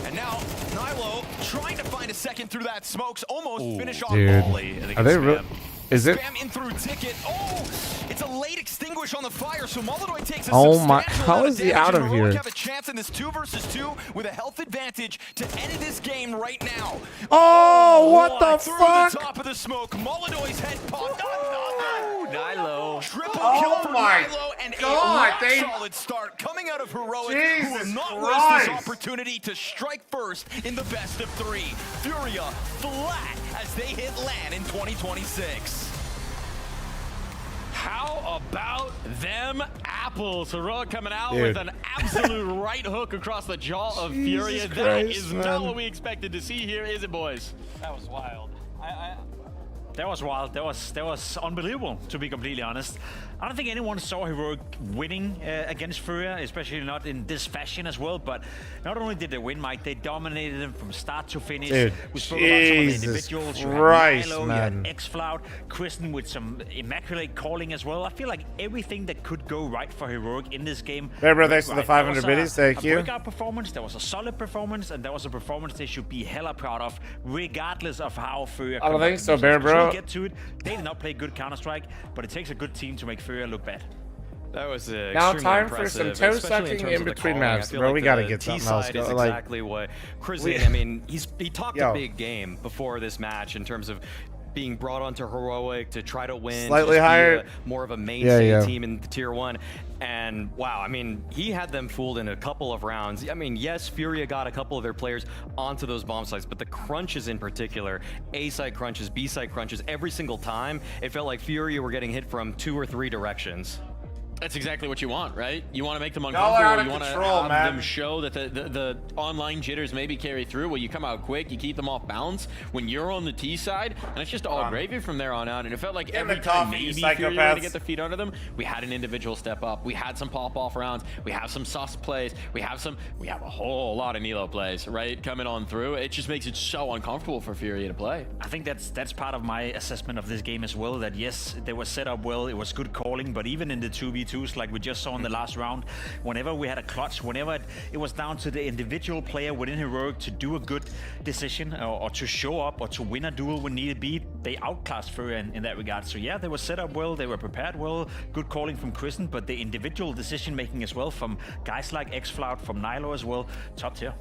And now, Nilo trying to find a second through that smokes, almost finish off Dude, volley. are they real? Is it? Spam in through ticket. Oh, it's a late extinguish on the fire, so Molodoi takes a Oh my, substantial how amount is he damage, out and of Heroic here? have a chance in this 2 versus 2 with a health advantage to end this game right now. Oh, what the Through fuck? the top of the smoke, Molodoi's head popped. Nilo. Triple Oh kill for my Nilo and God, a solid start coming out of Heroic, who Jesus will not Christ. waste this opportunity to strike first in the best of 3. Furia flat as they hit LAN in 2026. How about them apples? Heroic coming out Dude. with an absolute right hook across the jaw of Furia. Jesus That Christ, is man. not what we expected to see here, is it, boys? That was wild. That was wild. That was unbelievable, to be completely honest. I don't think anyone saw Heroic winning against Furia, especially not in this fashion as well. But not only did they win, Mike, they dominated them from start to finish. Dude, We spoke about some of the Jesus individuals. You Christ, had Nilo, man. you had X-Flout, Kristen with some immaculate calling as well. I feel like everything that could go right for Heroic in this game. Hey, bro, went thanks for the right. 500 There was biddies. Thank a you. breakout performance, there was a solid performance, and that was a performance they should be hella proud of, regardless of how Furia. I don't think conducted so, Bear themselves. 'Cause Bro. We'll get to it. They did not play good Counter-Strike, but it takes a good team to make Furia look bad. That was Now extremely time for some impressive, toe especially sucking terms in of the between calling. I maps, feel bro. like We gotta the get something T-side else. is Like, exactly what Chris. we- I mean, he talked Yo. a big game before this match in terms of being brought onto Heroic to try to win, to Slightly just be higher. more of a mainstay Yeah. team in the tier 1. And wow, I mean, he had them fooled in a couple of rounds. I mean, yes, Furia got a couple of their players onto those bomb sites, but the crunches in particular, A site crunches, B site crunches, every single time, it felt like Furia were getting hit from 2 or 3 directions. That's exactly what you want, right? You want to make them Y'all are out uncomfortable. of You want to control, have man. them show that the online jitters maybe carry through. Well, you come out quick, you keep them off balance when you're on the T side, and it's just all gravy from there on out. And it felt like In every the time coffee, you maybe Fury were psychopaths. to get their feet under them, we had an individual step up. We had some pop-off rounds. We have some sus plays. We have a whole lot of Nilo plays, right, coming on through. It just makes it so uncomfortable for Fury to play. I think that's part of my assessment of this game as well, that yes, they were set up well, it was good calling, but even in the 2v2s like we just saw in the last round, whenever we had a clutch, whenever it was down to the individual player within Heroic to do a good decision or to show up or to win a duel when needed be, they outclassed Furia in that regard. So yeah, they were set up well, they were prepared well, good calling from Kristen, but the individual decision making as well from guys like X-Flout, from Nilo as well, top tier.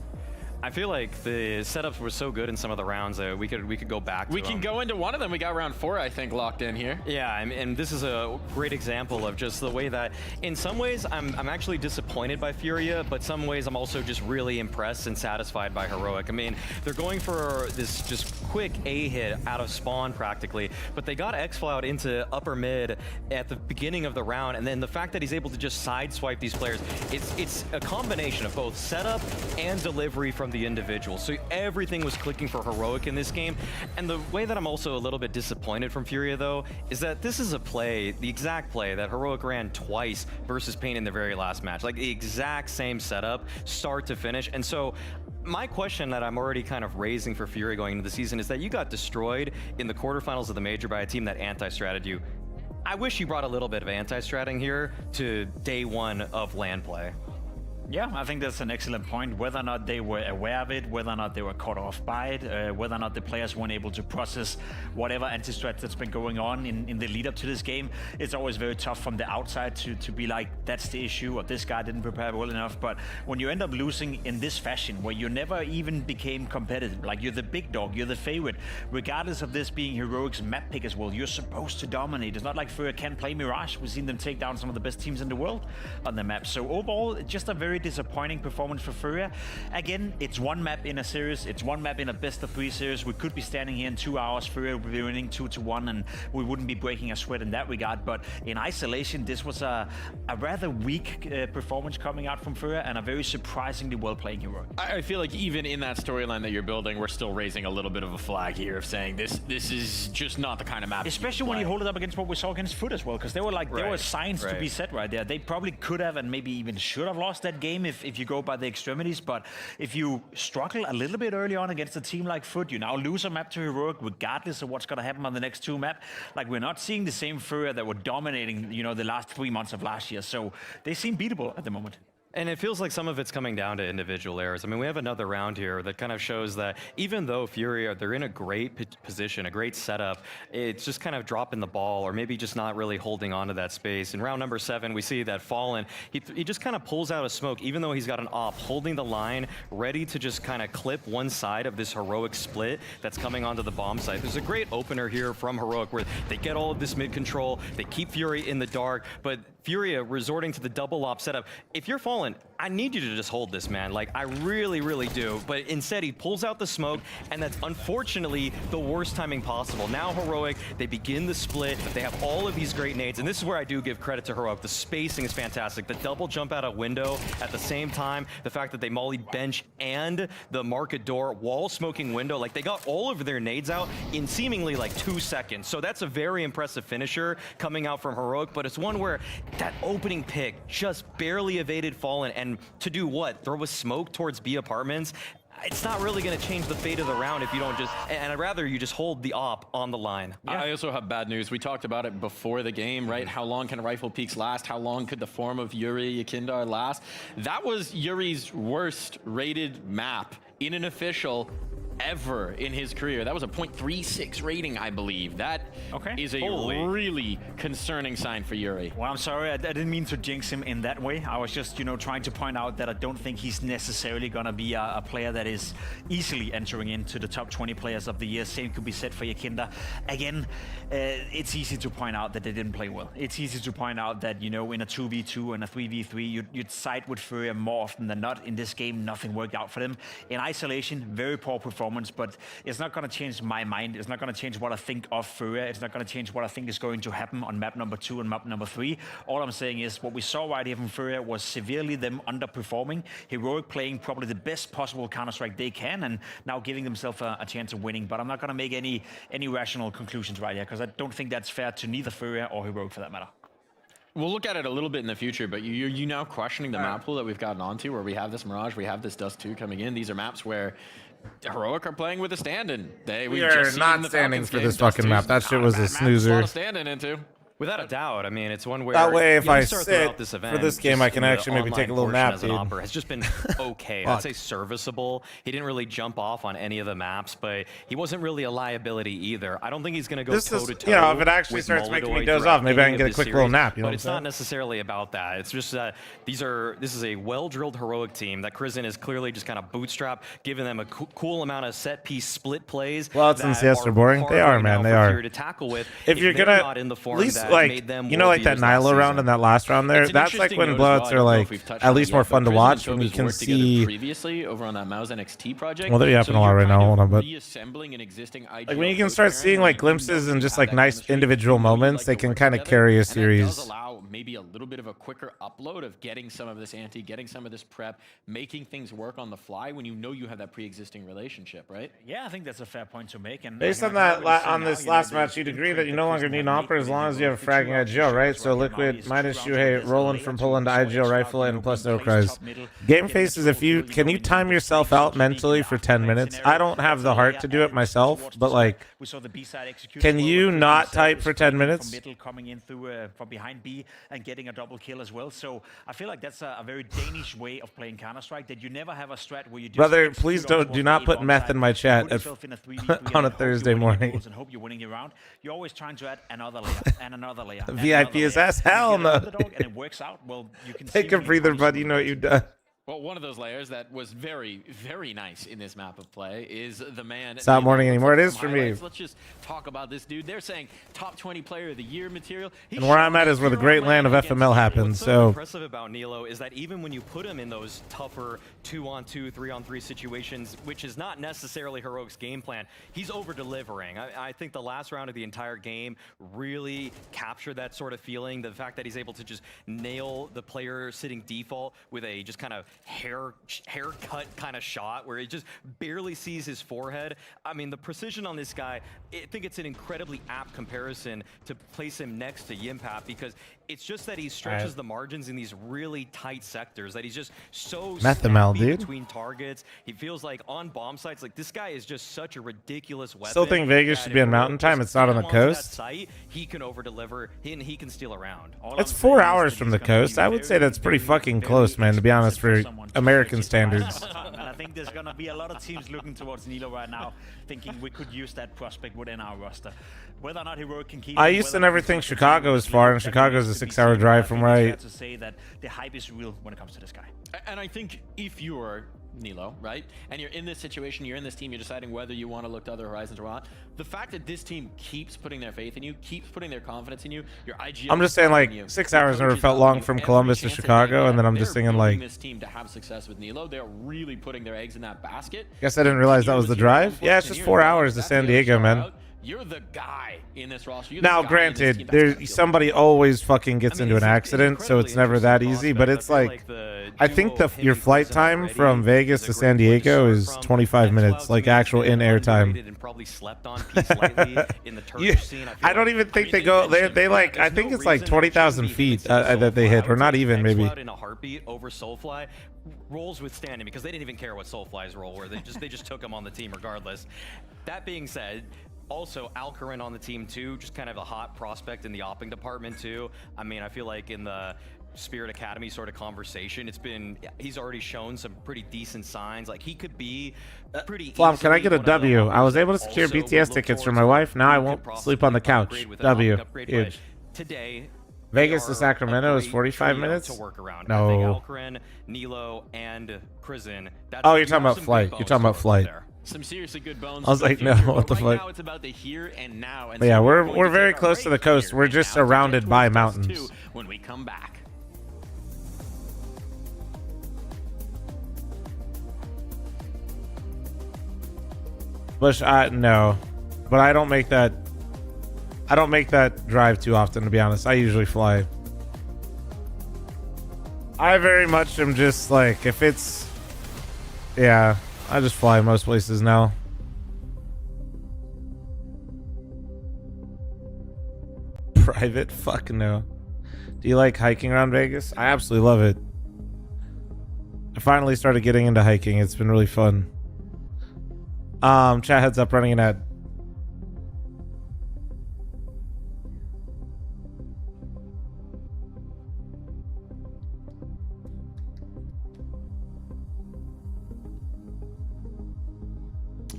I feel like the setups were so good in some of the rounds that we could go back to We can go into one of them. We got round 4, I think, locked in here. Yeah, and this is a great example of just the way that, in some ways, I'm actually disappointed by Furia, but some ways I'm also just really impressed and satisfied by Heroic. I mean, they're going for this just quick A hit out of spawn practically, but they got X-Flout into upper mid at the beginning of the round, and then the fact that he's able to just sideswipe these players, it's a combination of both setup and delivery from from the individual. So everything was clicking for Heroic in this game. And the way that I'm also a little bit disappointed from Furia, though, is that this is a play, the exact play that Heroic ran twice versus Pain in the very last match. Like the exact same setup, start to finish. And so my question that I'm already kind of raising for Fury going into the season is that you got destroyed in the quarterfinals of the major by a team that anti-stratted you. I wish you brought a little bit of anti-stratting here to day one of LAN play. Yeah, I think that's an excellent point. Whether or not they were aware of it, whether or not they were caught off by it, whether or not the players weren't able to process whatever anti-strat that's been going on in the lead up to this game, it's always very tough from the outside to be like, that's the issue, or this guy didn't prepare well enough. But when you end up losing in this fashion, where you never even became competitive, like you're the big dog, you're the favorite, regardless of this being Heroic's map pick as well, you're supposed to dominate. It's not like Furia can't play Mirage. We've seen them take down some of the best teams in the world on the map. So overall, just a very disappointing performance for Furia. Again, it's one map in a series, it's one map in a best of 3 series. We could be standing here in 2 hours, Furia would be winning 2-1, and we wouldn't be breaking a sweat in that regard. But in isolation, this was a rather weak performance coming out from Furia, and a very surprisingly well-playing hero. I feel like even in that storyline that you're building, we're still raising a little bit of a flag here of saying this is just not the kind of map. Especially when you hold it up against what we saw against Foot as well, because they were like, there were signs to be set right there. They probably could have and maybe even should have lost that game if you go by the extremities. But if you struggle a little bit early on against a team like Foot, you now lose a map to Heroic regardless of what's going to happen on the next 2 maps. Like, we're not seeing the same Furia that were dominating, you know, the last 3 months of last year. So they seem beatable at the moment. And it feels like some of it's coming down to individual errors. I mean, we have another round here that kind of shows that even though Fury, they're in a great position, a great setup, it's just kind of dropping the ball or maybe just not really holding on to that space. In round number 7, we see that Fallen, he just kind of pulls out a smoke, even though he's got an op, holding the line, ready to just kind of clip one side of this Heroic split that's coming onto the bomb site. There's a great opener here from Heroic where they get all of this mid control, they keep Fury in the dark, but Furia resorting to the double op setup. If you're Fallen, I need you to just hold this, man. Like, I really, really do. But instead, he pulls out the smoke, and that's unfortunately the worst timing possible. Now Heroic, they begin the split. They have all of these great nades, and this is where I do give credit to Heroic. The spacing is fantastic. The double jump out a window at the same time, the fact that they molly bench and the market door wall smoking window, like they got all of their nades out in seemingly like 2 seconds. So that's a very impressive finisher coming out from Heroic, but it's one where that opening pick just barely evaded Fallen, and to do what? Throw a smoke towards B apartments? It's not really going to change the fate of the round if you don't just, and I'd rather you just hold the op on the line. Yeah. I also have bad news. We talked about it before the game, right? How long can Rifle Peaks last? How long could the form of Yuri Yakindar last? That was Yuri's worst rated map in an official ever in his career. That was a 0.36 rating, I believe. That is a really concerning sign for Yuri. Well, I'm sorry, I didn't mean to jinx him in that way. I was just, you know, trying to point out that I don't think he's necessarily gonna be a player that is easily entering into the top 20 players of the year. Same could be said for Yakinda. Again, it's easy to point out that they didn't play well. It's easy to point out that, you know, in a 2v2 and a 3v3, you'd side with Furia more often than not. In this game, nothing worked out for them. In isolation, very poor performance, but it's not going to change my mind. It's not going to change what I think of Furia. It's not going to change what I think is going to happen on map number 2 and map number 3. All I'm saying is what we saw right here from Furia was severely them underperforming. Heroic playing probably the best possible Counter-Strike they can, and now giving themselves a chance of winning. But I'm not going to make any rational conclusions right here, because I don't think that's fair to neither Furia or Heroic for that matter. We'll look at it a little bit in the future, but you now questioning the map pool that we've gotten onto, where we have this Mirage, we have this Dust 2 coming in. These are maps where Heroic are playing with a stand-in. We are not standing for this fucking map. That shit was a snoozer. A lot of stand-in into. Without a doubt. I mean, it's one where that way, if I sit this event, for this game, I can actually maybe take a little nap. Dude. Has just been okay. I'd say serviceable. He didn't really jump off on any of the maps, but he wasn't really a liability either. I don't think he's going to go toe-to-toe. You know, if it actually starts making me doze off, maybe I can get a quick little nap. You know, but it's not necessarily about that. It's just that this is a well-drilled Heroic team that Crizin is clearly just kind of bootstrap, giving them a cool amount of set-piece split plays. Well, since yes, they're boring. They are, man. They are. To tackle with, if you're gonna at least like, you know, like that Nilo round and that last round there, that's like when blowouts are like at least more fun to watch when you can see. Previously over on that Mouse NXT project. Well, they're happening a lot right now. Hold on, but reassembling an existing like when you can start seeing like glimpses and just like nice individual moments, they can kind of carry a series. maybe a little bit of a quicker upload of getting some of this ante, getting some of this prep, making things work on the fly when you know you have that pre-existing relationship, right? Yeah, I think that's a fair point to make. And based on that, on this last match, you'd agree that you no longer need an Opera as long as you have a fragging IGL, right? So Liquid minus Shuhei, Roland from Poland to IGL rifle and plus no cries. Game faces, can you time yourself out mentally for 10 minutes? I don't have the heart to do it myself, but like, can you not type for 10 minutes? Middle coming in through from behind B and getting a double kill as well. So I feel like that's a very Danish way of playing Counter-Strike, that you never have a strat where you just brother, please do not put meth in my chat on a Thursday morning. And hope you're winning your round. You're always trying to add another layer and another layer. VIP is ass, hell no. And it works out. Well, you can take a breather, bud. You know what you've done. Well, one of those layers that was very, very nice in this map of play is the man. It's not morning anymore. It is for me. Let's just talk about this dude. They're saying top 20 player of the year material. And where I'm at is where the great land of FML happens. What's so impressive about Nilo is that even when you put him in those tougher 2-on-2, 3-on-3 situations, which is not necessarily Heroic's game plan, he's over-delivering. I think the last round of the entire game really captured that sort of feeling. The fact that he's able to just nail the player sitting default with a just kind of haircut kind of shot where he just barely sees his forehead. I mean, the precision on this guy, I think it's an incredibly apt comparison to place him next to Yimpap, because it's just that he stretches the margins in these really tight sectors, that he's just so snappy between targets. He feels like on bomb sites, like this guy is just such a ridiculous weapon. Still think Vegas should be on Mountain Time. It's not on the coast. Site, he can over-deliver, and he can steal around. It's 4 hours from the coast. I would say that's pretty fucking close, man, to be honest, for American standards. And I think there's going to be a lot of teams looking towards Nilo right now, thinking we could use that prospect within our roster. Whether or not Heroic can keep I used to never think Chicago is far, and Chicago is a 6-hour drive from where I... to say that the hype is real when it comes to this guy. And I think if you're Nilo, right, and you're in this situation, you're in this team, you're deciding whether you want to look to other horizons or not, the fact that this team keeps putting their faith in you, keeps putting their confidence in you, your IGL... I'm just saying, like, 6 hours never felt long from Columbus to Chicago, and then I'm just thinking, like... this team to have success with Nilo, they're really putting their eggs in that basket. Guess I didn't realize that was the drive. Yeah, it's just 4 hours to San Diego, man. You're the guy in this roster. Now, granted, there's somebody always fucking gets into an accident, so it's never that easy. But it's like, I think your flight time from Vegas to San Diego is 25 minutes, like actual in-air time. I don't even think they go. They like. I think it's like 20,000 feet that they hit, or not even maybe. In a heartbeat over Soulfly. Roles withstanding, because they didn't even care what Soulfly's role were. They just took him on the team regardless. That being said, also Alcarin on the team too, just kind of a hot prospect in the opping department too. I mean, I feel like in the Spirit Academy sort of conversation, he's already shown some pretty decent signs. Like he could be pretty. fl0m, can I get a W? I was able to secure BTS tickets for my wife. Now I won't sleep on the couch. W. Huge. Today, Vegas to Sacramento is 45 minutes? to work around. No. I think Alcarin, Nilo, and Crizin. Oh, you're talking about flight. You're talking about flight. Some seriously good bones. I was like, no, what the fuck? Now it's about the here and now. And but yeah, we're very close to the coast. We're just surrounded by mountains. When we come back. Bush, no, but I don't make that. I don't make that drive too often, to be honest. I usually fly. I very much am just like, if it's, yeah, I just fly most places now. Private? Fuck no. Do you like hiking around Vegas? I absolutely love it. I finally started getting into hiking. It's been really fun. Chat heads up, running an ad.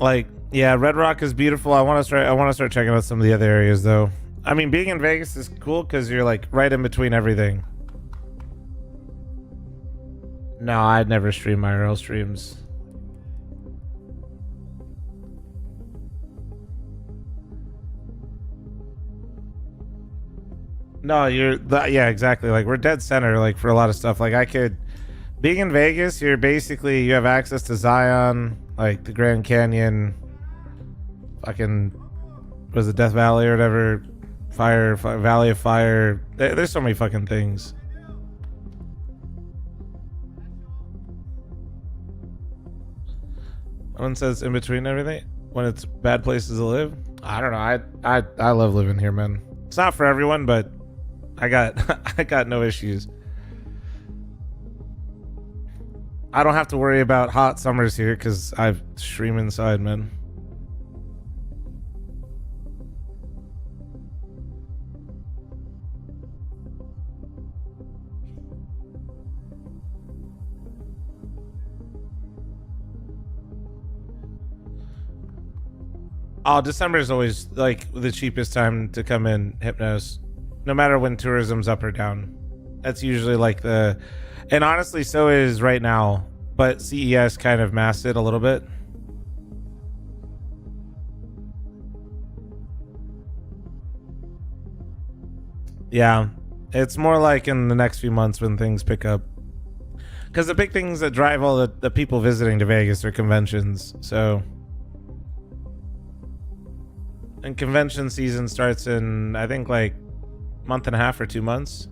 Like, yeah, Red Rock is beautiful. I want to start checking out some of the other areas though. I mean, being in Vegas is cool because you're like right in between everything. No, I'd never stream IRL streams. No, yeah, exactly. Like, we're dead center, like, for a lot of stuff. Like, being in Vegas, you have access to Zion, like the Grand Canyon, fucking, was it Death Valley or whatever, Fire, Valley of Fire. There's so many fucking things. One says in between everything when it's bad places to live. I don't know. I love living here, man. It's not for everyone, but I got no issues. I don't have to worry about hot summers here because I stream inside, man. Oh, December is always like the cheapest time to come in, Hypnos. No matter when tourism's up or down. That's usually like the... And honestly, so is right now. But CES kind of masked it a little bit. Yeah. It's more like in the next few months when things pick up. Because the big things that drive all the people visiting to Vegas are conventions. So... And convention season starts in, I think, like month and a half or 2 months.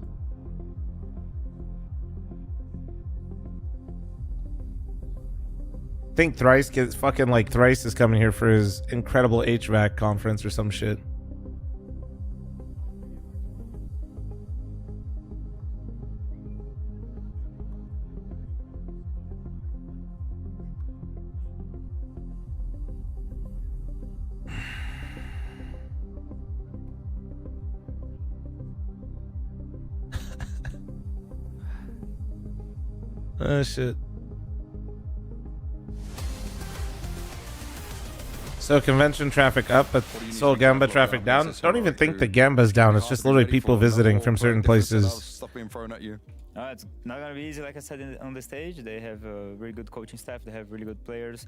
I think Thrice gets fucking like Thrice is coming here for his incredible HVAC conference or some shit. Oh shit. So convention traffic up, but Soul Gamba traffic down? Don't even think the Gamba's down. It's just literally people visiting from certain places. Stuff being thrown at you. It's not gonna be easy, like I said on the stage. They have a very good coaching staff. They have really good players.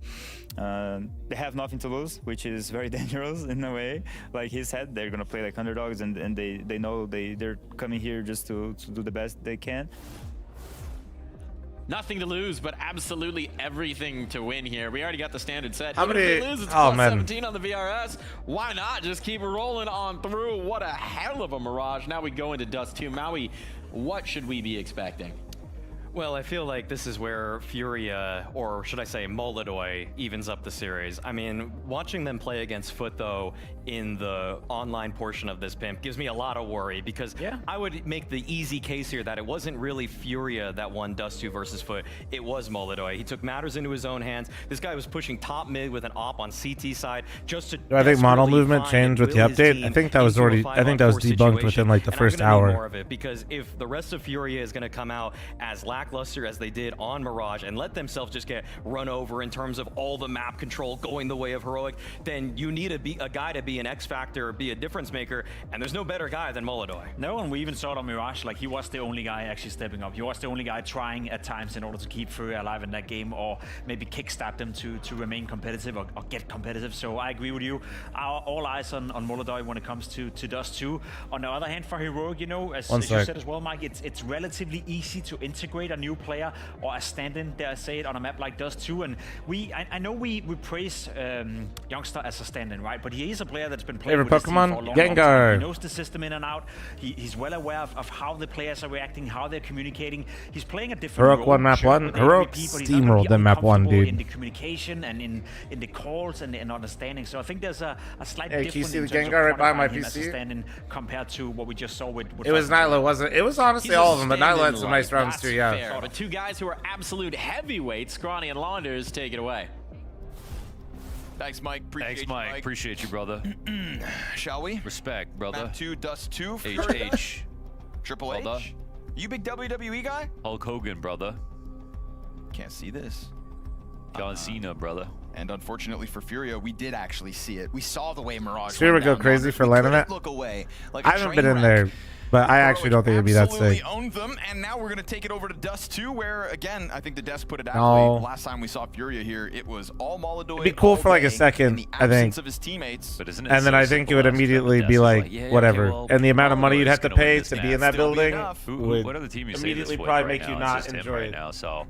They have nothing to lose, which is very dangerous in a way. Like he said, they're gonna play like underdogs, and they know they're coming here just to do the best they can. Nothing to lose, but absolutely everything to win here. We already got the standard set. How many? If they lose, it's plus 17 on the VRS. Why not just keep rolling on through? What a hell of a Mirage. Now we go into Dust 2. Maui, what should we be expecting? Well, I feel like this is where Furia, or should I say Molodoi, evens up the series. I mean, watching them play against Foot, though, in the online portion of this pimp gives me a lot of worry, because I would make the easy case here that it wasn't really Furia that won Dust 2 versus Foot. It was Molodoi. He took matters into his own hands. This guy was pushing top mid with an op on CT side just to... Do I think model movement changed with the update? I think that was already... I think that was debunked within like the first hour. More of it, because if the rest of Furia is going to come out as lackluster as they did on Mirage and let themselves just get run over in terms of all the map control going the way of Heroic, then you need a guy to be an X factor, be a difference maker, and there's no better guy than Molodoi. No, and we even saw it on Mirage, like he was the only guy actually stepping up. He was the only guy trying at times in order to keep Furia alive in that game, or maybe kickstart them to remain competitive or get competitive. So I agree with you. All eyes on Molodoi when it comes to Dust 2. On the other hand, for Heroic, you know, as you said as well, Mike, it's relatively easy to integrate a new player or a stand-in, dare I say it, on a map like Dust 2. And I know we praise Youngster as a stand-in, right? But he is a player that's been playing with Pokemon? for a long Gengar. time. He knows the system in and out. He's well aware of how the players are reacting, how they're communicating. He's playing a different Heroic role. won map 1. Heroic steamrolled them map 1, dude. In the communication and in the calls and in understanding. So I think there's a slight Hey, difference can you see in the terms Gengar of right by my quantifying him as a PC? stand-in compared to what we just saw with It was Nyla, wasn't it? It was honestly all of them, but Nyla had some nice rounds That's too, yeah. fair. But two guys who are absolute heavyweights, Scrawny and Launders, take it away. Thanks, Mike. Thanks, Mike. Appreciate you, brother. Shall we? Respect, brother. Map 2, Dust 2. HH. Triple H. Brother. You big WWE guy? Hulk Hogan, brother. Can't see this. John Cena, brother. And unfortunately for Furia, we did actually see it. We saw the way Mirage Sphere would go crazy for landing it. Look away. Like I haven't been in there. But I actually don't think it'd be that Absolutely sick. owned them, and now we're gonna take it over to Dust 2, where again, I think the desk put it No. out. Last time we saw Furia here, it was all Molodoid. It'd be cool all for like a day, second, in the I think. absence of his teammates. But isn't it And then so I think it simple would as immediately Desk be is like, yeah, whatever. okay, well, And the amount of money Molodoid's you'd have to gonna win pay this to be match. in that Still be building enough. would What other team you say immediately this with probably right make you now? not It's just him enjoy right it. now, so.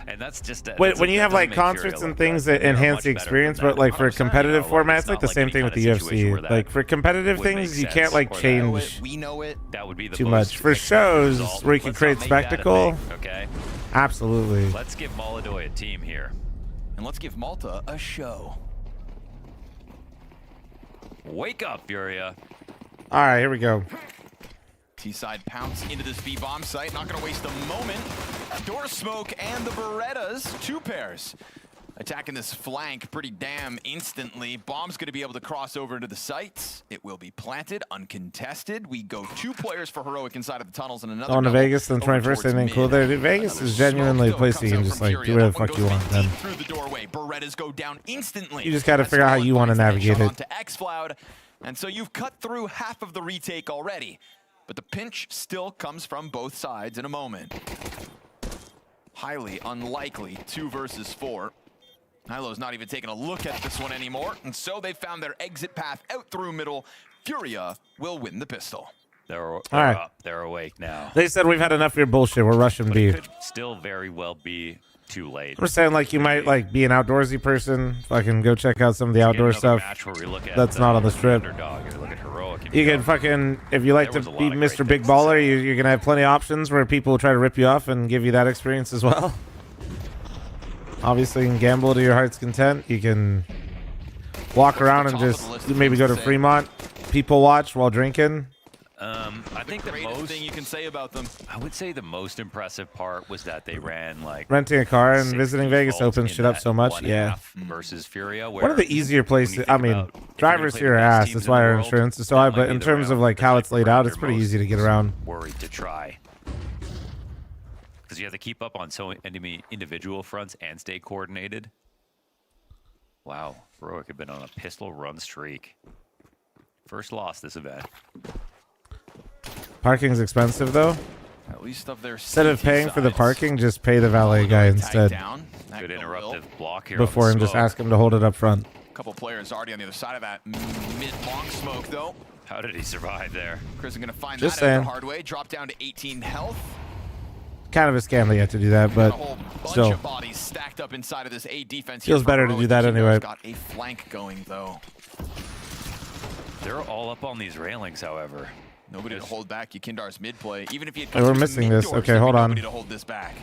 And that's just When you have like concerts and things that enhance the experience, but like for competitive formats, like the same thing with the UFC. Like for competitive things, you can't like change We know it. That would be the too most much. For shows result. where you can Let's create not make that a spectacle, thing, okay? absolutely. Let's give Molodoid a team here. And let's give Malta a show. Wake up, Furia. All right, here we go. T-side pounce into this B-bomb site. Not going to waste a moment. Door smoke and the Berettas, 2 pairs. Attacking this flank pretty damn instantly. Bomb's going to be able to cross over into the sites. It will be planted, uncontested. We go 2 players for Heroic inside of the tunnels and another. Going to double Vegas on the over 21st, towards anything mid. cool there? Dude, Vegas is genuinely a place you can just like do whatever the fuck you want. Then Through the doorway, Berettas go down instantly. you just got to figure out how you want to navigate it. To X-Floud, and so you've cut through half of the retake already. But the pinch still comes from both sides in a moment. Highly unlikely 2 versus 4. Nilo's not even taking a look at this one anymore, and so they found their exit path out through middle. Furia will win the pistol. They're right. up. They're awake now. They said we've had enough of your bullshit. We're rushing B. Could still very well be too late. We're saying like you might like be an outdoorsy person. Fucking go check out some of the outdoor stuff. That's not on the strip. You can fucking, if you like to be Mr. Big Baller, you're gonna have plenty of options where people will try to rip you off and give you that experience as well. Obviously, you can gamble to your heart's content. You can walk around and just maybe go to Fremont, people watch while drinking. I think the most thing you can say about them. I would say the most impressive part was that they ran like Renting a car and visiting Vegas opens shit up so much. Yeah. Versus Furia. One of the easier places. I mean, drivers here are ass. That's why our insurance is so high. But in terms of like how it's laid out, it's pretty easy to get around. Worried to try. Because you have to keep up on so many individual fronts and stay coordinated. Wow, Heroic have been on a pistol run streak. First loss this event. Parking's expensive though. At least of their Instead of paying for the parking, just pay the valet guy instead. Good interruptive block here. Before and just ask him to hold it up front. A couple players already on the other side of that mid-long smoke, though. How did he survive there? Chris is going to find Just that out saying. the hard way. Drop down to 18 health. Kind of a scam that you have to do that, but Bunch still. of bodies stacked up inside of this A defense. Feels better to do that anyway. Got a flank going, though. They're all up on these railings, however. Nobody to hold back Yukindar's mid play. Even if he had Hey, we're missing this. Okay, hold on. nobody to hold this back.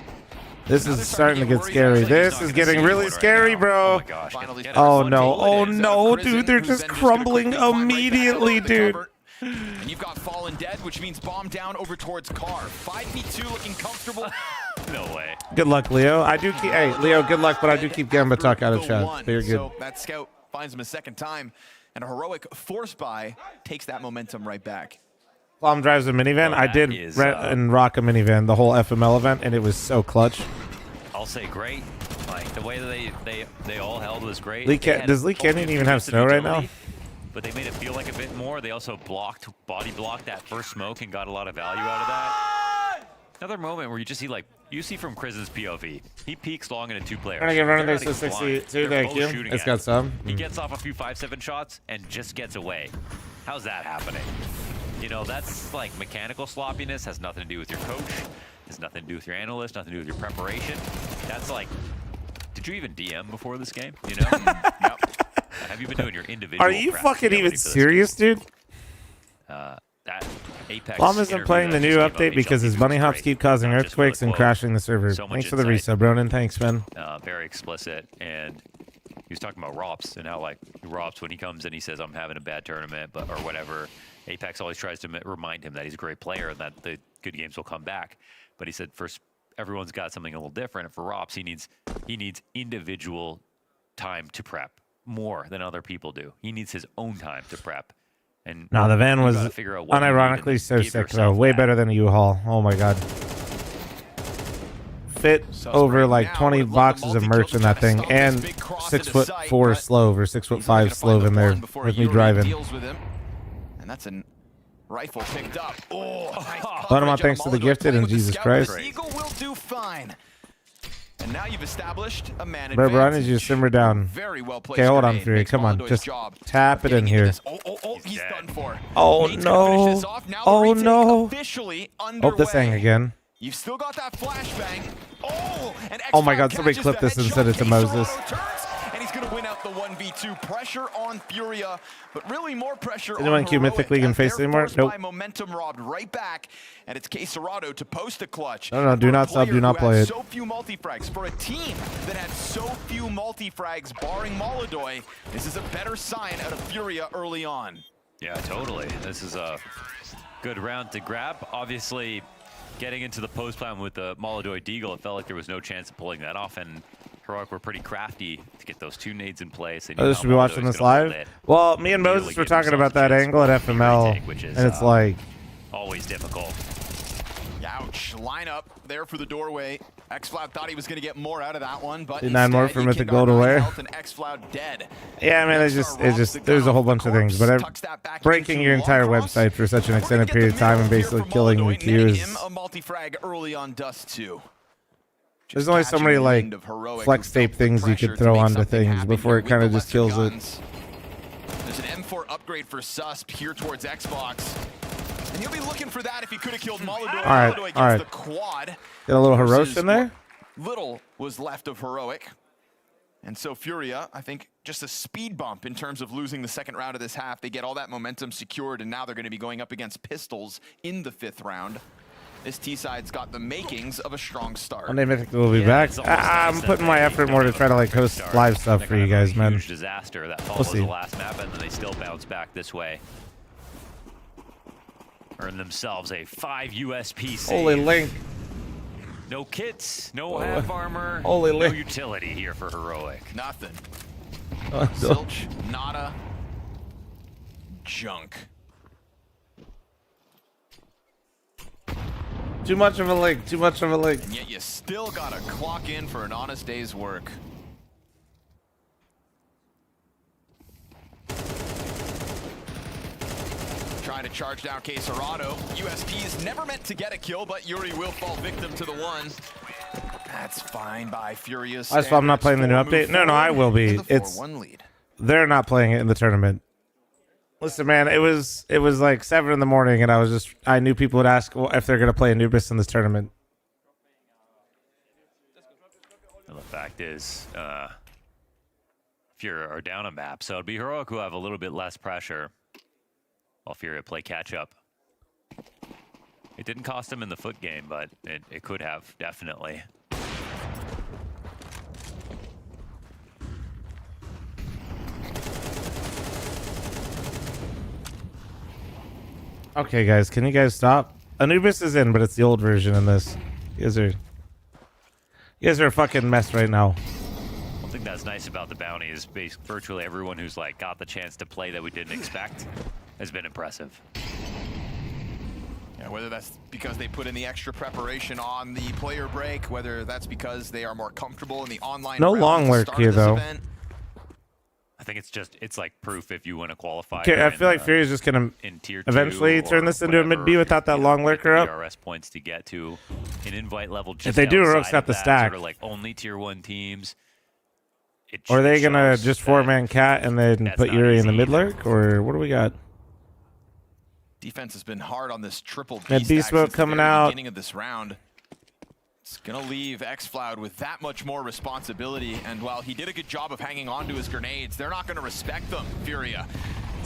This is starting to get scary. This is getting really scary, bro. Oh no. Oh no, dude. They're just crumbling immediately, dude. And you've got Fallen dead, which means bomb down over towards Car. 5v2 looking comfortable. No way. Good luck, Leo. I do keep. Hey, Leo, good luck, but I do keep Gamba talk out of chat. So you're good. So that scout finds him a second time, and a Heroic force buy takes that momentum right back. fl0m drives a minivan. I did rent and rock a minivan the whole FML event, and it was so clutch. I'll say great. Like the way that they all held was great. Does Lee Canyon even have snow right now? But they made it feel like a bit more. They also body blocked that first smoke and got a lot of value out of that. Another moment where you just see you see from Chris's POV. He peeks long into 2 players. Trying to get running They're there, not so even 62, blind. They're thank both you. shooting It's at got him. some. He gets off a few 5-7 shots and just gets away. How's that happening? You know, that's like mechanical sloppiness. Has nothing to do with your coach. Has nothing to do with your analyst. Nothing to do with your preparation. That's like, did you even DM before this game? You know? Yep. Have you been doing your individual? Are you prep fucking to get even ready for this serious, dude? That Apex fl0m isn't playing the new update because his bunny hops keep causing earthquakes and crashing the server. Thanks for the resub, Ronan. Thanks, man. Very explicit, and he was talking about Rops and how like Rops when he comes and he says I'm having a bad tournament, or whatever. Apex always tries to remind him that he's a great player and that the good games will come back. But he said first, everyone's got something a little different. And for Rops, he needs individual time to prep more than other people do. He needs his own time to prep. And No, the van you was gotta figure out what you need unironically and so give sick, though. yourself Way that. better than a U-Haul. Oh my god. Fit over like 20 boxes of merch in that thing, and 6'4" Slove or 6'5" Slove in there with me driving. And that's an Rifle picked up. Oh, nice Let him on coverage thanks on to the Molotov gifted playing in with the Jesus scout. Christ. Eagle will do fine. And now you've established a man Bro, I need advantage. you to simmer down. Very well placed. Okay, hold on, grenade Fury. makes Come on. Molodoy's Just job tap it in here. Oh, he's done for. Oh, Nate's gonna finish this no. off. Now the Oh, retake no. officially Hope this underway. thing again. You've still got that flashbang. Oh, and Oh my God, X5 somebody catches clip the this and headshot. send it to Case Moses. Serrano turns, and he's going to win out the 1v2. Pressure on Furia, but really more pressure Anyone on queue Heroic Mythic League and as face they're anymore? forced Nope. by momentum robbed right back, and it's Case Serrano to post a clutch. No, do For a not sub, player do not who play has it. So few multi-frags. For a team that had so few multi-frags, barring Molodoy, this is a better sign out of Furia early on. Yeah, totally. This is a good round to grab. Obviously, getting into the post plan with the Molodoy Deagle, it felt like there was no chance of pulling that off, and Heroic were pretty crafty to get those 2 nades in place. Oh, should we be watching this live? Well, me and Moses were talking about that angle at FML, and it's like... always difficult. Ouch. Lineup there for the doorway. X-Floud thought he was going to get more out of that one, but 9 more for Mythic Gold away. X-Floud dead. Yeah, man, it's just there's a whole bunch of things, but breaking your entire website for such an extended period of time and basically killing your queues. A multi-frag early on Dust 2. There's only so many like flex tape things you could throw onto things before it kind of just kills it. There's an M4 upgrade for Susp here towards Xbox. And he'll be looking for that if he could have killed Molodoy. Molodoy gets all right. the quad. Get a little Heroic in there. Little was left of Heroic. And so Furia, I think, just a speed bump in terms of losing the second round of this half. They get all that momentum secured, and now they're going to be going up against Pistols in the 5th round. This T-side's got the makings of a strong start. One day Mythic will be back. I'm putting my effort more to try to like host live stuff for you guys, man. Huge disaster that follows the last map, and then they still bounce back this way. Earn themselves a 5 USP save. Holy Link. No kits, no half armor, Holy no Link. utility here for Heroic. Nothing. Zilch, nada, junk. Too much of a link. Too much of a link. And yet you still got to clock in for an honest day's work. Trying to charge down Quesarado. USP is never meant to get a kill, but Yuri will fall victim to the one. That's fine by Furious. That's why I'm not playing the new update. No, I will be. It's they're not playing it in the tournament. Listen, man, it was like 7 in the morning, and I knew people would ask if they're gonna play Anubis in this tournament. And the fact is, Furia are down a map, so it'd be Heroic who have a little bit less pressure, while Furia play catch up. It didn't cost them in the foot game, but it could have, definitely. Okay, guys, can you guys stop? Anubis is in, but it's the old version in this. You guys are a fucking mess right now. One thing that's nice about the bounty is virtually everyone who's like got the chance to play that we didn't expect has been impressive. Yeah, whether that's because they put in the extra preparation on the player break, whether that's because they are more comfortable in the online. No long lurk here, though. I think it's like proof if you win a qualifier. Okay, I feel like Fury's just gonna eventually turn this into a mid B without that long lurker up. DRS points to get to an invite level. Just If they do, Heroic's got the stack. Sort of like only tier 1 teams. Or are they gonna just 4-man cat and then put Yuri in the mid lurk, or what do we got? Defense has been hard on this triple B Mid B stack smoke since the coming very out. beginning of this round. It's gonna leave X-Floud with that much more responsibility, and while he did a good job of hanging on to his grenades, they're not gonna respect them. Furia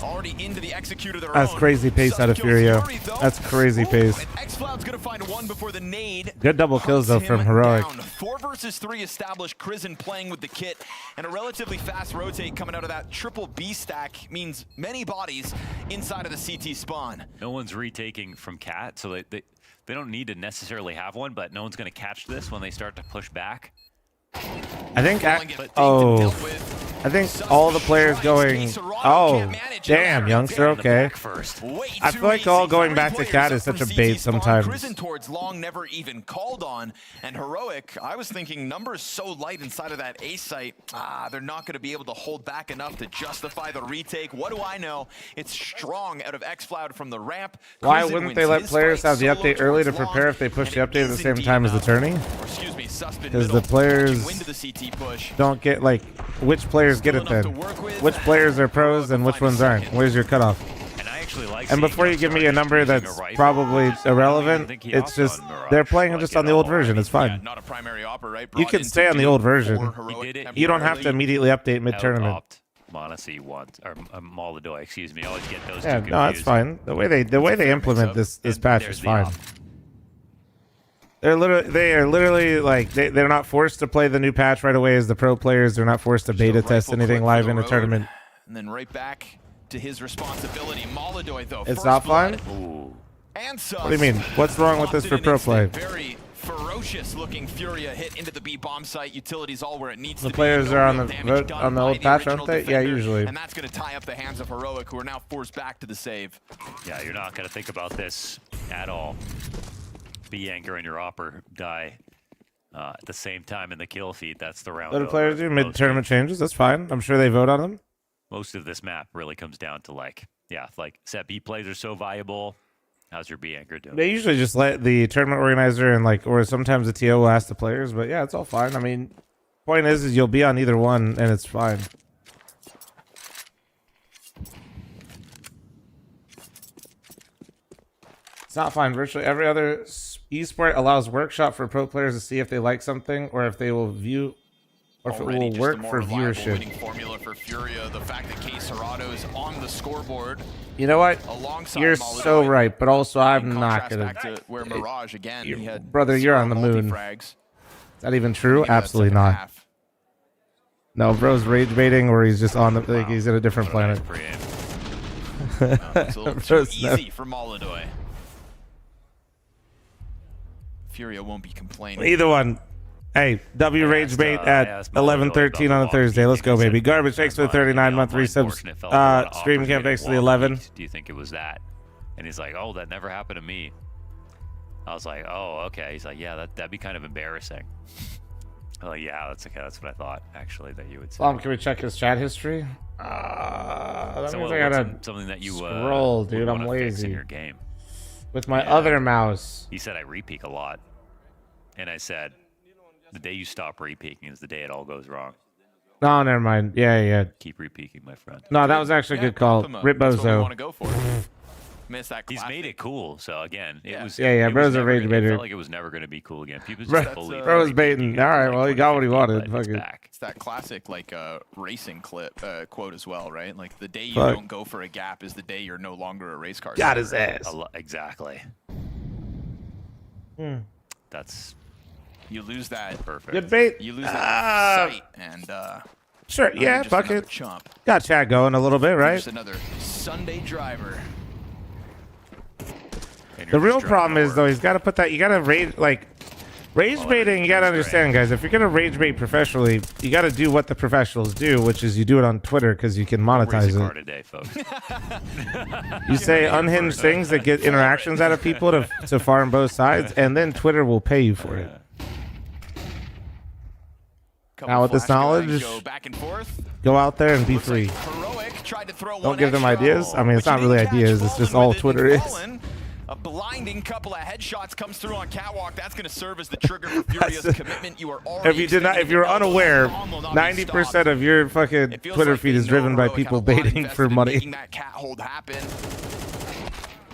already into the execute of their That's own. crazy pace out of Furia. That's crazy pace. X-Cloud's gonna find one before the nade. Good double kills though from Heroic. 4 versus 3 established. Krisen playing with the kit, and a relatively fast rotate coming out of that triple B stack means many bodies inside of the CT spawn. No one's retaking from Cat, so they don't need to necessarily have one, but no one's going to catch this when they start to push back. I think. Oh. I think all the players going, oh, damn, youngster, okay. I feel like all going back to cat is such a bait sometimes. Prison towards long, never even called on. And Heroic, I was thinking numbers so light inside of that A site, they're not going to be able to hold back enough to justify the retake. What do I know? It's strong out of xfl0m from the ramp. Why wouldn't they let players have the update early to prepare if they push the update at the same time as the tourney? Because the players don't get, like, which players get it then? Which players are pros and which ones aren't? Where's your cutoff? And before you give me a number that's probably irrelevant, it's just they're playing just on the old version. It's fine. You can stay on the old version. You don't have to immediately update mid-tournament. Monacy once, or Moldoy, excuse me. I always get those two Yeah, confused. no, it's fine. The way they implement this patch is fine. They are literally like they're not forced to play the new patch right away as the pro players. They're not forced to beta test anything live in a tournament. And then right back to his responsibility. Moldoy, though. It's offline? What do you mean? What's wrong with this for pro play? Very ferocious looking Furia hit into the B bomb site. Utilities all where it needs to be. The players are on the old patch, aren't they? Yeah, usually. And that's going to tie up the hands of Heroic, who are now forced back to the save. Yeah, you're not going to think about this at all. B anchor and your opper die at the same time in the kill feed. That's the round. What do players do? Mid-tournament changes? That's fine. I'm sure they vote on them. Most of this map really comes down to like set B plays are so valuable. How's your B anchor doing? They usually just let the tournament organizer and or sometimes the TO will ask the players, but yeah, it's all fine. I mean, point is you'll be on either one and it's fine. It's not fine. Virtually every other esport allows workshop for pro players to see if they like something or if they will view or if it will work for viewership. Winning formula for Furia. The fact that K Serrato is on the scoreboard. You know what? You're so right, but also I'm not gonna. Back to where Mirage again. He had brother, you're on the moon. Is that even true? Absolutely not. No, bro's rage baiting, or he's just on the like he's in a different planet. It's a little too easy for Moldoy. Furia won't be complaining. Either one. Hey, W Rage Bait at 11:13 on a Thursday. Let's go, baby. Garbage, thanks for the 39-month resubs. Stream camp, thanks for the 11. Do you think it was that? And he's like, oh, that never happened to me. I was like, oh, okay. He's like, yeah, that'd be kind of embarrassing. I'm like, yeah, that's okay. That's what I thought, actually, that you would say. Can we check his chat history? That means I gotta something that you scroll, dude. I'm lazy. In your game. With my other mouse. He said I repeak a lot. And I said, the day you stop repeaking is the day it all goes wrong. No, never mind. Yeah. Keep repeaking, my friend. No, that was actually a good call. Rip Bozo. He's made it cool, so again, it was. Yeah, bro's a rage baiter. It felt like it was never going to be cool again. People just fully. Bro's baiting. All right, well, he got what he wanted. Fuck it. It's that classic racing clip quote as well, right? Like the day you don't go for a gap is the day you're no longer a race car. Got his ass. Exactly. That's. You lose that. Perfect. Good bait. You lose that sight and. Sure. Yeah. Fuck it. Got chat going a little bit, right? Just another Sunday driver. The real problem is though, he's got to put that. You got to rage baiting. You got to understand, guys. If you're gonna rage bait professionally, you got to do what the professionals do, which is you do it on Twitter because you can monetize it. Today, folks. You say unhinged things that get interactions out of people to farm both sides, and then Twitter will pay you for it. Now with this knowledge, go out there and be free. Don't give them ideas. I mean, it's not really ideas. It's just all Twitter is. A blinding couple of headshots comes through on catwalk. That's going to serve as the trigger for Furia's commitment. You are already. If you're unaware, 90% of your fucking Twitter feed is driven by people baiting for money. Making that cat hold happen.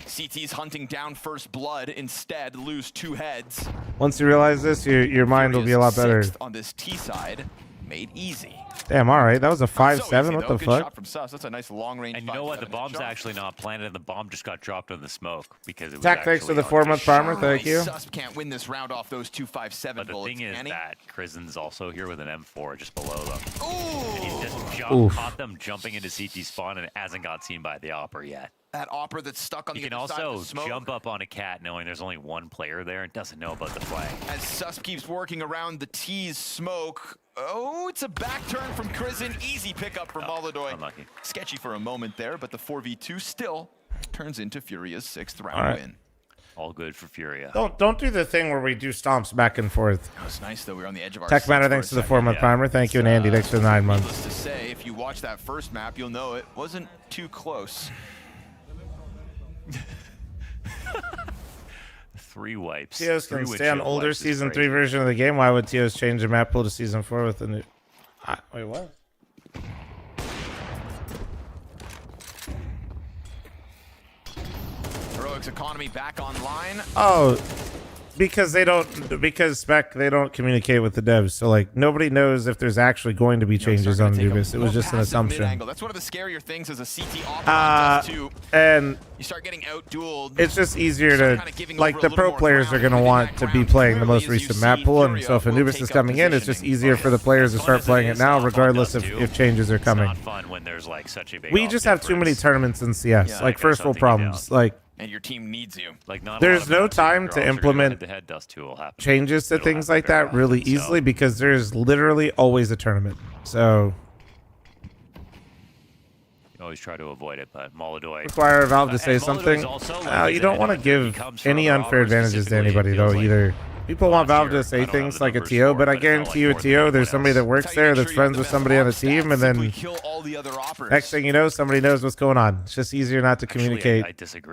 CT's hunting down first blood. Instead, lose 2 heads. Once you realize this, your mind will be a lot better. On this T side, made easy. Damn, all right. That was a 5-7. What the fuck? Shot from Sus. That's a nice long range. And you know what? The bomb's actually not planted, and the bomb just got dropped in the smoke because it was. Tack, thanks for the 4-month farmer. Thank you. Sus can't win this round off those 257 bullets. But the thing is that Krizen's also here with an M4 just below them. Ooh. And he's just caught them jumping into CT spawn and hasn't got seen by the opper yet. That Opera that's stuck on the other side of also the smoke. jump up on a cat knowing there's only one player there and doesn't know about the flag. As Sus keeps working around the T's smoke. Oh, it's a back turn from Crizin. Easy pickup for Molodoy. Unlucky. Sketchy for a moment there, but the 4v2 still turns into Furia's 6th round win. All good for Furia. Don't do the thing where we do stomps back and forth. That was nice, though. We were on the edge of our Tech Matter, thanks for the 4-month primer. Thank you, and Andy, thanks for the 9 months. Needless to say, if you watch that first map, you'll know it wasn't too close. 3 wipes. TOs can stay on older Season 3 version of the game. Why would TOs change the map pool to Season 4 with the new... wait, what? Heroic's economy back online. Oh, because they don't communicate with the devs, so like nobody knows if there's actually going to be changes on Anubis. It was just an assumption. That's one of the scarier things as a CT does too. And you start getting out-dueled. it's just easier to, like, the pro players are going to want to be playing the most recent map pool, and so if Anubis is coming in, it's just easier for the players to start playing it now, regardless if changes are coming. It's not fun when there's like such a big We just have too many tournaments in CS, like first world problems, like. And your team needs you. Like There's no time to implement changes to things like that really easily because there's literally always a tournament. So you always try to avoid it, but Molodoy require Valve to say something. You don't want to give any unfair advantages to anybody though either. People want Valve to say things like a TO, but I guarantee you a TO, there's somebody that works there that's friends with somebody on the team, and then next thing you know, somebody knows what's going on. It's just easier not to communicate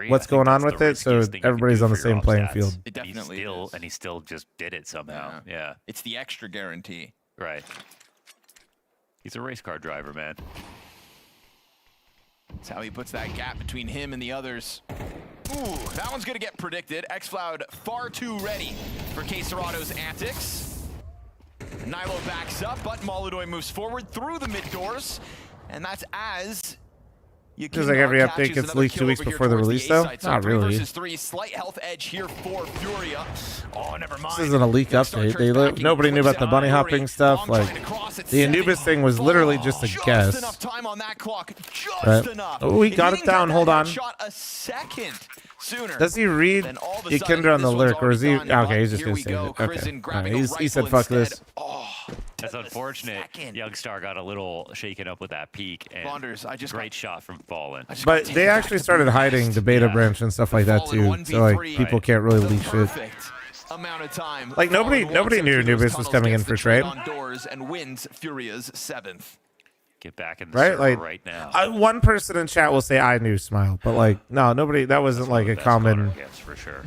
what's going on with it, so everybody's on the same playing field. It definitely is. And he still just did it somehow. Yeah. It's the extra guarantee. Right. He's a race car driver, man. That's how he puts that gap between him and the others. Ooh, that one's gonna get predicted. xFloud far too ready for K-Serato's antics. Nilo backs up, but Molodoy moves forward through the mid doors. And that's as Just like every update gets leaked 2 weeks before the release, though? Not really. 3 versus 3, slight health edge here for Furia. Oh, never mind. This isn't a leak update. Nobody knew about the bunny hopping stuff. Like, the Anubis thing was literally just a guess. Enough time on that clock. Just Right. enough. Oh, we got it down. Hold on. Shot a second sooner. Does he read Yakindra on the lyric, or is he... Okay, he's just going to say it. Okay. Right, he said, fuck this. That's unfortunate. Youngstar got a little shaken up with that peak. And Bonders, great shot from Fallen. But they actually started hiding the beta branch and stuff like that, too. So, like, people can't really leak shit. Amount of time. Like, nobody knew Anubis was coming in for trade. Doors and wins Furia's 7th. Get back in the circle like, right now. One person in chat will say, I knew Smile. But, like, no, nobody... That wasn't, like, a common... Yes, for sure.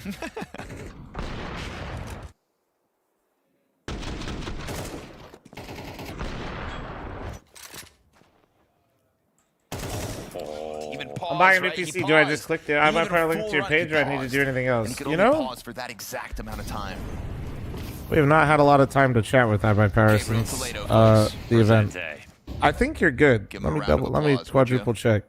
I'm buying a new PC. Do I just click the I might probably link to your page, or I need to do anything else? You know? Pause for that exact amount of time. We have not had a lot of time to chat with iBuyPower since the event. I think you're good. Let me quadruple check.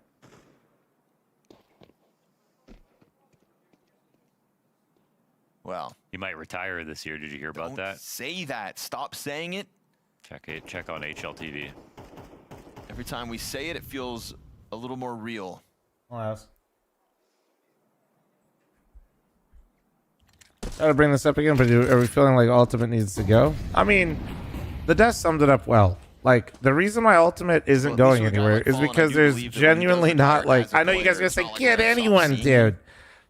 Well, he might retire this year. Did you hear about that? Say that. Stop saying it. Check it. Check on HLTV. Every time we say it, it feels a little more real. I'll try to bring this up again, but are we feeling like Ultimate needs to go? I mean, the desk summed it up well. Like, the reason why Ultimate isn't going anywhere is because there's genuinely not, like... I know you guys are going to say, get anyone, dude.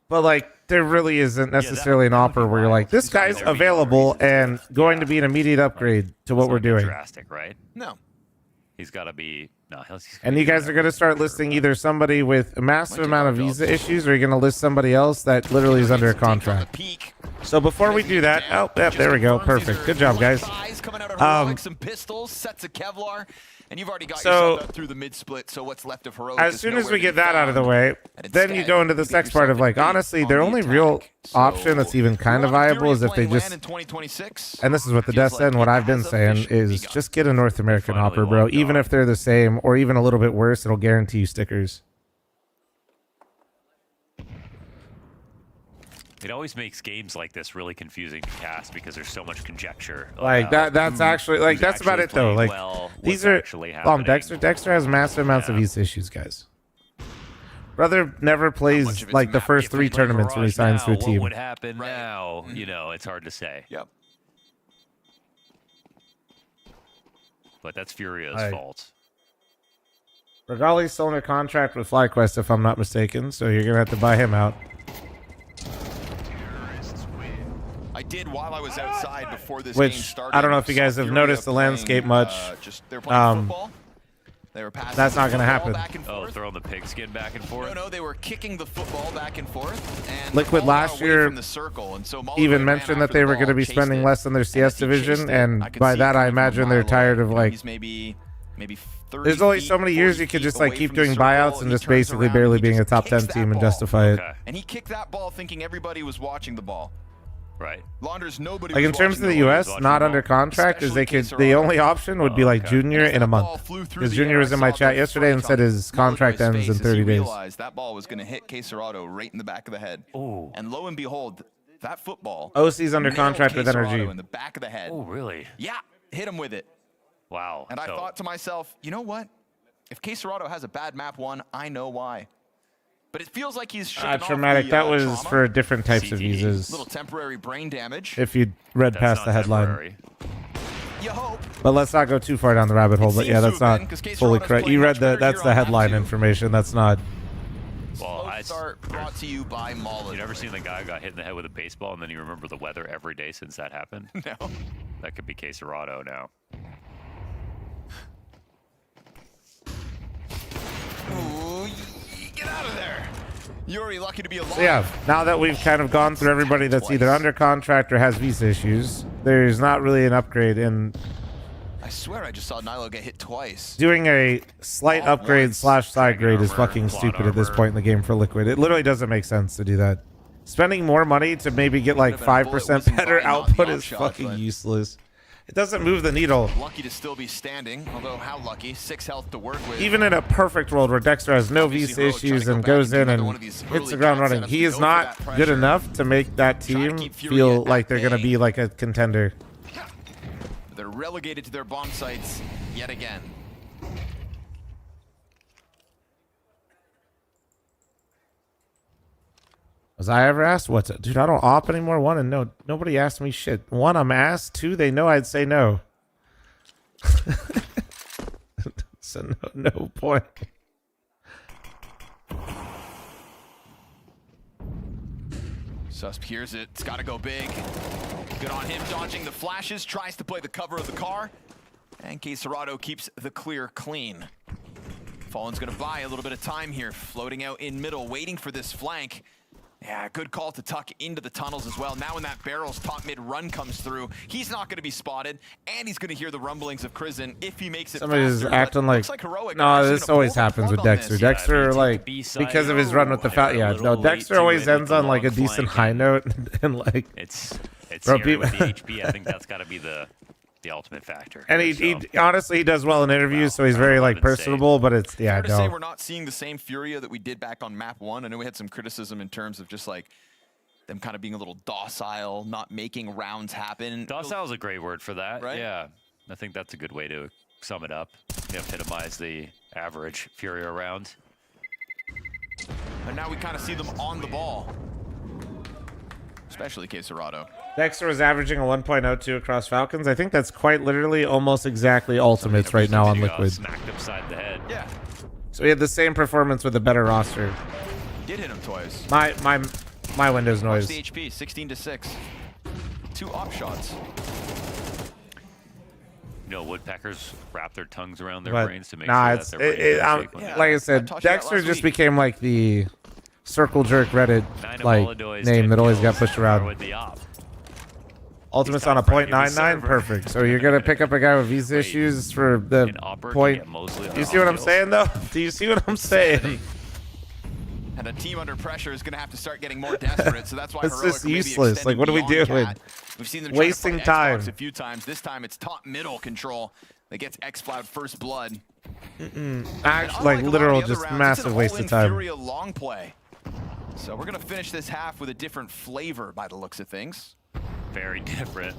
But, like, there really isn't necessarily an offer where you're like, this guy's available and going to be an immediate upgrade to what we're doing. Drastic, right? No. He's got to be... No, and you guys are going to start listing either somebody with a massive amount of visa issues, or you're going to list somebody else that literally is under a contract. So before we do that, oh, yep, there we go. Perfect. Good job, guys. Some pistols, sets of Kevlar, and you've already got yourself out through the mid split. So what's left of Heroic? As soon as we get that out of the way, then you go into this next part of like, honestly, their only real option that's even kind of viable is if they just, and this is what the desk said, and what I've been saying is just get a North American hopper, bro. Even if they're the same or even a little bit worse, it'll guarantee you stickers. It always makes games like this really confusing to cast because there's so much conjecture. Like that's actually like that's about it though. Like these are Dexter has massive amounts of visa issues, guys. Brother never plays like the first 3 tournaments when he signs to a team. What would happen now? You know, it's hard to say. Yep. But that's Furio's fault. Regali's still under contract with FlyQuest, if I'm not mistaken, so you're gonna have to buy him out. I did while I was outside before this Which game started. I don't know if you guys have noticed the landscape much. They're playing football. They were passing that's not going to happen. Throwing the pigskin back and forth. No, they were kicking the football back and forth. And Liquid last year even mentioned that they were going to be spending less on their CS division, and by that I imagine they're tired of like. Maybe there's only so many years you could just like keep doing buyouts and just basically barely being a top 10 team and justify it. And he kicked that ball thinking everybody was watching the ball. Right. Launders, nobody like in terms of the US, not under contract, is they could. The only option would be like Junior in a month. Because Junior was in my chat yesterday and said his contract ends in 30 days. That ball was going to hit Queserado right in the back of the head. Oh. And lo and behold, that football. OC's under contract with Energy. In the back of the head. Oh, really? Yeah, hit him with it. Wow. And I thought to myself, you know what? If Queserado has a bad map 1, I know why. But it feels like he's traumatic. That was for different types of visas. Little temporary brain damage. If you read past the headline. But let's not go too far down the rabbit hole. But yeah, that's not fully correct. You read that's the headline information. That's not. Well, I start brought to you by Malta. You never seen the guy who got hit in the head with a baseball and then you remember the weather every day since that happened? No. That could be Queserado now. Ooh, get out of there. Yuri, lucky to be alive. So yeah, now that we've kind of gone through everybody that's either under contract or has visa issues, there's not really an upgrade in. I swear I just saw Nilo get hit twice. Doing a slight upgrade / side grade is fucking stupid at this point in the game for Liquid. It literally doesn't make sense to do that. Spending more money to maybe get like 5% better output is fucking useless. It doesn't move the needle. Lucky to still be standing, although how lucky? 6 health to work with. Even in a perfect world where Dexter has no visa issues and goes in and hits the ground running, he is not good enough to make that team feel like they're going to be like a contender. They're relegated to their bomb sites yet again. Was I ever asked? Dude, I don't op anymore. 1, and no, nobody asked me shit. 1, I'm asked. 2, they know I'd say no. So no point. Susp hears it. It's got to go big. Good on him, dodging the flashes. Tries to play the cover of the car. And Queserado keeps the clear clean. Fallen's going to buy a little bit of time here. Floating out in middle, waiting for this flank. Yeah, good call to tuck into the tunnels as well. Now when that barrel's top mid run comes through, he's not going to be spotted, and he's going to hear the rumblings of Crizin if he makes it Somebody's faster. acting like no, this always happens with Dexter. Dexter, like, because of his run with the foul. Yeah, no, Dexter always ends on like a decent high note, and like it's here with the HP. I think that's got to be the ultimate factor. And he honestly, he does well in interviews, so he's very like personable. But it's Fair to say we're not seeing the same Furia that we did back on map 1. I know we had some criticism in terms of just like them kind of being a little docile, not making rounds happen. Docile is a great word for that. Right? Yeah, I think that's a good way to sum it up. Epitomize the average Furia round. And now we kind of see them on the ball, especially Queserado. Dexter was averaging a 1.02 across Falcons. I think that's quite literally almost exactly ultimates right now on Liquid. Smacked upside the head. Yeah. So he had the same performance with a better roster. Did hit him twice. My Windows noise. Watch the HP, 16-6. 2 op shots. You know, woodpeckers wrap their tongues around their But brains to make nah, sure that their brains don't shake when they like I said, Dexter just became like the circle jerk Reddit like name that always got pushed around. Ultimate's on a .99, perfect. So you're gonna pick up a guy with visa issues for the point. Do you see what I'm saying, though? Do you see what I'm saying? And a team under pressure is gonna have to start getting more desperate. So that's why it's Heroic just are maybe useless. Like, what are we extending doing? beyond Cat. We've seen them Wasting time. a few times. This time it's top middle control that gets X-Cloud first blood. Actually, like literal, just massive waste of time. Furia long play. So we're gonna finish this half with a different flavor by the looks of things. Very different.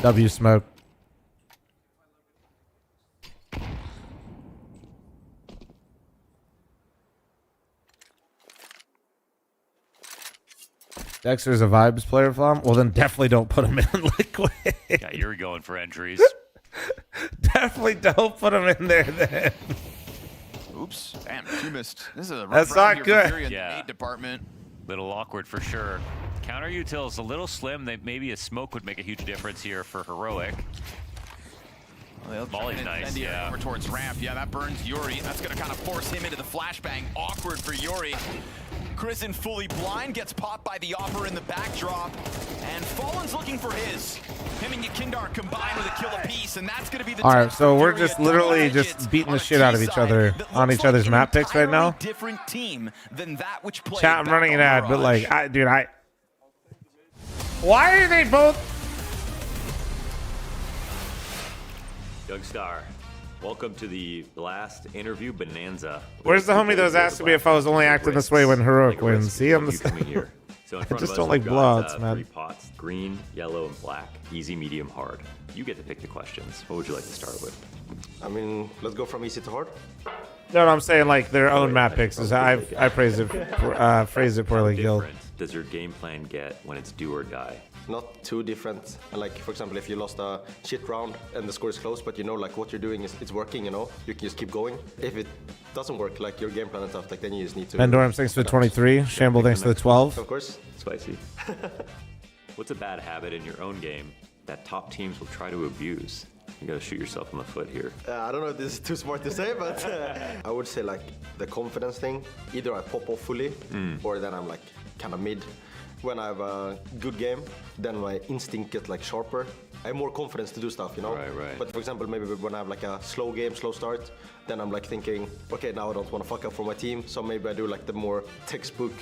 W smoke. Dexter's a vibes player, fl0m. Well, then definitely don't put him in liquid. Yeah, you're going for entries. Definitely don't put him in there then. Oops. Damn, two missed. This is a That's not good. Yeah. Department. Little awkward for sure. Counter utils a little slim. Maybe a smoke would make a huge difference here for Heroic. Well, Molly's nice, yeah. Over towards ramp. Yeah, that burns Yuri. That's going to kind of force him into the flashbang. Awkward for Yuri. Kristen fully blind, gets popped by the offer in the backdrop. And f0m's looking for his. Him and Yakindar combined with a kill apiece, and that's going to be the All right, so we're just literally just beating the shit out of each other on each other's map picks right now. Different team than that which played. Chat, I'm running an ad, but like, why are they both? Youngstar, welcome to the last interview bonanza. Where's the homie that was asking me if I was only acting this way when Heroic wins? See, I'm the here. So in I front just of us, don't like we've got, bloods, man. 3 pots: green, yellow, and black. Easy, medium, hard. You get to pick the questions. What would you like to start with? I mean, let's go from easy to hard. No, I'm saying like their own map picks. I phrase it poorly, Gil. Does your game plan get when it's do or die? Not too different. Like, for example, if you lost a shit round and the score is close, but you know, like, what you're doing is it's working, you know, you can just keep going. If it doesn't work, like your game plan and stuff, like, then you just need to... Endorm thanks for the 23. Shamble thanks for the 12. Of course. Spicy. What's a bad habit in your own game that top teams will try to abuse? You gotta shoot yourself in the foot here. I don't know if this is too smart to say, but I would say, like, the confidence thing. Either I pop off fully, or then I'm, like, kind of mid. When I have a good game, then my instinct gets like sharper. I have more confidence to do stuff, you know? Right. But for example, maybe when I have like a slow game, slow start, then I'm like thinking, okay, now I don't want to fuck up for my team, so maybe I do like the more textbook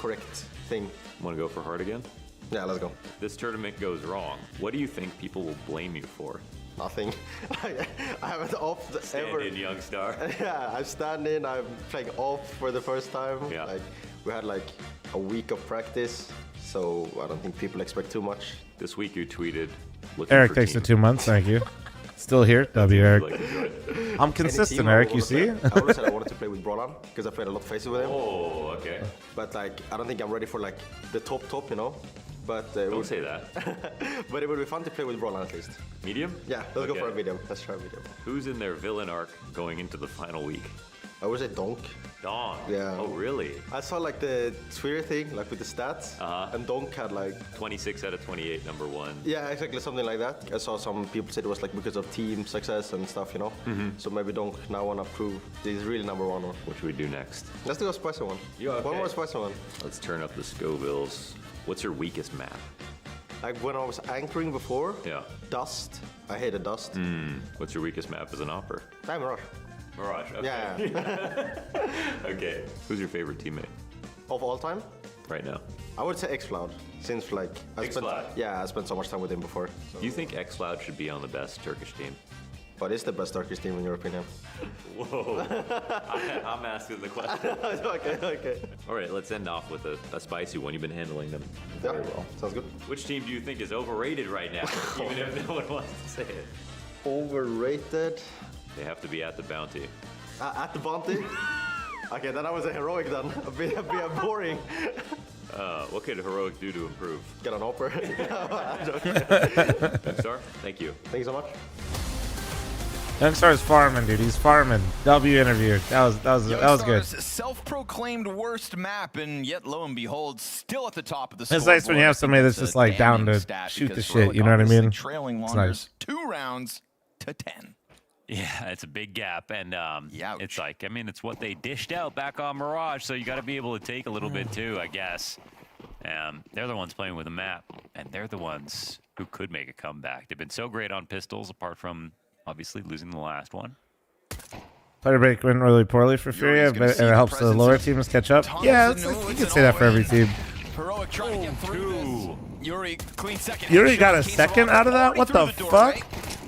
correct thing. Want to go for hard again? Yeah, let's go. This tournament goes wrong. What do you think people will blame you for? Nothing. I haven't off ever. Stand in, Youngstar. Yeah, I'm standing, I'm playing off for the first time. Yeah. Like, we had like a week of practice, so I don't think people expect too much. This week you tweeted, Eric takes the 2 months, thank you. Still here, W Eric. I'm consistent, Eric, you see? I always said I wanted to play with Brolan, because I played a lot of faces with him. Oh, okay. But like, I don't think I'm ready for like the top, you know? But Don't say that. But it would be fun to play with Brolan at least. Medium? Yeah, let's go for a medium. Let's try a medium. Who's in their villain arc going into the final week? I would say Donk. Donk? Yeah. Oh, really? I saw like the Twitter thing, like with the stats, and Donk had like 26 out of 28, number 1. Yeah, exactly, something like that. I saw some people said it was like because of team success and stuff, you know. So maybe Donk now wanna prove he's really number 1. Or... What should we do next? Let's do a spicy one. One more spicy one. Let's turn up the Scovilles. What's your weakest map? Like when I was anchoring before, Dust. I hated Dust. What's your weakest map as an opper? Mirage. Mirage, okay. Yeah. Okay. Who's your favorite teammate? Of all time? Right now. I would say fl0m, since like I spent so much time with him before. So. Do you think fl0m should be on the best Turkish team? What is the best Turkish team in your opinion? Whoa. I'm asking the question. Okay. All right, let's end off with a spicy one. You've been handling them very well. Sounds good. Which team do you think is overrated right now, even if no one wants to say it? Overrated? They have to be at the bounty. At the bounty? Okay, then I was a Heroic then. A bit boring. What could Heroic do to improve? Get an offer. Youngstar, thank you. Thank you so much. Youngstar's farming, dude. He's farming. W interview. That was good. Self-proclaimed worst map, and yet lo and behold, still at the top of the. It's nice when you have somebody that's just like down to shoot the shit. You know what I mean? Trailing It's nice. 2 rounds to 10. Yeah, it's a big gap, and it's like, I mean, it's what they dished out back on Mirage, so you got to be able to take a little bit too, I guess. They're the ones playing with the map, and they're the ones who could make a comeback. They've been so great on pistols, apart from obviously losing the last one. Player break went really poorly for Furia, but it helps the lower teams catch up. Yeah, you can say that for every team. Heroic trying to get through this. Yuri, clean second. Yuri got a second out of that? What the fuck?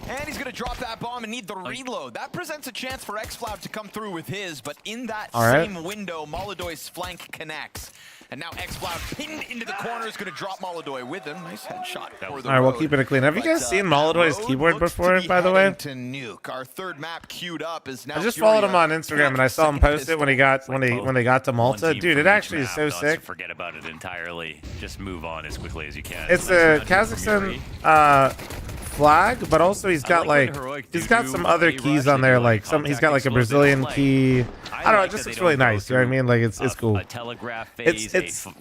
And he's going to drop that bomb and need the reload. That presents a chance for fl0m to come through with his, but in that same window, Molodoy's flank connects. And now xfl0m pinned into the corner is going to drop Molodoy with him. Nice headshot. All right, we'll keep it clean. Have you guys seen Molodoy's keyboard before, by the way? To Nuke. Our third map queued up is now I just followed him on Instagram and I saw him post it when they got to Malta. Dude, it actually is so sick. Forget about it entirely. Just move on as quickly as you can. It's a Kazakhstan flag, but also he's got he's got some other keys on there, like he's got like a Brazilian key. I don't know, it just looks really nice. You know what I mean? Like it's cool.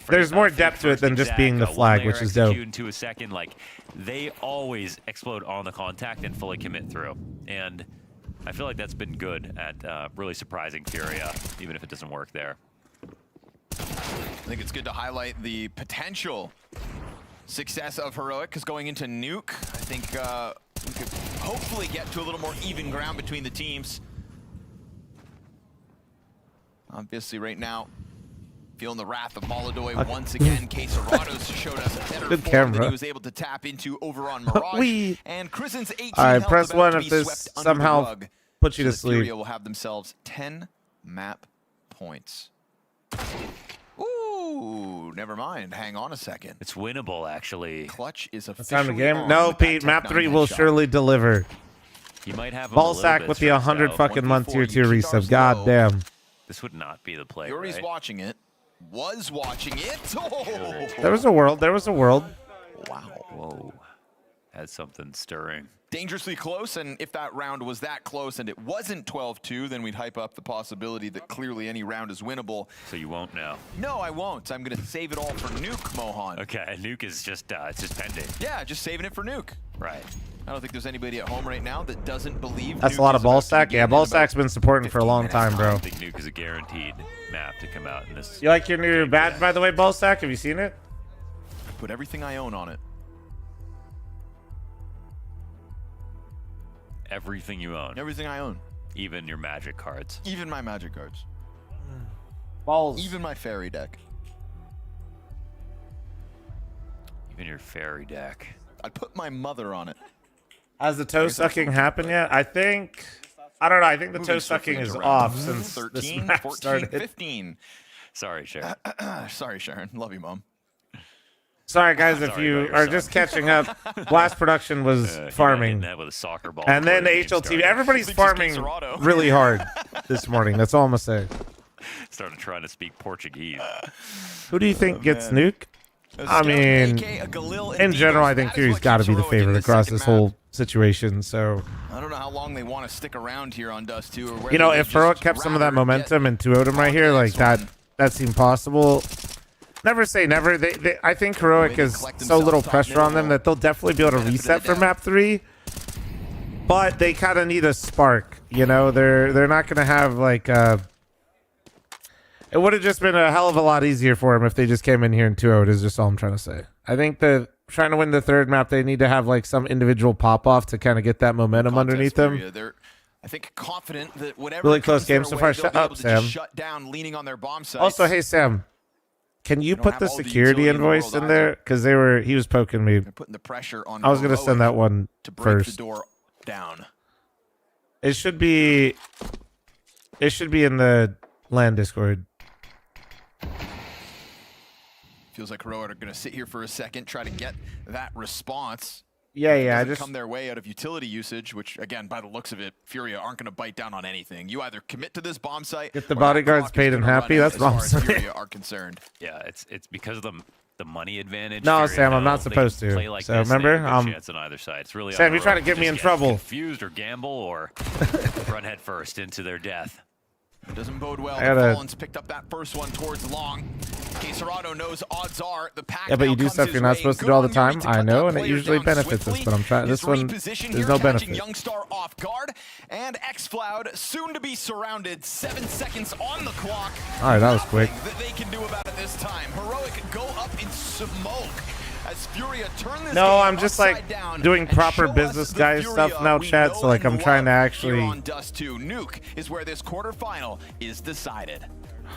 There's more depth to it than just being the flag, which is dope. Into a second, like they always explode on the contact and fully commit through, and I feel like that's been good at really surprising Furia, even if it doesn't work there. I think it's good to highlight the potential success of Heroic, because going into Nuke, I think we could hopefully get to a little more even ground between the teams. Obviously, right now, feeling the wrath of Molodoy once again. Quesarados showed us a better form than he was able to tap into over on Mirage. And Krisen's 18 All right, health press about 1 to if be this swept under the somehow rug. puts you to So the Furia sleep. will have themselves 10 map points. Ooh, never mind. Hang on a second. It's winnable, actually. Clutch is Time officially the game. on No, with that Pete. Map Tech 3 9 will headshot. surely deliver. You might have Ballsack with the 100 fucking month tier 2 resub. God damn. This would not be the play. Yuri's right? watching it. Was watching it. Oh. There was a world. There was a world. Wow. Whoa. Had something stirring. Dangerously close, and if that round was that close and it wasn't 12-2, then we'd hype up the possibility that clearly any round is winnable. So you won't now? No, I won't. I'm going to save it all for Nuke, Mohan. Okay, Nuke is just, it's just pending. Yeah, just saving it for Nuke. Right. I don't think there's anybody at home right now that doesn't believe That's Nuke a lot of is about ball to sack. begin Yeah, in ball about sack's been supporting for a long time, I bro. don't think Nuke is a guaranteed map to come out in this. You like your new badge, by the way, ball sack? Have you seen it? I put everything I own on it. Everything you own. Everything I own. Even your magic cards. Even my magic cards. Balls. Even my fairy deck. Even your fairy deck. I put my mother on it. Has the toe sucking happened yet? I think. I don't know. I think the toe sucking is off since 13, this map 14, started. 15. Sorry, Sharon. Sorry, Sharon. Love you, Mom. Sorry, guys, if Sorry you about your are son. just catching up. Blast Production was farming. That with a soccer ball And then before the game HLTV. started. Everybody's farming Cerrado. really hard this morning. That's all I'm going to say. Started trying to speak Portuguese. Who do you think gets Nuke? I mean, in general, I think Fury's got to be the favorite across this whole situation. So, I don't know how long they want to stick around here on Dust 2. Or whether you know, they if just Heroic kept some of that rather momentum and 2-0'd him right here, like that seemed possible. Never say never. I think Heroic is so little pressure on them that they'll definitely be able to reset for map 3. But they kind of need a spark. You know, they're not going to have like. It would have just been a hell of a lot easier for them if they just came in here and 2-0'd. Is just all I'm trying to say. I think that trying to win the third map, they need to have like some individual pop off to kind of get that momentum underneath them. They're, I think, confident that whatever Really comes close game their so way, far. they'll Shut be up, able to just Sam. shut down, leaning on their bomb sites. Also, hey Sam, can you don't put have the all the security utility in the invoice world in there? Because he was poking me. They're putting the pressure on I was gonna send that one to break first. the door down. It should be in the LAN Discord. Feels like Heroic are going to sit here for a second, try to get that response. Yeah, It yeah. doesn't come their way out of utility usage, which, again, by the looks of it, Furia aren't going to bite down on anything. You either commit to this bomb site, Get the or that bodyguards clock is paid and gonna happy. run out That's what I'm as far as saying. Furia are concerned. Yeah, it's because of the money advantage. No, Furia Sam, I'm know not they supposed can to. play like So this, they have remember, a good chance on either side. It's really Sam, on you're trying to Heroic get me in just trouble. Confused or gamble or run headfirst into their death. It doesn't bode well. I gotta- Fallon's picked up that first one towards long. Quesarado knows odds are the pack Yeah, but now you do comes stuff his you're not way. supposed to Good do all the on time. Yuri to I cut know, that and it player usually down benefits us, swiftly. but I'm trying. His This one, reposition there's here, no catching benefit. Youngstar off guard, and xf0m soon to be surrounded. 7 seconds on the clock. All right, that was quick. That they can do about it this time. Heroic go up in smoke as Furia turn this No, game I'm just upside like down doing and proper show us business the guy Furia stuff now, we chat. know So like, I'm and trying to love actually. here on Dust 2. Nuke is where this quarterfinal is decided.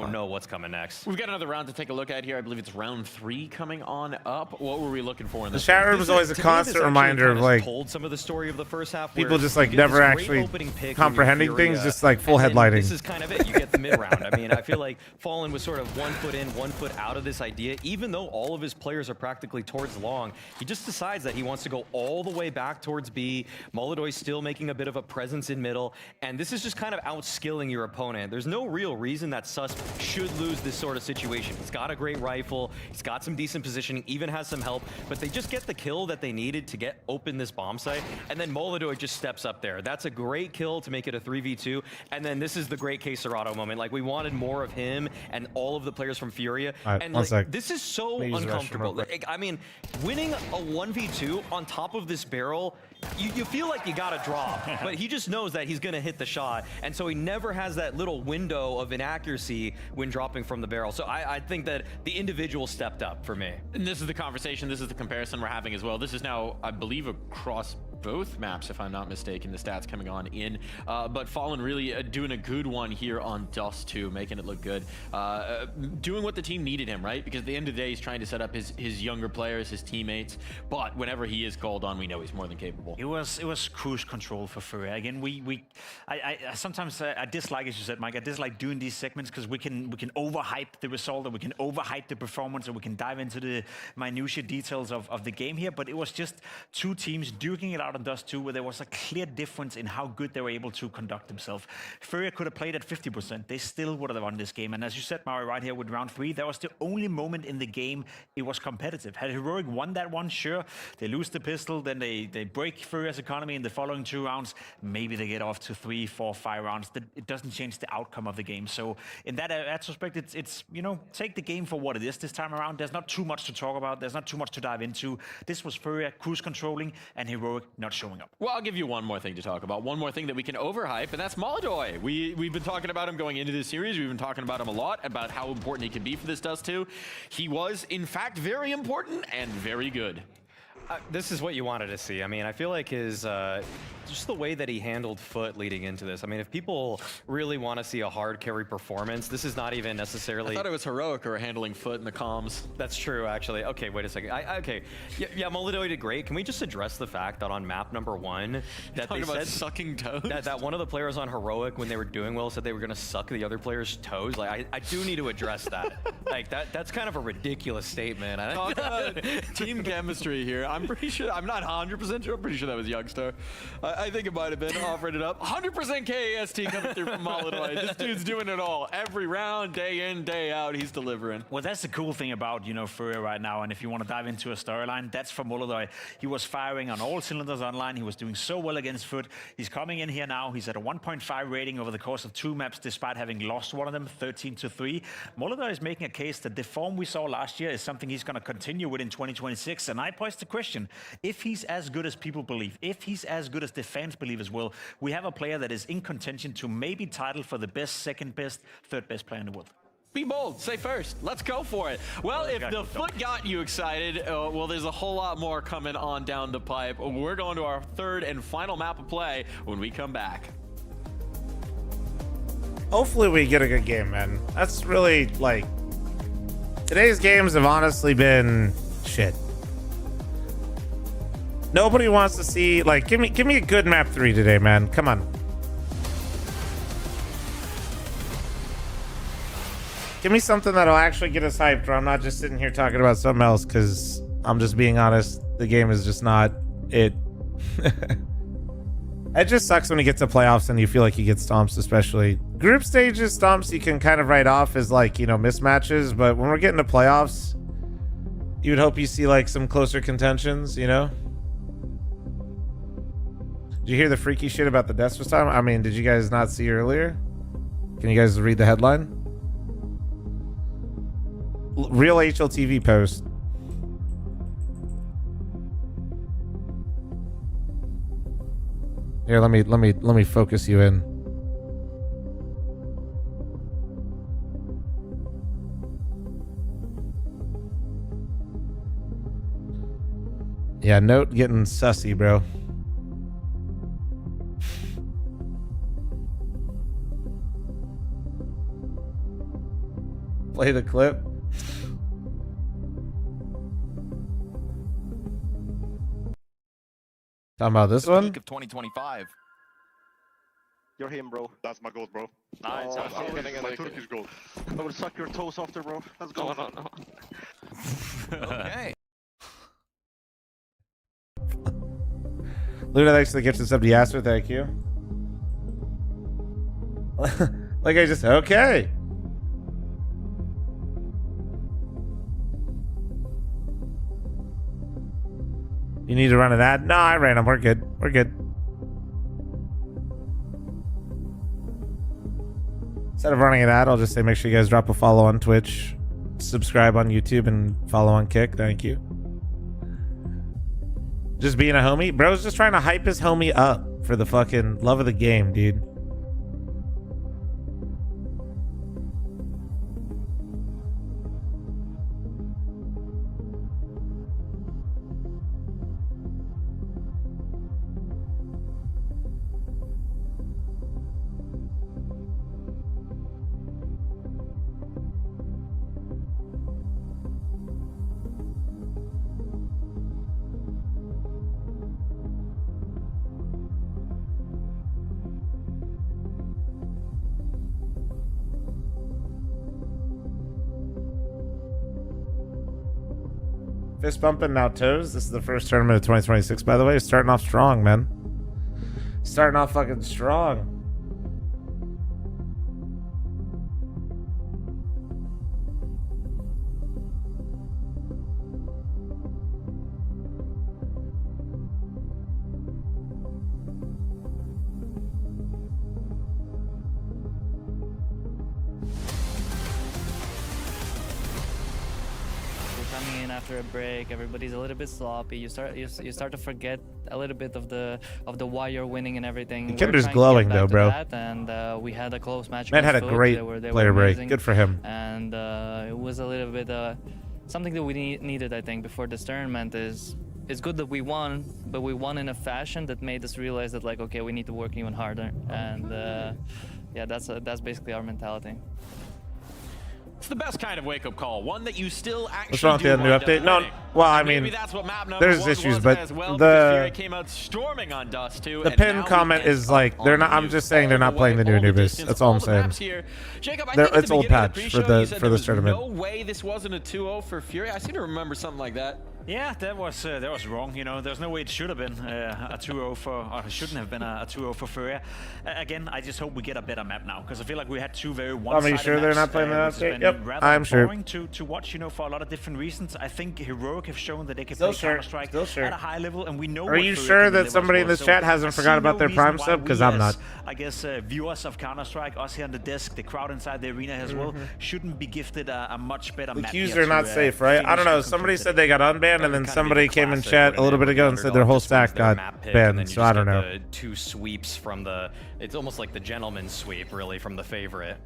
don't know what's coming next. We've got another round to take a look at here. I believe it's round 3 coming on up. What were we looking for in The this chat one? room is always a constant reminder of like told some of the story of the first first half. People where just you like get never this great actually opening pick comprehending when you're things, Furia, just like full and then headlining. This is kind of it. You get the mid round. I mean, I feel like Fallen was sort of 1 foot in, 1 foot out of this idea. Even though all of his players are practically towards long, he just decides that he wants to go all the way back towards B. Molodoy's still making a bit of a presence in middle, and this is just kind of outskilling your opponent. There's no real reason that Sus should lose this sort of situation. He's got a great rifle, he's got some decent positioning, even has some help, but they just get the kill that they needed to get open this bomb site, and then Molodoy just steps up there. That's a great kill to make it a 3v2, and then this is the great K Serato moment. Like, we wanted more of him and all of the players from Furia, Right, and one like, sec. this is so Let me use the restroom uncomfortable. real quick. Like, I mean, winning a 1v2 on top of this barrel, you feel like you gotta drop, but he just knows that he's gonna hit the shot, and so he never has that little window of inaccuracy when dropping from the barrel. So I think that the individual stepped up for me. And this is the conversation, this is the comparison we're having as well. This is now, I believe, across both maps, if I'm not mistaken, the stats coming on in. But Fallen really doing a good one here on Dust 2, making it look good. Doing what the team needed him, right? Because at the end of the day, he's trying to set up his younger players, his teammates. But whenever he is called on, we know he's more than capable. It was cruise control for Furia. Again, I sometimes I dislike, as you said, Mike, I dislike doing these segments because we can overhype the result, or we can overhype the performance, or we can dive into the minutiae details of the game here. But it was just two teams duking it out on Dust 2, where there was a clear difference in how good they were able to conduct themselves. Furia could have played at 50%. They still would have won this game. And as you said, Mario, right here with round 3, that was the only moment in the game it was competitive. Had Heroic won that one, sure, they lose the pistol, then they break Furia's economy in the following 2 rounds. Maybe they get off to 3, 4, 5 rounds. It doesn't change the outcome of the game. So in that aspect, it's you know, take the game for what it is this time around. There's not too much to talk about. There's not too much to dive into. This was Furia cruise controlling and Heroic not showing up. Well, I'll give you one more thing to talk about. One more thing that we can overhype, and that's Molodoy. We've been talking about him going into this series. We've been talking about him a lot, about how important he can be for this Dust 2. He was, in fact, very important and very good. This is what you wanted to see. I mean, I feel like his just the way that he handled Foot leading into this. I mean, if people really want to see a hard carry performance, this is not even necessarily... I thought it was Heroic who were handling Foot in the comms. That's true, actually. Okay, wait a second. Okay, yeah, Molodoy did great. Can we just address the fact that on map number 1, that they said sucking toes? That one of the players on Heroic, when they were doing well, said they were going to suck the other player's toes? Like, I do need to address that. Like, that's kind of a ridiculous statement. Talk about team chemistry here. I'm pretty sure, I'm not 100% sure, I'm pretty sure that was Youngstar. I think it might have been offered it up. 100% KAST coming through from Molodoy. This dude's doing it all. Every round, day in, day out, he's delivering. Well, that's the cool thing about, you know, Furia right now. And if you want to dive into a storyline, that's for Molodoy. He was firing on all cylinders online. He was doing so well against Foot. He's coming in here now. He's at a 1.5 rating over the course of 2 maps, despite having lost one of them, 13-3. Molodoy is making a case that the form we saw last year is something he's going to continue with in 2026. And I pose the question, if he's as good as people believe, if he's as good as the fans believe as well, we have a player that is in contention to maybe title for the best, second best, third best player in the world. Be bold, say first. Let's go for it. Well, if the Foot got you excited, well, there's a whole lot more coming on down the pipe. We're going to our third and final map of play when we come back. Hopefully we get a good game, man. That's really, like... Today's games have honestly been... shit. Nobody wants to see, like, give me a good map 3 today, man. Come on. Give me something that'll actually get us hyped, where I'm not just sitting here talking about something else, because I'm just being honest. The game is just not it. It just sucks when you get to playoffs and you feel like you get stomps, especially. Group stages stomps you can kind of write off as, like, you know, mismatches, but when we're getting to playoffs, you would hope you see, like, some closer contentions, you know? Did you hear the freaky shit about the deaths this time? I mean, did you guys not see earlier? Can you guys read the headline? Real HLTV post. Here, let me focus you in. Yeah, note getting sussy, bro. Play the clip. Talking about this one? Peak of 2025. You're him, bro. That's my goat, bro. Nice. My Turkish goat. I will suck your toes after, bro. Let's go. No. Okay. Luna, thanks for the gift and sub to Yasser. Thank you. Like I just okay. You need to run an ad? No, I ran them. We're good. We're good. Instead of running an ad, I'll just say make sure you guys drop a follow on Twitch, subscribe on YouTube, and follow on Kick. Thank you. Just being a homie. Bro's just trying to hype his homie up for the fucking love of the game, dude. Fist bumping, now toes. This is the first tournament of 2026, by the way. Starting off strong, man. Starting off fucking strong. After a break, everybody's a little bit sloppy. You start to forget a little bit of the why you're winning and everything. Kinder's glowing though, bro. And we had a close match. Man had a great player break. Amazing. Good for him. And it was a little bit something that we needed, I think, before this tournament. It's good that we won, but we won in a fashion that made us realize that, like, okay, we need to work even harder. And yeah, that's basically our mentality. It's the best kind of wake-up call, one that you still actually What's wrong with the new update? No, well, I mean, maybe that's what map number there's one issues, was but as well, the came out storming on Dust too, the and pin now comment is like they're not. I'm just saying they're not playing the new Anubis. That's all I'm saying. Jacob, I think It's old patch for this tournament. No way this wasn't a 2-0 for Fury. I seem to remember something like that. Yeah, that was wrong. You know, there's no way it should have been a 2-0 for, or it shouldn't have been a 2-0 for Furia. Again, I just hope we get a better map now, because I feel like we had two very one-sided Are you sure maps, they're not playing that update? Yep, rather I'm sure. boring to watch, you know, for a lot of different reasons. I think Heroic have shown that they can Still play sure. Counter-Strike Still sure. at a high level, and we know. Are what you Furia sure can that deliver somebody as in well. this chat hasn't I forgot see about no their reason Prime why sub? we Because I'm as, not. I guess viewers of Counter-Strike, us here on the desk, the crowd inside the arena as well, shouldn't be gifted a much better The map. queues here are not to, safe, right? I don't know. Somebody said they got unbanned, and then somebody came in chat a little bit ago and said their whole stack got banned. So I don't know. The two sweeps from the, it's almost like the gentleman's sweep, really, from the favorite.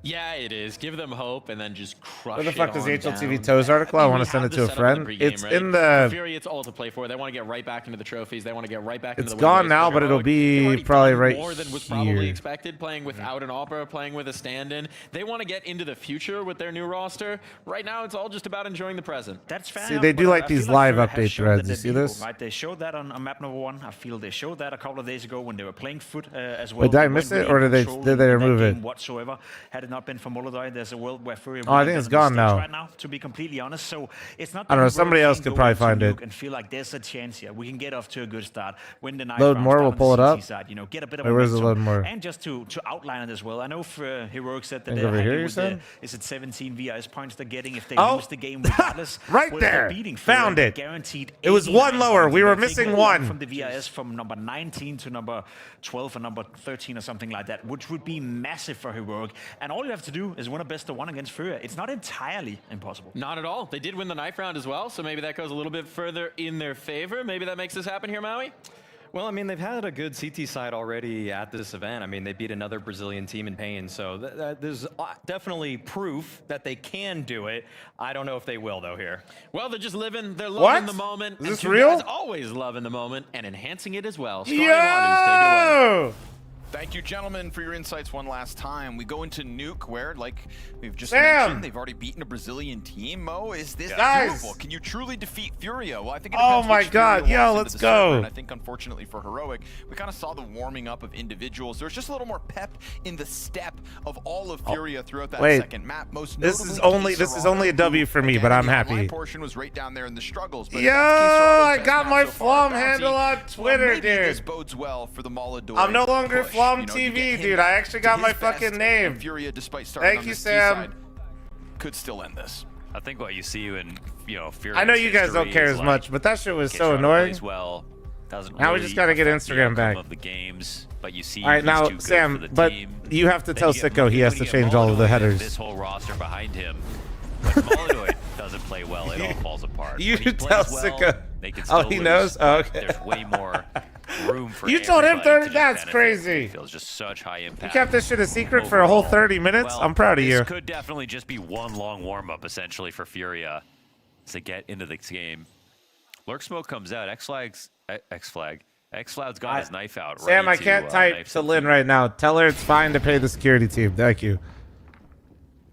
Yeah, it is. Give them hope and then just crush it. Where the fuck is the on HLTV down. Toes article? I want we to send have it the to a setup in the friend. pregame, It's right? in For the. Fury, it's all to play for. They want to get right back into the trophies. They want to get right back into It's the gone win now, race. but it'll They've be already probably done right more than was probably here. expected, playing without an Opera, playing with a stand-in. They want to get into the future with their new roster. Right now, it's all just about enjoying the present. That's fair. See, they do like these live update threads. You see this? Right, they showed that on map number 1. I feel they showed that a couple of days ago when they were playing foot as well. Wait, did I miss it, or did they remove it? Whatsoever. Had it not been for Molodai, there's a world where Fury. Oh, I think it's gone now. Right now, to be completely honest. So it's not. I don't know. Somebody else could probably find it. And feel like there's a chance here. We can get off to a good start. Win the Load more. We'll pull it up. Side, you know, get a bit of Wait, where's the load momentum. more? And just to outline it as well. I know for Heroic said that Think they're over happy here, you with said? is it 17 VIS points they're getting if they Oh! lose the game regardless. Right Well, if they're there. beating Fury, Found it. Guaranteed. It was 89 one lower. points. We were They're taking missing it one. from the VIS from number 19 to number 12 or number 13 or something like that, which would be massive for Heroic. And all you have to do is win a best of 1 against Fury. It's not entirely impossible. Not at all. They did win the knife round as well, so maybe that goes a little bit further in their favor. Maybe that makes this happen here, Maui? Well, I mean, they've had a good CT side already at this event. I mean, they beat another Brazilian team in pain, so there's definitely proof that they can do it. I don't know if they will, though, here. Well, they're just living, they're loving What? the moment. Is this and two real? guys always loving the moment and enhancing it as well. Yo! Thank you, gentlemen, for your insights one last time. We go into Nuke, where, like we've just Sam! mentioned, they've already beaten a Brazilian team. Mo, is this Guys! doable? Can you truly defeat Furia? Well, I think it Oh depends my which God, Furia yo, walks let's into the server, go. and I think, unfortunately for Heroic, we kind of saw the warming up of individuals. There's just a little more pep in the step of all of Furia throughout that second map. Most this is notably only a W for me, but I'm My happy. portion was right down there in the struggles. But Yo, I got my fl0m handle on Twitter, dude. This dude. bodes well for the Molodor. I'm no longer push. fl0m You know, TV, dude. I actually got my fucking name. Furia, despite starting Thank on you, this Sam. T-side, could still end this. I think what you see in Furia. I know you guys don't care as much, but that shit was so annoying. Well, doesn't Now we really just gotta get affect the Instagram outcome back. of the games, but you see All right, he's now too good for Sam, the but team. you have to Then tell you get Sicko he has to change all of the headers. This whole roster behind him. When Molodor doesn't play well, it all falls apart. You When he tell plays well, Sicko. they can Oh, still he lose, knows? but Oh, okay. There's way more room for You told him everybody 30? to just That's benefit. crazy. It feels just such high You impact. kept this shit a secret for a whole 30 minutes? Well, I'm proud of you. This could definitely just be one long warm-up, essentially, for Furia to get into this game. Lurk Smoke comes out. X-Flag's got his knife out. Sam, I ready can't to, type knife to some Lynn right now. Tell her it's fine to pay the security team. Thank you.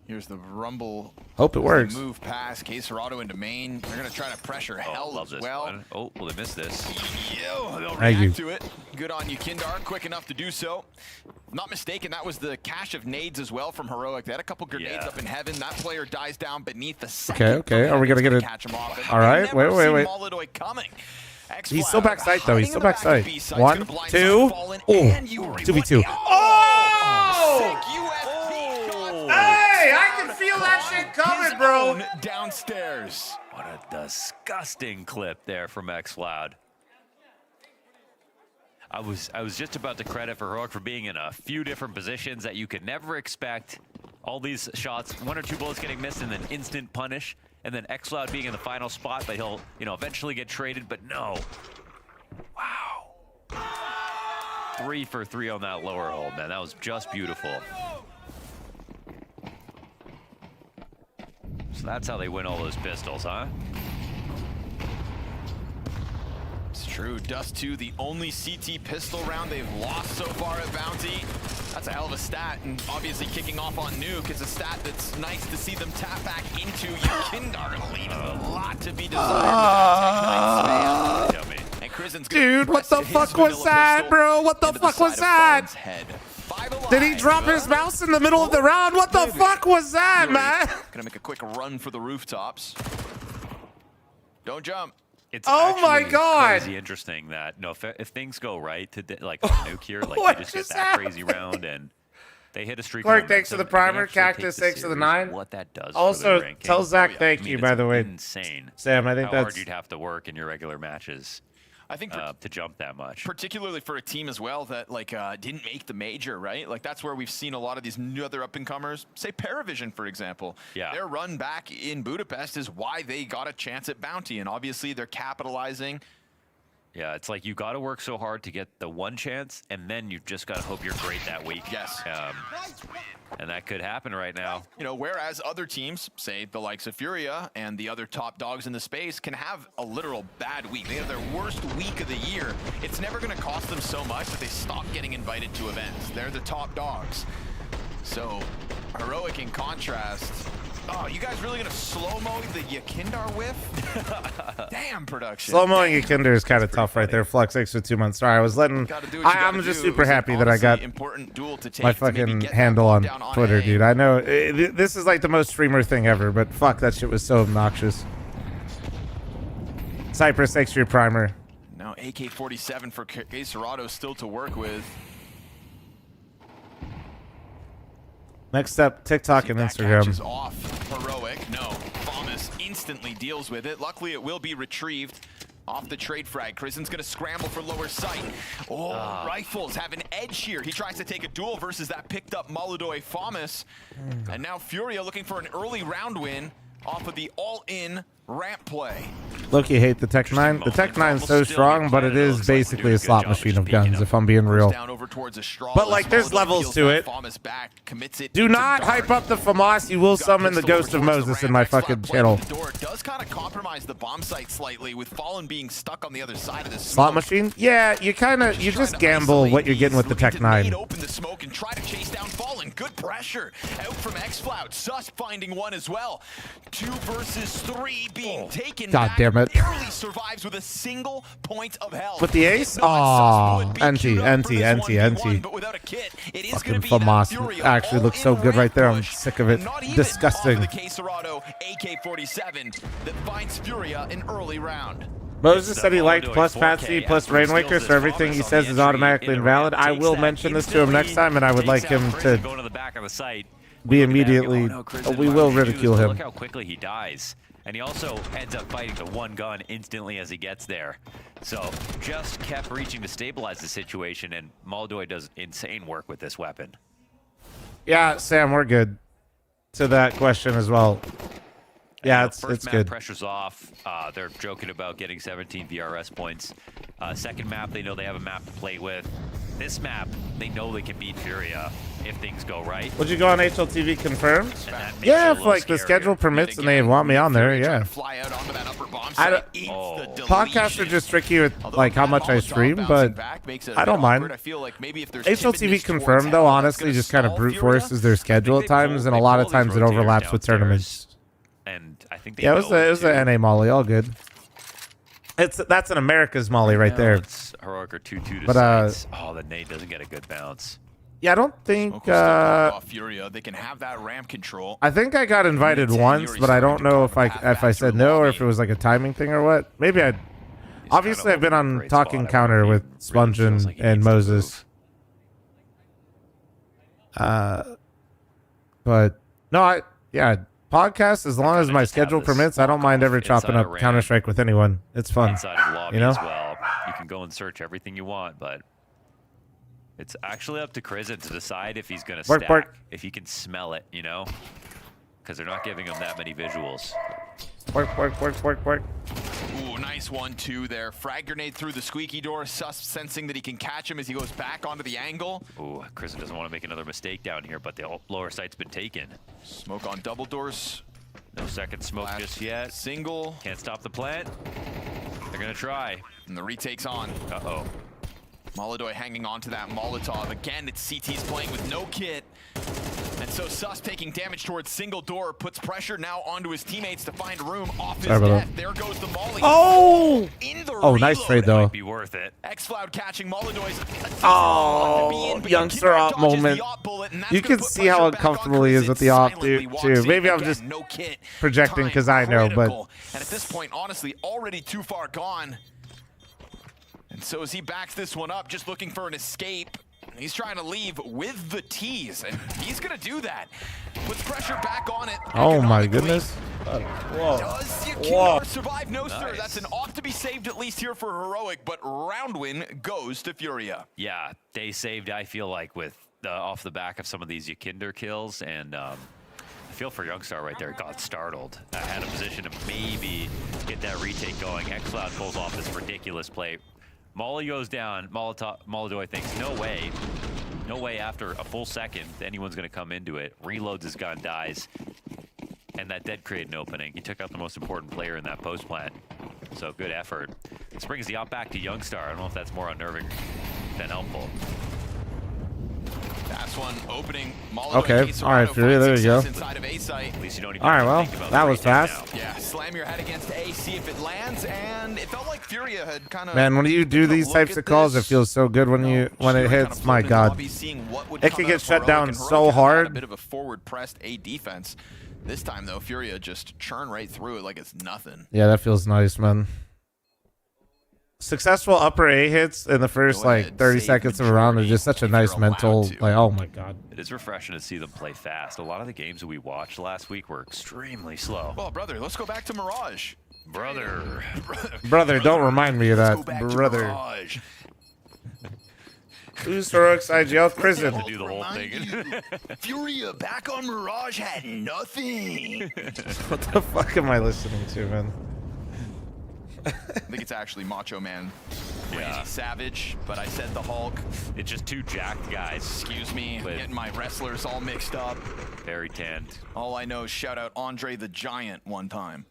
Here's the rumble. Hope it works. Move past Quesarado into main. They're going to try to pressure hell as well. one. Oh, will they miss this? Yo, they'll Thank react you. to it. Good on you, Kindar. Quick enough to do so. Not mistaken, that was the cache of nades as well from Heroic. They had a couple grenades up in heaven. That player dies down beneath the second. Okay. Are we gonna get it? Catch him off. All right. Wait. Molodor coming. He's still backside though. He's still backside. 1, 2. Oh, 2v2. Hey, I can feel that shit coming, bro. Downstairs. What a disgusting clip there from X-Cloud. I was just about to credit for Heroic for being in a few different positions that you could never expect. All these shots, 1 or 2 bullets getting missed and then instant punish, and then X-Cloud being in the final spot, but he'll, eventually get traded, but no. Wow. 3 for 3 on that lower hold, man. That was just beautiful. So that's how they win all those pistols, huh? It's true. Dust 2, the only CT pistol round they've lost so far at Bounty. That's a hell of a stat, and obviously kicking off on Nuke is a stat that's nice to see them tap back into. Kindar leaves a lot to be desired. And Dude, what the fuck was that, bro? What the fuck was that? Did he drop his mouse in the middle of the round? What the fuck was that, man? Gonna make a quick run for the rooftops. Don't jump. It's oh my god! Crazy interesting that if things go right to like on Nuke here, like they just get that crazy round and they hit a streak. Clark, thanks for the primer. Cactus, thanks for the 9. What that does. Also, for the tell ranking. Zach thank you, by the way. Insane. Sam, I think how that's hard you'd have to work in your regular matches. I think to jump that much, particularly for a team as well that didn't make the major, right? Like that's where we've seen a lot of these new other up and comers. Say Paravision, for example. Yeah. Their run back in Budapest is why they got a chance at Bounty, and obviously they're capitalizing. Yeah, it's like you got to work so hard to get the one chance, and then you just got to hope you're great that week. Yes. And that could happen right now. Whereas other teams, say the likes of Furia and the other top dogs in the space, can have a literal bad week. They have their worst week of the year. It's never going to cost them so much that they stop getting invited to events. They're the top dogs. So, Heroic in contrast. Oh, you guys really going to slow-mo the Yakindar whiff? Damn, production. Slow-moing a Kinder is kind of tough right there. Flux, thanks for 2 months. Sorry, I was letting... I'm just super happy that I got my fucking handle on Twitter, dude. I know this is like the most streamer thing ever, but fuck, that shit was so obnoxious. Cypress, thanks for your primer. Now AK-47 for Quesarado still to work with. Next up, TikTok and Instagram. Catches off Heroic. No, fl0m instantly deals with it. Luckily, it will be retrieved off the trade frag. Krizen's gonna scramble for lower sight. Oh, Rifles have an edge here. He tries to take a duel versus that picked up Molodor fl0m. And now Furia looking for an early round win off of the all-in ramp play. Loki hate the Tech 9. The Tech 9 is so strong, but it is basically a slot machine of guns, if I'm being real. But like, there's levels to it. Do not hype up the FAMAS. You will summon the Ghost of Moses in my fucking channel. Does kind of compromise the bomb site slightly with Fallen being stuck on the other side of the Slot machine? Yeah, you just gamble what you're getting with the Tech 9. Open the smoke and try to chase down Fallen. Good pressure out from xfl0m. Sus finding one as well. 2 versus 3 being taken. God damn it. Barely survives with a single point of health. With the ace? Aw, NT. Fucking FAMAS actually looks so good right there. I'm sick of it. Disgusting. The Caserado AK-47 that finds Furia in early round. Moses said he liked plus Patsy plus Rainwaker, so everything he says is automatically invalid. I will mention this to him next time, and I would like him to be immediately. We will ridicule him. Look how quickly he dies. And he also ends up fighting the one gun instantly as he gets there. So just kept reaching to stabilize the situation, and Moldoy does insane work with this weapon. Yeah, Sam, we're good to that question as well. Yeah, it's map, good. Pressure's off. They're joking about getting 17 VRS points. Second map, they know they have a map to play with. This map, they know they can beat Furia if things go right. Would you go on HLTV confirmed? Yeah, if like the schedule permits and they want me on there, yeah. Podcasts are just tricky with like how much I stream, but I don't mind. HLTV confirmed though, honestly, just kind of brute forces their schedule at times, and a lot of times it overlaps with tournaments. And I think yeah, it was the NA Molly, all good. That's an America's Molly right there. It's heroic or 2-2 to but sides. Oh, the nade doesn't get a good bounce. Yeah, I don't think Furia. They can have that ramp control. I think I got invited once, but I don't know if I said no or if it was like a timing thing or what. Maybe I obviously I've been on Talking Counter with Sponge and Moses. But no, podcast, as long as my schedule permits, I don't mind ever chopping up Counter-Strike with anyone. It's fun, you know? As well. You can go and search everything you want, but it's actually up to Crizzen to decide if he's going to stack, if he can smell it, you know? Because they're not giving him that many visuals. Work. Ooh, nice 1-2 there. Frag grenade through the squeaky door. Sus sensing that he can catch him as he goes back onto the angle. Ooh, Crizzen doesn't want to make another mistake down here, but the lower site's been taken. Smoke on double doors. No second smoke just yet. Single. Can't stop the plant. They're going to try. And the retake's on. Uh-oh. Moldoy hanging on to that Molotov. Again, it's CT's playing with no kit. And so Sus taking damage towards single door, puts pressure now onto his teammates to find room off his death. There goes the Molly. Oh! Nice trade though. Might be worth it. xfl0m catching Moldoy's. Oh, youngster op moment. You can see how uncomfortable he is with the op too. Maybe I'm just projecting because I know, but. And at this point, honestly, already too far gone. And so as he backs this one up, just looking for an escape. He's trying to leave with the tease, and he's going to do that. Puts pressure back on it. Oh my goodness. Whoa. Does Yakindor survive? No, sir. That's an off to be saved, at least here for Heroic, but round win goes to Furia. Yeah, they saved, I feel like, with off the back of some of these Yakindor kills, and I feel for Youngstar right there. Got startled. Had a position to maybe get that retake going. xfl0m pulls off this ridiculous play. Molly goes down. Moldoy thinks, no way after a full second anyone's going to come into it. Reloads his gun, dies. And that did create an opening. He took out the most important player in that post plant. So good effort. This brings the op back to Youngstar. I don't know if that's more unnerving than helpful. That's one opening. Okay, all right, Fury, there you go. At least you don't even all right, well, that was fast. Yeah, slam your head against A, see if it lands, and it felt like Furia had kind of. Man, when you do these types of calls, it feels so good when it hits. My God, it can get shut down so hard. A bit of a forward pressed A defense. This time though, Furia just churn right through it like it's nothing. Yeah, that feels nice, man. Successful upper A hits in the first like 30 seconds of a round are just such a nice mental, like, oh my God. It is refreshing to see them play fast. A lot of the games that we watched last week were extremely slow. Well, brother, let's go back to Mirage. Brother, don't remind me of that, brother. Who's Heroic's IGL? Prison. To do the whole thing. Furia back on Mirage had nothing. What the fuck am I listening to, man? I think it's actually Macho Man. Crazy Savage, but I said the Hulk. It's just two jacked guys. Excuse me, getting my wrestlers all mixed up. Very tanned. All I know is shout out Andre the Giant one time.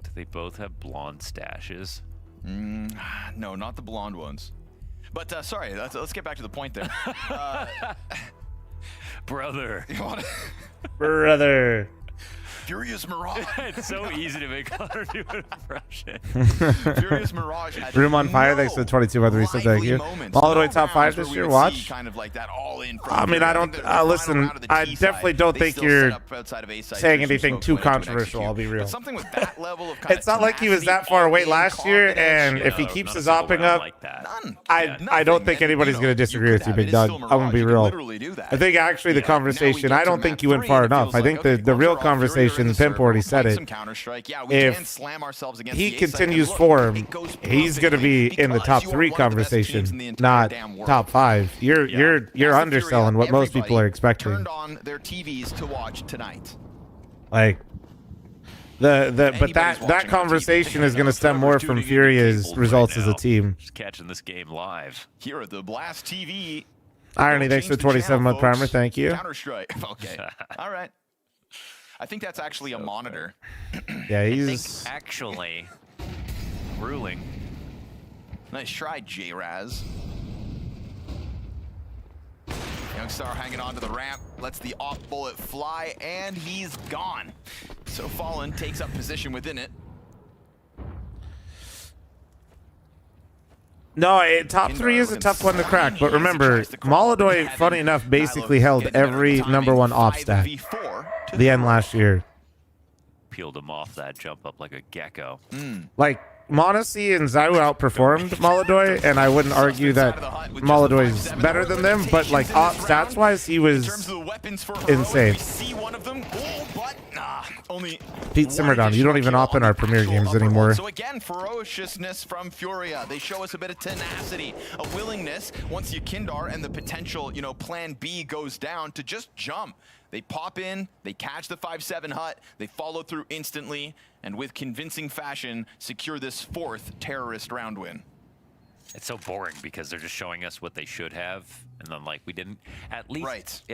Do they both have blonde stashes? No, not the blonde ones. But sorry, let's get back to the point there. Brother. Brother. Furious Mirage. It's so easy to make Connor do an impression. Furious Mirage had Room on fire. Thanks for the 22 by the reset. Thank you. Maladoy top 5 this year. Watch. Kind of like that all in. I mean, I don't listen. I definitely don't think you're saying anything too controversial. I'll be real. Something with that level of It's not like he was that far away last year, and if he keeps his opping up, I don't think anybody's going to disagree with you, Big Dog. I'm going to be real. I think actually the conversation, I don't think you went far enough. I think the real conversation, Pimp already said it. If he continues form, he's going to be in the top 3 conversation, not top 5. You're underselling what most people are expecting. Turned on their TVs to watch tonight. Like but that conversation is going to stem more from Furia's results as a team. Just catching this game live. Here at the Blast TV. Irony, thanks for the 27-month primer. Thank you. Counter-Strike. Okay. All right. I think that's actually a monitor. Yeah, he's actually ruling. Nice try, J-Raz. Youngstar hanging on to the ramp, lets the off bullet fly, and he's gone. So Fallen takes up position within it. No, top 3 is a tough one to crack, but remember, Maladoy, funny enough, basically held every #1 op stat the end last year. Peeled him off that jump up like a gecko. Like, Monacy and Zayu outperformed Maladoy, and I wouldn't argue that Maladoy's better than them, but like op stats-wise, he was insane. Pete Simmerdown, you don't even op in our premier games anymore. So again, ferociousness from Furia. They show us a bit of tenacity, a willingness once you Kindar and the potential, plan B goes down to just jump. They pop in, they catch the 5-7 hut, they follow through instantly, and with convincing fashion, secure this 4th terrorist round win. It's so boring because they're just showing us what they should have, and then we didn't. At least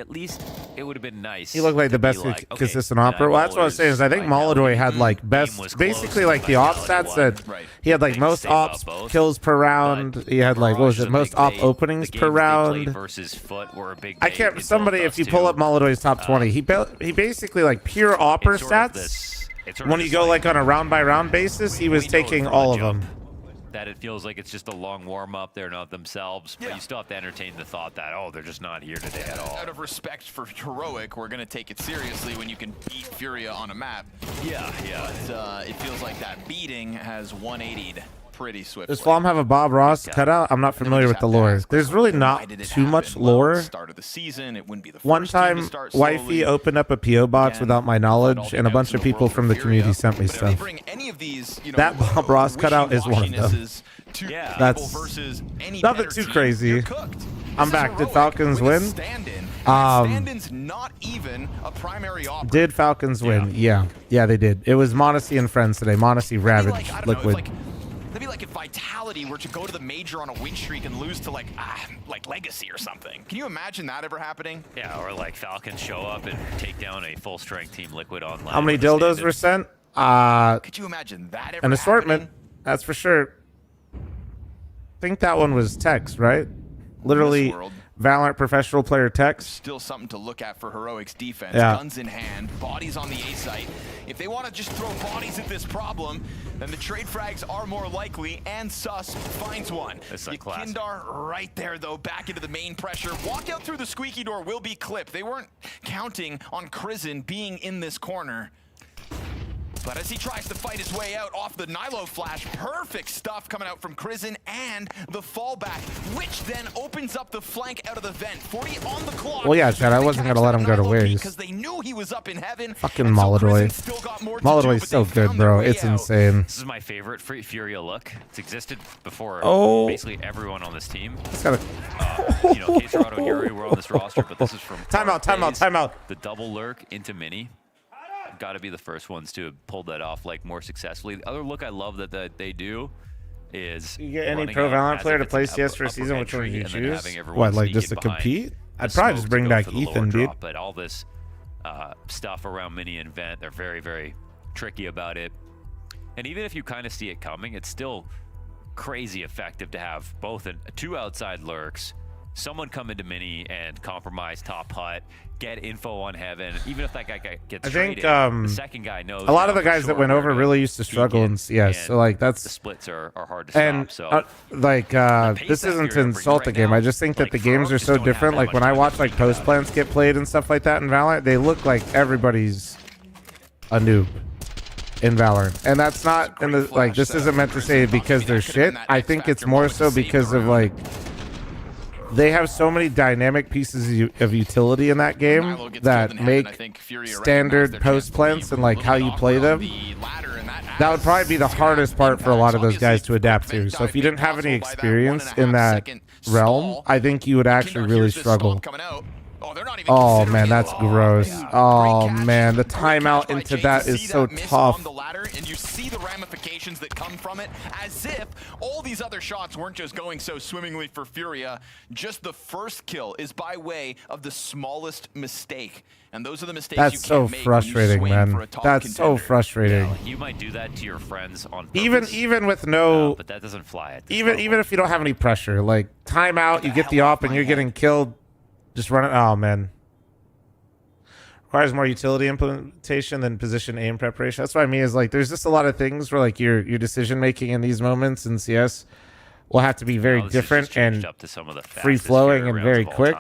it would have been nice. He looked like the best consistent opera. Well, that's what I was saying. Is I think Maladoy had basically the op stats that he had most ops kills per round. He had most op openings per round. Versus Foot were a big. I can't. Somebody, if you pull up Maladoy's top 20, he basically pure opera stats. When you go on a round by round basis, he was taking all of them. That it feels like it's just a long warm-up. They're not themselves, but you still have to entertain the thought that, they're just not here today at all. Out of respect for Heroic, we're going to take it seriously when you can beat Furia on a map. Yeah. But it feels like that beating has 180'd pretty swiftly. Does fl0m have a Bob Ross cutout? I'm not familiar with the lore. There's really not too much lore. Start of the season, it wouldn't be the One time, Wifey opened up a PO box without my knowledge, and a bunch of people from the community sent me stuff. That Bob Ross cutout is one of them. That's nothing too crazy. I'm back. Did Falcons win? Did Falcons win? Yeah, they did. It was Monacy and friends today. Monacy ravaged Liquid. That'd be like if Vitality were to go to the major on a win streak and lose to like Legacy or something. Can you imagine that ever happening? Yeah, or Falcons show up and take down a full strength team Liquid online. How many dildos were sent? Could you imagine that ever an assortment, happening? That's for sure. I think that one was Tex, right? Literally Valorant professional player Tex. Still something to look at for Heroic's defense. Yeah. Guns in hand, bodies on the A site. If they want to just throw bodies at this problem, then the trade frags are more likely, and Sus finds one. It's a classic. Kindar right there, though, back into the main pressure. Walk out through the squeaky door will be clipped. They weren't counting on Crizzen being in this corner. But as he tries to fight his way out off the Nilo flash, perfect stuff coming out from Crizin and the fallback, which then opens up the flank out of the vent. 40 on the clock. Well, yeah, Chad, I wasn't going to let him go to waste. Because they knew he was up in heaven. Fucking Molodoi. Molodoi is so good, bro. It's insane. This is my favorite Furia look. It's existed before basically everyone on this team. It's got you know, K-Serrato and Yuri were on this roster, but this is from timeout. The double lurk into mini. Got to be the first ones to have pulled that off like more successfully. The other look I love that they do is you get any pro Valorant player to play CS for a season, which one would you choose? What, like just to compete? I'd probably just bring back Ethan, dude. But all this stuff around mini and vent, they're very, very tricky about it. And even if you kind of see it coming, it's still crazy effective to have both two outside lurks, someone come into mini and compromise top hut, get info on heaven. Even if that guy gets traded, the second guy knows. A lot of the guys that went over really used to struggle in CS, so like that's the splits are hard to stop. So this isn't to insult the game. I just think that the games are so different. Like when I watch like post plants get played and stuff like that in Valorant, they look like everybody's a noob in Valorant, and that's not in the like. This isn't meant to say because they're shit. I think it's more so because of like. They have so many dynamic pieces of utility in that game that make standard post plants and like how you play them. That would probably be the hardest part for a lot of those guys to adapt to. So if you didn't have any experience in that realm, I think you would actually really struggle. Oh man, that's gross. Oh man, the timeout into that is so tough. And you see the ramifications that come from it, as if all these other shots weren't just going so swimmingly for Furia. Just the first kill is by way of the smallest mistake, and those are the mistakes that's you so can't make frustrating, when you swing man. for a top That's contender. so frustrating. Yeah, you might do that to your friends on purpose. Even with no, but that doesn't fly at even if you don't have any pressure, like timeout, you get the op and you're getting killed. Just run it. Oh man. Requires more utility implementation than position aim preparation. That's what I mean is like there's just a lot of things where like your decision making in these moments in CS will have to be very different and free flowing and very quick.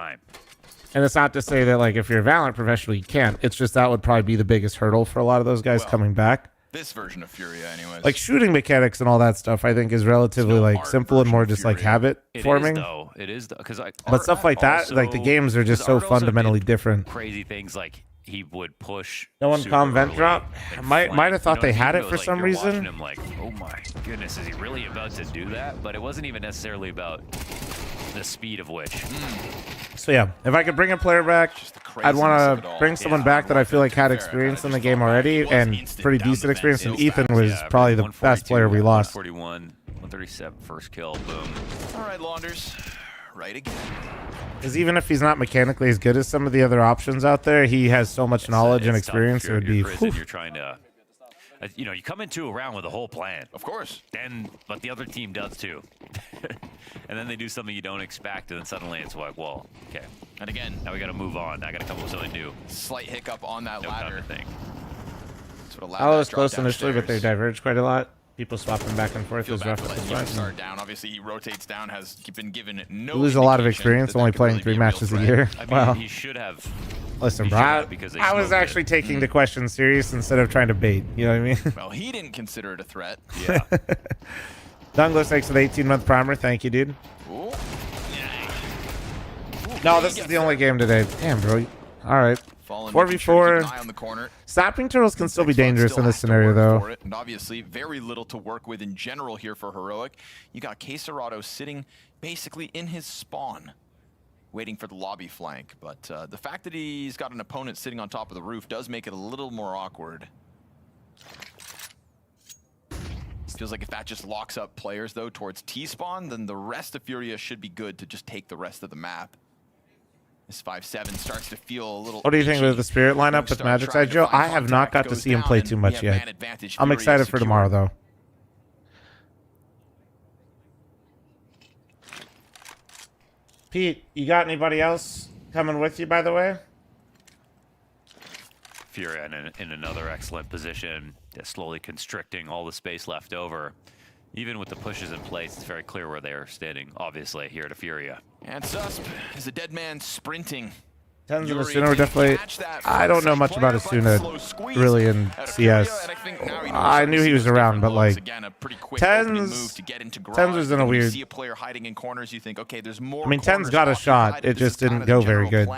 And it's not to say that like if you're a Valorant professional you can't. It's just that would probably be the biggest hurdle for a lot of those guys coming back. This version of Furia, anyways. Like shooting mechanics and all that stuff, I think is relatively like simple and more just like habit forming. It is though, because but stuff like that, like the games are just so fundamentally different. Crazy things like he would push. No one calm vent drop. Might have thought they had it for some reason. Him like, oh my goodness, is he really about to do that? But it wasn't even necessarily about the speed of which. So yeah, if I could bring a player back, I'd want to bring someone back that I feel like had experience in the game already and pretty decent experience. And Ethan was probably the best player we lost. 141, 137, first kill, boom. All right, Launders, right again. Because even if he's not mechanically as good as some of the other options out there, he has so much knowledge and experience. It would be. You're trying to, you know, you come into a round with a whole plan. Of course. But the other team does too. And then they do something you don't expect, and then suddenly it's like, well, okay. And again, now we got to move on. I got to come up with something new. Slight hiccup on that ladder thing. I was close initially, but they diverged quite a lot. People swapping back and forth is rough. Start down. Obviously, he rotates down. Has been given no. You lose a lot of experience only playing 3 matches a year. I mean, wow. He should have. Listen, bro. I was actually taking the question serious instead of trying to bait. You know what I mean? Well, he didn't consider it a threat. Yeah. Douglas thanks for the 18-month primer. Thank you, dude. Ooh. No, this is the only game today. Damn, bro. All right. 4v4. Stopping turtles can still be dangerous in this scenario, though. And obviously, very little to work with in general here for Heroic. You got K-Serrato sitting basically in his spawn, waiting for the lobby flank. But the fact that he's got an opponent sitting on top of the roof does make it a little more awkward. Feels like if that just locks up players, though, towards T-spawn, then the rest of Furia should be good to just take the rest of the map. This 5-7 starts to feel a little. What do you think of the Spirit lineup with Magic Side Joe? I have not got to see him play too much yet. I'm excited for tomorrow, though. Pete, you got anybody else coming with you, by the way? Furia in another excellent position, slowly constricting all the space left over. Even with the pushes in place, it's very clear where they are standing, obviously, here to Furia. And Susp is a dead man sprinting Tens and Asuna were definitely. I don't know much about Asuna really in CS. I knew he was around, but like Tens was in a weird. I mean, Tens got a shot. It just didn't go very good.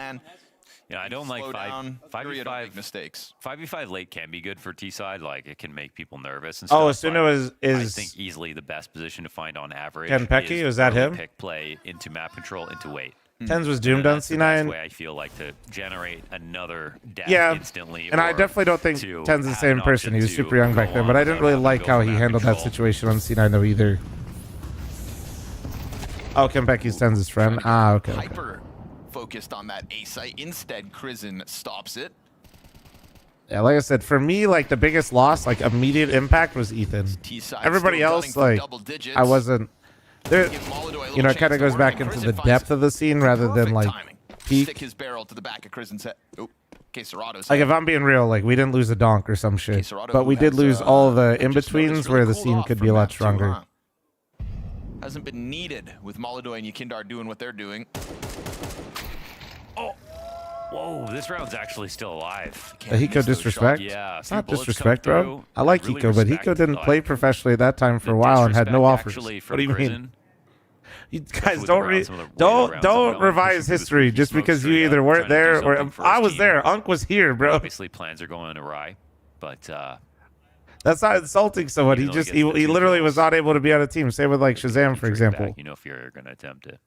Yeah, I don't like 5v5 mistakes. 5v5 late can be good for T side, like it can make people nervous and Oh, stuff. Asuna is I think easily the best position to find on average. Ken Pecky, was that him? Pick play into map control into wait. Tens was doomed on That's the best C9. way I feel like to generate another death Yeah, instantly. and I definitely don't think Tens is the same person. He was super young back then, but I didn't really like how he handled that situation on C9 though either. Oh, Ken Pecky's Tens' friend. Ah, okay. Hyper focused on that A site. Instead, Krizen stops it. Yeah, like I said, for me, like the biggest loss, like immediate impact was Ethan. Everybody else, like I wasn't there. You know, it kind of goes back into the depth of the scene rather than like peak. Stick his barrel to the back of Krizen's head. Oh, Queserado's Like if I'm being real, like we didn't lose a donk or some shit, but we did lose all the in-betweens where the scene could be a lot stronger. Hasn't been needed with Molodoy and Yakindar doing what they're doing. Oh, whoa! This round's actually still alive. The Hiko disrespect? Yeah, It's not disrespect, bro. I like Hiko, but Hiko didn't play professionally at that time for a while and had no offers. What do you mean? You guys don't revise history just because you either weren't there or I was there. Unk was here, bro. Obviously, plans are going awry, but that's not insulting someone. He just he literally was not able to be on a team. Same with like Shazam, for example. You know, if you're gonna attempt it.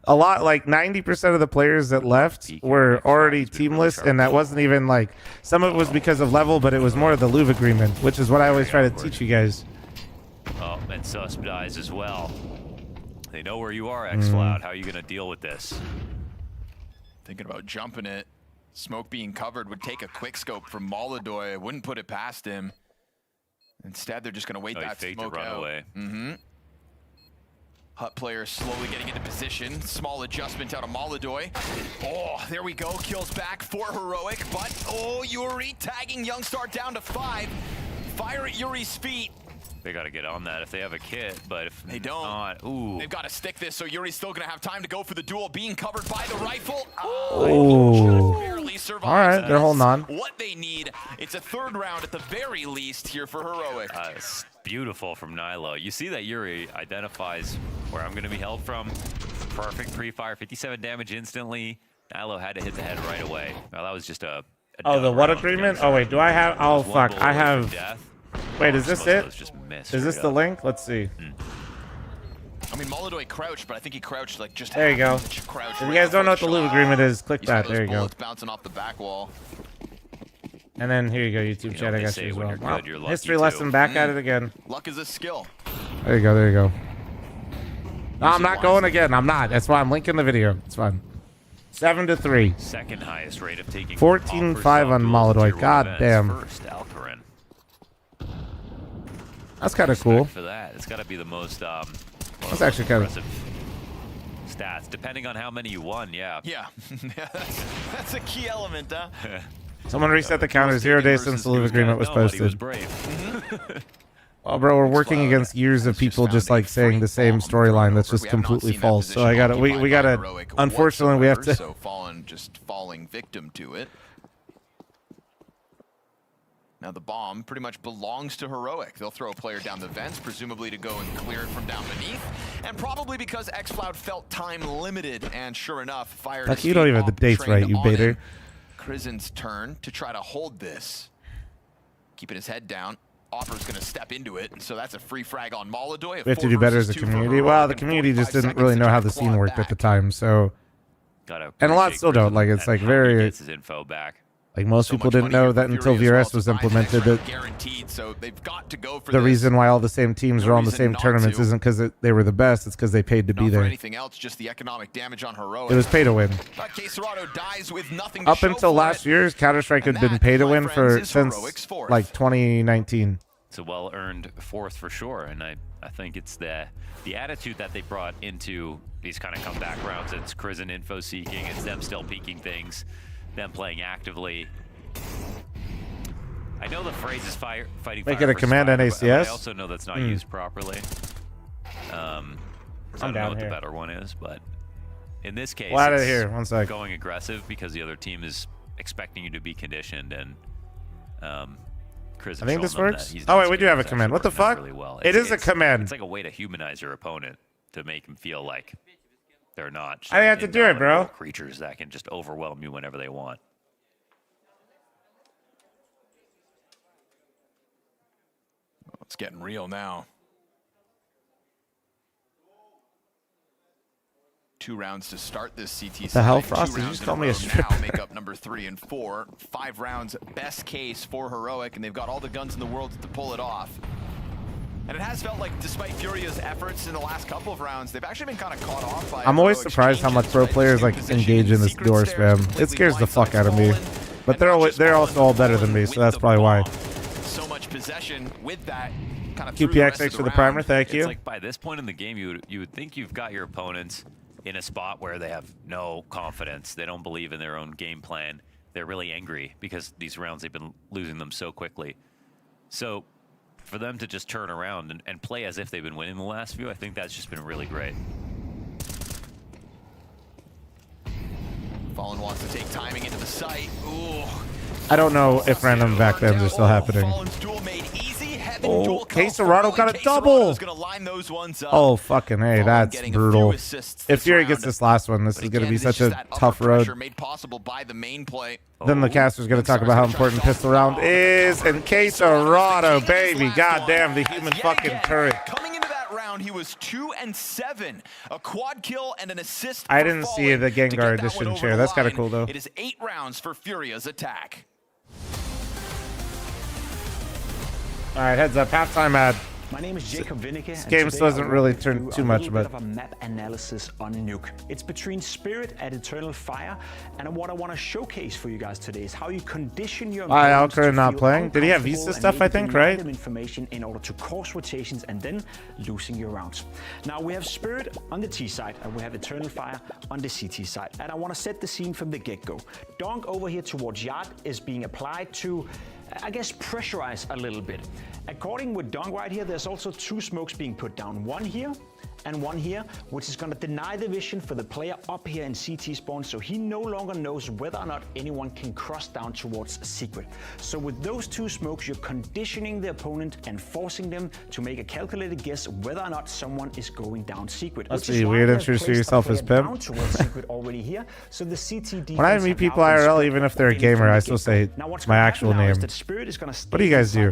A lot, like 90% of the players that left were already teamless, and that wasn't even like some of it was because of level, but it was more of the Louvre agreement, which is what I always try to teach you guys. Oh, and Susp dies as well. They know where you are, xfl0m. How are you gonna deal with this? Thinking about jumping it. Smoke being covered would take a quick scope from Molodoy. I wouldn't put it past him. Instead, they're just going to wait that smoke out. Away. Hut player slowly getting into position. Small adjustment out of Molodoy. Oh, there we go. Kills back for Heroic. But, oh, Yuri tagging Youngstar down to 5. Fire at Yuri's feet. They got to get on that if they have a kit, but if they don't, not, they've got to stick this, so Yuri's still going to have time to go for the duel, being covered by the rifle. Oh, all right, they're holding on. What they need, it's a third round at the very least here for Heroic. It's beautiful from Nilo. You see that Yuri identifies where I'm going to be held from. Perfect pre-fire, 57 damage instantly. Nilo had to hit the head right away. Well, that was just a oh, the what agreement? Oh wait, do I have? Oh fuck, I have. Wait, is this it? Is this the link? Let's see. I mean, Molodoy crouched, but I think he crouched like just. There you go. If you guys don't know what the Louvre agreement is, click that. There you go. Bouncing off the back wall. And then here you go, YouTube chat. I got you as well. Wow. History lesson back at it again. Luck is a skill. There you go. There you go. No, I'm not going again. I'm not. That's why I'm linking the video. It's fine. 7-3. Second highest rate of taking 14-5 on Molodoy. God damn. First, Alcarin. That's kind of cool. For that, it's got to be the most. That's actually kind of stats, depending on how many you won. Yeah. Yeah, that's a key element, huh? Someone reset the counter. 0 days since the Louvre agreement was posted. Well, bro, we're working against years of people just like saying the same storyline that's just completely false. So I gotta, we gotta. Unfortunately, we have to. So falling victim to it. Now the bomb pretty much belongs to Heroic. They'll throw a player down the vents, presumably to go and clear it from down beneath. And probably because xfl0m felt time limited, and sure enough, fired. Like you don't even have the dates right, you baiter. Krizen's turn to try to hold this. Keeping his head down. Opper's going to step into it, and so that's a free frag on Molodoy. We have to do better as a community. Well, the community just didn't really know how the scene worked at the time, so. And a lot still don't. Like, it's like very. His info back. Like most people didn't know that until VRS was implemented. The reason why all the same teams are on the same tournaments isn't because they were the best. It's because they paid to be there. Anything else, just the economic damage on Heroic. It was pay to win. Dies with nothing Up until last year, Counter-Strike had been pay to win since like 2019. It's a well-earned fourth for sure, and I think it's the attitude that they brought into these kind of comeback rounds. It's Krizen info seeking. It's them still peeking things. Them playing actively. I know the phrase is fighting Make fire it a command fire, NACS. but I also know that's not used properly. I don't know what here. the better one is, but In this case, Well, out of it's here. 1 sec. going aggressive because the other team is expecting you to be conditioned, and Chris. I think this works. Oh wait, we do have a command. What the fuck? Really well. It is a command. It's like a way to humanize your opponent to make them feel like they're not. I have to do it, bro. Creatures that can just overwhelm you whenever they want. It's getting real now. 2 rounds to start this CT. The hell, side. Frost? 2 Did you rounds just in call me a row stripper? Now make up number 3 and 4. 5 rounds, best case for Heroic, and they've got all the guns in the world to pull it off. And it has felt like, despite Furia's efforts in the last couple of rounds, they've actually been kind of caught off by. I'm always surprised how much pro players like engage in this door spam. It scares the fuck out of me. But they're also all better than me, so that's probably why. So much possession with that. Kind of QPXX for the primer, thank you. It's like by this point in the game, you would think you've got your opponents in a spot where they have no confidence. They don't believe in their own game plan. They're really angry because these rounds they've been losing them so quickly. So for them to just turn around and play as if they've been winning the last few, I think that's just been really great. Fallen wants to take timing into the site. Ooh. I don't know if random back bends are still happening. Oh, Quesarado got a double. Oh, fucking hey, that's brutal. If Fury gets this last one, this is going to be such a tough road. Then the caster's going to talk about how important pistol round is. And Quesarado, baby, goddamn, the human fucking turret. Coming into that round, he was 2 and 7, a quad kill and an assist. I didn't see the Gengar edition chair. That's kind of cool, though. It is 8 rounds for Furia's attack. All right, heads up, halftime ad. My name is Jacob Winneke. This game doesn't really turn too much, but of a map analysis on Nuke. It's between Spirit and Eternal Fire, and what I want to showcase for you guys today is how you condition your Alcra not playing. Did he have Visa stuff? I think, right? Information in order to cause rotations and then losing your rounds. Now we have Spirit on the T side and we have Eternal Fire on the CT side, and I want to set the scene from the get-go. Donk over here towards Yard is being applied to, I guess, pressurize a little bit. According with Dong right here, there's also 2 smokes being put down. One here and one here, which is going to deny the vision for the player up here in CT spawn, so he no longer knows whether or not anyone can cross down towards secret. So with those 2 smokes, you're conditioning the opponent and forcing them to make a calculated guess whether or not someone is going down secret. Must be weird introducing yourself as pimp. Already here, so the CT when I meet people IRL, even if they're a gamer, I still say my actual name. What do you guys do?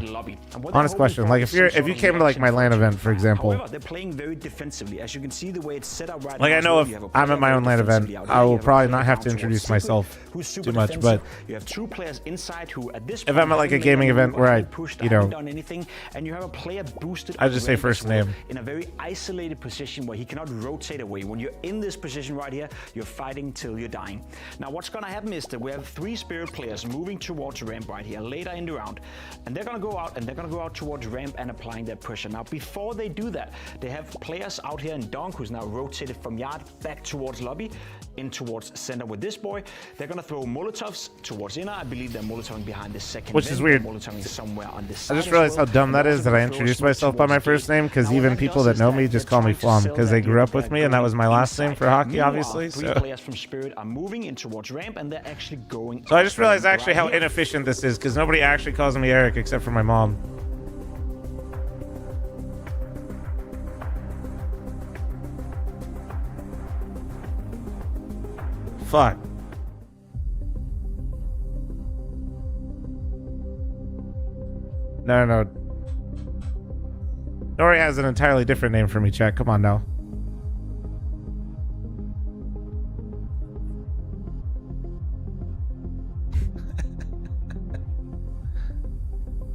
Honest question. Like if you came to like my LAN event, for example. However, they're playing very defensively. As you can see, the way it's set up right like now, I know if I'm at my own LAN event, I will probably not have to introduce myself too much, but you have 2 players inside who at this if I'm at like a gaming event where I, you know, done anything, and you have a player boosted, I just say first name in a very isolated position where he cannot rotate away. When you're in this position right here, you're fighting till you're dying. Now what's going to happen is that we have 3 Spirit players moving towards ramp right here later in the round, and they're going to go out and they're going to go out towards ramp and applying that pressure. Now before they do that, they have players out here in Donk, who's now rotated from Yard back towards lobby, in towards center with this boy. They're going to throw Molotovs towards inner. I believe they're Molotoving behind this second. Which is weird. Somewhere on this I just realized how dumb that is that I introduced myself by my first name, because even people that know me just call me fl0m because they grew up with me and that was my last name for hockey, obviously. 3 players from Spirit are moving in towards ramp and they're actually going. So I just realized actually how inefficient this is, because nobody actually calls me Eric except for my mom. Fuck. No. Nori has an entirely different name for me, chat. Come on now.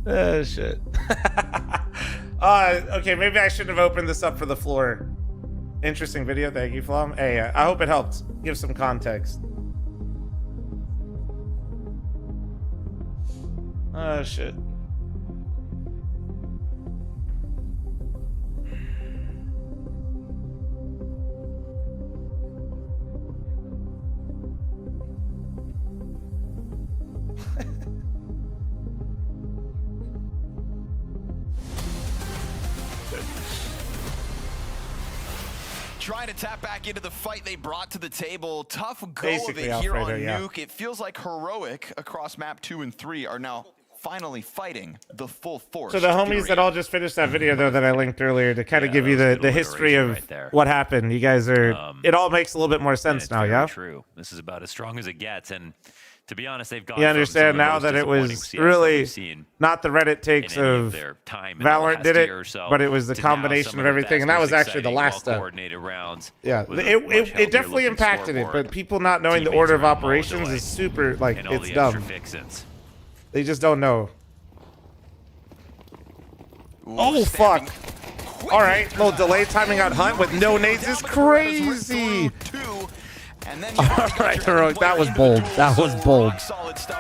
Oh, shit. Okay, maybe I shouldn't have opened this up for the floor. Interesting video. Thank you, fl0m. Hey, I hope it helped. Give some context. Oh, shit. trying to tap back into the fight they brought to the table. Tough go Basically of it here on Alfredo, yeah. Nuke. It feels like Heroic across map 2 and 3 are now finally fighting the full force. So the homies that all just finished that video though that I linked earlier to kind of give you the history of what happened. You guys are. It all makes a little bit more sense now, yeah. True. This is about as strong as it gets, and to be honest, they've gone. You understand now that it was really not the Reddit takes of Valorant did it, but it was the combination of everything, and that was actually the last step. Yeah, it definitely impacted it, but people not knowing the order of operations is super, like, it's dumb. They just don't know. Oh, fuck. All right, little delay timing out Hunt with no nades is crazy. All right, Heroic, that was bold. That was bold.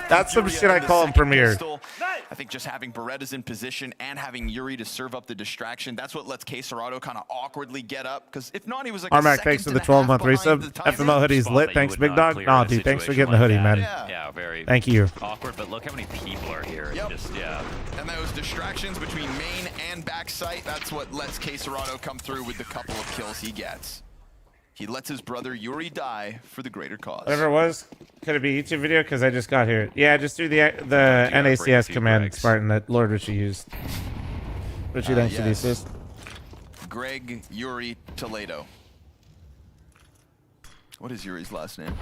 That's some shit I call him Premier. I think just having Berettas in position and having Yuri to serve up the distraction, that's what lets Quesarado kind of awkwardly get up. Because if not, he was like Armac, thanks for the 12-month resub. FML hoodie's lit. Thanks, Big Dog. No, dude, thanks for getting the hoodie, man. Yeah, very Thank you. awkward, but look how many people are here. Yep. Just, yeah. And those distractions between main and backside, that's what lets Quesarado come through with the couple of kills he gets. He lets his brother Yuri die for the greater cause. Whatever it was, could it be a YouTube video? Because I just got here. Yeah, just through the NACS command, Spartan, that Lord Richie used. Richie, thanks for the assist. Greg Yuri Toledo. What is Yuri's last name?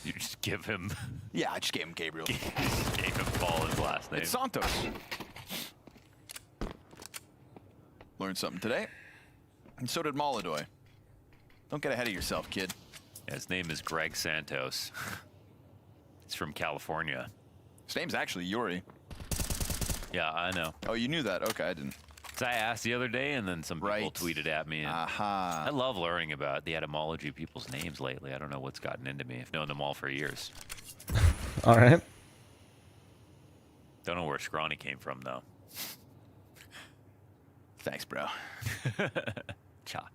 You just give him. Yeah, I just gave him Gabriel. Gave him Paul his last name. It's Santos. Learned something today. And so did Molodoy. Don't get ahead of yourself, kid. Yeah, his name is Greg Santos. He's from California. His name's actually Yuri. Yeah, I know. Oh, you knew that? Okay, I didn't. So I asked the other day, and then some people tweeted at me. And I love learning about the etymology of people's names lately. I don't know what's gotten into me. I've known them all for years. All right. Don't know where Scrawny came from, though. Thanks, bro. Cha.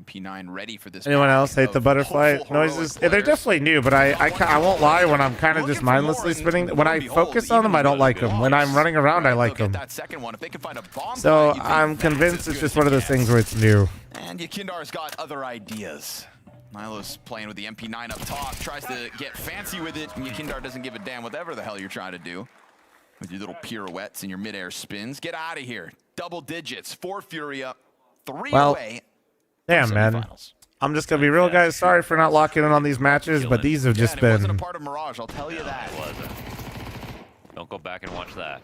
MP9 ready for this. Anyone else hate the butterfly noises? They're definitely new, but I won't lie. When I'm kind of just mindlessly spinning, when I focus on them, I don't like them. When I'm running around, I like them. So I'm convinced it's just one of those things where it's new. And Yakindar's got other ideas. Milo's playing with the MP9 up top, tries to get fancy with it, and Yakindar doesn't give a damn whatever the hell you're trying to do. With your little pirouettes and your midair spins. Get out of here. Double digits. 4 Fury up. 3 away. Damn, man. I'm just going to be real, guys. Sorry for not locking in on these matches, but these have just been... It wasn't a part of Mirage, I'll tell you that. It wasn't. Don't go back and watch that.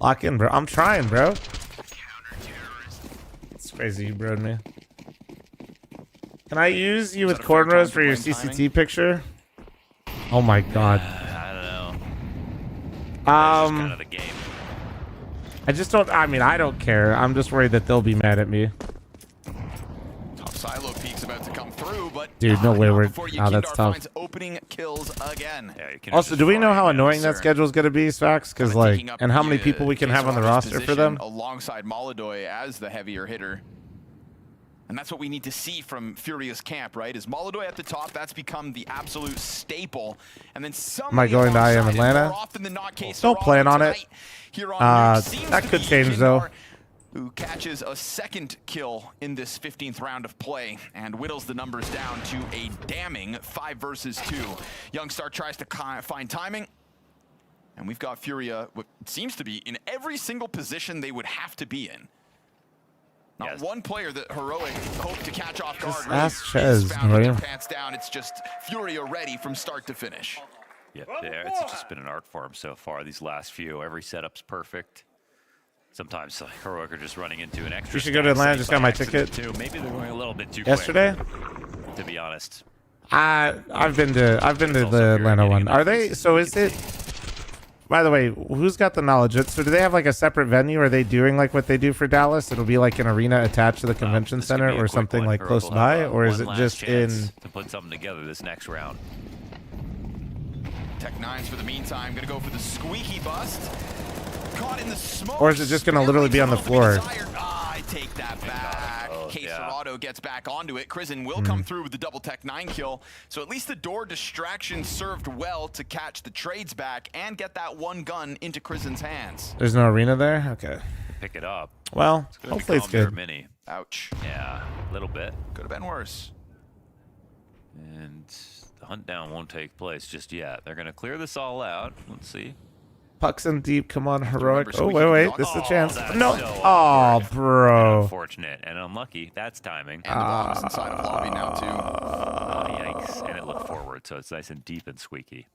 Lock in, bro. I'm trying, bro. It's crazy you broed me. Can I use you with cornrows for your CCT picture? Oh my god. I don't know. That's just kind of the game. I just don't. I mean, I don't care. I'm just worried that they'll be mad at me. Top silo peek's about to come through, but dude, no way. We're. Oh, that's tough. Opening kills again. Also, do we know how annoying that schedule is going to be, Svax? Because like, and how many people we can have on the roster for them? Alongside Molodoy as the heavier hitter. And that's what we need to see from Furious Camp, right? Is Molodoy at the top? That's become the absolute staple. And then am I going to IM Atlanta? Don't plan on it. That could change, though. Who catches a second kill in this 15th round of play and whittles the numbers down to a damning 5 versus 2. Youngstar tries to find timing. And we've got Furia, what seems to be in every single position they would have to be in. Not one player that Heroic hoped to catch off guard. Just ask Chez, Pants down. It's just Furia ready from start to finish. Yep, it's just been an art form so far. These last few, every setup's perfect. Sometimes Heroic are just running into an extra. You should go to Atlanta. Just got my ticket. Too. Maybe they're going a little bit too yesterday. Quick, to be honest. I've been to the Atlanta one. Are they? So is it? By the way, who's got the knowledge? So do they have like a separate venue? Are they doing like what they do for Dallas? It'll be like an arena attached to the convention center or something like close by, or is it just in? To put something together this next round. Tech9s for the meantime, gonna go for the squeaky bust. Caught in the smoke. Or is it just gonna literally be on the floor? take that back. Caserado gets back onto it. Krizen will come through with the double tech 9 kill. So at least the door distraction served well to catch the trades back and get that one gun into Krizen's hands. There's no arena there? Okay. Pick it up. Well, hopefully it's good. Mini. Ouch. Yeah, a little bit. Could have been worse. And the hunt down won't take place just yet. They're going to clear this all out. Let's see. Pucks in deep. Come on, heroic. Oh, wait. This is a chance. No. So Oh, bro. Unfortunate and unlucky. That's timing. And the bomb's inside of lobby now, too. Oh, yikes. And it looked forward, so it's nice and deep and squeaky.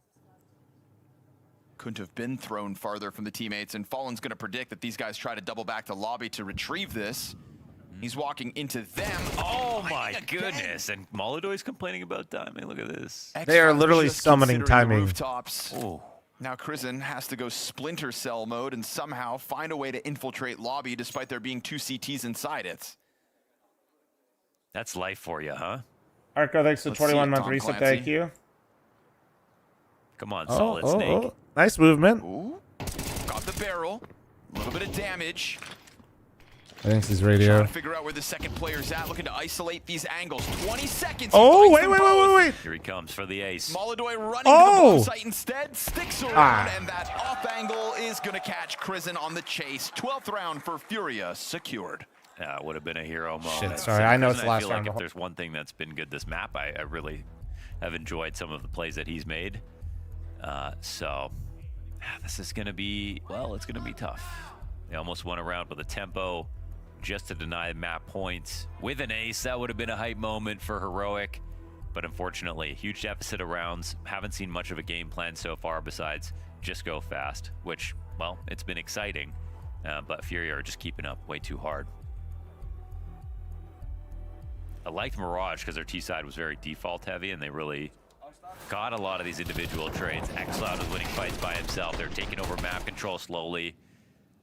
Couldn't have been thrown farther from the teammates, and Fallen's going to predict that these guys try to double back to lobby to retrieve this. He's walking into them. Oh my goodness! And Molodoy's complaining about timing. Look at this. They are literally summoning timing. Rooftops. Now Krizen has to go Splinter Cell mode and somehow find a way to infiltrate lobby despite there being 2 CTs inside it. That's life for you, huh? Arco, thanks for 21-month reset. Thank you. Come on, Solid Snake. Nice movement. Ooh. Got the barrel. A little bit of damage. I think this is radio. Trying to figure out where the second player's at, looking to isolate these angles. 20 seconds. Oh, wait. Here he comes for the ace. Molodoy running to the bomb site instead, sticks around, and that off angle is going to catch Krizen on the chase. 12th round for Furia secured. Yeah, it would have been a hero moment. Shit, sorry. I know it's the last I feel round. like if there's one thing that's been good this map, I really have enjoyed some of the plays that he's made. So this is going to be, well, it's going to be tough. They almost went around with a tempo just to deny map points with an ace. That would have been a hype moment for Heroic, but unfortunately, huge deficit of rounds. Haven't seen much of a game plan so far besides just go fast, which, well, it's been exciting, but Fury are just keeping up way too hard. I liked Mirage because their T side was very default heavy, and they really got a lot of these individual trades. xCloud was winning fights by himself. They're taking over map control slowly.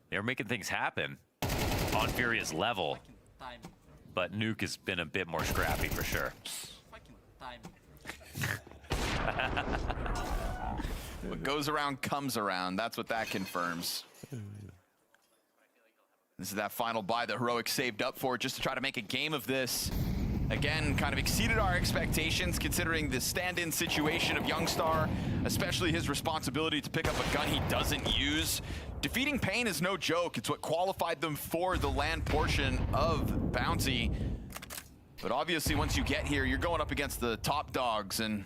They were making things happen on Furia's level, but Nuke has been a bit more scrappy for sure. What goes around comes around. That's what that confirms. This is that final buy that Heroic saved up for just to try to make a game of this. Again, kind of exceeded our expectations considering the stand-in situation of Youngstar, especially his responsibility to pick up a gun he doesn't use. Defeating Pain is no joke. It's what qualified them for the land portion of Bounty. But obviously, once you get here, you're going up against the top dogs and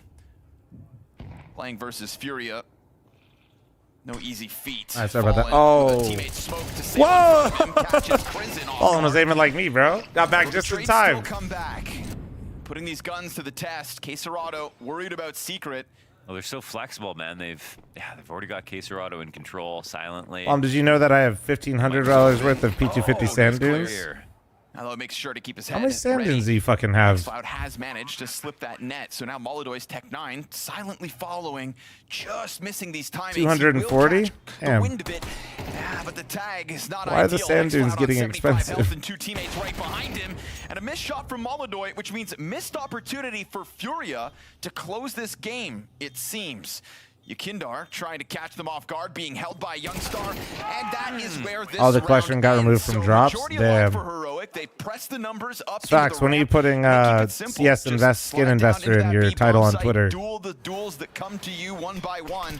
playing versus Furia. No easy feat. Sorry about that. Oh. Whoa! Fallen was aiming like me, bro. Got back just in time. Come back. Putting these guns to the test. Caserado worried about Secret. Well, they're so flexible, man. They've already got Caserado in control silently. Did you know that I have $1,500 worth of P250 sand dunes? Although makes sure to keep his head How many sand ready. dunes do you fucking have? xCloud has managed to slip that net, so now Molodoy's Tech 9 silently following, just missing these timings. 240? Damn. Wind a bit. Yeah, but the tag is not Why are the ideal. sand dunes xCloud getting on 75 expensive? health and 2 teammates right behind him, and a missed shot from Molodoy, which means missed opportunity for Furia to close this game, it seems. Yakindar trying to catch them off guard, being held by Youngstar, and that is where this The question got removed from drops? Damn. for Heroic. They press the numbers up. Stocks, when are you putting CS Invest Skin Investor in your title on Twitter? Duel the duels that come to you one by one,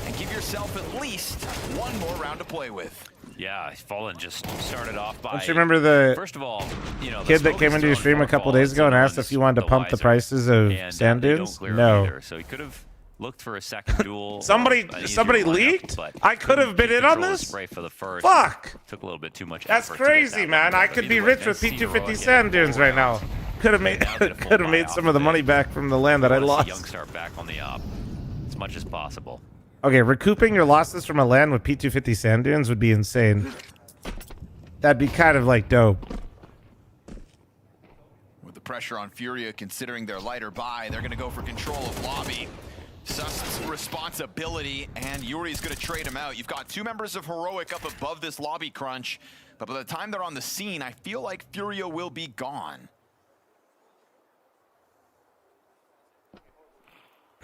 and give yourself at least one more round to play with. Yeah, Fallen just started off by. Don't you remember the first of all, kid that came into your stream a couple days ago and asked if you wanted to pump the prices of sand dunes? No. So he could have looked for a second duel. Somebody leaked? I could have been in on this? Spray for the first. Fuck! Took a little bit too much That's effort to get crazy, that man. I could be rich with P250 sand dunes right now. Could have made some of the money back from the land that I lost. Youngstar back on the op as much as possible. Okay, recouping your losses from a land with P250 sand dunes would be insane. That'd be kind of like dope. With the pressure on Furia considering their lighter buy, they're going to go for control of lobby. Sust's responsibility, and Yuri's going to trade him out. You've got 2 members of Heroic up above this lobby crunch, but by the time they're on the scene, I feel like Furia will be gone.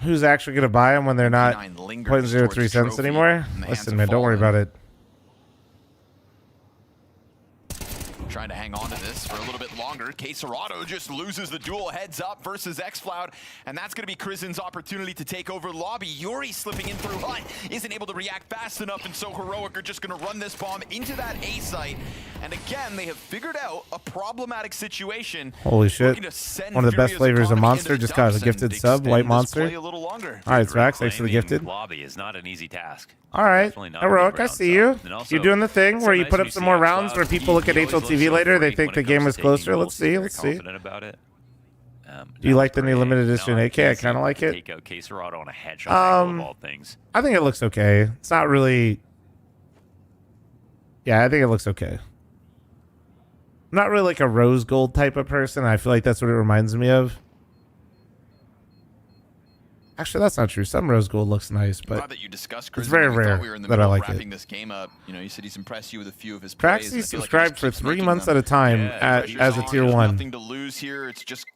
Who's actually going to buy them when they're not 0.03 cents anymore? Listen, man, don't worry about it. trying to hang on to this for a little bit longer. Quesarado just loses the duel heads up versus xfl0m, and that's going to be Krizen's opportunity to take over lobby. Yuri slipping in through hut, isn't able to react fast enough, and so Heroic are just going to run this bomb into that A site. And again, they have figured out a problematic situation. Holy shit. One of the best flavors of Monster just got a gifted sub, White Monster. All right, Zvax, thanks for the gifted. Lobby is not an easy task. All right, Heroic, I see you. You're doing the thing where you put up some more rounds where people look at HLTV later, they think the game is closer. Let's see, let's see. Do you like the new limited edition AK? I kind of like it. Take out Quesarado on a headshot of all things. I think it looks okay. It's not really... Yeah, I think it looks okay. I'm not really like a rose gold type of person. I feel like that's what it reminds me of. Actually, that's not true. Some rose gold looks nice, but that you discussed, it's very rare that I like it. This game up. You know, you said he's impressed you with a few of his plays. Praxi subscribed for 3 months at a time as a tier 1. Nothing to lose here. It's just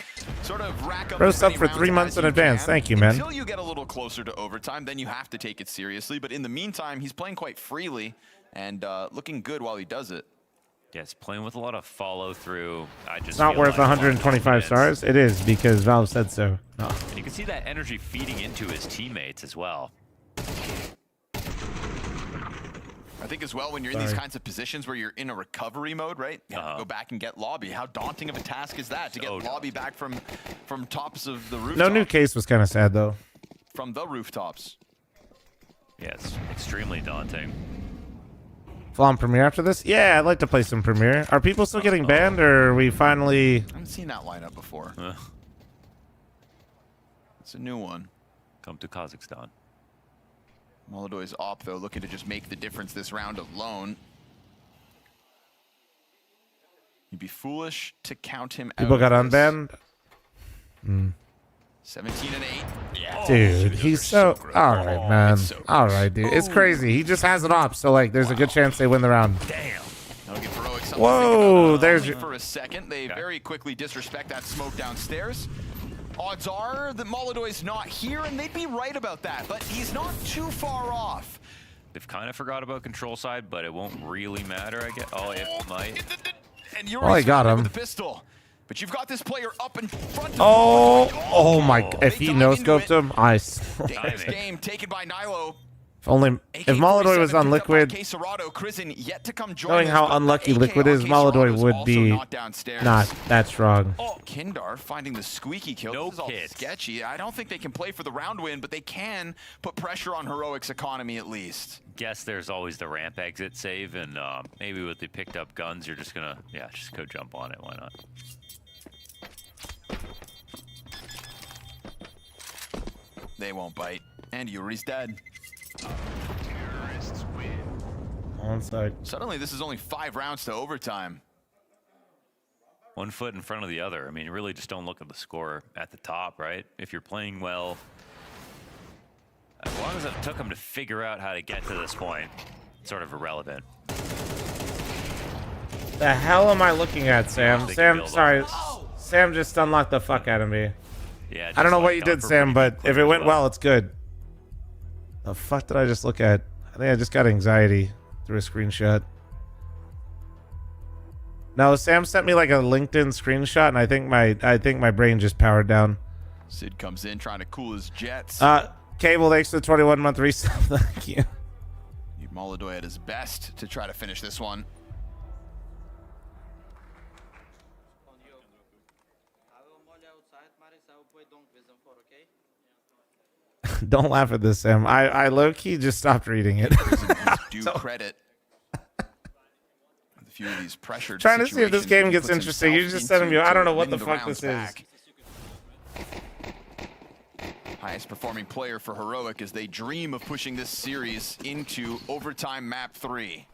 sort of rack up. Bro sub for 3 months in advance. Thank you, man. Until you get a little closer to overtime, then you have to take it seriously. But in the meantime, he's playing quite freely and looking good while he does it. Yeah, it's playing with a lot of follow through. It's not worth 125 stars. It is because Valve said so. No. And you can see that energy feeding into his teammates as well. I think as well when you're in these kinds of positions where you're in a recovery mode, right? Go back and get lobby. How daunting of a task is that to get lobby back from tops of the rooftop? No new case was kind of sad though. From the rooftops. Yeah, it's extremely daunting. fl0m Premiere after this? Yeah, I'd like to play some Premiere. Are people still getting banned, or are we finally... I haven't seen that lineup before. It's a new one. Come to Kazakhstan. Molodoy's op, though, looking to just make the difference this round alone. You'd be foolish to count him out. People got unbanned? 17 and 8. Yeah. Dude, he's so... Alright, man. Alright, dude. It's crazy. He just has an op, so, like, there's a good chance they win the round. Damn. Whoa, there's... For a second, they very quickly disrespect that smoke downstairs. Odds are that Molodoy's not here, and they'd be right about that, but he's not too far off. They've kind of forgot about control side, but it won't really matter, I guess. Oh, it might. And you're I got him. with the pistol. But you've got this player up in front of Oh my... If he no-scoped him, Dangerous game taken by Nilo. If Molodoy was on Liquid, knowing how unlucky Liquid is, Molodoy would be not that strong. Kindar finding the squeaky kill. No this is all sketchy. I don't think they can play for the round win, but they can put pressure on Heroic's economy at least. Guess there's always the ramp exit save, and maybe with the picked up guns, you're just gonna, just go jump on it. Why not? They won't bite. And Yuri's dead. Terrorists win. On side. Suddenly, this is only 5 rounds to overtime. One foot in front of the other. I mean, you really just don't look at the score at the top, right? If you're playing well, as long as it took them to figure out how to get to this point, it's sort of irrelevant. The hell am I looking at, Sam? Sam, sorry. Sam just unlocked the fuck out of me. Yeah. I don't know what you did, Sam, but if it went well, it's good. The fuck did I just look at? I think I just got anxiety through a screenshot. No, Sam sent me like a LinkedIn screenshot, and I think my brain just powered down. Sid comes in trying to cool his jets. Cable, thanks for the 21-month resub. Thank you. Molodoy at his best to try to finish this one. Don't laugh at this, Sam. I low-key just stopped reading it. Due credit. A few of these pressured trying to see if this game gets interesting. You just sent me. I don't know what the fuck this is. Highest performing player for Heroic as they dream of pushing this series into overtime map 3.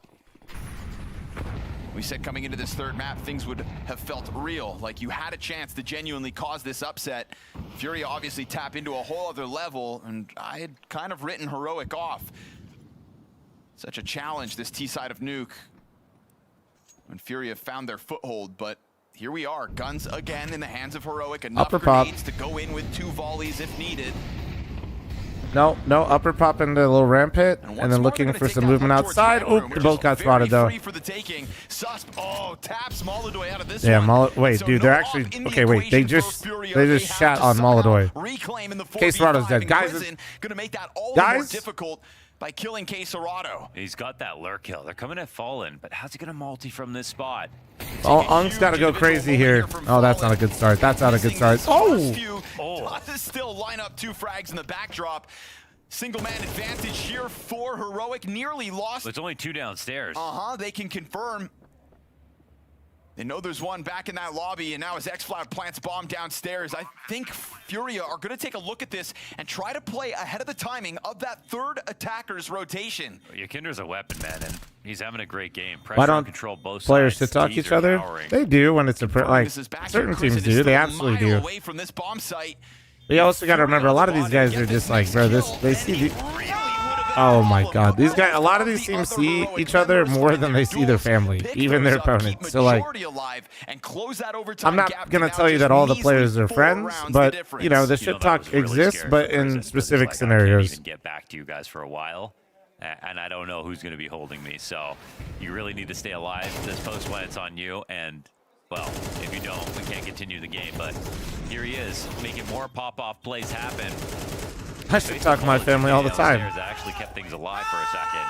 We said coming into this third map, things would have felt real, like you had a chance to genuinely cause this upset. Fury obviously tap into a whole other level, and I had kind of written Heroic off. Such a challenge, this T side of Nuke. When Fury have found their foothold, but here we are, guns again in the hands of Heroic. Enough grenades to go in with 2 volleys if needed. No, upper pop into a little ramp hit, and then looking for some movement outside. Oh, they both got spotted though. Yeah, wait, dude, they're actually okay. Wait, they just shat on Molodoy. K-Serato's dead, guys. Difficult by killing K-Serrato. He's got that lurk kill. They're coming at Fallen, but how's he gonna multi from this spot? Oh, Unk's got to go crazy here. Oh, that's not a good start. That's not a good start. Oh! Does still line up 2 frags in the backdrop. Single man advantage here for Heroic. Nearly lost. There's only 2 downstairs. They can confirm. They know there's one back in that lobby, and now as xfl0m plants bomb downstairs, I think Furia are going to take a look at this and try to play ahead of the timing of that 3rd attacker's rotation. Yakinder's a weapon, man, and he's having a great game. Why don't control both players sides. to talk each other? They do when it's a like certain teams do. They absolutely do. Away from this bomb site. We also got to remember a lot of these guys are just like, bro, they see the. Oh my God, these guys. A lot of these teams see each other more than they see their family, even their opponents. So like, I'm not gonna tell you that all the players are friends, but you know, the shit talk exists, but in specific scenarios. I can't even get back to you guys for a while, and I don't know who's going to be holding me. So you really need to stay alive this post when it's on you. And well, if you don't, we can't continue the game. But here he is, making more pop-off plays happen. I should talk to my family all the time. Actually kept things alive for a second.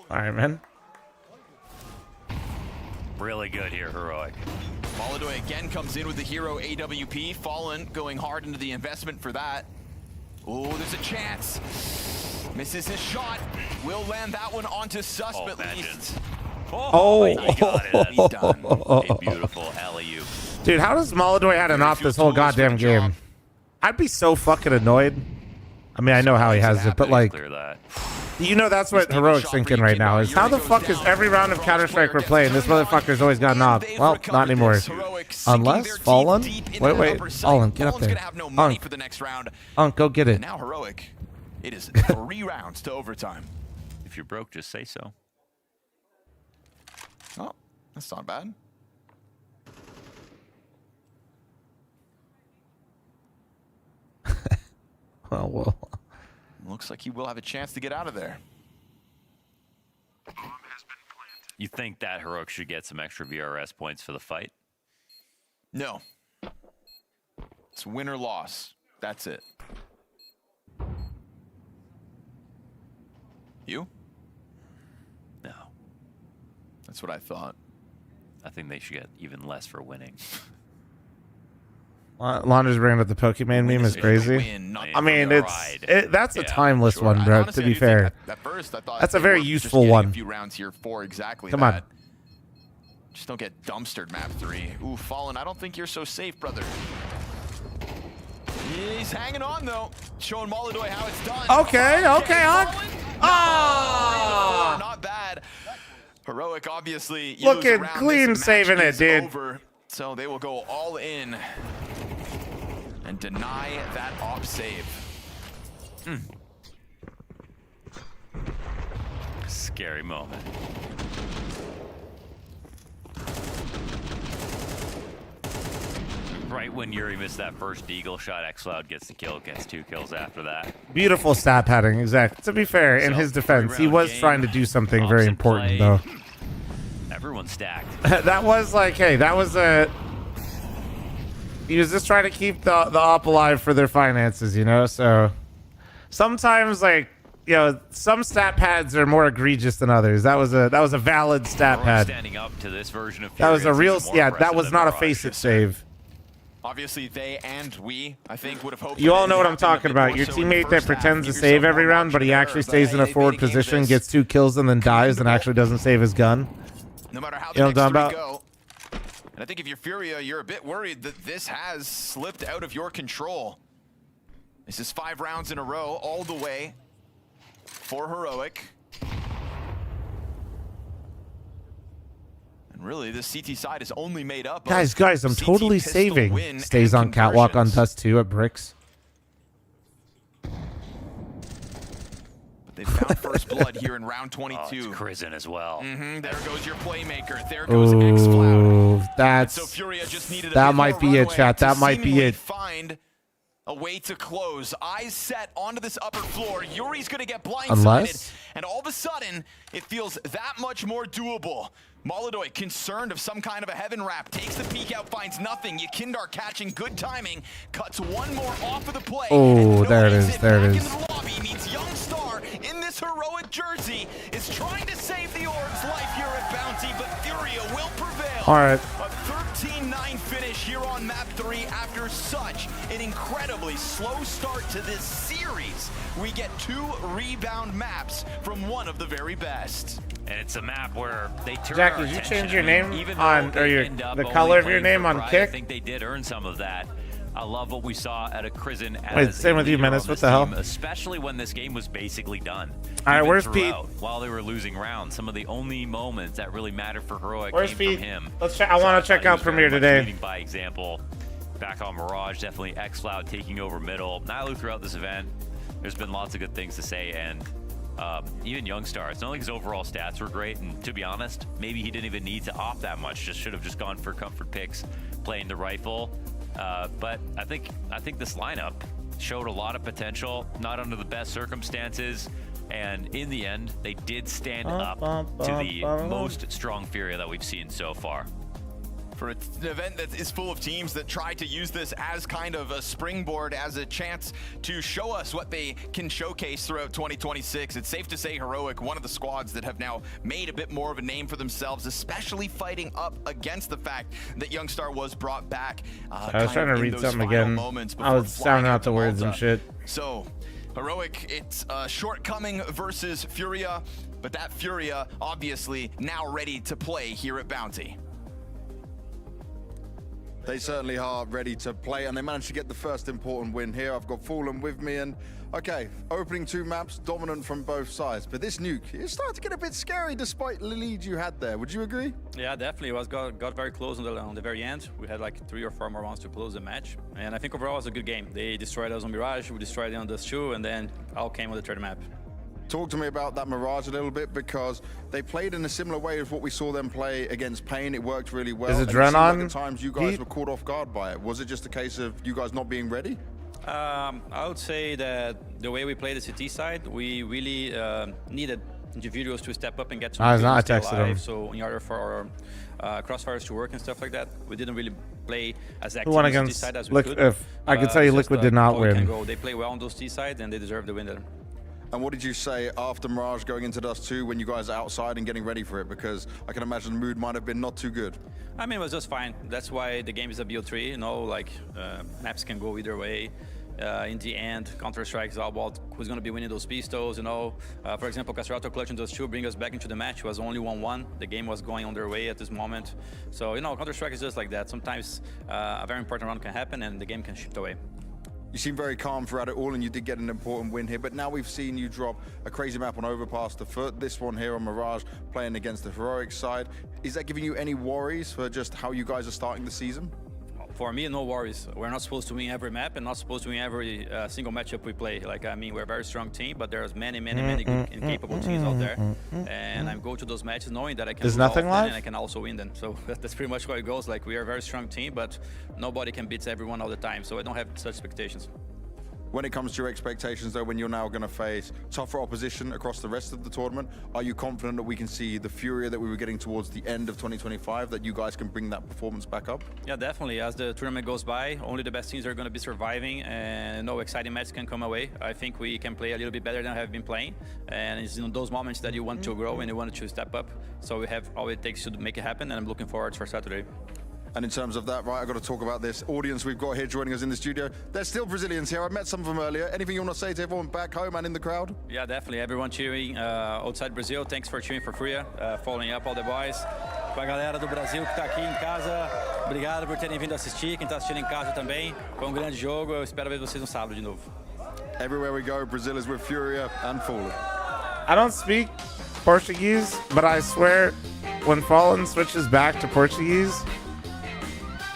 All right, man. Really good here, Heroic. Molodoy again comes in with the hero AWP. Fallen going hard into the investment for that. Oh, there's a chance. Misses his shot. Will land that one onto Susp at least. Oh, he got it. Done. A beautiful alley-oop. Dude, how does Molodoy had an off this whole goddamn game? I'd be so fucking annoyed. I mean, I know how he has it, but like, you know, that's what Heroic's thinking right now is how the fuck is every round of Counter-Strike we're playing, this motherfucker's always got knocked. Well, not anymore. Unless Fallen. Wait, Fallen, get up there. Unk, go get it. Now Heroic. It is 3 rounds to overtime. If you're broke, just say so. Oh, that's not bad. Oh, well. Looks like he will have a chance to get out of there. You think that Heroic should get some extra VRS points for the fight? No. It's win or loss. That's it. You? No. That's what I thought. I think they should get even less for winning. Launder's bringing up the Pokemon meme is crazy. I mean, that's a timeless one, bro. Honestly, to be fair, at first, I thought that's a very just useful getting one. A few rounds here for exactly Come that. on. Just don't get dumpstered, map 3. Ooh, Fallen, I don't think you're so safe, brother. He's hanging on, though. Showing Molodoy how it's done. Okay, Hunk. Oh! Not bad. Heroic, obviously. Looking clean saving it, dude. Over, so they will go all in and deny that op save. Scary moment. Right when Yuri missed that first eagle shot, xf0m gets the kill, gets 2 kills after that. Beautiful stat padding, exactly. To be fair, in his defense, he was trying to do something very important, though. Everyone's stacked. That was like, hey, that was a... He was just trying to keep the op alive for their finances, you know? So sometimes, like, you know, some stat pads are more egregious than others. That was a valid stat pad. Standing up to this version of that was a real, yeah, that was not a Mirage. face it save. Obviously, they and we, I think, would have hoped. You all know what I'm talking about. Your teammate that pretends to save every round, but he actually stays in a forward position, gets 2 kills, and then dies, and actually doesn't save his gun. No matter how you know what I'm talking go. And I think if you're Furia, you're a bit worried that this has slipped out of your control. This is 5 rounds in a row, all the way for Heroic. And really, this CT side is only made up Guys, I'm CT totally pistol saving. win Stays and on catwalk on conversions. Dust 2 at Bricks. They found first blood here in round 22. Oh, it's Crizin as well. There goes your playmaker. There goes xf0m. Ooh, that's So Furia just needed a that bit might more be it, runway chat. to That might be seemingly it. Find A way to close. Eyes set onto this upper floor. Yuri's going to get blindsided. Unless? And all of a sudden, it feels that much more doable. Molodoy, concerned of some kind of a heaven wrap, takes the peek out, finds nothing. Yakindar catching good timing, cuts one more off of the play. Oh, there it is. There it is. Into the lobby means Youngstar in this heroic jersey is trying to save the Orb's life here at Bounty, but Furia will prevail. All right. A 13-9 finish here on map 3 after such an incredibly slow start to this series. We get 2 rebound maps from one of the very best. And it's a map where they turn Jack, our did you attention. change your I mean, name even on, though or they your end up the only color of your playing name for on Pride, Kick? I think they did earn some of that. I love what we saw at a Crizzen as Wait, same a with you, leader Menace. on What this the hell? team, especially when this game was basically done. All right, Even where's Pete? throughout, while they were losing rounds, some of the only moments that really mattered for Heroic Where's came Pete? from him. Let's check. I want to check out Premier today. Leading by example. Back on Mirage, definitely xFl0m taking over middle. Nylu throughout this event, there's been lots of good things to say, and even Youngstar, it's not like his overall stats were great, and to be honest, maybe he didn't even need to opt that much, just should have just gone for comfort picks, playing the rifle. But I think this lineup showed a lot of potential, not under the best circumstances, and in the end, they did stand up to the most strong Furia that we've seen so far. For an event that is full of teams that try to use this as kind of a springboard, as a chance to show us what they can showcase throughout 2026. It's safe to say Heroic, one of the squads that have now made a bit more of a name for themselves, especially fighting up against the fact that Youngstar was brought back. I was trying to read something again. I was sounding out the words and shit. So, Heroic, it's a shortcoming versus Furia, but that Furia obviously now ready to play here at Bounty. They certainly are ready to play, and they managed to get the first important win here. I've got fl0m with me, and okay, opening 2 maps, dominant from both sides. But this nuke, it started to get a bit scary despite the lead you had there. Would you agree? Yeah, definitely. It was got very close on the very end. We had like 3 or 4 more rounds to close the match, and I think overall it was a good game. They destroyed us on Mirage, we destroyed them on Dust 2, and then all came on the third map. Talk to me about that Mirage a little bit, because they played in a similar way as what we saw them play against Pain. It worked really well. Is it and Dren seemed on? like at times you guys were caught off guard by it. Was it just a case of you guys not being ready? I would say that the way we played the CT side, we really needed individuals to step up and get some I stay texted alive. him. So in order for our crossfires to work and stuff like that, we didn't really play as Who won active on the against T side as we could. if I could tell you It's Liquid just, did not how we can win. go. They play well on those T sides and they deserve the win there. And what did you say after Mirage going into Dust 2 when you guys are outside and getting ready for it? Because I can imagine the mood might have been not too good. I mean, it was just fine. That's why the game is a BO3, you know, like maps can go either way. In the end, Counter-Strike is all about who's going to be winning those pistols, you know. For example, Castrato clutch in those 2 bring us back into the match. It was only 1-1. The game was going on their way at this moment. So, you know, Counter-Strike is just like that. Sometimes a very important round can happen and the game can shift away. You seem very calm throughout it all, and you did get an important win here, but now we've seen you drop a crazy map on Overpass the Foot, this one here on Mirage, playing against the Heroic side. Is that giving you any worries for just how you guys are starting the season? For me, no worries. We're not supposed to win every map and not supposed to win every single matchup we play. Like, I mean, we're a very strong team, but there's many good and capable teams out there. And I go to those matches knowing that I can There's lose nothing often live? and I can also win them. So that's pretty much how it goes. Like, we are a very strong team, but nobody can beat everyone all the time. So I don't have such expectations. When it comes to your expectations, though, when you're now going to face tougher opposition across the rest of the tournament, are you confident that we can see the Furia that we were getting towards the end of 2025, that you guys can bring that performance back up? Yeah, definitely. As the tournament goes by, only the best teams are going to be surviving and no exciting matches can come away. I think we can play a little bit better than I have been playing. And it's in those moments that you want to grow and you want to step up. So we have all it takes to make it happen, and I'm looking forward for Saturday. And in terms of that, right, I've got to talk about this audience we've got here joining us in the studio. There's still Brazilians here. I met some of them earlier. Anything you want to say to everyone back home and in the crowd? Yeah, definitely. Everyone cheering outside Brazil. Thanks for cheering for Furia, following up all the boys. Pra galera do Brasil que tá aqui em casa, obrigado por terem vindo assistir. Quem tá assistindo em casa também. Foi grande jogo. Eu espero ver vocês no sábado de novo. Everywhere we go, Brazil is with Furia and fl0m. I don't speak Portuguese, but I swear when fl0m switches back to Portuguese,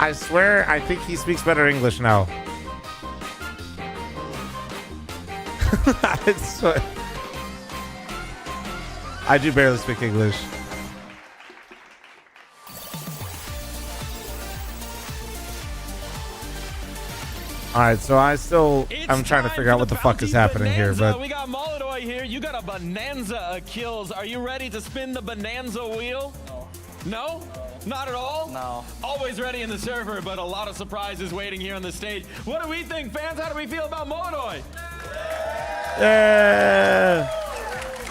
I swear I think he speaks better English now. I do barely speak English. All right, so I'm trying to figure out what the fuck is happening here, but we got Molodoi here. You got a bonanza of kills. Are you ready to spin the bonanza wheel? No? Not at all? No. Always ready in the server, but a lot of surprises waiting here on the stage. What do we think, fans? How do we feel about Molodoi? yeah.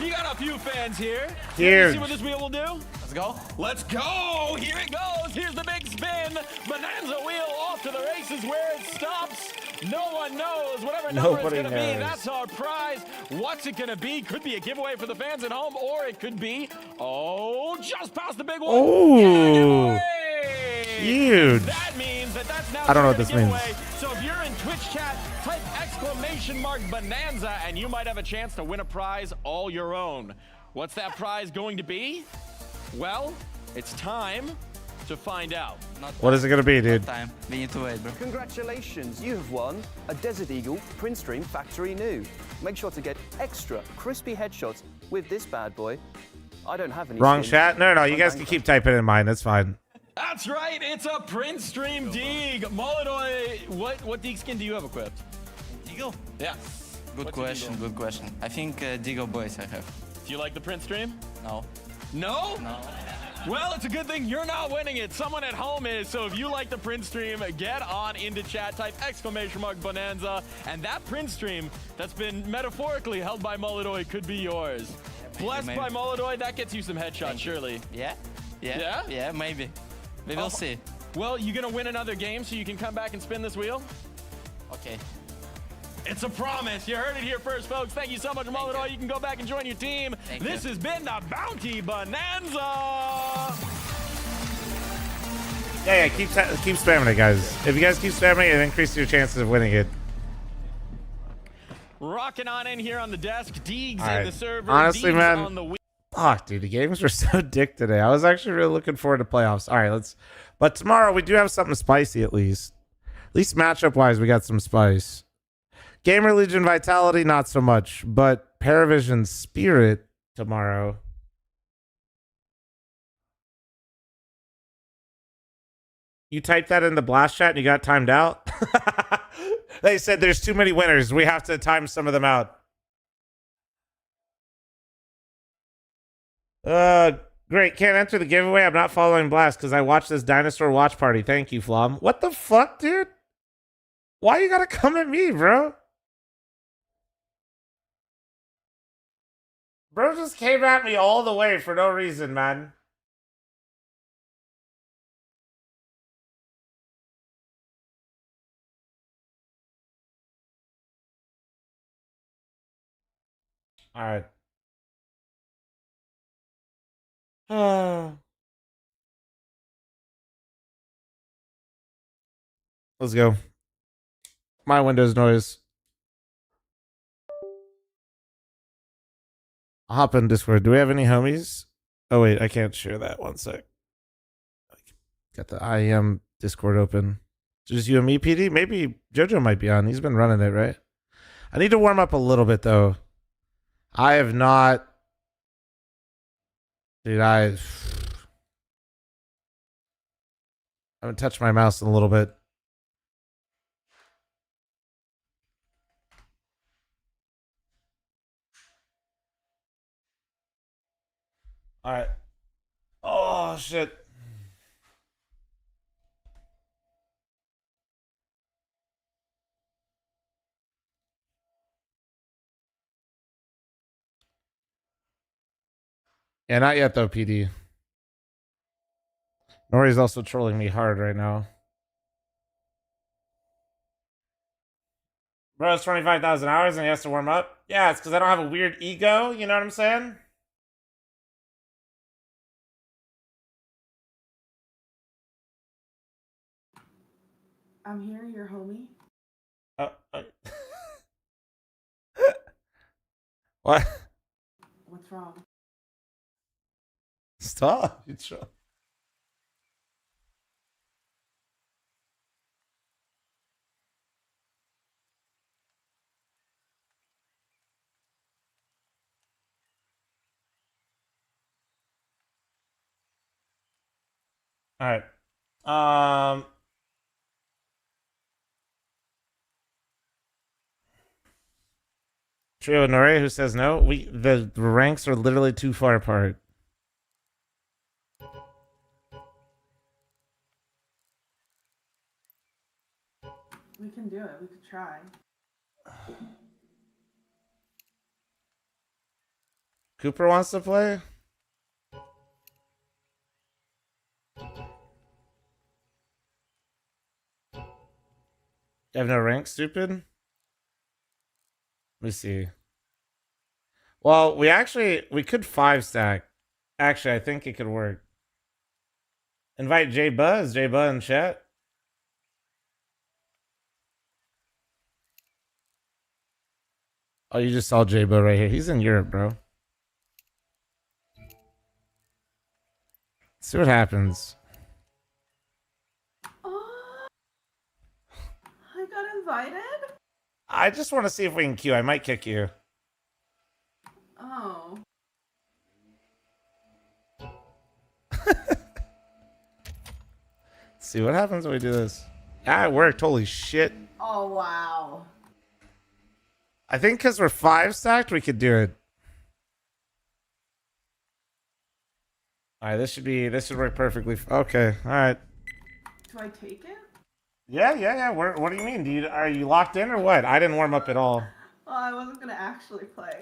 You got a few fans here. Huge. See what this wheel will do? Let's go. Let's go. Here it goes. Here's the big spin. Bonanza wheel off to the races where it stops. No one knows. Whatever number it's going to be, that's our prize. What's it going to be? Could be a giveaway for the fans at home, or it could be, just past the big one. Oh, huge. That means that's now I don't know what this means. So if you're in Twitch chat, type !! bonanza, and you might have a chance to win a prize all your own. What's that prize going to be? Well, it's time to find out. What is it going to be, dude? Time. We need to wait, bro. Congratulations, you have won a Desert Eagle Print Stream Factory New. Make sure to get extra crispy headshots with this bad boy. I don't have any. Wrong skins. chat? No, you guys can keep typing in mine. That's fine. That's right. It's a print stream Deeg. Molodoi, what Deeg skin do you have equipped? Deagle? Yeah. Good question. Good question. I think Deagle boys I have. Do you like the print stream? No. No? No. Well, it's a good thing you're not winning it. Someone at home is. So if you like the print stream, get on into chat, type ! bonanza, and that print stream that's been metaphorically held by Molodoi could be yours. Blessed by Molodoi, that gets you some headshots, surely. Yeah? Yeah? Yeah? Yeah, maybe. We will see. Well, you gonna win another game so you can come back and spin this wheel? Okay. It's a promise. You heard it here first, folks. Thank you so much, Molodoi. You can go back and join your team. This has been the Bounty Bonanza. Yeah, keep spamming it, guys. If you guys keep spamming it, it increases your chances of winning it. Rocking on in here on the desk. Deegs All right. in the server. Honestly, Deegs man. on the Fuck, dude, the games were so dick today. I was actually really looking forward to playoffs. All right, but tomorrow we do have something spicy at least. At least matchup-wise, we got some spice. Gamer Legion Vitality, not so much, but Paravision Spirit tomorrow. You typed that in the blast chat and you got timed out? They said there's too many winners. We have to time some of them out. Great. Can't enter the giveaway. I'm not following Blast because I watched this dinosaur watch party. Thank you, fl0m. What the fuck, dude? Why you gotta come at me, bro? Bro just came at me all the way for no reason, man. All right. Let's go. My Windows noise. I'll hop in Discord. Do we have any homies? Oh, wait. I can't share that. One sec. Got the IEM Discord open. Just you and me, PD? Maybe JoJo might be on. He's been running it, right? I need to warm up a little bit, though. I have not... Dude, I haven't touched my mouse in a little bit. All right. Oh, shit. Yeah, not yet, though, PD. Nori's also trolling me hard right now. Bro, it's 25,000 hours and he has to warm up? Yeah, it's because I don't have a weird ego. You know what I'm saying? I'm here, your homie. What? What's wrong? Stop. You troll. All right. Trio Nore, who says no? The ranks are literally too far apart. We can do it. We could try. Cooper wants to play? You have no rank, stupid? Let me see. Well, we could 5-stack. Actually, I think it could work. Invite J Buzz. J Buzz in chat. Oh, you just saw J Buzz right here. He's in Europe, bro. Let's see what happens. Oh, I got invited? I just want to see if we can queue. I might kick you. Oh. See what happens when we do this. Ah, it worked. Holy shit. Oh, wow. I think because we're 5-stacked, we could do it. All right, this should work perfectly. Okay, all right. Do I take it? Yeah. What do you mean? Are you locked in or what? I didn't warm up at all. Oh, I wasn't going to actually play.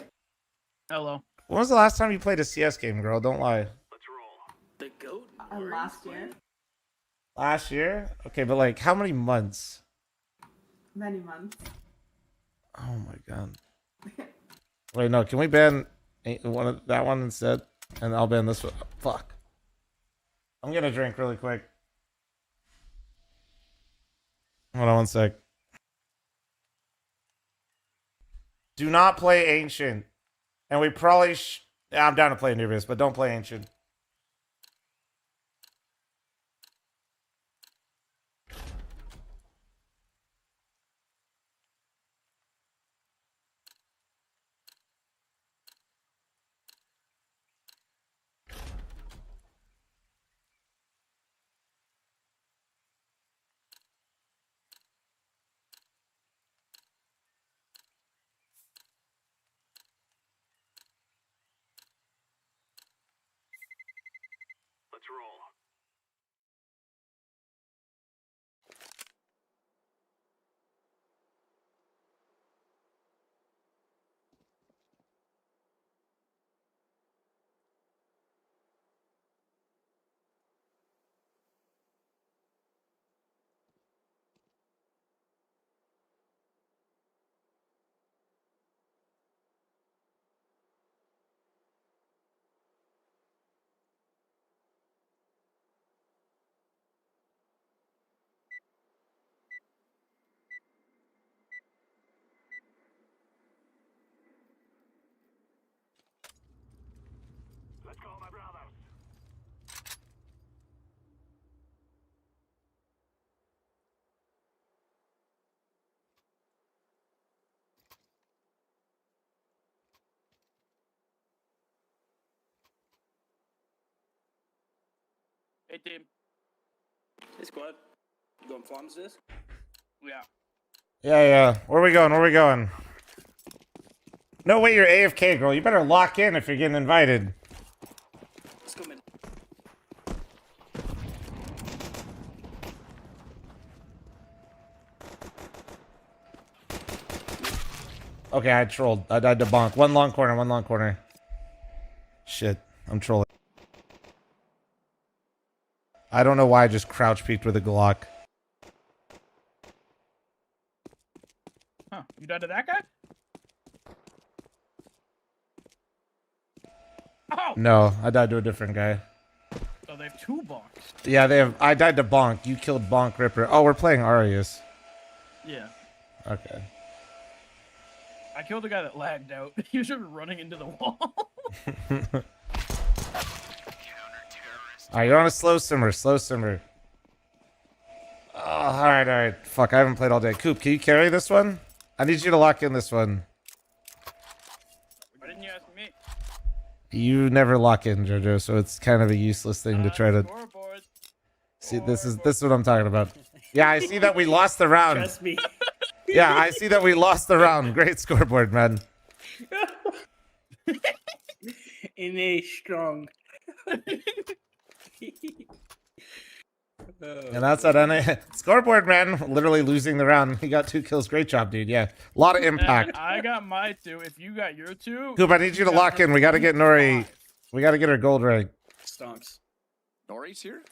Hello. When was the last time you played a CS game, girl? Don't lie. The GOAT? Last year. Last year? Okay, but like how many months? Many months. Oh my god. Wait, no, can we ban that one instead? And I'll ban this one. Fuck. I'm gonna drink really quick. Hold on one sec. Do not play Ancient. And we probably I'm down to play Anubis, but don't play Ancient. Let's roll. Let's go, my brothers. Hey, team. Hey, squad. You going farms this? Yeah. Yeah. Where we going? No way you're AFK, girl. You better lock in if you're getting invited. Let's go, man. Okay, I trolled. I died to bonk. One long corner. Shit, I'm trolling. I don't know why I just crouch peeked with a Glock. Huh, you died to that guy? Oh! No, I died to a different guy. Oh, they have two bonks. Yeah, they have. I died to Bonk. You killed Bonk Ripper. Oh, we're playing Arius. Yeah. Okay. I killed a guy that lagged out. He was just running into the wall. Alright, you're on a slow simmer. Oh, alright. Fuck, I haven't played all day. Coop, can you carry this one? I need you to lock in this one. Why didn't you ask me? You never lock in, Jojo, so it's kind of a useless thing to try to... See, this is what I'm talking about. Yeah, I see that we lost the round. Trust me. Yeah, I see that we lost the round. Great scoreboard, man. In a strong. And that's at NA. Scoreboard, man. Literally losing the round. He got 2 kills. Great job, dude. Yeah. A lot of impact. I got my 2. If you got your 2... Coop, I need you to lock in. We got to get Nori. We got to get her gold rank. Stonks. Nori's here?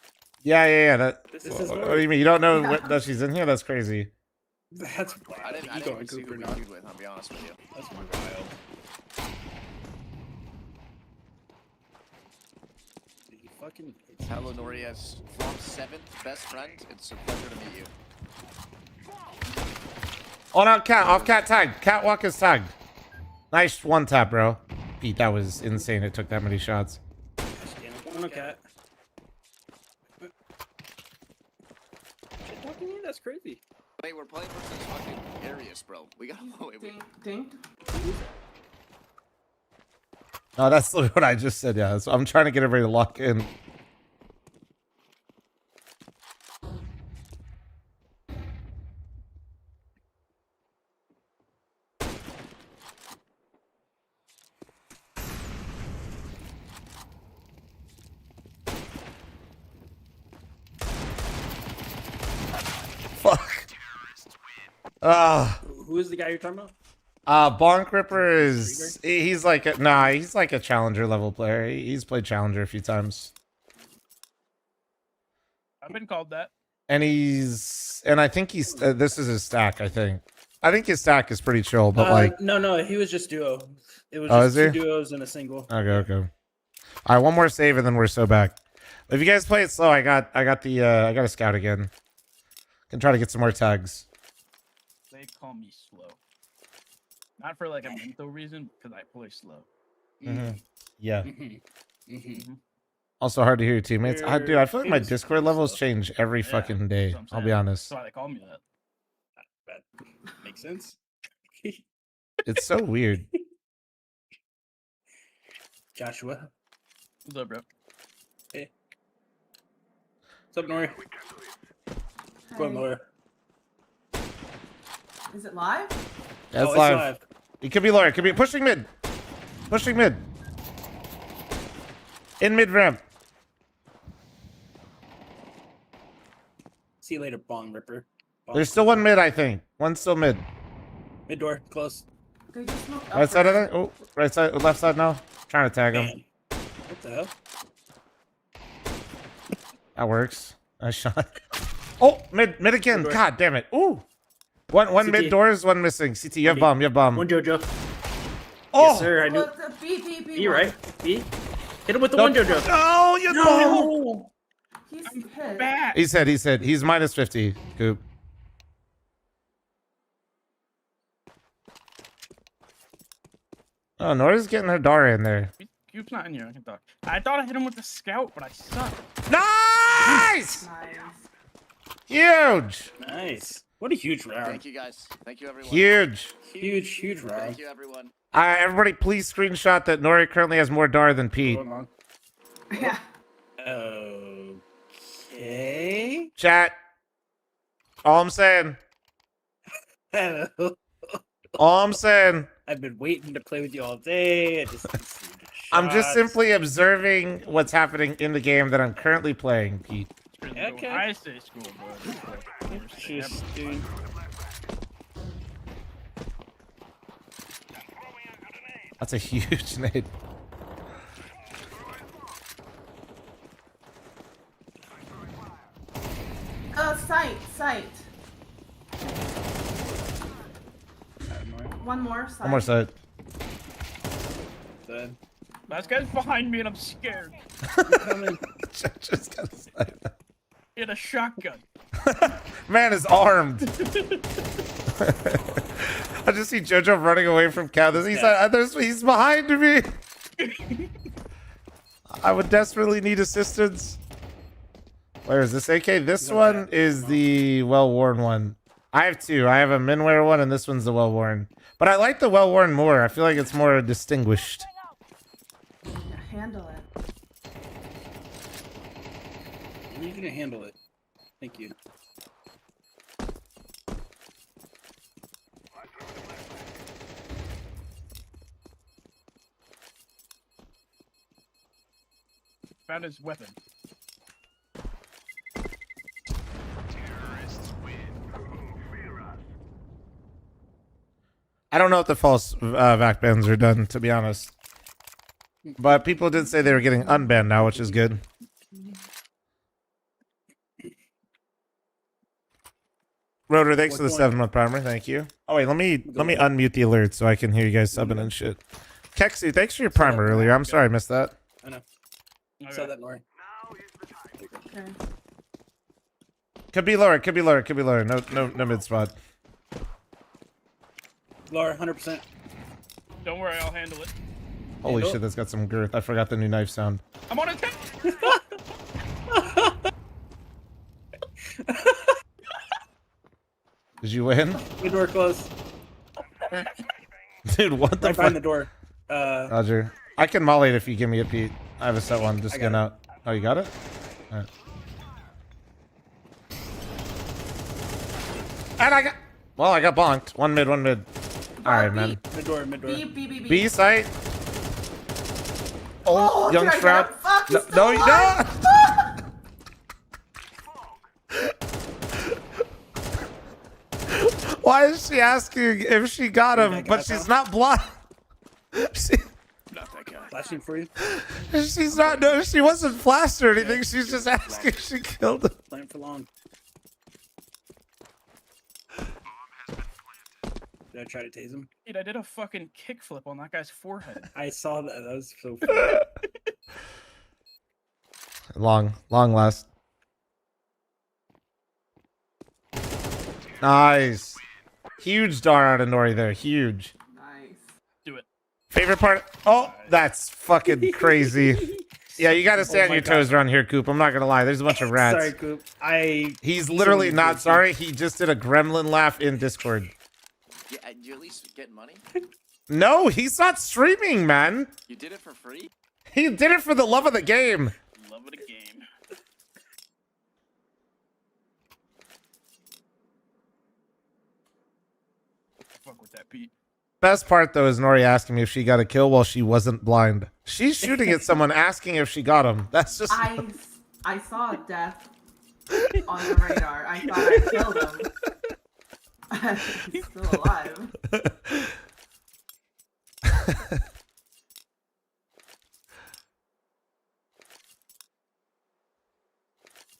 Yeah. This is What do you mean? You don't know that she's in here? That's crazy. That's wild. I didn't even see who we queued with, I'll be honest with you. That's wild. He fucking. Hello, Nori, as fl0m's 7th best friend. It's a pleasure to meet you. Oh no, cat off cat tag. Catwalk is tagged. Nice 1 tap, bro. Pete, that was insane. It took that many shots. One cat. Shit talking to you? That's crazy. Wait, we're playing versus fucking Arius, bro. We gotta wait. Dink. No, that's what I just said. Yeah, so I'm trying to get everybody to lock in. Fuck. Who is the guy you're talking about? Bonk Ripper is he's like a challenger level player. He's played challenger a few times. I've been called that. And I think he's this is his stack, I think his stack is pretty chill, but like no, he was just duo. It was is just he? 2 duos and a single. Okay. All right, one more save and then we're so back. If you guys play it slow, I got a scout again. Can try to get some more tags. They call me slow. Not for like a mental reason, because I play slow. Yeah. Also hard to hear your teammates. Dude, I feel like my Discord levels change every fucking day. I'll be honest. That's why they call me that. That makes sense. It's so weird. Joshua. What's up, bro? Hey. What's up, Nori? Go on, Laura. Is it live? Yeah, it's live. It could be Laura. It could be pushing mid. In mid ramp. See you later, Bong Ripper. There's still one mid, I think. One's still mid. Mid door, close. Right side of it? Oh, right side, left side now. Trying to tag him. What the hell? That works. Nice shot. Oh, mid again. God damn it. Ooh. One mid doors, one missing. CT, you have bomb. One JoJo. Oh! Yes, sir, I knew. B, right? B. Hit him with the one JoJo. Oh, you no! He's hit. He said. He's minus 50. Coop. Oh, Nora's getting her Dara in there. Coop's not in here. I can talk. I thought I hit him with the scout, but I suck. Nice! Huge! Nice. What a huge round. Thank you, guys. Thank you, everyone. Huge round. Thank you, everyone. Everybody, please screenshot that Nori currently has more Dara than Pete. Yeah. Okay. Chat. All I'm saying. All I'm saying. I've been waiting to play with you all day. I'm just simply observing what's happening in the game that I'm currently playing, Pete. Okay. I say school, bro. Just, dude. That's a huge nade. Sight. One more side. One more side. Dead. That guy's behind me and I'm scared. Just got a side. In a shotgun. Man is armed. I just see JoJo running away from Cal. He's behind me. I would desperately need assistance. Where is this AK? This one is the well-worn one. I have 2. I have a Minware one, and this one's the well-worn. But I like the well-worn more. I feel like it's more distinguished. Yeah, handle it. You're gonna handle it. Thank you. found his weapon. I don't know if the false vac bans are done, to be honest. But people did say they were getting unbanned now, which is good. Rotor, thanks for the 7-month primer. Thank you. Oh wait, let me unmute the alert so I can hear you guys subbing and shit. Kexi, thanks for your primer earlier. I'm sorry I missed that. I know. Saw that, Nori. Okay. Could be lower. Could be lower. Could be lower. No mid spot. Lower, 100%. Don't worry, I'll handle it. Holy shit, that's got some girth. I forgot the new knife sound. I'm on a tank. Did you win? The door closed. Dude, what the Right fuck? behind the door. Roger. I can molly it if you give me a Pete. I have a set one. Just getting out. Oh, you got it? Alright. And I got... Well, I got bonked. One mid, one mid. Alright, man. Mid door, mid door. B site. Oh, young did I strap. get him? Fuck, he's No, still you alive. don't. Why is she asking if she got him, but she's not blind? She, Not that guy. Flashing for you. she's not. No, she wasn't flashed or anything. She's just asking if she killed him. Playing for long. Did I try to tase him? Dude, I did a fucking kickflip on that guy's forehead. I saw that. That was so funny. Long last. Nice. Huge dar out of Nori there. Huge. Nice. Do it. Favorite part? Oh, that's fucking crazy. Yeah, you got to stay on your toes around here, Coop. I'm not going to lie. There's a bunch of rats. Sorry, Coop. He's literally not sorry. He just did a gremlin laugh in Discord. Yeah, you at least getting money? No, he's not streaming, man. You did it for free? He did it for the love of the game. Love of the game. Fuck with that, Pete. Best part, though, is Nori asking me if she got a kill while she wasn't blind. She's shooting at someone asking if she got him. That's just... I saw a death on the radar. I thought I killed him. He's still alive.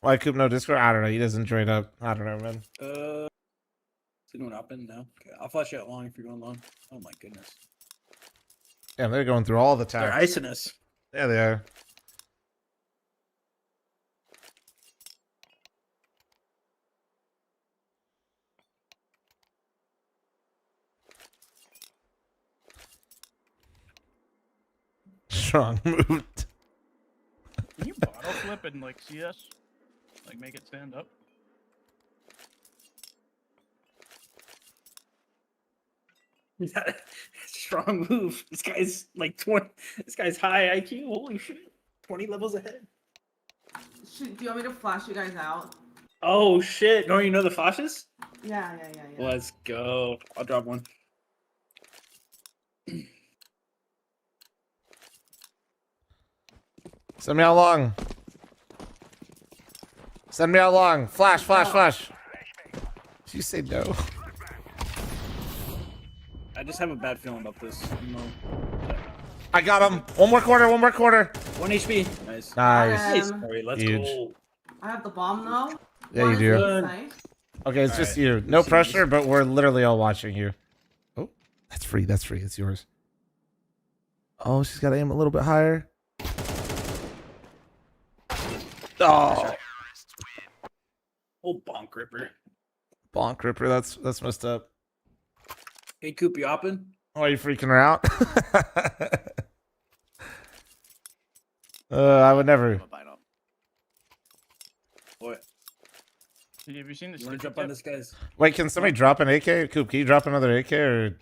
Why Coop no Discord? I don't know. He doesn't join up. I don't know, man. Is it going up and no? Okay, I'll flash you out long if you're going long. Oh my goodness. Yeah, they're going through all the time. They're icing us. Yeah, they are. Strong move. Can you bottle flip and like CS? Like make it stand up? Strong move. This guy's like 20. This guy's high IQ. Holy shit. 20 levels ahead. Do you want me to flash you guys out? Oh shit. No, you know the flashes? Yeah. Let's go. I'll drop one. Send me out long. Send me out long. Flash, flash, flash. Did you say no? I just have a bad feeling about this. I got him. One more quarter, one more quarter. 1 HP. Nice. Nice. Sorry, let's Huge. go. I have the bomb though. Yeah, you do. Nice. Okay, it's just you. No pressure, but we're literally all watching you. Oh, that's free. That's free. It's yours. Oh, she's got to aim a little bit higher. Oh. Oh, bonk ripper. Bonk ripper. That's messed up. Hey, Coop, you hopping? Oh, are you freaking her out? I would never. What? Have you seen this? You want to jump on this guy's? Wait, can somebody drop an AK? Coop, can you drop another AK or do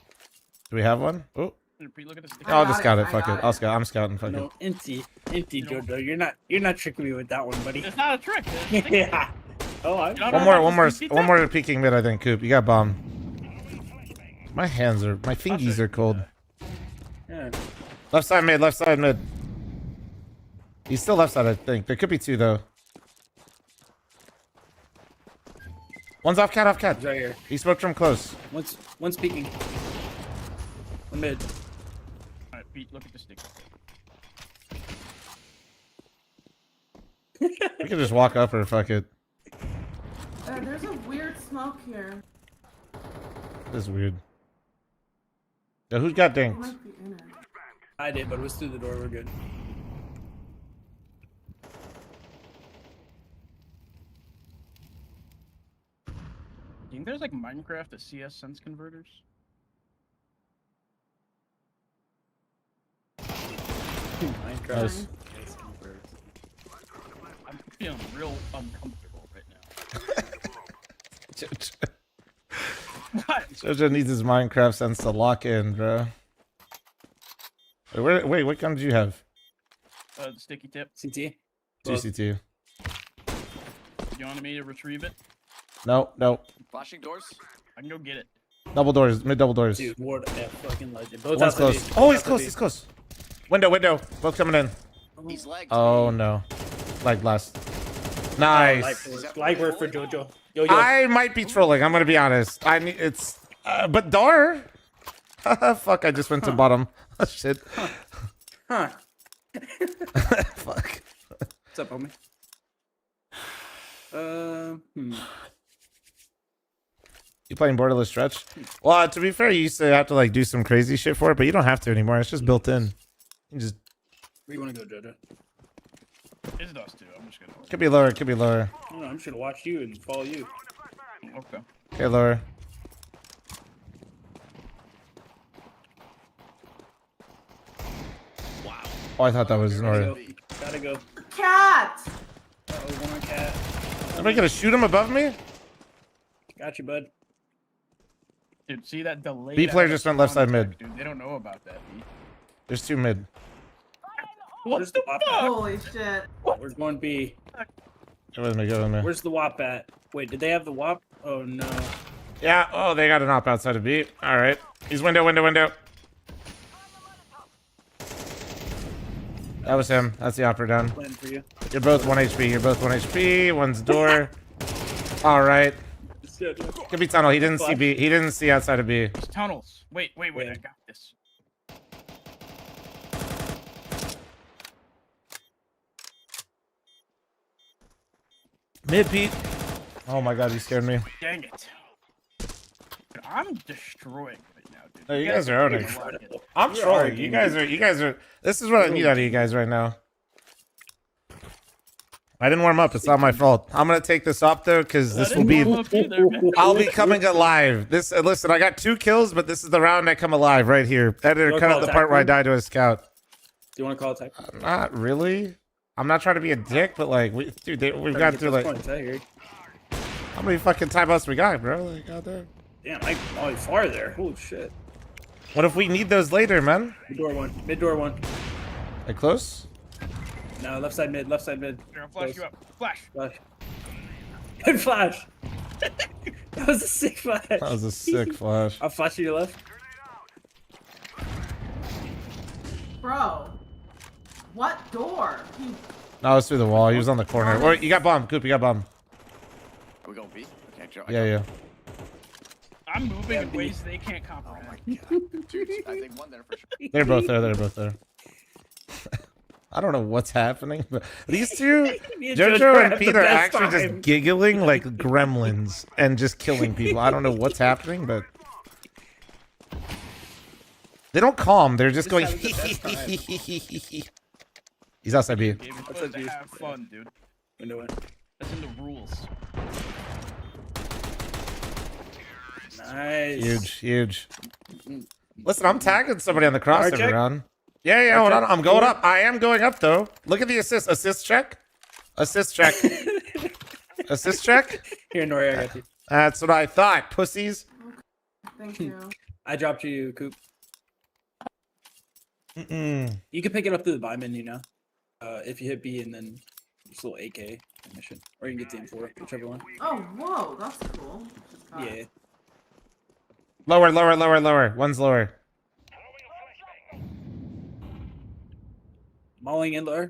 we have one? Oh. Look at this. I'll just scout it. Fuck it. I'll scout. I'm scouting. Fuck No, it. empty, Jojo. You're not tricking me with that one, buddy. It's not a trick. Yeah. Oh, One more peeking mid. I think. Coop, you got bomb. My fingies are cold. Yeah. Left side mid. Left side mid. He's still left side, I think. There could be two though. One's off cat, off cat. He's right here. He smoked from close. One's peeking. One mid. Alright, Pete, look at the stick. We can just walk up or fuck it. There's a weird smoke here. This is weird. Yeah, who's got It dinked? might be in it. I did, but it was through the door. We're good. Do you think there's like Minecraft to CS sense converters? Minecraft Nice. sense converters. I'm feeling real uncomfortable right now. What? Jojo needs his Minecraft sense to lock in, bro. Wait, what gun did you have? The sticky tip. CT. GCT. You wanted me to retrieve it? No. Flashing doors. I can go get it. Double doors, mid double doors. Dude, Ward, fucking legend. Both One's outside close. B. Oh, he's Outside close, B. he's close. Window. Both coming in. He's lagged. Oh no. Lag blast. Nice. Like word for Jojo. Yo. I might be trolling, I'm gonna be honest. But Dar. Fuck, I just went to bottom. Oh, shit. Huh. Fuck. What's up, homie? You playing Borderless Stretch? Well, to be fair, you used to have to like do some crazy shit for it, but you don't have to anymore. It's just built in. You just Where you want to go, Jojo? It's us too. I'm just gonna. could be lower, could be lower. No, I'm just gonna watch you and follow you. Okay. Okay, lower. Wow. Oh, I thought that was Nora. Gotta go. Cat! Uh-oh, one cat. Somebody gonna shoot him above me? Got you, bud. Dude, see that delay? B player just went left side mid. Dude, they don't know about that, B. There's two mid. Where's the WAP at? Holy shit. We're going B. Go with me, go with me. Where's the WAP at? Wait, did they have the WAP? Oh, no. Yeah, oh, they got an op outside of B. Alright. He's window. That was him. That's the opera down. Plan for you. You're both 1 HP. One's door. Alright. Could be tunnel. He didn't see B. He didn't see outside of B. There's tunnels. Wait. I got this. Mid Pete. Oh my god, he scared me. Dang it. I'm destroying right now, dude. No, you guys are owning. I'm You're trolling. arguing. You guys are. This is what I need out of you guys right now. I didn't warm up. It's not my fault. I'm gonna take this off though, because this will be. I'll be coming alive. Listen, I got 2 kills, but this is the round I come alive right here. Editor, cut out the part where I die to a scout. Do you want to call attack? Not really. I'm not trying to be a dick, but like, we've got through like. How many fucking timeouts we got, bro? Like, out there. Damn, I'm far there. Holy shit. What if we need those later, man? Mid door one. Like close? No, left side mid. Here, I'll flash you up. Flash. Good flash. That was a sick flash. That was a sick flash. I'll flash you to your left. Bro. What door? No, it's through the wall. He was on the corner. Or you got bomb, Coop. You got bomb. Are we going B? Okay, Joe. Yeah. I'm moving in ways they can't comprehend. Oh my god. Dude, I think one there for sure. They're both there. I don't know what's happening, but these two, Jojo and Pete, are actually just giggling like gremlins and just killing people. I don't know what's happening, but they don't calm. They're just going. He's outside B. We're supposed to have fun, dude. That's in the rules. Nice. Huge. Listen, I'm tagging somebody on the crossover round. Yeah, hold on. I'm going up. I am going up, though. Look at the assist. Assist check. Assist check. Here, Nori, I got you. That's what I thought, pussies. Thank you. I dropped you, Coop. You can pick it up through the buy menu now. If you hit B and then just a little AK mission. Or you can get the M4, whichever one. Oh, whoa, that's cool. Yeah. Lower. One's lower. Mauling in lower.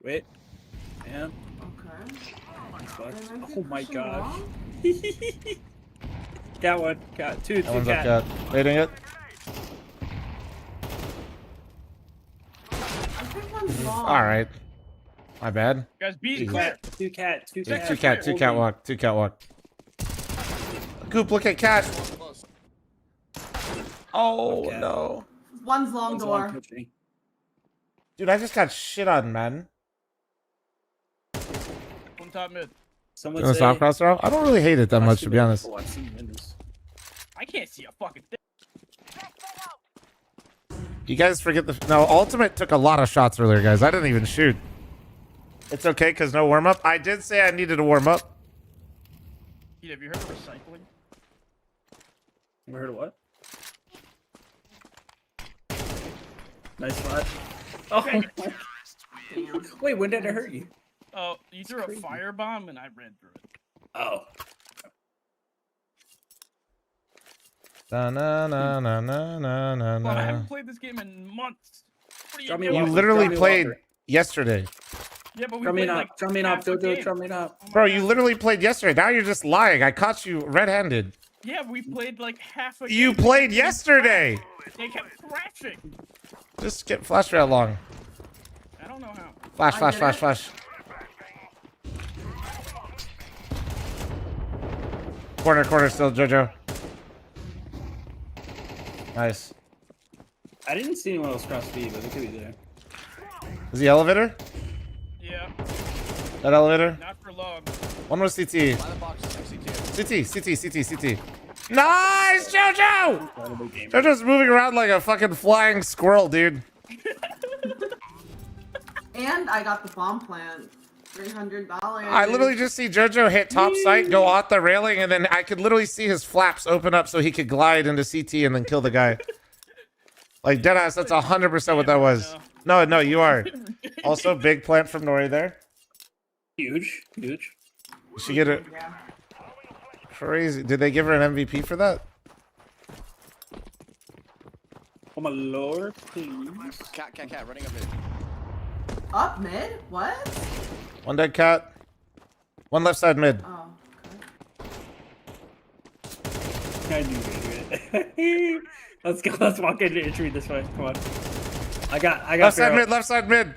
Wait. And. Okay. Oh my gosh. Got one. Got two. That one's cat. up cat. Waiting it. I think one's long. All right. My bad. Guys, B's Jesus. clear. Two cat. Two Yeah, cat. two cat. Two catwalk. Two catwalk. Goop, look at cat. Oh Okay. no. One's long One's door. long pushing. Dude, I just got shit on, man. One top mid. Someone In the say. soft cross throw? I don't really hate it that much, to be honest. Oh, I've seen windows. I can't see a fucking thing. You guys forget the... No, Ultimate took a lot of shots earlier, guys. I didn't even shoot. It's okay, because no warm-up. I did say I needed a warm-up. Dude, have you heard of recycling? You heard of what? Nice flash. Oh my. Wait, when did it hurt you? Oh, you threw a firebomb and I ran through it. Oh. Na na na na na na na Well, I na. haven't played this game in months. What are you Drop me doing? You Walker, literally drop me played Walker. yesterday. Yeah, but we Drum me played up. like Drum me up. half the Jojo, game. drum me up. Bro, you literally played yesterday. Now you're just lying. I caught you red-handed. Yeah, we played like half a You game. played yesterday. They kept crashing. Just get flash rail long. I don't know how. Flash, I flash, did flash, it. flash. Corner, corner still, Jojo. Nice. I didn't see anyone else cross B, but it could be there. Is the elevator? Yeah, That elevator? not for long. One was CT. By the box, CT. CT. Nice, Jojo! Jojo's moving around like a fucking flying squirrel, dude. And I got the bomb plant. $300. I literally just see Jojo hit top sight, go off the railing, and then I could literally see his flaps open up so he could glide into CT and then kill the guy. Like, deadass, that's 100% what that was. No, you are. Also, big plant from Nori there. Huge. You should get it. Crazy. Did they give her an MVP for that? Oh my lord, please. Cat, running up mid. Up mid? What? One dead cat. One left side mid. Oh. I knew it. Let's go. Let's walk into entry this way. Come on. I got. Left side mid.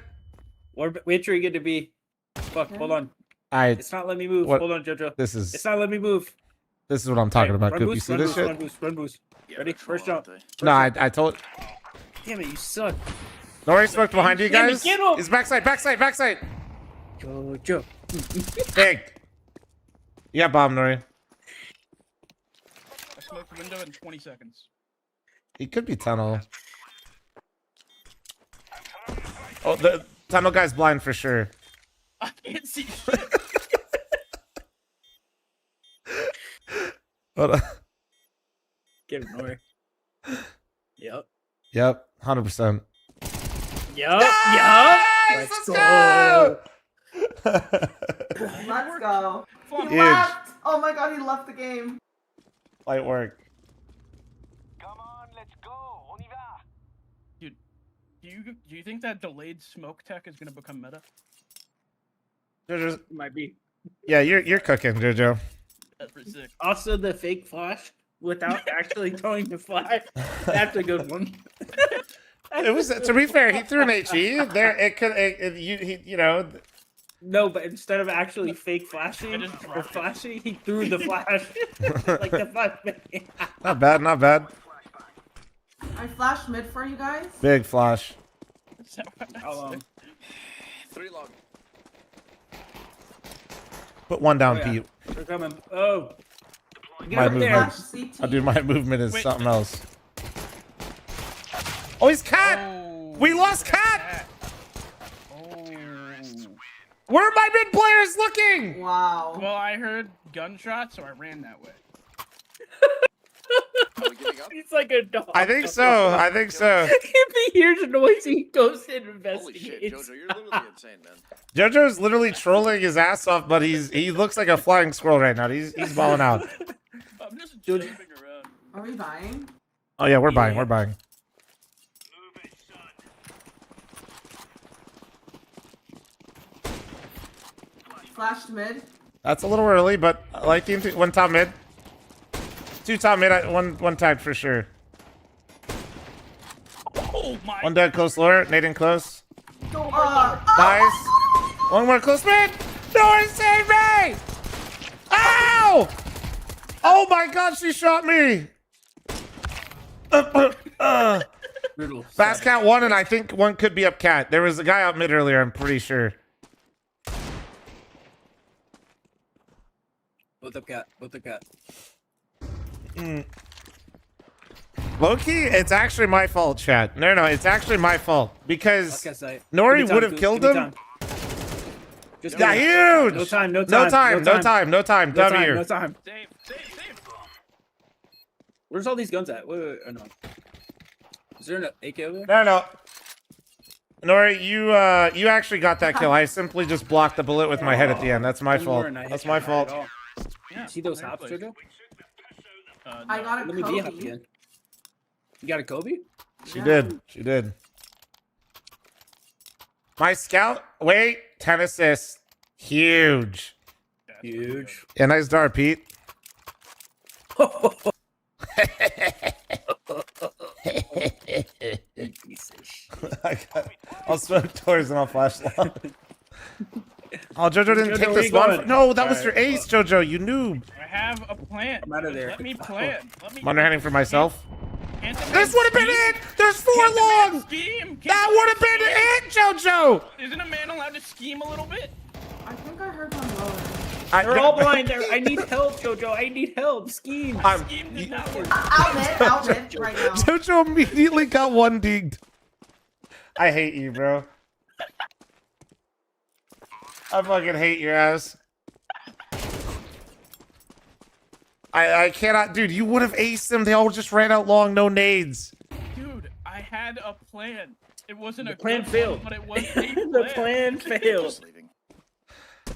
Where entry get to be? Fuck. Hold on. It's not letting me move. What? Hold on, Jojo. It's not letting me move. This is what I'm talking about, Run Coop. You boost, see run this boost, shit? run boost, run boost. Ready? First jump. No, I told. Damn it, you suck. Nori smoked behind you Damn it, guys. get up. It's backside. Jojo. Big. You got bomb, Nori. I smoked the window in 20 seconds. He could be tunnel. Oh, the tunnel guy's blind for sure. I can't see shit. Hold on. Get him, Nori. Yep, 100%. Yup. Let's go. Let's go. He Huge. left. Oh my god, he left the game. Light work. Dude, do you think that delayed smoke tech is gonna become meta? Jojo's, Might be. yeah, you're cooking, Jojo. That's pretty sick. Also, the fake flash without actually throwing the flash. That's a good one. It was, to be fair, he threw an HE. There, it could, you know. No, but instead of actually fake flashing just or flashing, he threw the flash like the flash. Not bad. I flashed mid for you guys. Big flash. How long? 3 long. Put one down, Oh, yeah. Pete. They're coming. Oh. Get My up there. movement. I do my movement is something else. Oh, he's cat. Oh, We lost cat. Oh. Where are my mid players looking? Wow. Well, I heard gunshots, so I ran that way. He's like a dog. I think so. If he hears a noise, he goes and Holy shit, investigates. Jojo, you're literally insane, man. JoJo's literally trolling his ass off, but he looks like a flying squirrel right now. He's balling out. I'm just jumping around. Are we buying? Oh yeah, we're buying. Flashed mid. That's a little early, but I like the one top mid. 2 top mid, one tag for sure. Oh my. One dead close lower, nading close. Oh. Nice. One more close mid. Nora, save me! Ow! Oh my god, she shot me! Fast cat 1, and I think 1 could be up cat. There was a guy out mid earlier, I'm pretty sure. Both up cat. Both up cat. Low-key, it's actually my fault, chat. No, it's actually my fault. Because Nori would have killed him. Yeah, huge! No time. No time. No W. time. Save. Where's all these guns at? Wait. Oh, no. Is there an AK over there? No. Nori, you actually got that kill. I simply just blocked the bullet with my head at the end. That's my fault. That's my fault. Yeah. See those hops, Jojo? I got a Let me Kobe. be up again. You got a Kobe? She did. My scout, wait, 10 assists. Huge. Yeah, nice dart, Pete. I'll smoke doors and I'll flash long. Oh, Jojo didn't take this one. No, that was your ace, Jojo. You noob. I have a plan. I'm out of there. Let me plan. I'm underhanding for myself. This would have been it. There's 4 long. That would have been it, Jojo. Isn't a man allowed to scheme a little bit? I think I heard one lower. They're all blind. I need help, Jojo. I need help. Scheme. Scheme did not work. Outlet right now. Jojo immediately got 1 digged. I hate you, bro. I fucking hate your ass. I cannot, dude. You would have aced them. They all just ran out long, no nades. Dude, I had a plan. It wasn't a plan good failed. one, but it was a plan. The plan failed.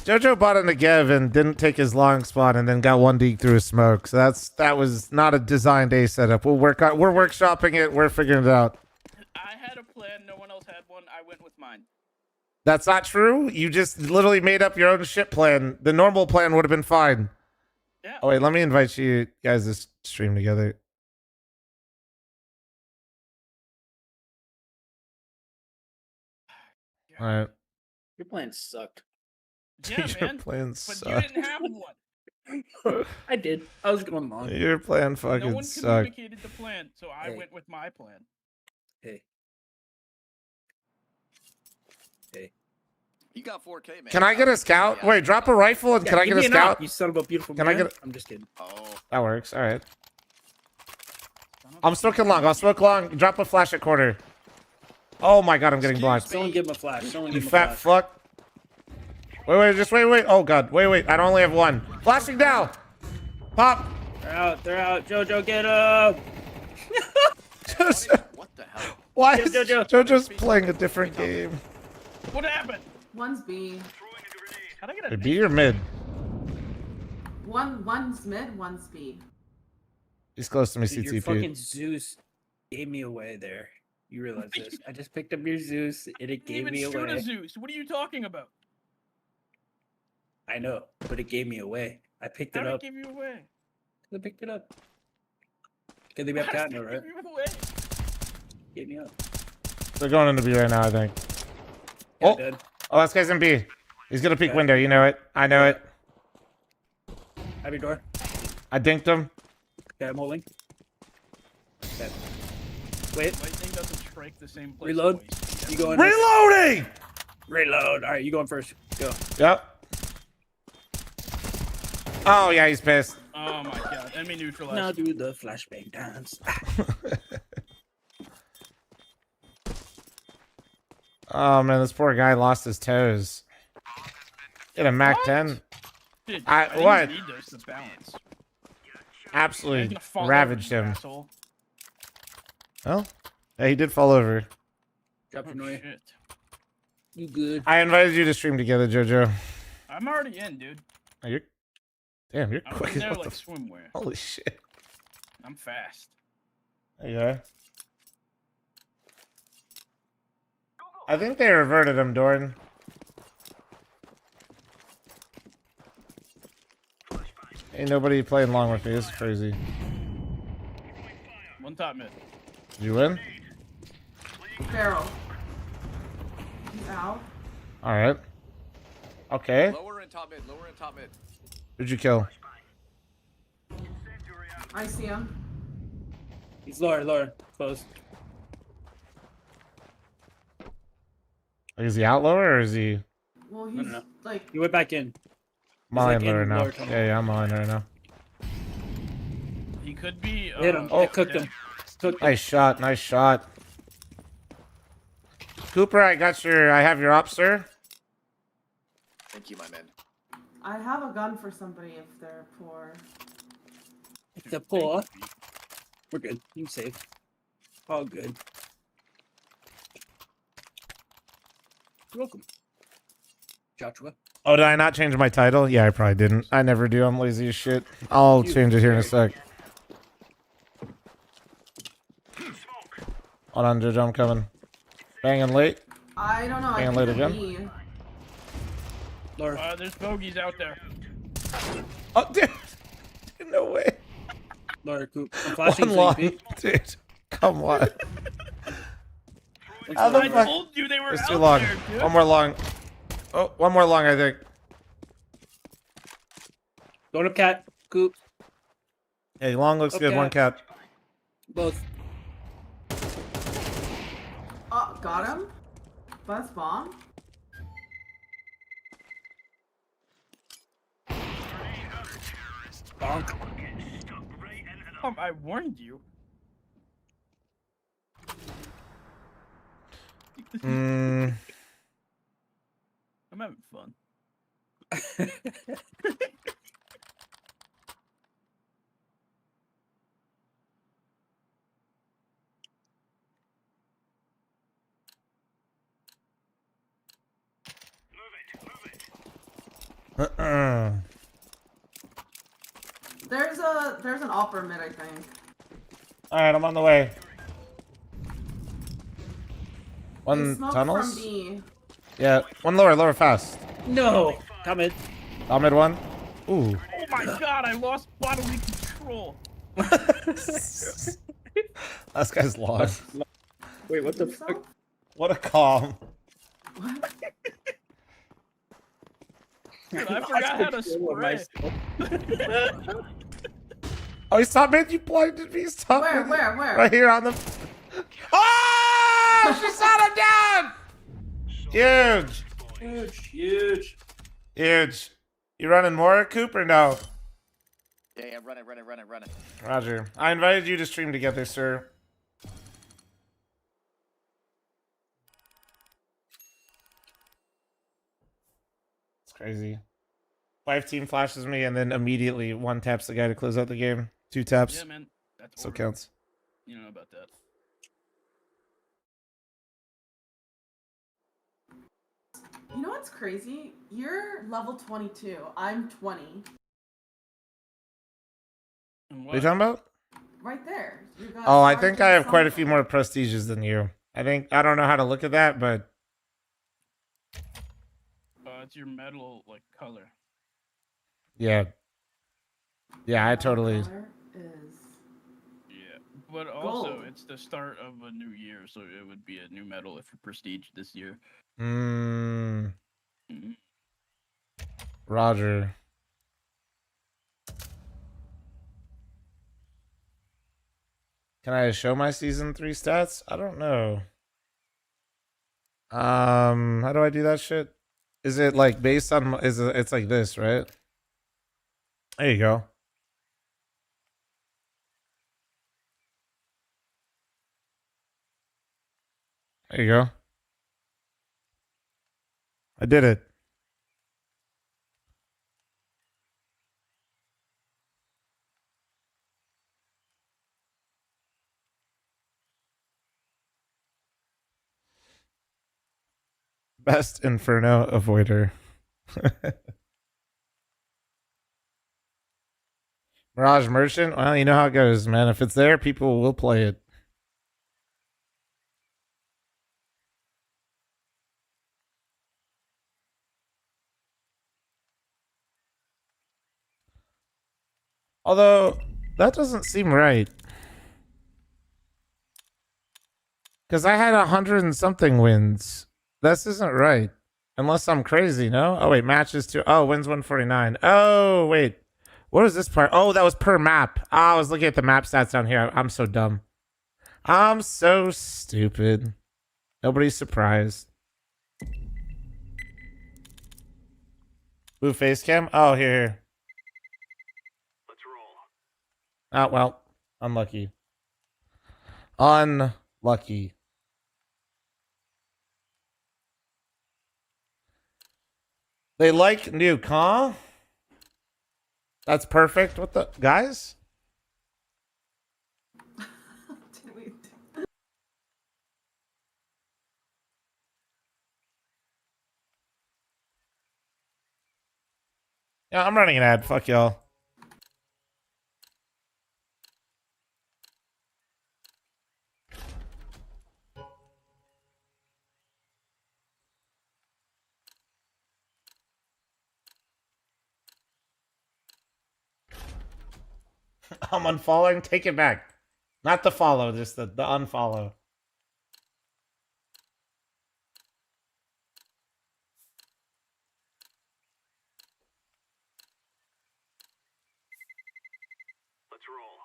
Jojo bought a Negev and didn't take his long spot, and then got 1 dig through a smoke. So that was not a designed A setup. We're workshopping it. We're figuring it out. I had a plan. No one else had one. I went with mine. That's not true. You just literally made up your own shit plan. The normal plan would have been fine. Yeah. Oh wait, let me invite you guys to stream together. All right. Your plan sucked. Yeah, Your man. plan But sucked. you didn't have one. I did. I was going along. Your plan No fucking one sucked. communicated the plan, so I went with my plan. Hey. You got 4K, man. Can I get a scout? Wait, drop a rifle and can I give get a me an scout? op, you son of a beautiful Can man. I get? I'm just kidding. That works. All right. I'm smoking long. I'll smoke long. Drop a flash at quarter. Oh my god, I'm getting blocked. Someone give him a flash. Someone You give him a fat flash. fuck. Wait, just wait. Oh god, wait. I only have 1. Flashing down. Pop. They're out. Jojo, get up. What the hell? Why is Jojo's playing a different game? What happened? One's B. How'd I get a B or mid? One's mid, one's B. He's close to me, Dude, your CTP. fucking Zeus gave me away there. You realize this? I just picked up your Zeus and it gave Even me shoot away. a Zeus. What are you talking about? I know, but it gave me away. I picked How it did up. it give you away? I picked it up. Can they be up cat now, right? Give you away. Gave me up. They're going into B right now, I think. Yeah, dead. Oh, this guy's in B. He's gonna peek window. You know it. I know it. Have your door. I dinked him. Okay, I'm holding. Okay. Wait. Lightning doesn't strike the same place. Reload. twice. You going? Reloading. Reload. All right, you going first. Go. Yep. Oh yeah, he's pissed. Oh my god. Enemy neutralized. Now do the flashbang dance. Oh man, this poor guy lost his toes. Get a Mac 10. Dude, What? Need those to balance. Absolutely He's gonna fall ravaged over, you him. asshole. Well, yeah, he did fall over. Drop your noise. Shit. You good? I invited you to stream together, Jojo. I'm already in, dude. Oh, you're damn, I'm quick. in there What like the swimwear. Holy shit. I'm fast. There you are. I think they reverted him, Dorn. Ain't nobody playing long with me. It's crazy. One top mid. Did you win? Feral. He's out. All right. Okay. Lower and top mid. Lower and top mid. Who'd you kill? I see him. He's lower. Close. Is he out lower or is he? Well, he's No. like. He went back in. Mine like right in now. lower tunnel. Yeah, I'm mine right now. He could be. Hit him. Oh. Cooked him. Cooked him. Nice shot. Nice shot. Cooper, I have your op, sir. Thank you, my man. I have a gun for somebody if they're poor. If they're poor, we're good. You safe. All good. You're welcome. Joshua. Oh, did I not change my title? Yeah, I probably didn't. I never do. I'm lazy as shit. I'll change it here in a sec. Hold on, Jojo, I'm coming. Banging late. I don't know. Banging I late think again. me. There's bogeys out there. Oh, dude. No way. Laura, Coop. I'm flashing One so you long, peek. dude. Come on. I the fuck? told you they were It's out too long. there, dude. One more long. Oh, one more long, I think. Going up cat. Coop. Hey, long looks good. Okay. One cat. Both. Oh, got him. Buzz bomb. Bonk. I warned you. Mm. I'm having fun. There's an upper mid, I think. All right, I'm on the way. They One smoked tunnels. from B. Yeah, one lower fast. No. Come in. Top mid one. Ooh. Oh my god, I lost bodily control. This guy's lost. Wait, what the fuck? What a calm. Dude, I forgot how to spray. Oh, he's top mid. You blinded me. He's top Where, mid. where? Right here on the. Oh! She shot him down. Huge. Huge. You running more, Coop, or no? Yeah, run it. Roger. I invited you to stream together, sir. It's crazy. 5 team flashes me and then immediately one taps the guy to close out the game. 2 taps. Yeah, man. That's So order. counts. You know about that. You know what's crazy? You're level 22. I'm 20. What are you talking about? Right there. You got Oh, I think I have sergeant quite a few more prestiges than you. I don't know how to look at that, but It's your medal like color. yeah. Yeah, I totally. color is Yeah, but also Gold. it's the start of a new year, so it would be a new medal if you prestige this year. Mm, Mhm. Roger. Can I show my season 3 stats? I don't know. How do I do that shit? Is it like based on it's like this, right? There you go. There you go. I did it. Best Inferno avoider. Mirage Merchant? Well, you know how it goes, man. If it's there, people will play it. Although, that doesn't seem right. Because I had 100 and something wins. This isn't right. Unless I'm crazy, no? Oh, wait, matches too. Oh, wins 149. Oh, wait. What is this part? Oh, that was per map. Oh, I was looking at the map stats down here. I'm so dumb. I'm so stupid. Nobody's surprised. Blue face cam? Oh, here. Let's roll. Oh, well. Unlucky. Unlucky. They like nuke, huh? That's perfect. What the... Guys? Yeah, I'm running an ad. Fuck y'all. I'm unfollowing. Take it back. Not the follow, just the unfollow. Let's roll.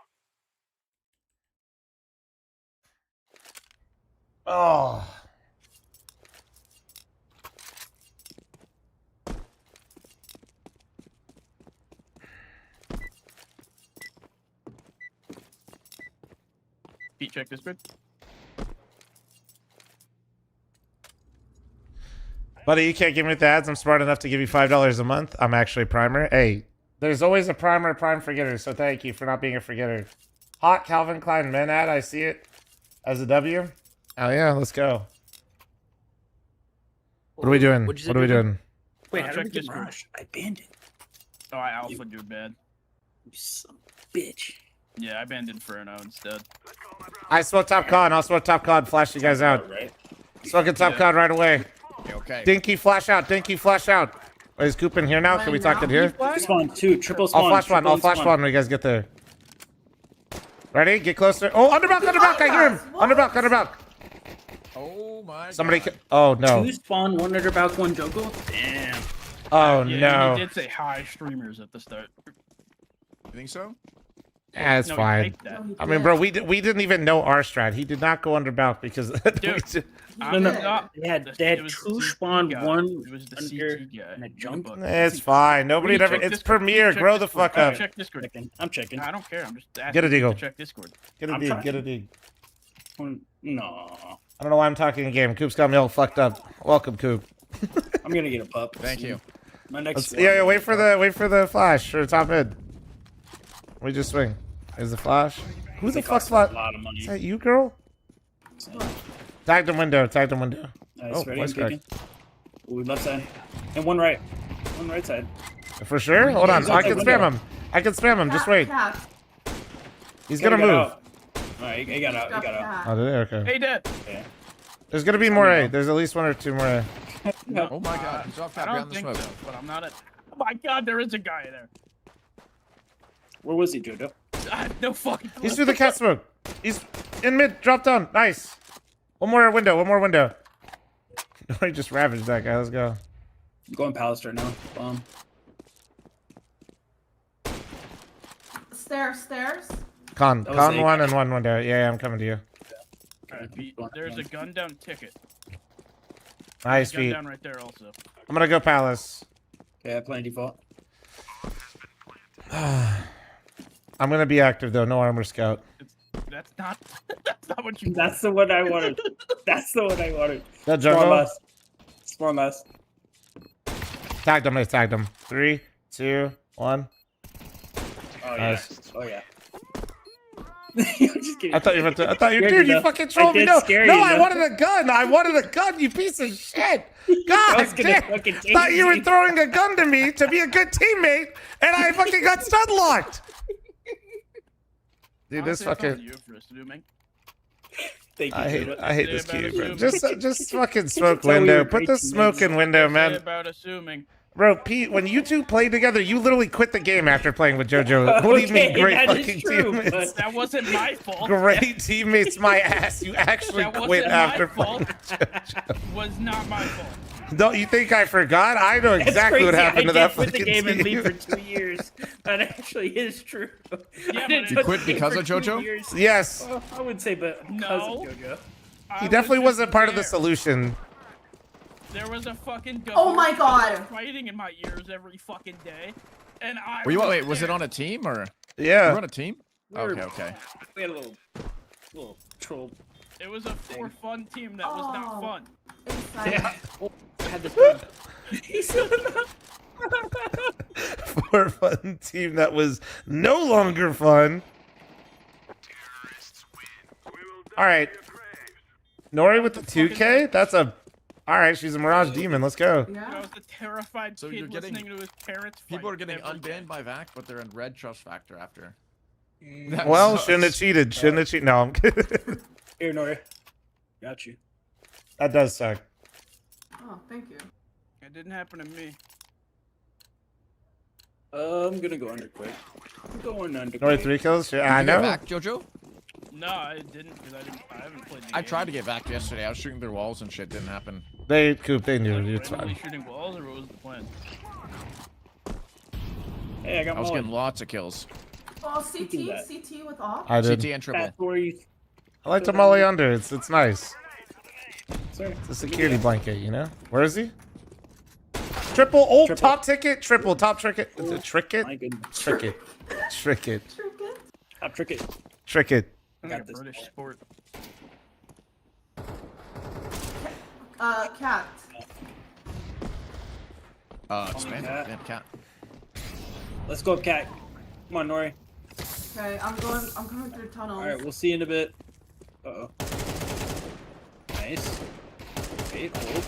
Oh. Pete, check this bit. Buddy, you can't give me the ads. I'm smart enough to give you $5 a month. I'm actually a primer. Hey, there's always a primer, a prime forgetter, so thank you for not being a forgetter. Hot Calvin Klein men ad. I see it as a W. Oh, yeah, let's go. What are we doing? What are we doing? Wait, how did we get rushed? I banned it. Oh, I alpha dude bad. You son of a bitch. Yeah, I banned Inferno instead. I smoke top cod. I'll smoke top cod. Flash you guys out. Smoking top cod right away. Okay. Dinky flash out. Dinky flash out. Wait, is Coop in here now? Can we talk in here? Spawn 2, triple spawn. I'll flash one. I'll flash one when you guys get there. Ready? Get closer. Oh, underback, underback. I hear him. Underback, underback. Oh my Somebody. Oh, no. 2 spawn, 1 underback, 1 jungle. Damn. Oh, Yeah, no. he did say high streamers at the start. You think so? Yeah, it's No, fine. I mean, bro, we didn't even know our strat. He did not go underback because. No. They had 2 spawn, 1 It was the under, CT guy. and a jump. It's fine. Nobody ever. It's Premiere. Grow the fuck up. Check Discord. I'm checking. I don't care. I'm just asking Get a you deagle. to check Discord. Get a dig. Get a dig. No. I don't know why I'm talking in game. Coop's got me all fucked up. Welcome, Coop. I'm gonna get a pup. Thank you. My next. Yeah, wait for the flash or top mid. We just swing. Is the flash? Who the fuck's flash? A lot of money. Is that you, girl? Tagged him window. Tagged him window. Nice, ready? voice crack. Ooh, left side. And 1 right. 1 right side. For sure? Hold on. He's I outside can window. spam him. I can spam him. Just wait. He's Gotta gonna get move. out. Alright, he got out. He got out. Oh, did he? Okay. Hey, Dad. Yeah. There's gonna be more A. There's at least 1 or 2 more A. Oh my god. He's off I that don't behind the think smoke. so, but I'm not a... Oh my god, there is a guy there. Where was he, Jojo? No fucking clue. He's through the cat smoke. He's in mid. Drop down. Nice. One more window. One more window. He just ravaged that guy. Let's go. I'm going palace right now. Bomb. Stairs. Con That was one and 1 window. Yeah, I'm coming to you. Alright, Pete, there's a gun down ticket. Nice Gun feet. down right there also. I'm gonna go palace. Yeah, playing default. I'm gonna be active though. No armor scout. That's not what you. That's the one I wanted. That's the one I wanted. That jungle? Spawn less. Tagged him. I tagged him. 3, 2, 1. Oh Nice. yeah. Oh yeah. I'm just kidding. I thought you were. I thought you, Scared dude. You though. fucking trolled I me. did No, scare no. you, I though. wanted a gun. I wanted a gun. You piece of shit. God was gonna damn. fucking take Thought you were you. throwing a gun to me to be a good teammate, and I fucking got stud locked. Dude, this fucking. Thank you, I Jojo. hate this Say about cube, bro. assuming. Just fucking smoke Tell me window. you're Put great the teammate. smoke in window, Say man. about assuming. Bro, Pete, when you two played together, you literally quit the game after playing with JoJo. What do you mean, great that is fucking true, teammates? but that wasn't my fault. Great teammates, my ass. You actually That quit wasn't after my playing fault. with JoJo. Was not my fault. Don't you think I forgot? I know exactly what happened to that I did fucking quit the game and team. leave for 2 years. That actually is true. Yeah, you quit because of JoJo? Yes. Well, I would say, but because of JoJo. He definitely wasn't part of the solution. There was a fucking Oh my God. fighting in my ears every fucking day, and I. Were you, wait, was it on a team or? Yeah. You were on a team? We were- Okay. We had a little troll. It was a for fun team that was not fun. Yeah. I had this. For a fun team that was no longer fun. All right. Nori with the 2K? That's a... All right, she's a Mirage Demon. Let's go. I was a terrified So kid you're getting- listening to his parents fight. People are getting every day. unbanned by VAC, but they're in red trust factor after. Well, shouldn't have cheated. Shouldn't have cheated. No, I'm kidding. Here, Nori. Got you. That does suck. Oh, thank you. It didn't happen to me. I'm gonna go under quick. I'm going under. Nori 3 kills? Yeah, I Did you get know. Vac, JoJo? No, I didn't because I haven't played. The I game. tried to get Vac yesterday. I was shooting through walls and shit. Didn't happen. They, Coop, they knew. It's Randomly fine. shooting walls, or what was the plan? Hey, I got I was one. getting lots of kills. Oh, can do that. CT with off. I did. CT and triple. I like to molly under. It's nice. Sorry. It's a security blanket, you know? Where is he? Triple. Oh, top ticket. Triple. Top tricket. Is it trick it? My goodness. Trick it. Trick it. I'll trick it. Trick it. I got this. British sport. Cat. Expand. Cat. Yeah, cat. Let's go, cat. Come on, Nori. Okay, I'm coming through tunnels. All right, we'll see you in a bit. Uh-oh. Nice. Wait, hold.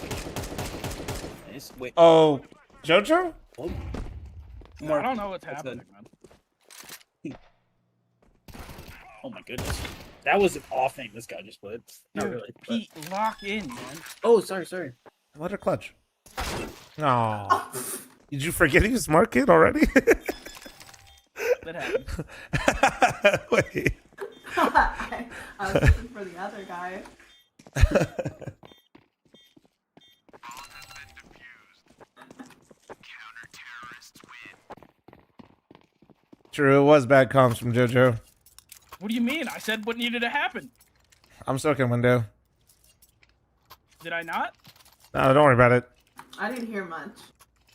Nice. Wait. Oh, JoJo? Hold. I don't know what's happening, man. Oh my goodness. That was an off aim this guy just played. Not Dude, really. but- Pete, lock in, man. Oh, sorry. Let her clutch. No. Did you forget he was smart kid already? That happens. Wait. I was looking for the other guy. True, it was bad comms from JoJo. What do you mean? I said what needed to happen. I'm soaking window. Did I not? No, don't worry about it. I didn't hear much.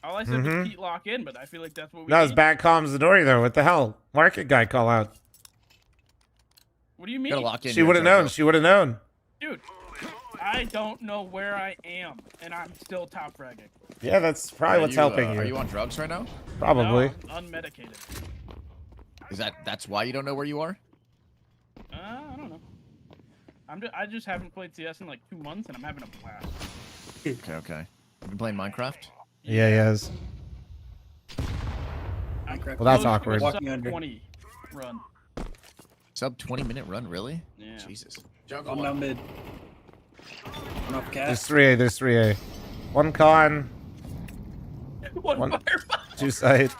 All I said was Pete lock in, but I feel like that's what we That was need. bad comms to Nori, though. What the hell? Market guy call out. What do you mean? Gotta lock in. She would have known. She would have known. Dude, I don't know where I am, and I'm still top fragging. Yeah, that's probably what's helping you. Are you on drugs right now? Probably. No, I'm unmedicated. That's why you don't know where you are? I don't know. I just haven't played CS in like 2 months, and I'm having a blast. Okay. You been playing Minecraft? Yeah, he has. Minecraft. Well, that's Close to a awkward. sub 20 run. Sub 20-minute run, really? Yeah. Jesus. I'm down mid. I'm up cat. There's 3A. There's 3A. One con. One fire. 2 site.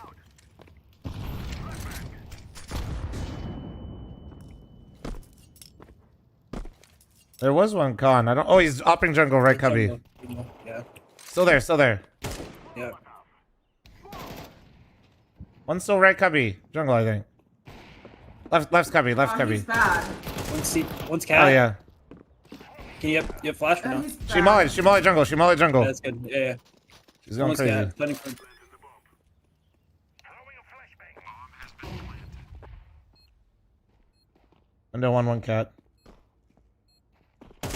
There was one con. I don't. Oh, he's upping jungle, right, Cubby? Yeah. Still there. Still there. Yeah. One still right, Cubby. Jungle, I think. Left's Cubby. Left Cubby. He's bad. One's cat. Oh yeah. Can you have flash or no? He's She bad. mollied jungle. She mollied jungle. Yeah, that's good. Yeah. She's going One's crazy. cat. Planning for- Window one cat. I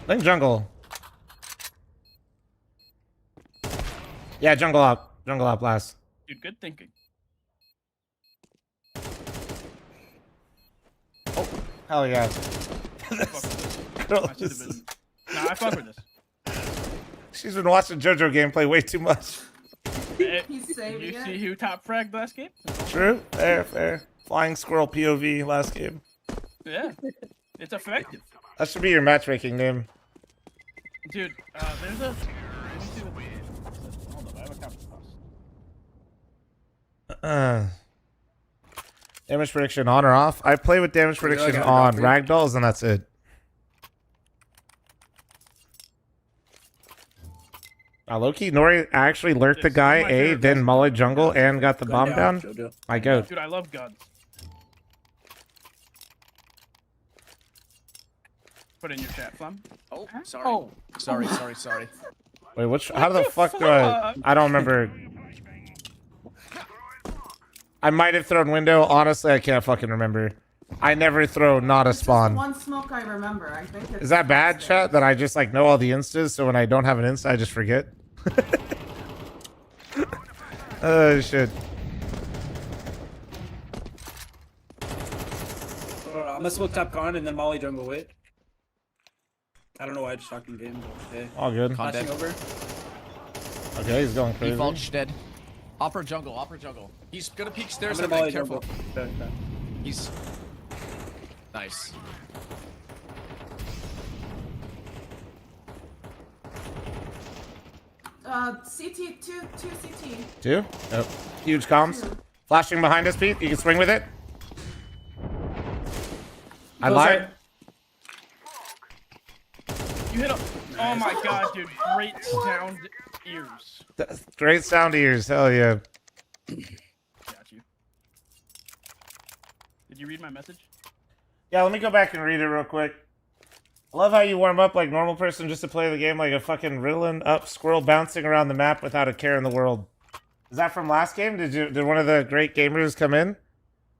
think jungle. Yeah, jungle up. Jungle up last. Dude, good thinking. Hell yeah. Girl, I should have been. Nah, I fuck with this. she's been watching JoJo gameplay way too much. He's saving You it. see who top fragged last game? True. Fair. Flying squirrel POV last game. Yeah. It's effective. That should be your matchmaking name. Dude, there's a... One Damage prediction on or off? I play with damage prediction on ragdolls, and that's it. Low-key, Nori actually lurked the guy A, then Molly jungle, and got the bomb down. My goat. Dude, I love guns. Put in your chat, fl0m. Oh, sorry. Sorry. Wait, which? How the fuck do I don't remember. I might have thrown window. Honestly, I can't fucking remember. I never throw not a spawn. One smoke I remember. I think it's Is that bad, chat? That I just like know all the instas, so when I don't have an insta, I just forget. Oh shit. I'm gonna smoke top con and then Molly jungle. Wait. I don't know why I just talked in game. But okay. All good. Flashing over. Okay, he's going crazy. Default dead. Opera jungle. He's gonna peek stairs I'm and gonna then careful. Jungle. Okay. He's nice. CT, two CT. Two? Oh, huge comms. Flashing behind us, Pete. You can swing with it. I lied. You hit him. Oh my god, dude. Great sound ears. Great sound ears. Hell yeah. Got you. Did you read my message? Yeah, let me go back and read it real quick. I love how you warm up like normal person just to play the game like a fucking riddling up squirrel bouncing around the map without a care in the world. Is that from last game? Did one of the great gamers come in?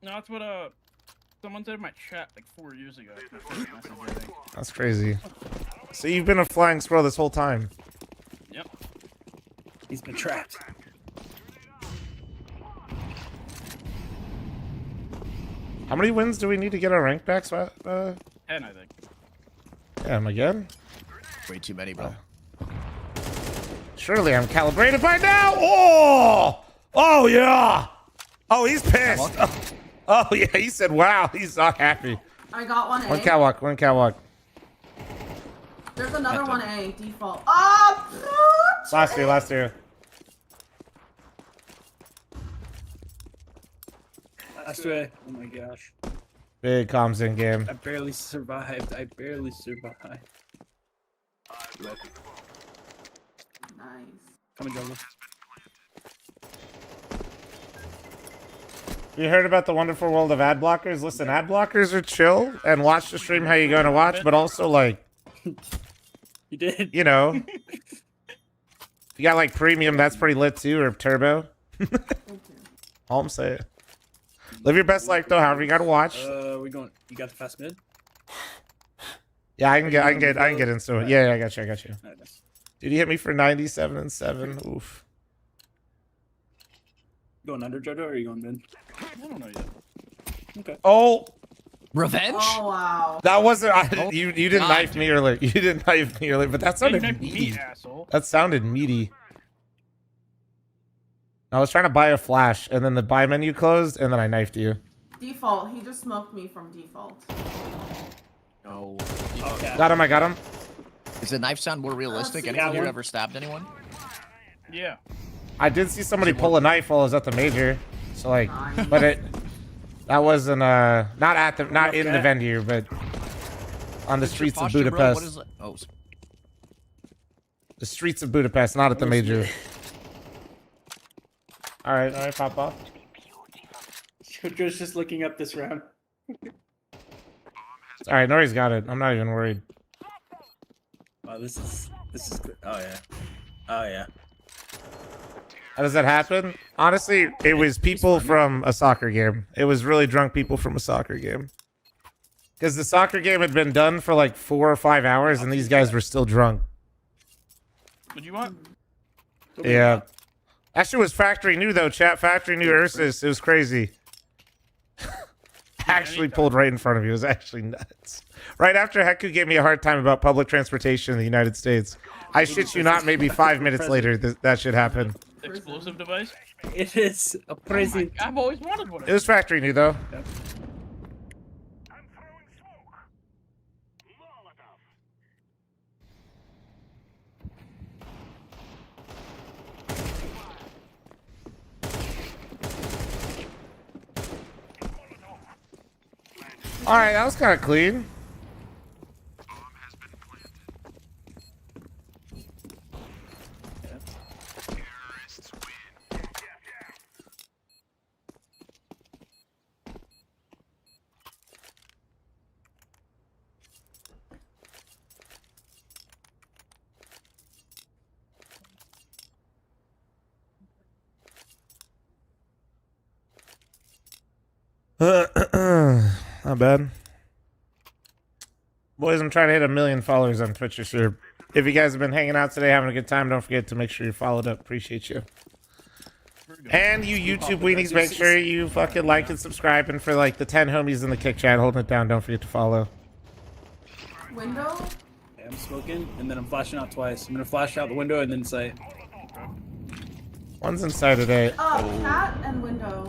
No, that's what someone said in my chat like 4 years ago. My first message, I think. That's crazy. So you've been a flying squirrel this whole time. Yep. He's been trapped. How many wins do we need to get our rank back? 10, I think. Damn, again? Way too many, bro. Surely I'm calibrated by now. Oh yeah. Oh, he's pissed. Oh yeah, he said, wow, he's not happy. I got one A. One catwalk. There's another one A, default. Oh! Last year. Last way. Oh my gosh. Big comms in game. I barely survived. Nice. Coming jungle. You heard about the wonderful world of ad blockers? Listen, ad blockers are chill and watch the stream how you're going to watch, but also like, you did. You know, if you got like premium, that's pretty lit too, or turbo. All I'm saying. Live your best life though, however you gotta watch. We going. You got the fast mid? Yeah, I can get into it. Yeah, I got you. Nice. Dude, he hit me for 97 and 7. Oof. Going under Jojo, or are you going mid? I don't know yet. Okay. Oh, revenge? Oh wow. That wasn't. You didn't knife me earlier. You didn't knife me earlier, but that sounded meaty. That sounded meaty. I was trying to buy a flash, and then the buy menu closed, and then I knifed you. Default. He just smoked me from default. No. Okay. Got him. I got him. Is the knife sound more realistic? Anyone here ever stabbed anyone? Yeah. I did see somebody pull a knife while I was at the major, so like, but that wasn't not in the venue, but on the streets of Budapest. Oh. The streets of Budapest, not at the major. All right, pop off. Jojo's just looking up this round. All right, Nori's got it. I'm not even worried. Oh, this is good. Oh yeah. How does that happen? Honestly, it was people from a soccer game. It was really drunk people from a soccer game. Because the soccer game had been done for like 4 or 5 hours, and these guys were still drunk. What do you want? Yeah. That shit was factory new though, chat. Factory new Ursus. It was crazy. Actually pulled right in front of you. It was actually nuts. Right after Heku gave me a hard time about public transportation in the United States. I shit you not, maybe 5 minutes later, that shit happened. Explosive device? It is a present. I've always wanted one. It was factory new though. Yep. All right, that was kind of clean. Not bad. Boys, I'm trying to hit 1 million followers on Twitch this year. If you guys have been hanging out today, having a good time, don't forget to make sure you're followed up. Appreciate you. And you YouTube weenies, make sure you fucking like and subscribe. And for like the 10 homies in the kick chat holding it down, don't forget to follow. Window? Yeah, I'm smoking, and then I'm flashing out twice. I'm gonna flash out the window and then say. One's inside today. Cat and window.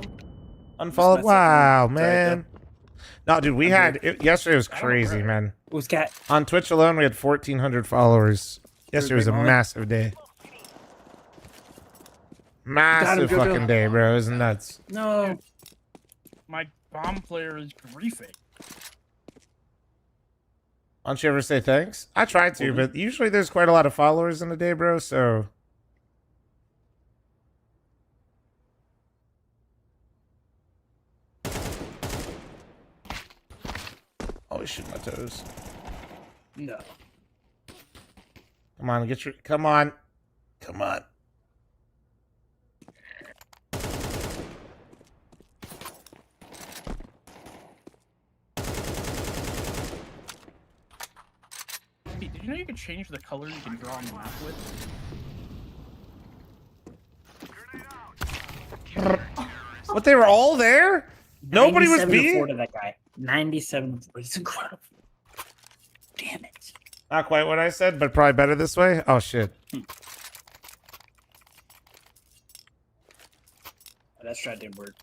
Unfollowed. Wow, man. Right No, dude, we had yesterday was crazy, man. It was cat on Twitch alone. We had 1,400 followers. Yesterday was a massive day. Massive fucking day, bro. It was nuts. No. My bomb player is griefing. Why don't you ever say thanks? I try to, but usually there's quite a lot of followers in a day, bro, so... Always shoot my toes. No. Come on, get your... Come on. Come on. Hey, did you know you can change the color you can draw on the map with? What, they were all there? Nobody was being... to that guy. 97 to 4. It's incredible. Damn it. Not quite what I said, but probably better this way. Oh, shit. That strat didn't work.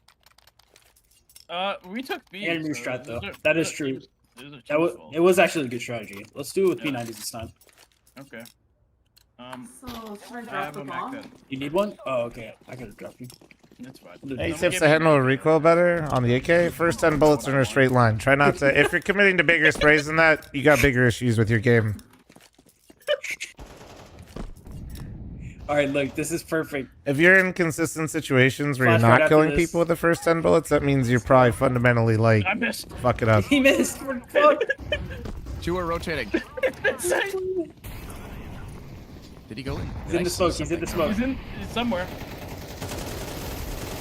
We took B. And a new strat, though. That is true. It was actually a good strategy. Let's do it with P90s this time. Okay. So, should I drop the bomb? You need one? Oh, okay. I could drop you. That's fine. Hey, tips to handle recoil better on the AK. First 10 bullets are in a straight line. Try not to... If you're committing to bigger sprays than that, you got bigger issues with your game. Alright, look. This is perfect. If you're in consistent situations where Flash you're right not after killing this. people with the first 10 bullets, that means you're probably fundamentally, like... I missed. Fuck it up. He missed. Fuck. Two are rotating. Did he go in? He's in the smoke. He's in the smoke. He's somewhere.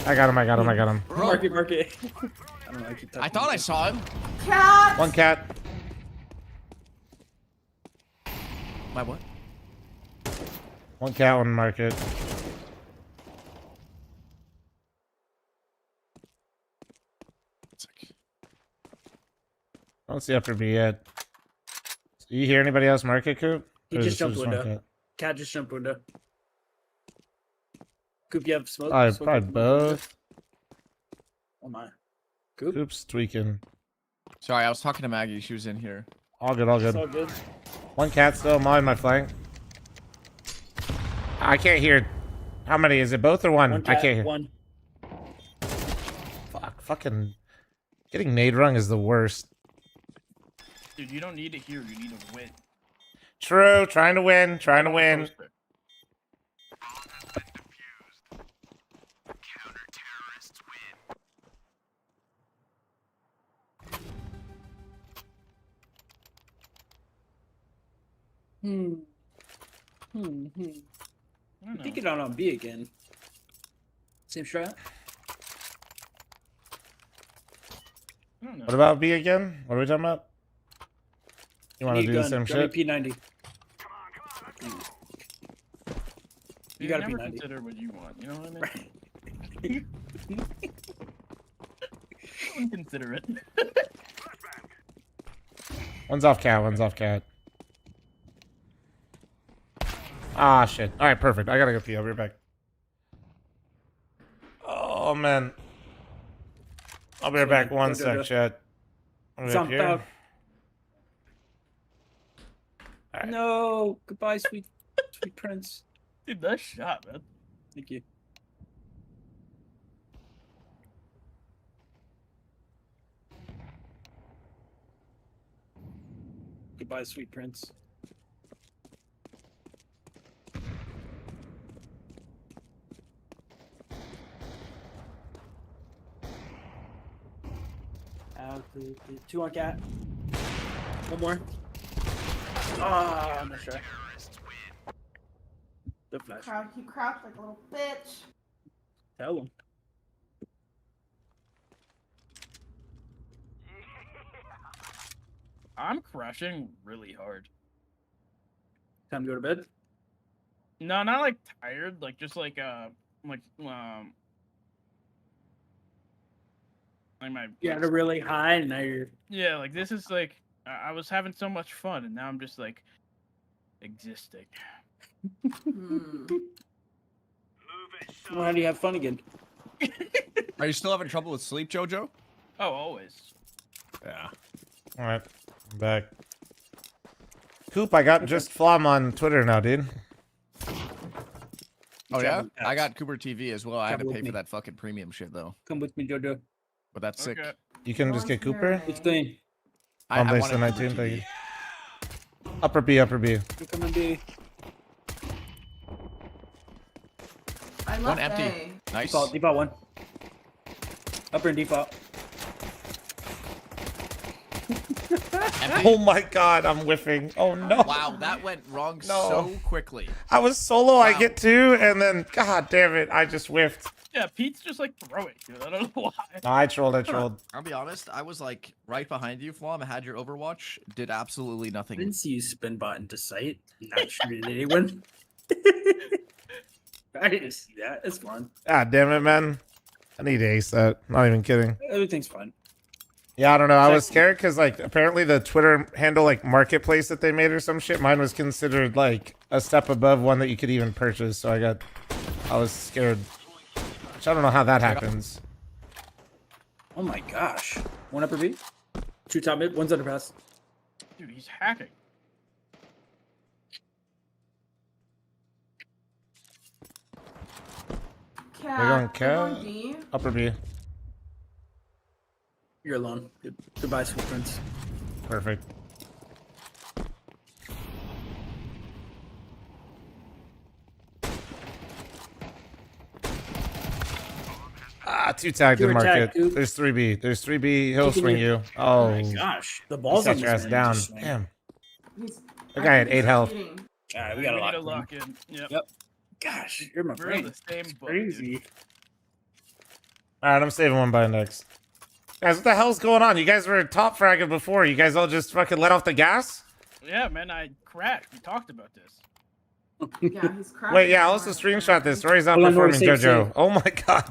I got him, I got him, I got him. Mark it, mark it. I don't know. I thought I saw him. Cat! One cat. My what? One cat, one market. I don't see upper B yet. Do you hear anybody else market, Coop? He Or is just it jumped one window. cat? Cat just jumped window. Coop, you have smoke? Probably, Smoke probably up? both. Oh my. Coop? Coop's tweaking. Sorry, I was talking to Maggie. She was in here. All good, all good. It's all good. One cat still, I'm on my flank. I can't hear. How many? Is it both or one? One cat, I can't hear. One. Fuck, fucking... Getting nade rung is the worst. Dude, you don't need to hear. You need to win. True, trying to win, trying to win. I think it on B again. Same strat? What about B again? What are we talking about? You want to do the same shit? P90. You gotta never P90. consider what you want. You know what I mean? Don't consider it. One's off cat, one's off cat. Ah, shit. All right, perfect. I gotta go pee. I'll be right back. Oh, man. I'll be right back. One sec, chat. Jump out. No. Goodbye, sweet prince. Dude, nice shot, man. Thank you. Goodbye, sweet prince. Out the 2 on cat. One more. Ah, I'm not sure. The flash. He crouched like a little bitch. Tell him. I'm crushing really hard. Time to go to bed? No, not like tired, like just like my You had a really high, and now you're. yeah, like this is like I was having so much fun, and now I'm just like existing. Well, how do you have fun again? Are you still having trouble with sleep, Jojo? Oh, always. Yeah. All right, I'm back. Coop, I got just fl0m on Twitter now, dude. Oh yeah, I got Cooper TV as well. I had to Come with pay me. for that fucking premium shit though. Come with me, Jojo. But that's sick. You can just get Cooper. It's clean. On I base wanted the Cooper 19, thank TV. you. Upper B, upper B. You come and be. I love One empty. A. Nice. Default 1. Upper and default. Oh my god, I'm whiffing. Oh no. Wow, that went wrong No. so quickly. I was solo, I get 2, and then, god damn it, I just whiffed. Yeah, Pete's just like throwing, dude. I don't know why. No, I trolled. I'll be honest, I was like right behind you, fl0m. I had your Overwatch, did absolutely I nothing. didn't see you spin bot into sight. Not shooting at anyone. I didn't see that. It's fun. God damn it, man. I need to ace that. Not even kidding. Everything's fun. Yeah, I don't know. I was scared because, like, apparently the Twitter handle, like, marketplace that they made or some shit, mine was considered, like, a step above one that you could even purchase. So I was scared. Which I don't know how that happens. Oh my gosh. 1 upper B. 2 top mid. 1's underpass. Dude, he's hacking. They're going They're going cat. B. Upper B. You're alone. Goodbye, sweet prince. Perfect. Ah, 2 tagged in Two market. attack, Coop. There's 3B. There's 3B. He'll Taking swing you. you. Oh my gosh. The ball's you on set this your ass man. down. Just swing. Damn. He's, That guy had 8 health. cheating. All right, we got need a to lock. lock in. Yep. Yep. Gosh, you're my We're in brain. the same It's boat, crazy. Alright, I'm saving 1 by next. Guys, what the hell's going on? You guys were top fragging before. You guys all just fucking let off the gas? Yeah, man, I crashed. We talked about this. Yeah, he's crashing. Wait, yeah, I'll also screenshot this. Rory's not Hold on, Rory, performing save, JoJo. save. Oh my god,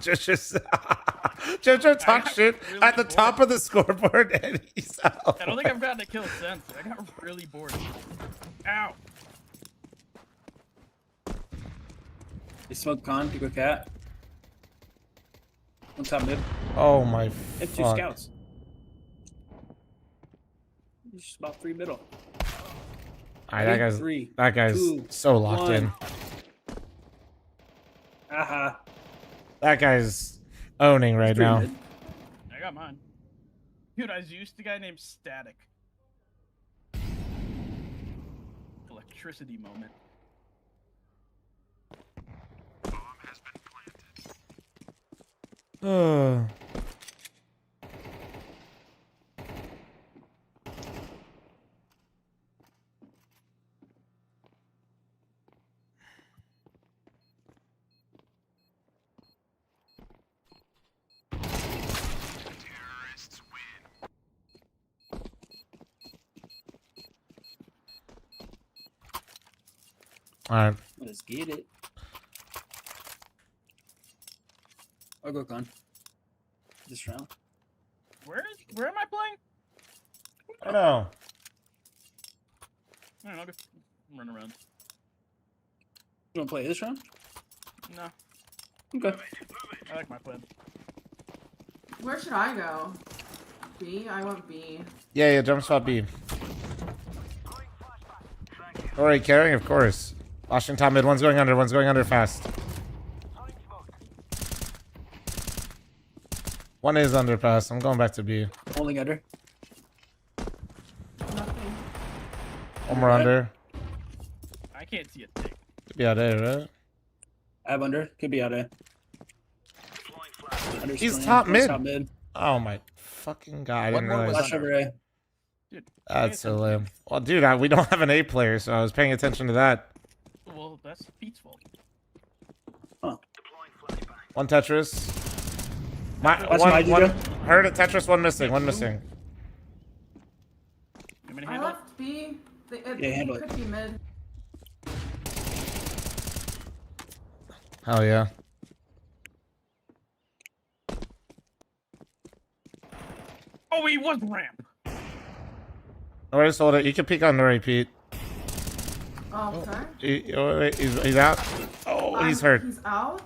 JoJo talks shit really at the top of the scoreboard and he's out. I don't think I've gotten a kill since. I got really bored. Ow. They smoke con. You go cat. 1 top mid. Oh my And 2 fuck. scouts. He's just about 3 middle. Alright, that guy's 2, so locked 1. in. Aha. That guy's owning right Pretty now. mid. I got mine. Dude, I used a guy named Static. Electricity moment. Alright. Let's get it. I'll go con. This round. Where am I playing? I don't know. Alright, I'll go run around. You wanna play this round? No, Okay. I like my plan. Where should I go? B? I want B. Yeah, jump spot B. Rory carrying, of course. Washington top mid, one's going under fast. One is underpass. I'm going back to B. Holding under. Nothing. One more under. I can't see a thing. Could be out there, right? I have under. Could be out there. He's top mid. Oh my fucking god! I didn't realize. Flash over A. That's so lame. Well, dude, we don't have an A player, so I was paying attention to that. Well, that's Pete's fault. One Tetris. Heard it. Tetris. One missing. One missing. I left B. Yeah, handle it could be mid. Hell yeah. Oh, he was ramp. No worries, hold it. You can peek on the repeat. Oh, okay. He's out. Oh, he's hurt. He's out.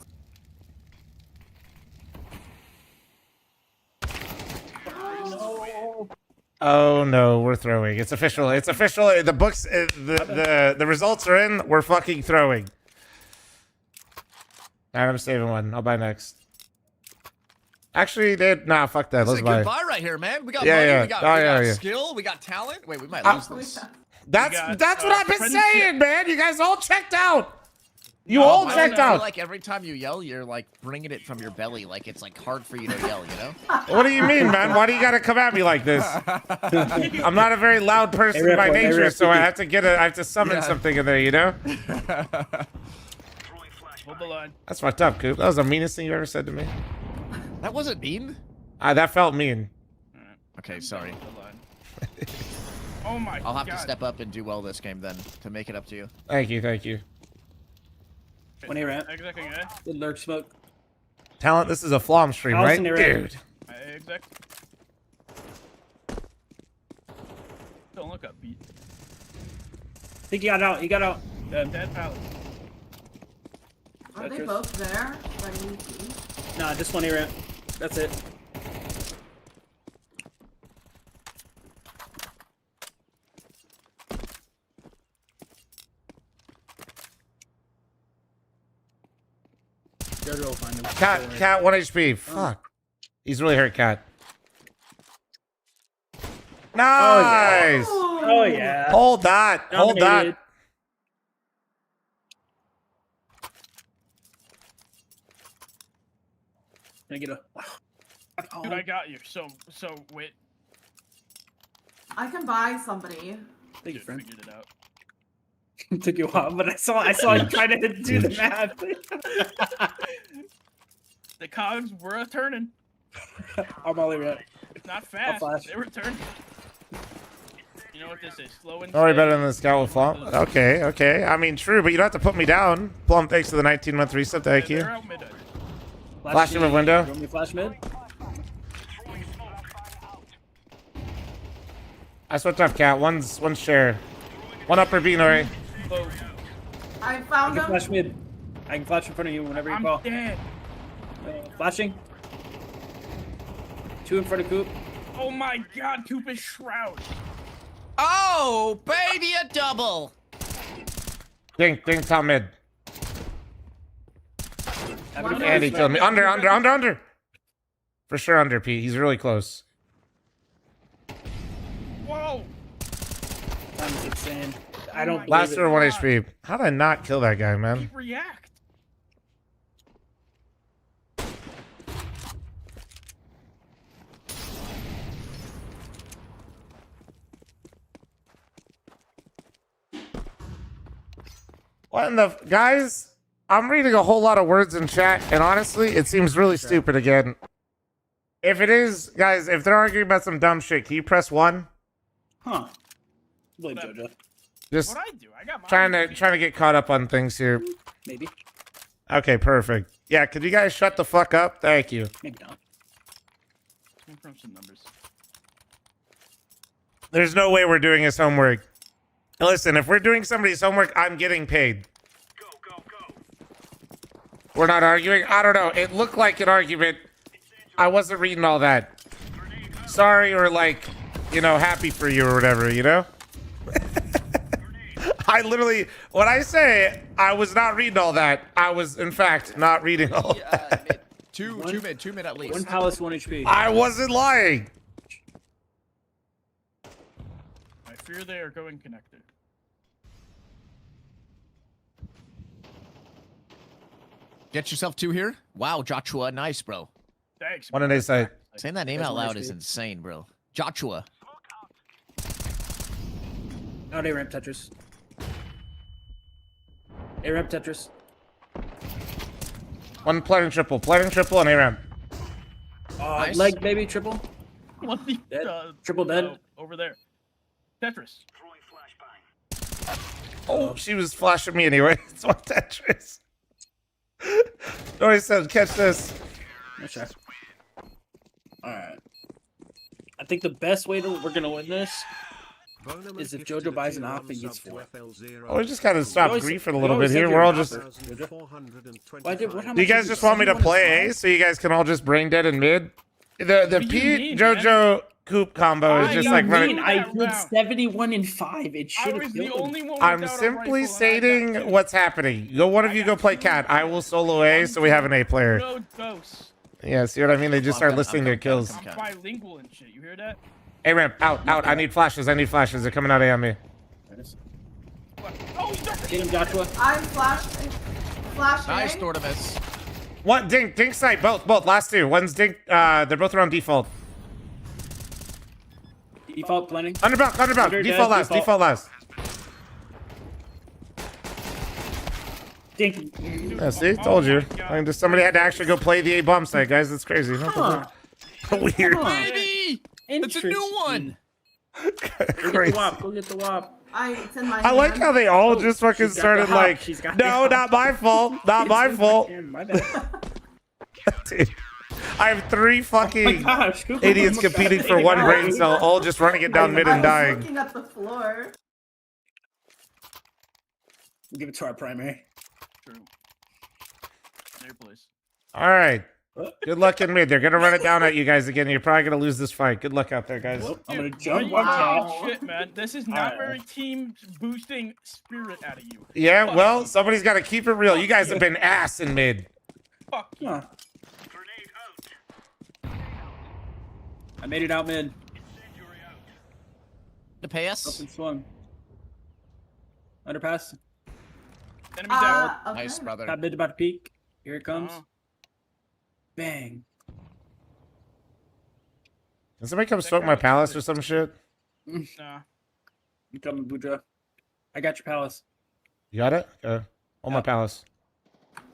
Oh no, we're throwing. It's official. It's official. The books, the results are in. We're fucking throwing. Alright, I'm saving one. I'll buy next. Actually, dude, nah, fuck that. Let's buy. Good buy right here, man. We got money. We got skill. We got talent. Wait, we might lose this. That's what I've been saying, man. You guys all checked out. You all checked out. Like every time you yell, you're like bringing it from your belly. Like it's like hard for you to yell, you know? What do you mean, man? Why do you gotta come at me like this? I'm not a very loud person by nature, so I have to summon something in there, you know? Hold the line. That's fucked up, Coop. That was the meanest thing you ever said to me. That wasn't mean. That felt mean. Okay, sorry. Oh my god. I'll have to step up and do well this game then to make it up to you. Thank you, thank you. 20 ramp. Exactly. Good lurk smoke. Talent, this is a fl0m stream, right? Dude. Exactly. Don't look up, Pete. I think he got out. He got out. Dead palace. Are they both there? Like, nah, just 20 ramp. That's it. Will find him. Cat 1 HP. Fuck. He's really hurt, Cat. Nice. Oh yeah. Hold that. Hold that. Can I get a? Dude, I got you. So wait. I can buy somebody. Thank you, friend. Figured it out. It took you a while, but I saw you trying to do the math. The cogs were turning. I'm all right. Not fast. They were turning. You know what this is? Slow and Already better than the scout with fl0m. Okay, okay. I mean, true, but you don't have to put me down. fl0m, thanks for the 19-month reset. Thank you. Flash him a window. You want me to flash mid? I switched off, Cat. One's share. One upper B, Nori. I found him. Flash mid. I can flash in front of you whenever you call. Dead. Flashing. 2 in front of Coop. Oh my god, Coop is shroud. Oh, baby, a double. Ding, top mid. And he killed me. Under. For sure under, Pete. He's really close. Whoa. That's insane. I don't. Blaster 1 HP. How did I not kill that guy, man? React. What in the guys? I'm reading a whole lot of words in chat, and honestly, it seems really stupid again. If it is, guys, if they're arguing about some dumb shit, can you press 1? Huh. Blame Jojo. Just What I do? I got mine. trying to get caught up on things here. Maybe. Okay, perfect. Yeah, could you guys shut the fuck up? Thank you. Maybe not. From some numbers. There's no way we're doing his homework. Listen, if we're doing somebody's homework, I'm getting paid. Go. We're not arguing? I don't know. It looked like an argument. I wasn't reading all that. Sorry, or like, you know, happy for you or whatever, you know? I literally, when I say I was not reading all that, I was, in fact, not reading all that. Two mid at least. 1 palace, 1 HP. I wasn't lying. I fear they are going connected. Get yourself 2 here. Wow, Joshua, nice, bro. Thanks. One on A side. Saying that name That's out loud nice, is dude. insane, bro. Joshua. Out A ramp Tetris. A ramp Tetris. One planning triple and A ramp. Nice. Leg baby triple. What the Dead. Triple dead. over there. Tetris. Oh, she was flashing me anyway. It's one Tetris. Dory said, catch this. Okay. Alright. I think the best way we're gonna win this is if Jojo buys an op and gets 4. Oh, we just kind of stopped griefing a little bit here. We're all just... Do Do you guys just want me to play A so you guys can all just brain dead in mid? The Pete Jojo Coop combo is just like running. I did 71 and 5. It should have killed him. I'm simply stating what's happening. One of you go play cat. I will solo A so we have an A player. No dose. Yeah, see what I mean? They just start listing their kills. I'm bilingual and shit. You hear that? A ramp, out. I need flashes. They're coming out A on me. Oh, Get him, Joshua. I'm flashing. Nice, Dortimus. One dink sight, both. Last two. One's dink. They're both around default. Default planning. Underbound. Default last. Dink. Yeah, see, told you. Somebody had to actually go play the A bomb site, guys. That's crazy. Weird. Baby! It's a new one. Crazy. Go get the WAP. It's in my I like hand. how they all just fucking started like, no, not my fault. Not my fault. My bad. Dude, I have 3 fucking Cooper, idiots competing for 1 brain cell, all just running it down mid and I was dying. looking at the floor. Give it to our primary. True. There, please. All right. Good luck in mid. They're going to run it down at you guys again. You're probably going to lose this fight. Good luck out there, guys. I'm going to jump on Wow, catch. shit, man. This is not very team boosting spirit out of you. Yeah, well, somebody's got to keep it real. You guys have been ass in mid. Fuck you. Huh. I made it out mid. To pay Up us. and swung. Underpass. Enemy down. Okay. Nice, brother. Top mid about to peak. Here it comes. Bang. Can somebody come smoke my palace or some shit? Nah. I'm coming, Boudra. I got your palace. You got it? Okay. On my palace.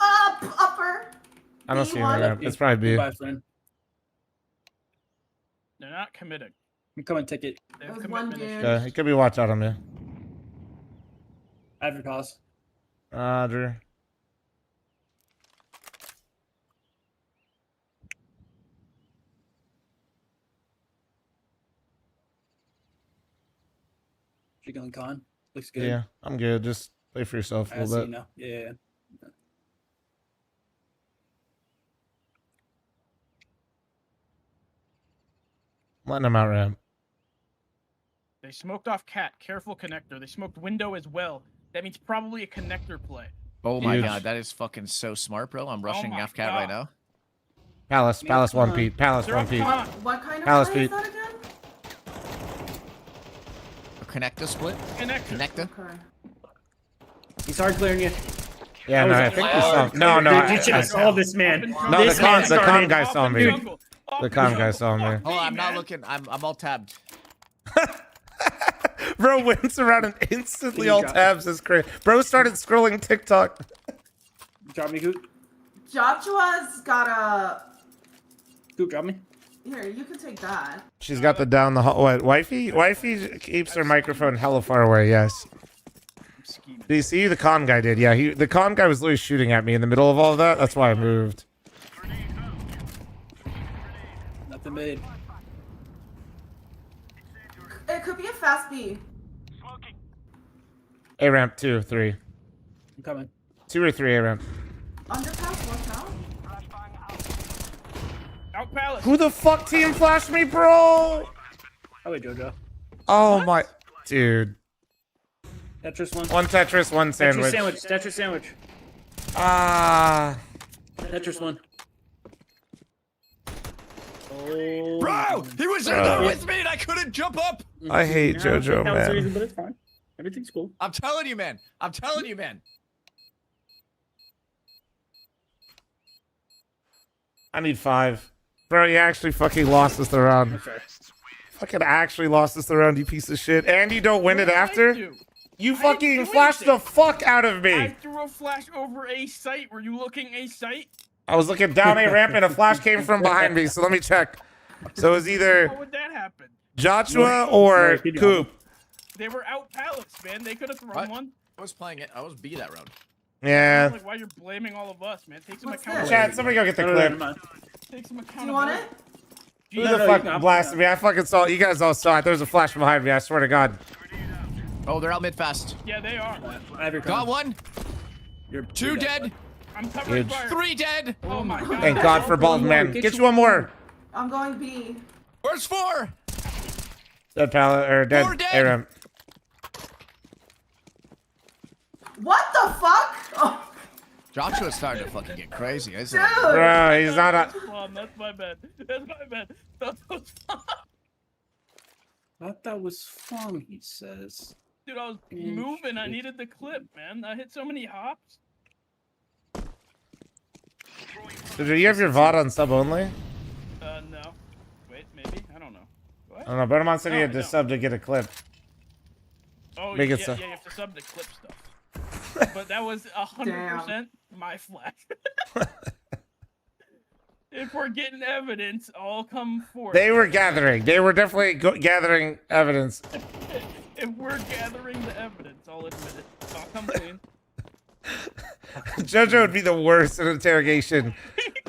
Upper. I don't see B1. any ramp. It's probably B. Goodbye, friend. They're not committing. I'm coming, ticket. They have There's one commitment dude. issues. Yeah, he could be watch out on me. I have your palace. Drew. Chicken and con. Looks good. Yeah, I'm good. Just play for yourself a I see little you bit. now. Yeah. Letting him out ramp. They smoked off cat. Careful connector. They smoked window as well. That means probably a connector play. Oh my Huge. god, that is fucking so smart, bro. I'm rushing my Cat right God. now. Palace one Pete. Palace They're one up Pete. front. What kind of Palace play is feet. that again? A connector split. Connector. Okay. He's hard clearing you. Yeah, no, I think he saw. No, Dude, you should have saw this man. No, This the man con started- guy saw me. The con guy saw me. Oh, I'm not looking. I'm all tabbed. Bro wins around and instantly all tabs is crazy. Bro started scrolling TikTok. Drop me, Goot. Joshua's got a. Goot, drop me. Here, you can take that. She's got the down the hall. What? Wifey keeps her microphone hella far away. Yes. Did you see the con guy did? Yeah, the con guy was literally shooting at me in the middle of all of that. That's why I moved. Nothing made. It could be a fast B. A ramp 2, 3. I'm coming. 2 or 3 A ramp. Underpass, watch out. Out palace. Who the fuck team flashed me, bro? Oh wait, Jojo. Oh my, dude. Tetris one. One Tetris, one sandwich. Tetris sandwich. Ah. Tetris one. Oh. Bro, he was in there with me and I couldn't jump up. I hate JoJo, That was the reason, man. but it's fine. Everything's cool. I'm telling you, man. I'm telling you, man. I need 5. Bro, you actually fucking lost us the round. Okay. Fucking actually lost us the round, you piece of shit. And you don't win it after? You fucking flashed the fuck out of me. I threw a flash over a site. Were you looking a site? I was looking down a ramp and a flash came from behind me, so let me check. So it was either How would that happen? Joshua or Coop. They were out pallets, man. They could have thrown one. I was playing it. I was B that round. Yeah. Like, why you're blaming all of us, man? Take some What's accountability. Chat, somebody go get the clip. Take some Do accountability. you want it? Who the fuck blasted me? I fucking saw it. You guys all saw it. There was a flash behind me. I swear to God. Oh, they're out mid fast. Yeah, they are. Got one. You're 2 dead. I'm covering Huge. fire. 3 dead. Oh my God. Thank God for bald men. Get you one more. I'm going B. Where's 4? Dead pallet or dead 4 dead. ARAM. What the fuck? Oh, Joshua's starting to fucking get crazy, isn't dude. it? Bro, he's not a. That's my bad. That's my bad. That was fun. Thought that was fun, he says. Dude, I was moving. I needed the clip, man. I hit so many hops. So do you have your VOD on sub only? No. Wait, maybe? I don't know. What? I don't know. Bertamon said he had to No. sub to get a clip. Oh, Make yeah, it so. yeah, you have to sub to clip stuff. But that was 100% my flash. If we're getting evidence, I'll come forth. They were gathering. They were definitely gathering evidence. If we're gathering the evidence, I'll admit it. I'll come clean. JoJo would be the worst in interrogation.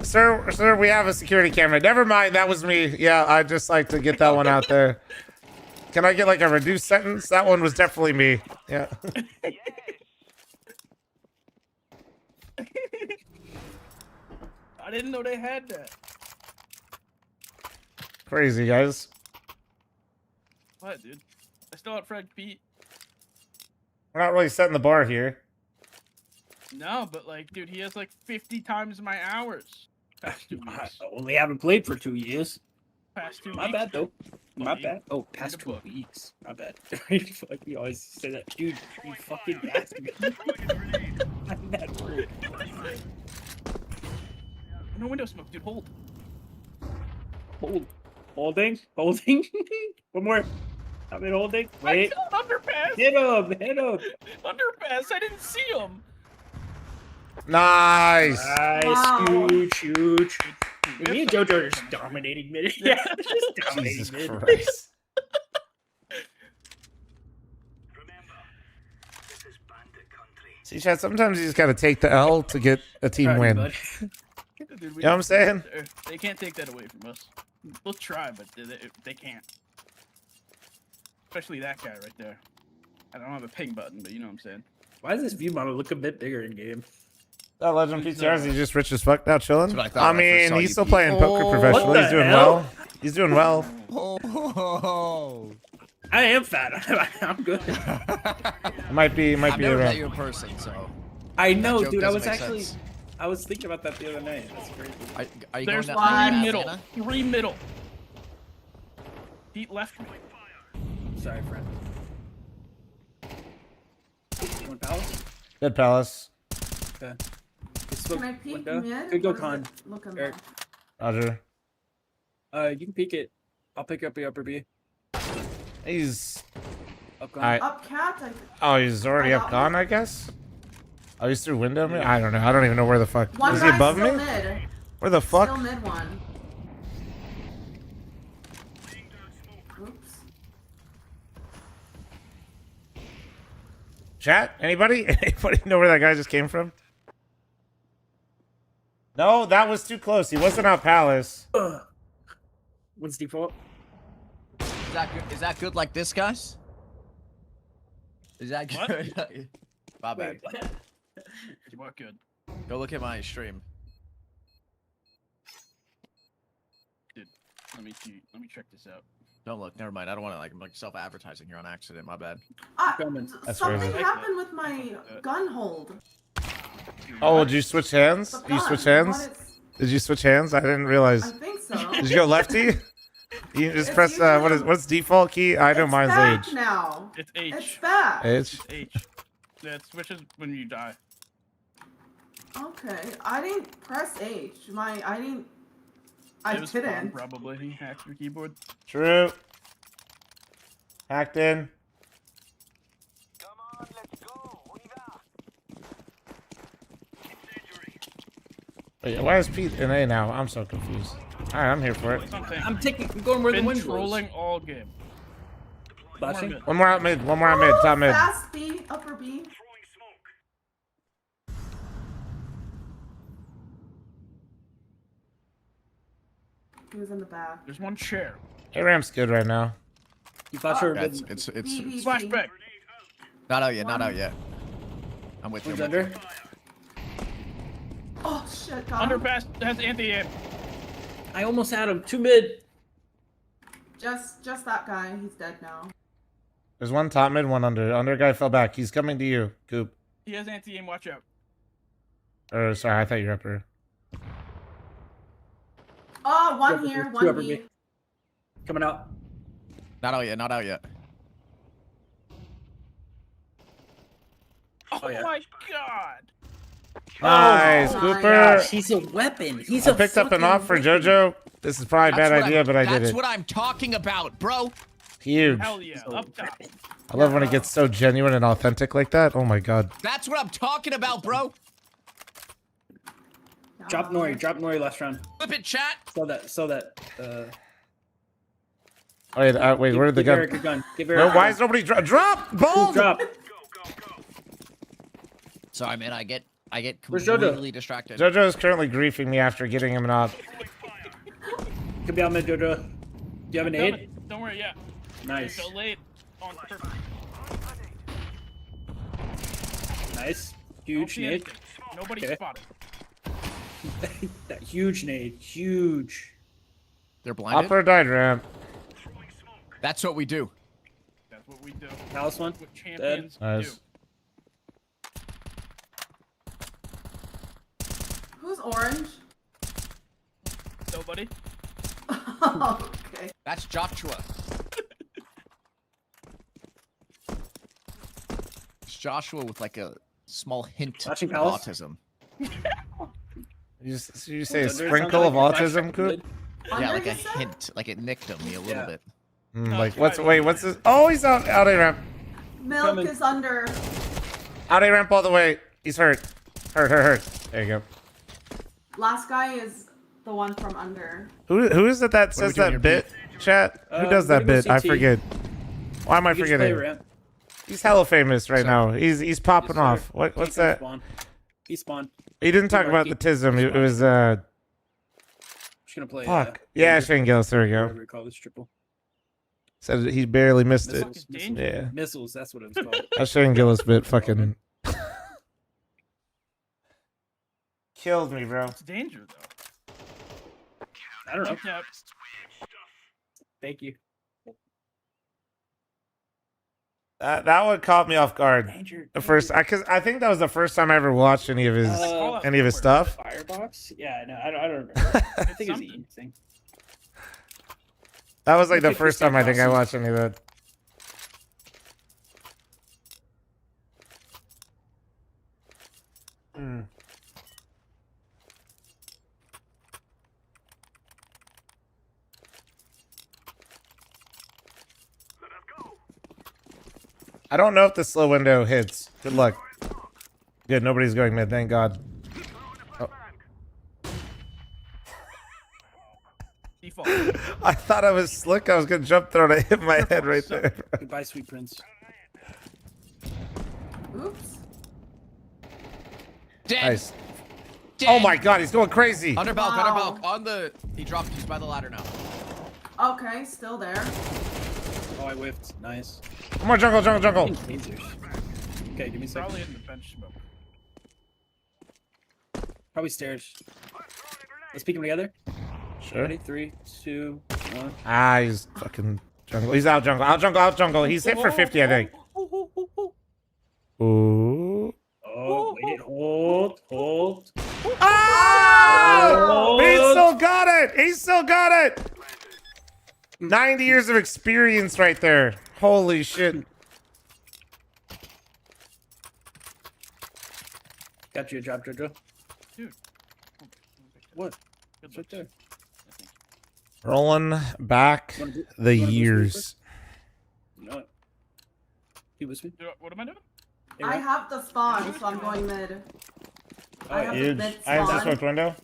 Sir, we have a security camera. Never mind, that was me. Yeah, I'd just like to get that one out there. Can I get like a reduced sentence? That one was definitely me. Yeah. I didn't know they had that. Crazy, guys. What, dude? I still have Fred Pete. We're not really setting the bar here. No, but like, dude, he has like 50 times my hours. Past 2 weeks. I only haven't played for 2 years. Past 2 My weeks. bad, though. My Buddy. bad. Oh, past 2 weeks. My bad. Fuck, you always say that. Dude, you fucking asked me. I'm that rude. No window smoke, dude. Hold. Hold. Holding. Holding. One more. I'm in holding. Wait. Underpass. Hit him. Hit him. Underpass. I didn't see him. Nice. Nice. Wow. Huge, huge. Me and JoJo are just dominating mid. Yeah, just dominating Jesus mid. Christ. See, Chad, sometimes you just gotta take the L to get a team win. Dude, You know what I'm saying? They can't take that away from us. They'll try, but they can't. Especially that guy right there. I don't have a ping button, but you know what I'm saying. Why does this view model look a bit bigger in game? That Legend PTRs, he's just rich as fuck now, chilling. That's what I thought I when I first mean, saw he's you still beat. playing poker professionally. He's doing hell? well. He's doing well. Oh. I am fat. I'm good. Might be I've never met around. you in person, so. I know, joke dude. I doesn't was make actually, sense. I was thinking about that the other night. That's crazy. Are you There's going three down middle. Atlanta? 3 middle. Pete left me. Sorry, friend. One palace. Dead Palace. Okay. Can I peek mid? Could go or is con. it looking Eric. Roger. You can peek it. I'll pick up the upper B. He's. Up con. Up cat. Oh, he's already up gone, I guess? Oh, he's through window me? I don't know. I don't even know where the fuck. One Is he guy's above still me? Mid. Where the fuck? Still mid one. Oops. Chat? Anybody? Anybody know where that guy just came from? No, that was too close. He wasn't out Palace. What's default? Is that good like this, guys? Is that What? good? My bad. You are good. Go look at my stream. Dude, let me check this out. Don't look. Never mind. I don't want to like self-advertising here on accident. My bad. That's Something crazy. happened with my gun hold. Oh, did you switch hands? The Did you switch gun, hands? what is- Did you switch hands? I didn't realize. I think so. Did you go lefty? You just It's press usually- what's default key? I know It's mine's back H. now. It's H. It's back. H. It's H. Yeah, it switches when you die. Okay, I didn't press H. I didn't I It was Spawn, didn't. probably. He hacked your keyboard. True. Hacked in. Wait, why is Pete in A now? I'm so confused. All right, I'm here for it. I'm going where the wind blows. Trolling all game. Flashing? One more out mid. One more out mid. Top mid. Fast B, upper B. He was in the back. There's one chair. A ramp's good right now. You thought you were it's flashback. Not out yet. Not out yet. I'm with you. Who's under? Oh shit, got him. Underpass has anti-aim. I almost had him. 2 mid. Just that guy. He's dead now. There's one top mid, one under. Under guy fell back. He's coming to you, Coop. He has anti-aim. Watch out. Or sorry, I thought you were upper. Oh, one here, one B. Coming out. Not out yet. Not out yet. Oh yeah. my god. Nice, Oh, Cooper. Gosh, he's a weapon. He's I a picked up an off for fucking JoJo. This is probably a bad idea, but I did That's it. what I'm talking about, bro. Huge. Hell yeah. Up top. I love when it gets so genuine and authentic like that. Oh my god. That's what I'm talking about, bro. Drop Nori last round. Flip it, chat. So that. Wait, where did the Give Eric gun? a gun. Give No, Eric a why gun. is nobody drop? Bold. Drop. Sorry, man. I get Where's Jojo? completely distracted. JoJo is currently griefing me after getting him an op. Could be on mid, Jojo. Do you have an aid? Don't worry, yeah. Nice. So late. On perfect. Nice. Huge Don't see nade. anything. Nobody Okay. spotted. That huge nade. Huge. They're blinded. Upper died ramp. That's what we do. That's what we do. Palace one. What champions Nice. Who's orange? Nobody. Okay. That's Joshua. It's Joshua with like a small hint of Flashing palace? autism. You say a Under, sprinkle of sounds like a autism, flash Coop? Yeah, Under, like a you said? hint. Like it nicked him a little bit. Like what's this? Oh, he's out A ramp. Milk Coming. is under. Out A ramp all the way. He's hurt. Hurt. There you go. Last guy is the one from under. Who is it that says that bit? Chat. Who does that we're gonna bit? go I CT. forget. Why am I You can just play forgetting? ramp. He's hella famous right now. He's popping Yes, off. sir. What's He that? spawned. He spawned. He didn't talk Keep about the tism. It was Just gonna play. fuck. Yeah, Shane Gillis. There we go. Whatever you call this triple. Said he barely missed it. Missiles. Yeah. Missiles. That's what it was called. That Shane Gillis bit fucking killed me, bro. It's danger though. I don't know. Up top. Thank you. That one caught me off guard. Danger. The first, because I think that was the first time I ever watched any of his stuff. Firebox? Yeah, no, I don't remember. I think it's the Ian thing. That was like the Pick first Christian time I think I Clausen. watched any of that. I don't know if the slow window hits. Good luck. Good, nobody's going mid, thank God. Oh. Default. I thought I was slick. I was gonna jump throw and I hit my head right there. Goodbye, sweet prince. Oops. Dead. Nice. Dead. Oh my God, he's going crazy. Under balk, Wow. under balk. On the. He dropped. He's by the ladder now. Okay, still there. Oh, I whiffed. Nice. One more jungle. Lasers. Okay, give me a second. Probably in the bench smoke. Probably stairs. Let's peek them together. Sure. Ready? 3, 2, 1. Ah, he's fucking jungle. He's out jungle. He's hit for 50, I think. Ooh. Oh, wait. Hold. Oh! He still got it. 90 years of experience right there. Holy shit. Got you a drop, Jojo. Dude. What? Good It's right there. Rolling back the years. No. He was me. What am I doing? I have the spawn, so I'm going mid. I have the Huge. mid I have spawn. smoked window.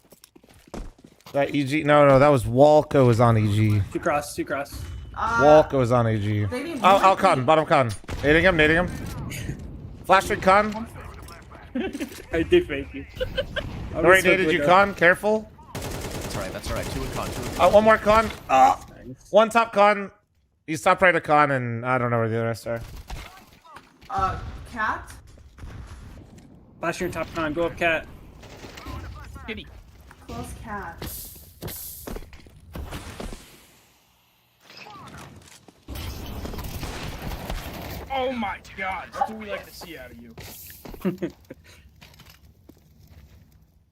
That EG? No, that was Walco was on EG. Two cross. Walco was on EG. I'll con, bottom con. Nading him. Flashing con. I did fake you. Alright, naded you con, careful. That's alright. 2 and con. One more con. One top con. He's top right of con, and I don't know where the rest are. Cat? Flash your top con. Go up, cat. Kitty. Close cat. Oh my god, that's what we like to see out of you. He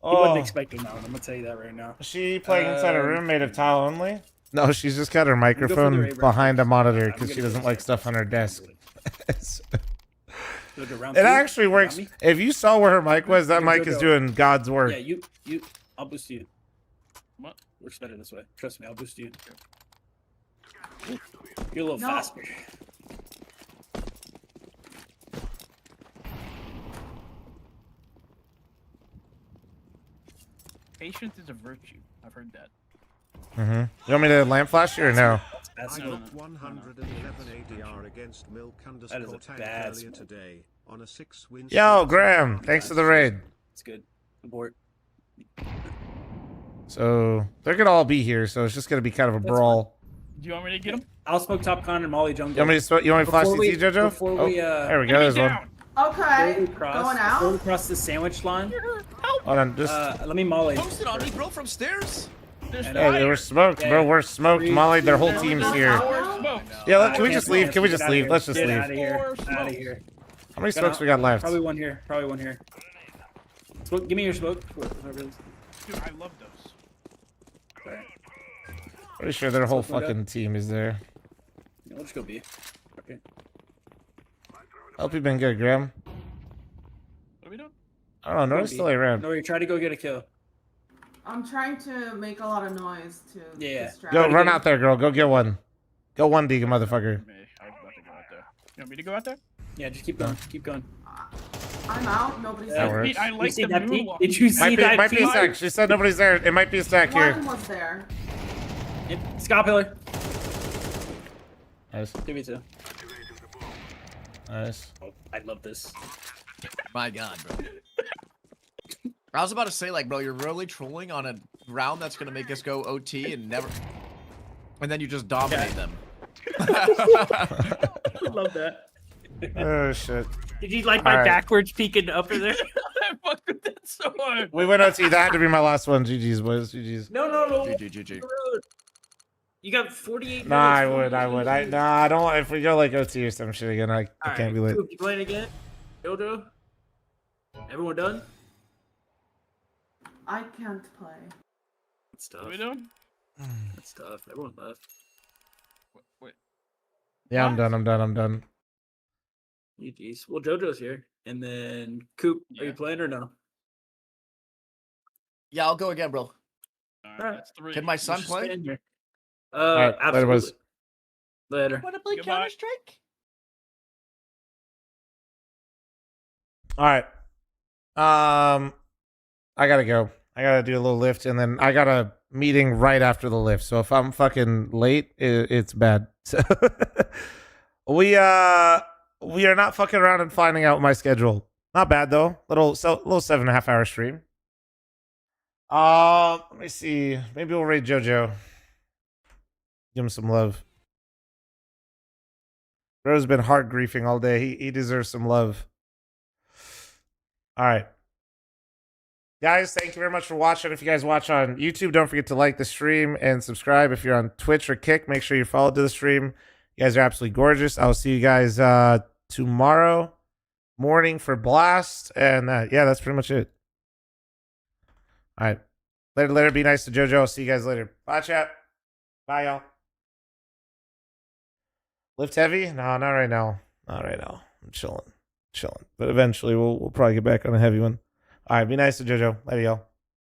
wasn't expecting that one. I'm gonna tell you that right now. Is she playing inside a room made of tile only? No, she's just got her microphone behind a monitor because she doesn't like stuff on her desk. It actually works. If you saw where her mic was, that mic is doing God's work. Yeah, you. I'll boost you. What? Works better this way. Trust me, I'll boost you. You're a little faster. Patience is a virtue. I've heard that. You want me to lamp flash you or no? That's I got 111 ADR against milk underscore tank earlier today on a 6-win. Yo, Graham, thanks for the raid. It's good. Abort. So they're gonna all be here, so it's just gonna be kind of a brawl. Do you want me to get him? I'll smoke top con and Molly jungle. You want me to flash CT, Jojo? Before we, there we go. There's one. Okay. Going out. Going across the sandwich line. Hold on, just. Let me Molly. Post it on me, bro, from stairs. Hey, we're smoked, bro. We're smoked. Molly, their whole team's here. Yeah, can we just leave? Can we just leave? Let's just leave. Out of here. Out of here. How many smokes we got left? Probably one here. Smoke, give me your smoke. Dude, I love those. Sorry. Pretty sure their whole fucking team is there. Yeah, let's go B. Okay. Hope you've been good, Graham. What are we doing? I don't know. Nobody's still around. No, you try to go get a kill. I'm trying to make a lot of noise to distract. Go, run out there, girl. Go get one. Go 1D, you motherfucker. I'm about to go out there. You want me to go out there? Yeah, just keep going. Keep going. I'm out. Nobody's That there. works. I like the that moonwalk. Did you see that? Might be a stack. She said nobody's there. It might be a stack here. One was there. Scott pillar. Nice. 2v2. Nice. Oh, I love this. My god, bro. I was about to say, like, bro, you're really trolling on a round that's gonna make us go OT and never, and then you just dominate them. I love that. Oh shit. Did you like my backwards peeking upper there? I fucked with that so hard. We went OT. That had to be my last one. GG's, boys. GG's. No. GG. You got 48 Nah, I would. I don't. If we go like OT or some shit again, I can't be late. You playing again? Jojo? Everyone done? I can't play. That's tough. What are we doing? That's tough. Everyone left. Wait. Yeah, I'm done. GG's. Well, Jojo's here. And then, Coop, are you playing or no? Yeah, I'll go again, bro. Alright. That's 3. Can my son play? Alright, Absolutely. Later. Want to play Goodbye. Counter-Strike? All right. I gotta go. I gotta do a little lift, and then I got a meeting right after the lift. So if I'm fucking late, it's bad. So we are not fucking around and finding out my schedule. Not bad though. Little 7.5 hour stream. Let me see. Maybe we'll raid JoJo. Give him some love. Bro's been hard griefing all day. He deserves some love. All right. Guys, thank you very much for watching. If you guys watch on YouTube, don't forget to like the stream and subscribe. If you're on Twitch or Kick, make sure you're followed to the stream. You guys are absolutely gorgeous. I'll see you guys tomorrow morning for Blast. And yeah, that's pretty much it. All right. Later. Be nice to JoJo. I'll see you guys later. Bye, chat. Bye, y'all. Lift heavy? No, not right now. Not right now. I'm chilling. But eventually we'll probably get back on a heavy one. All right, be nice to JoJo. Later, y'all.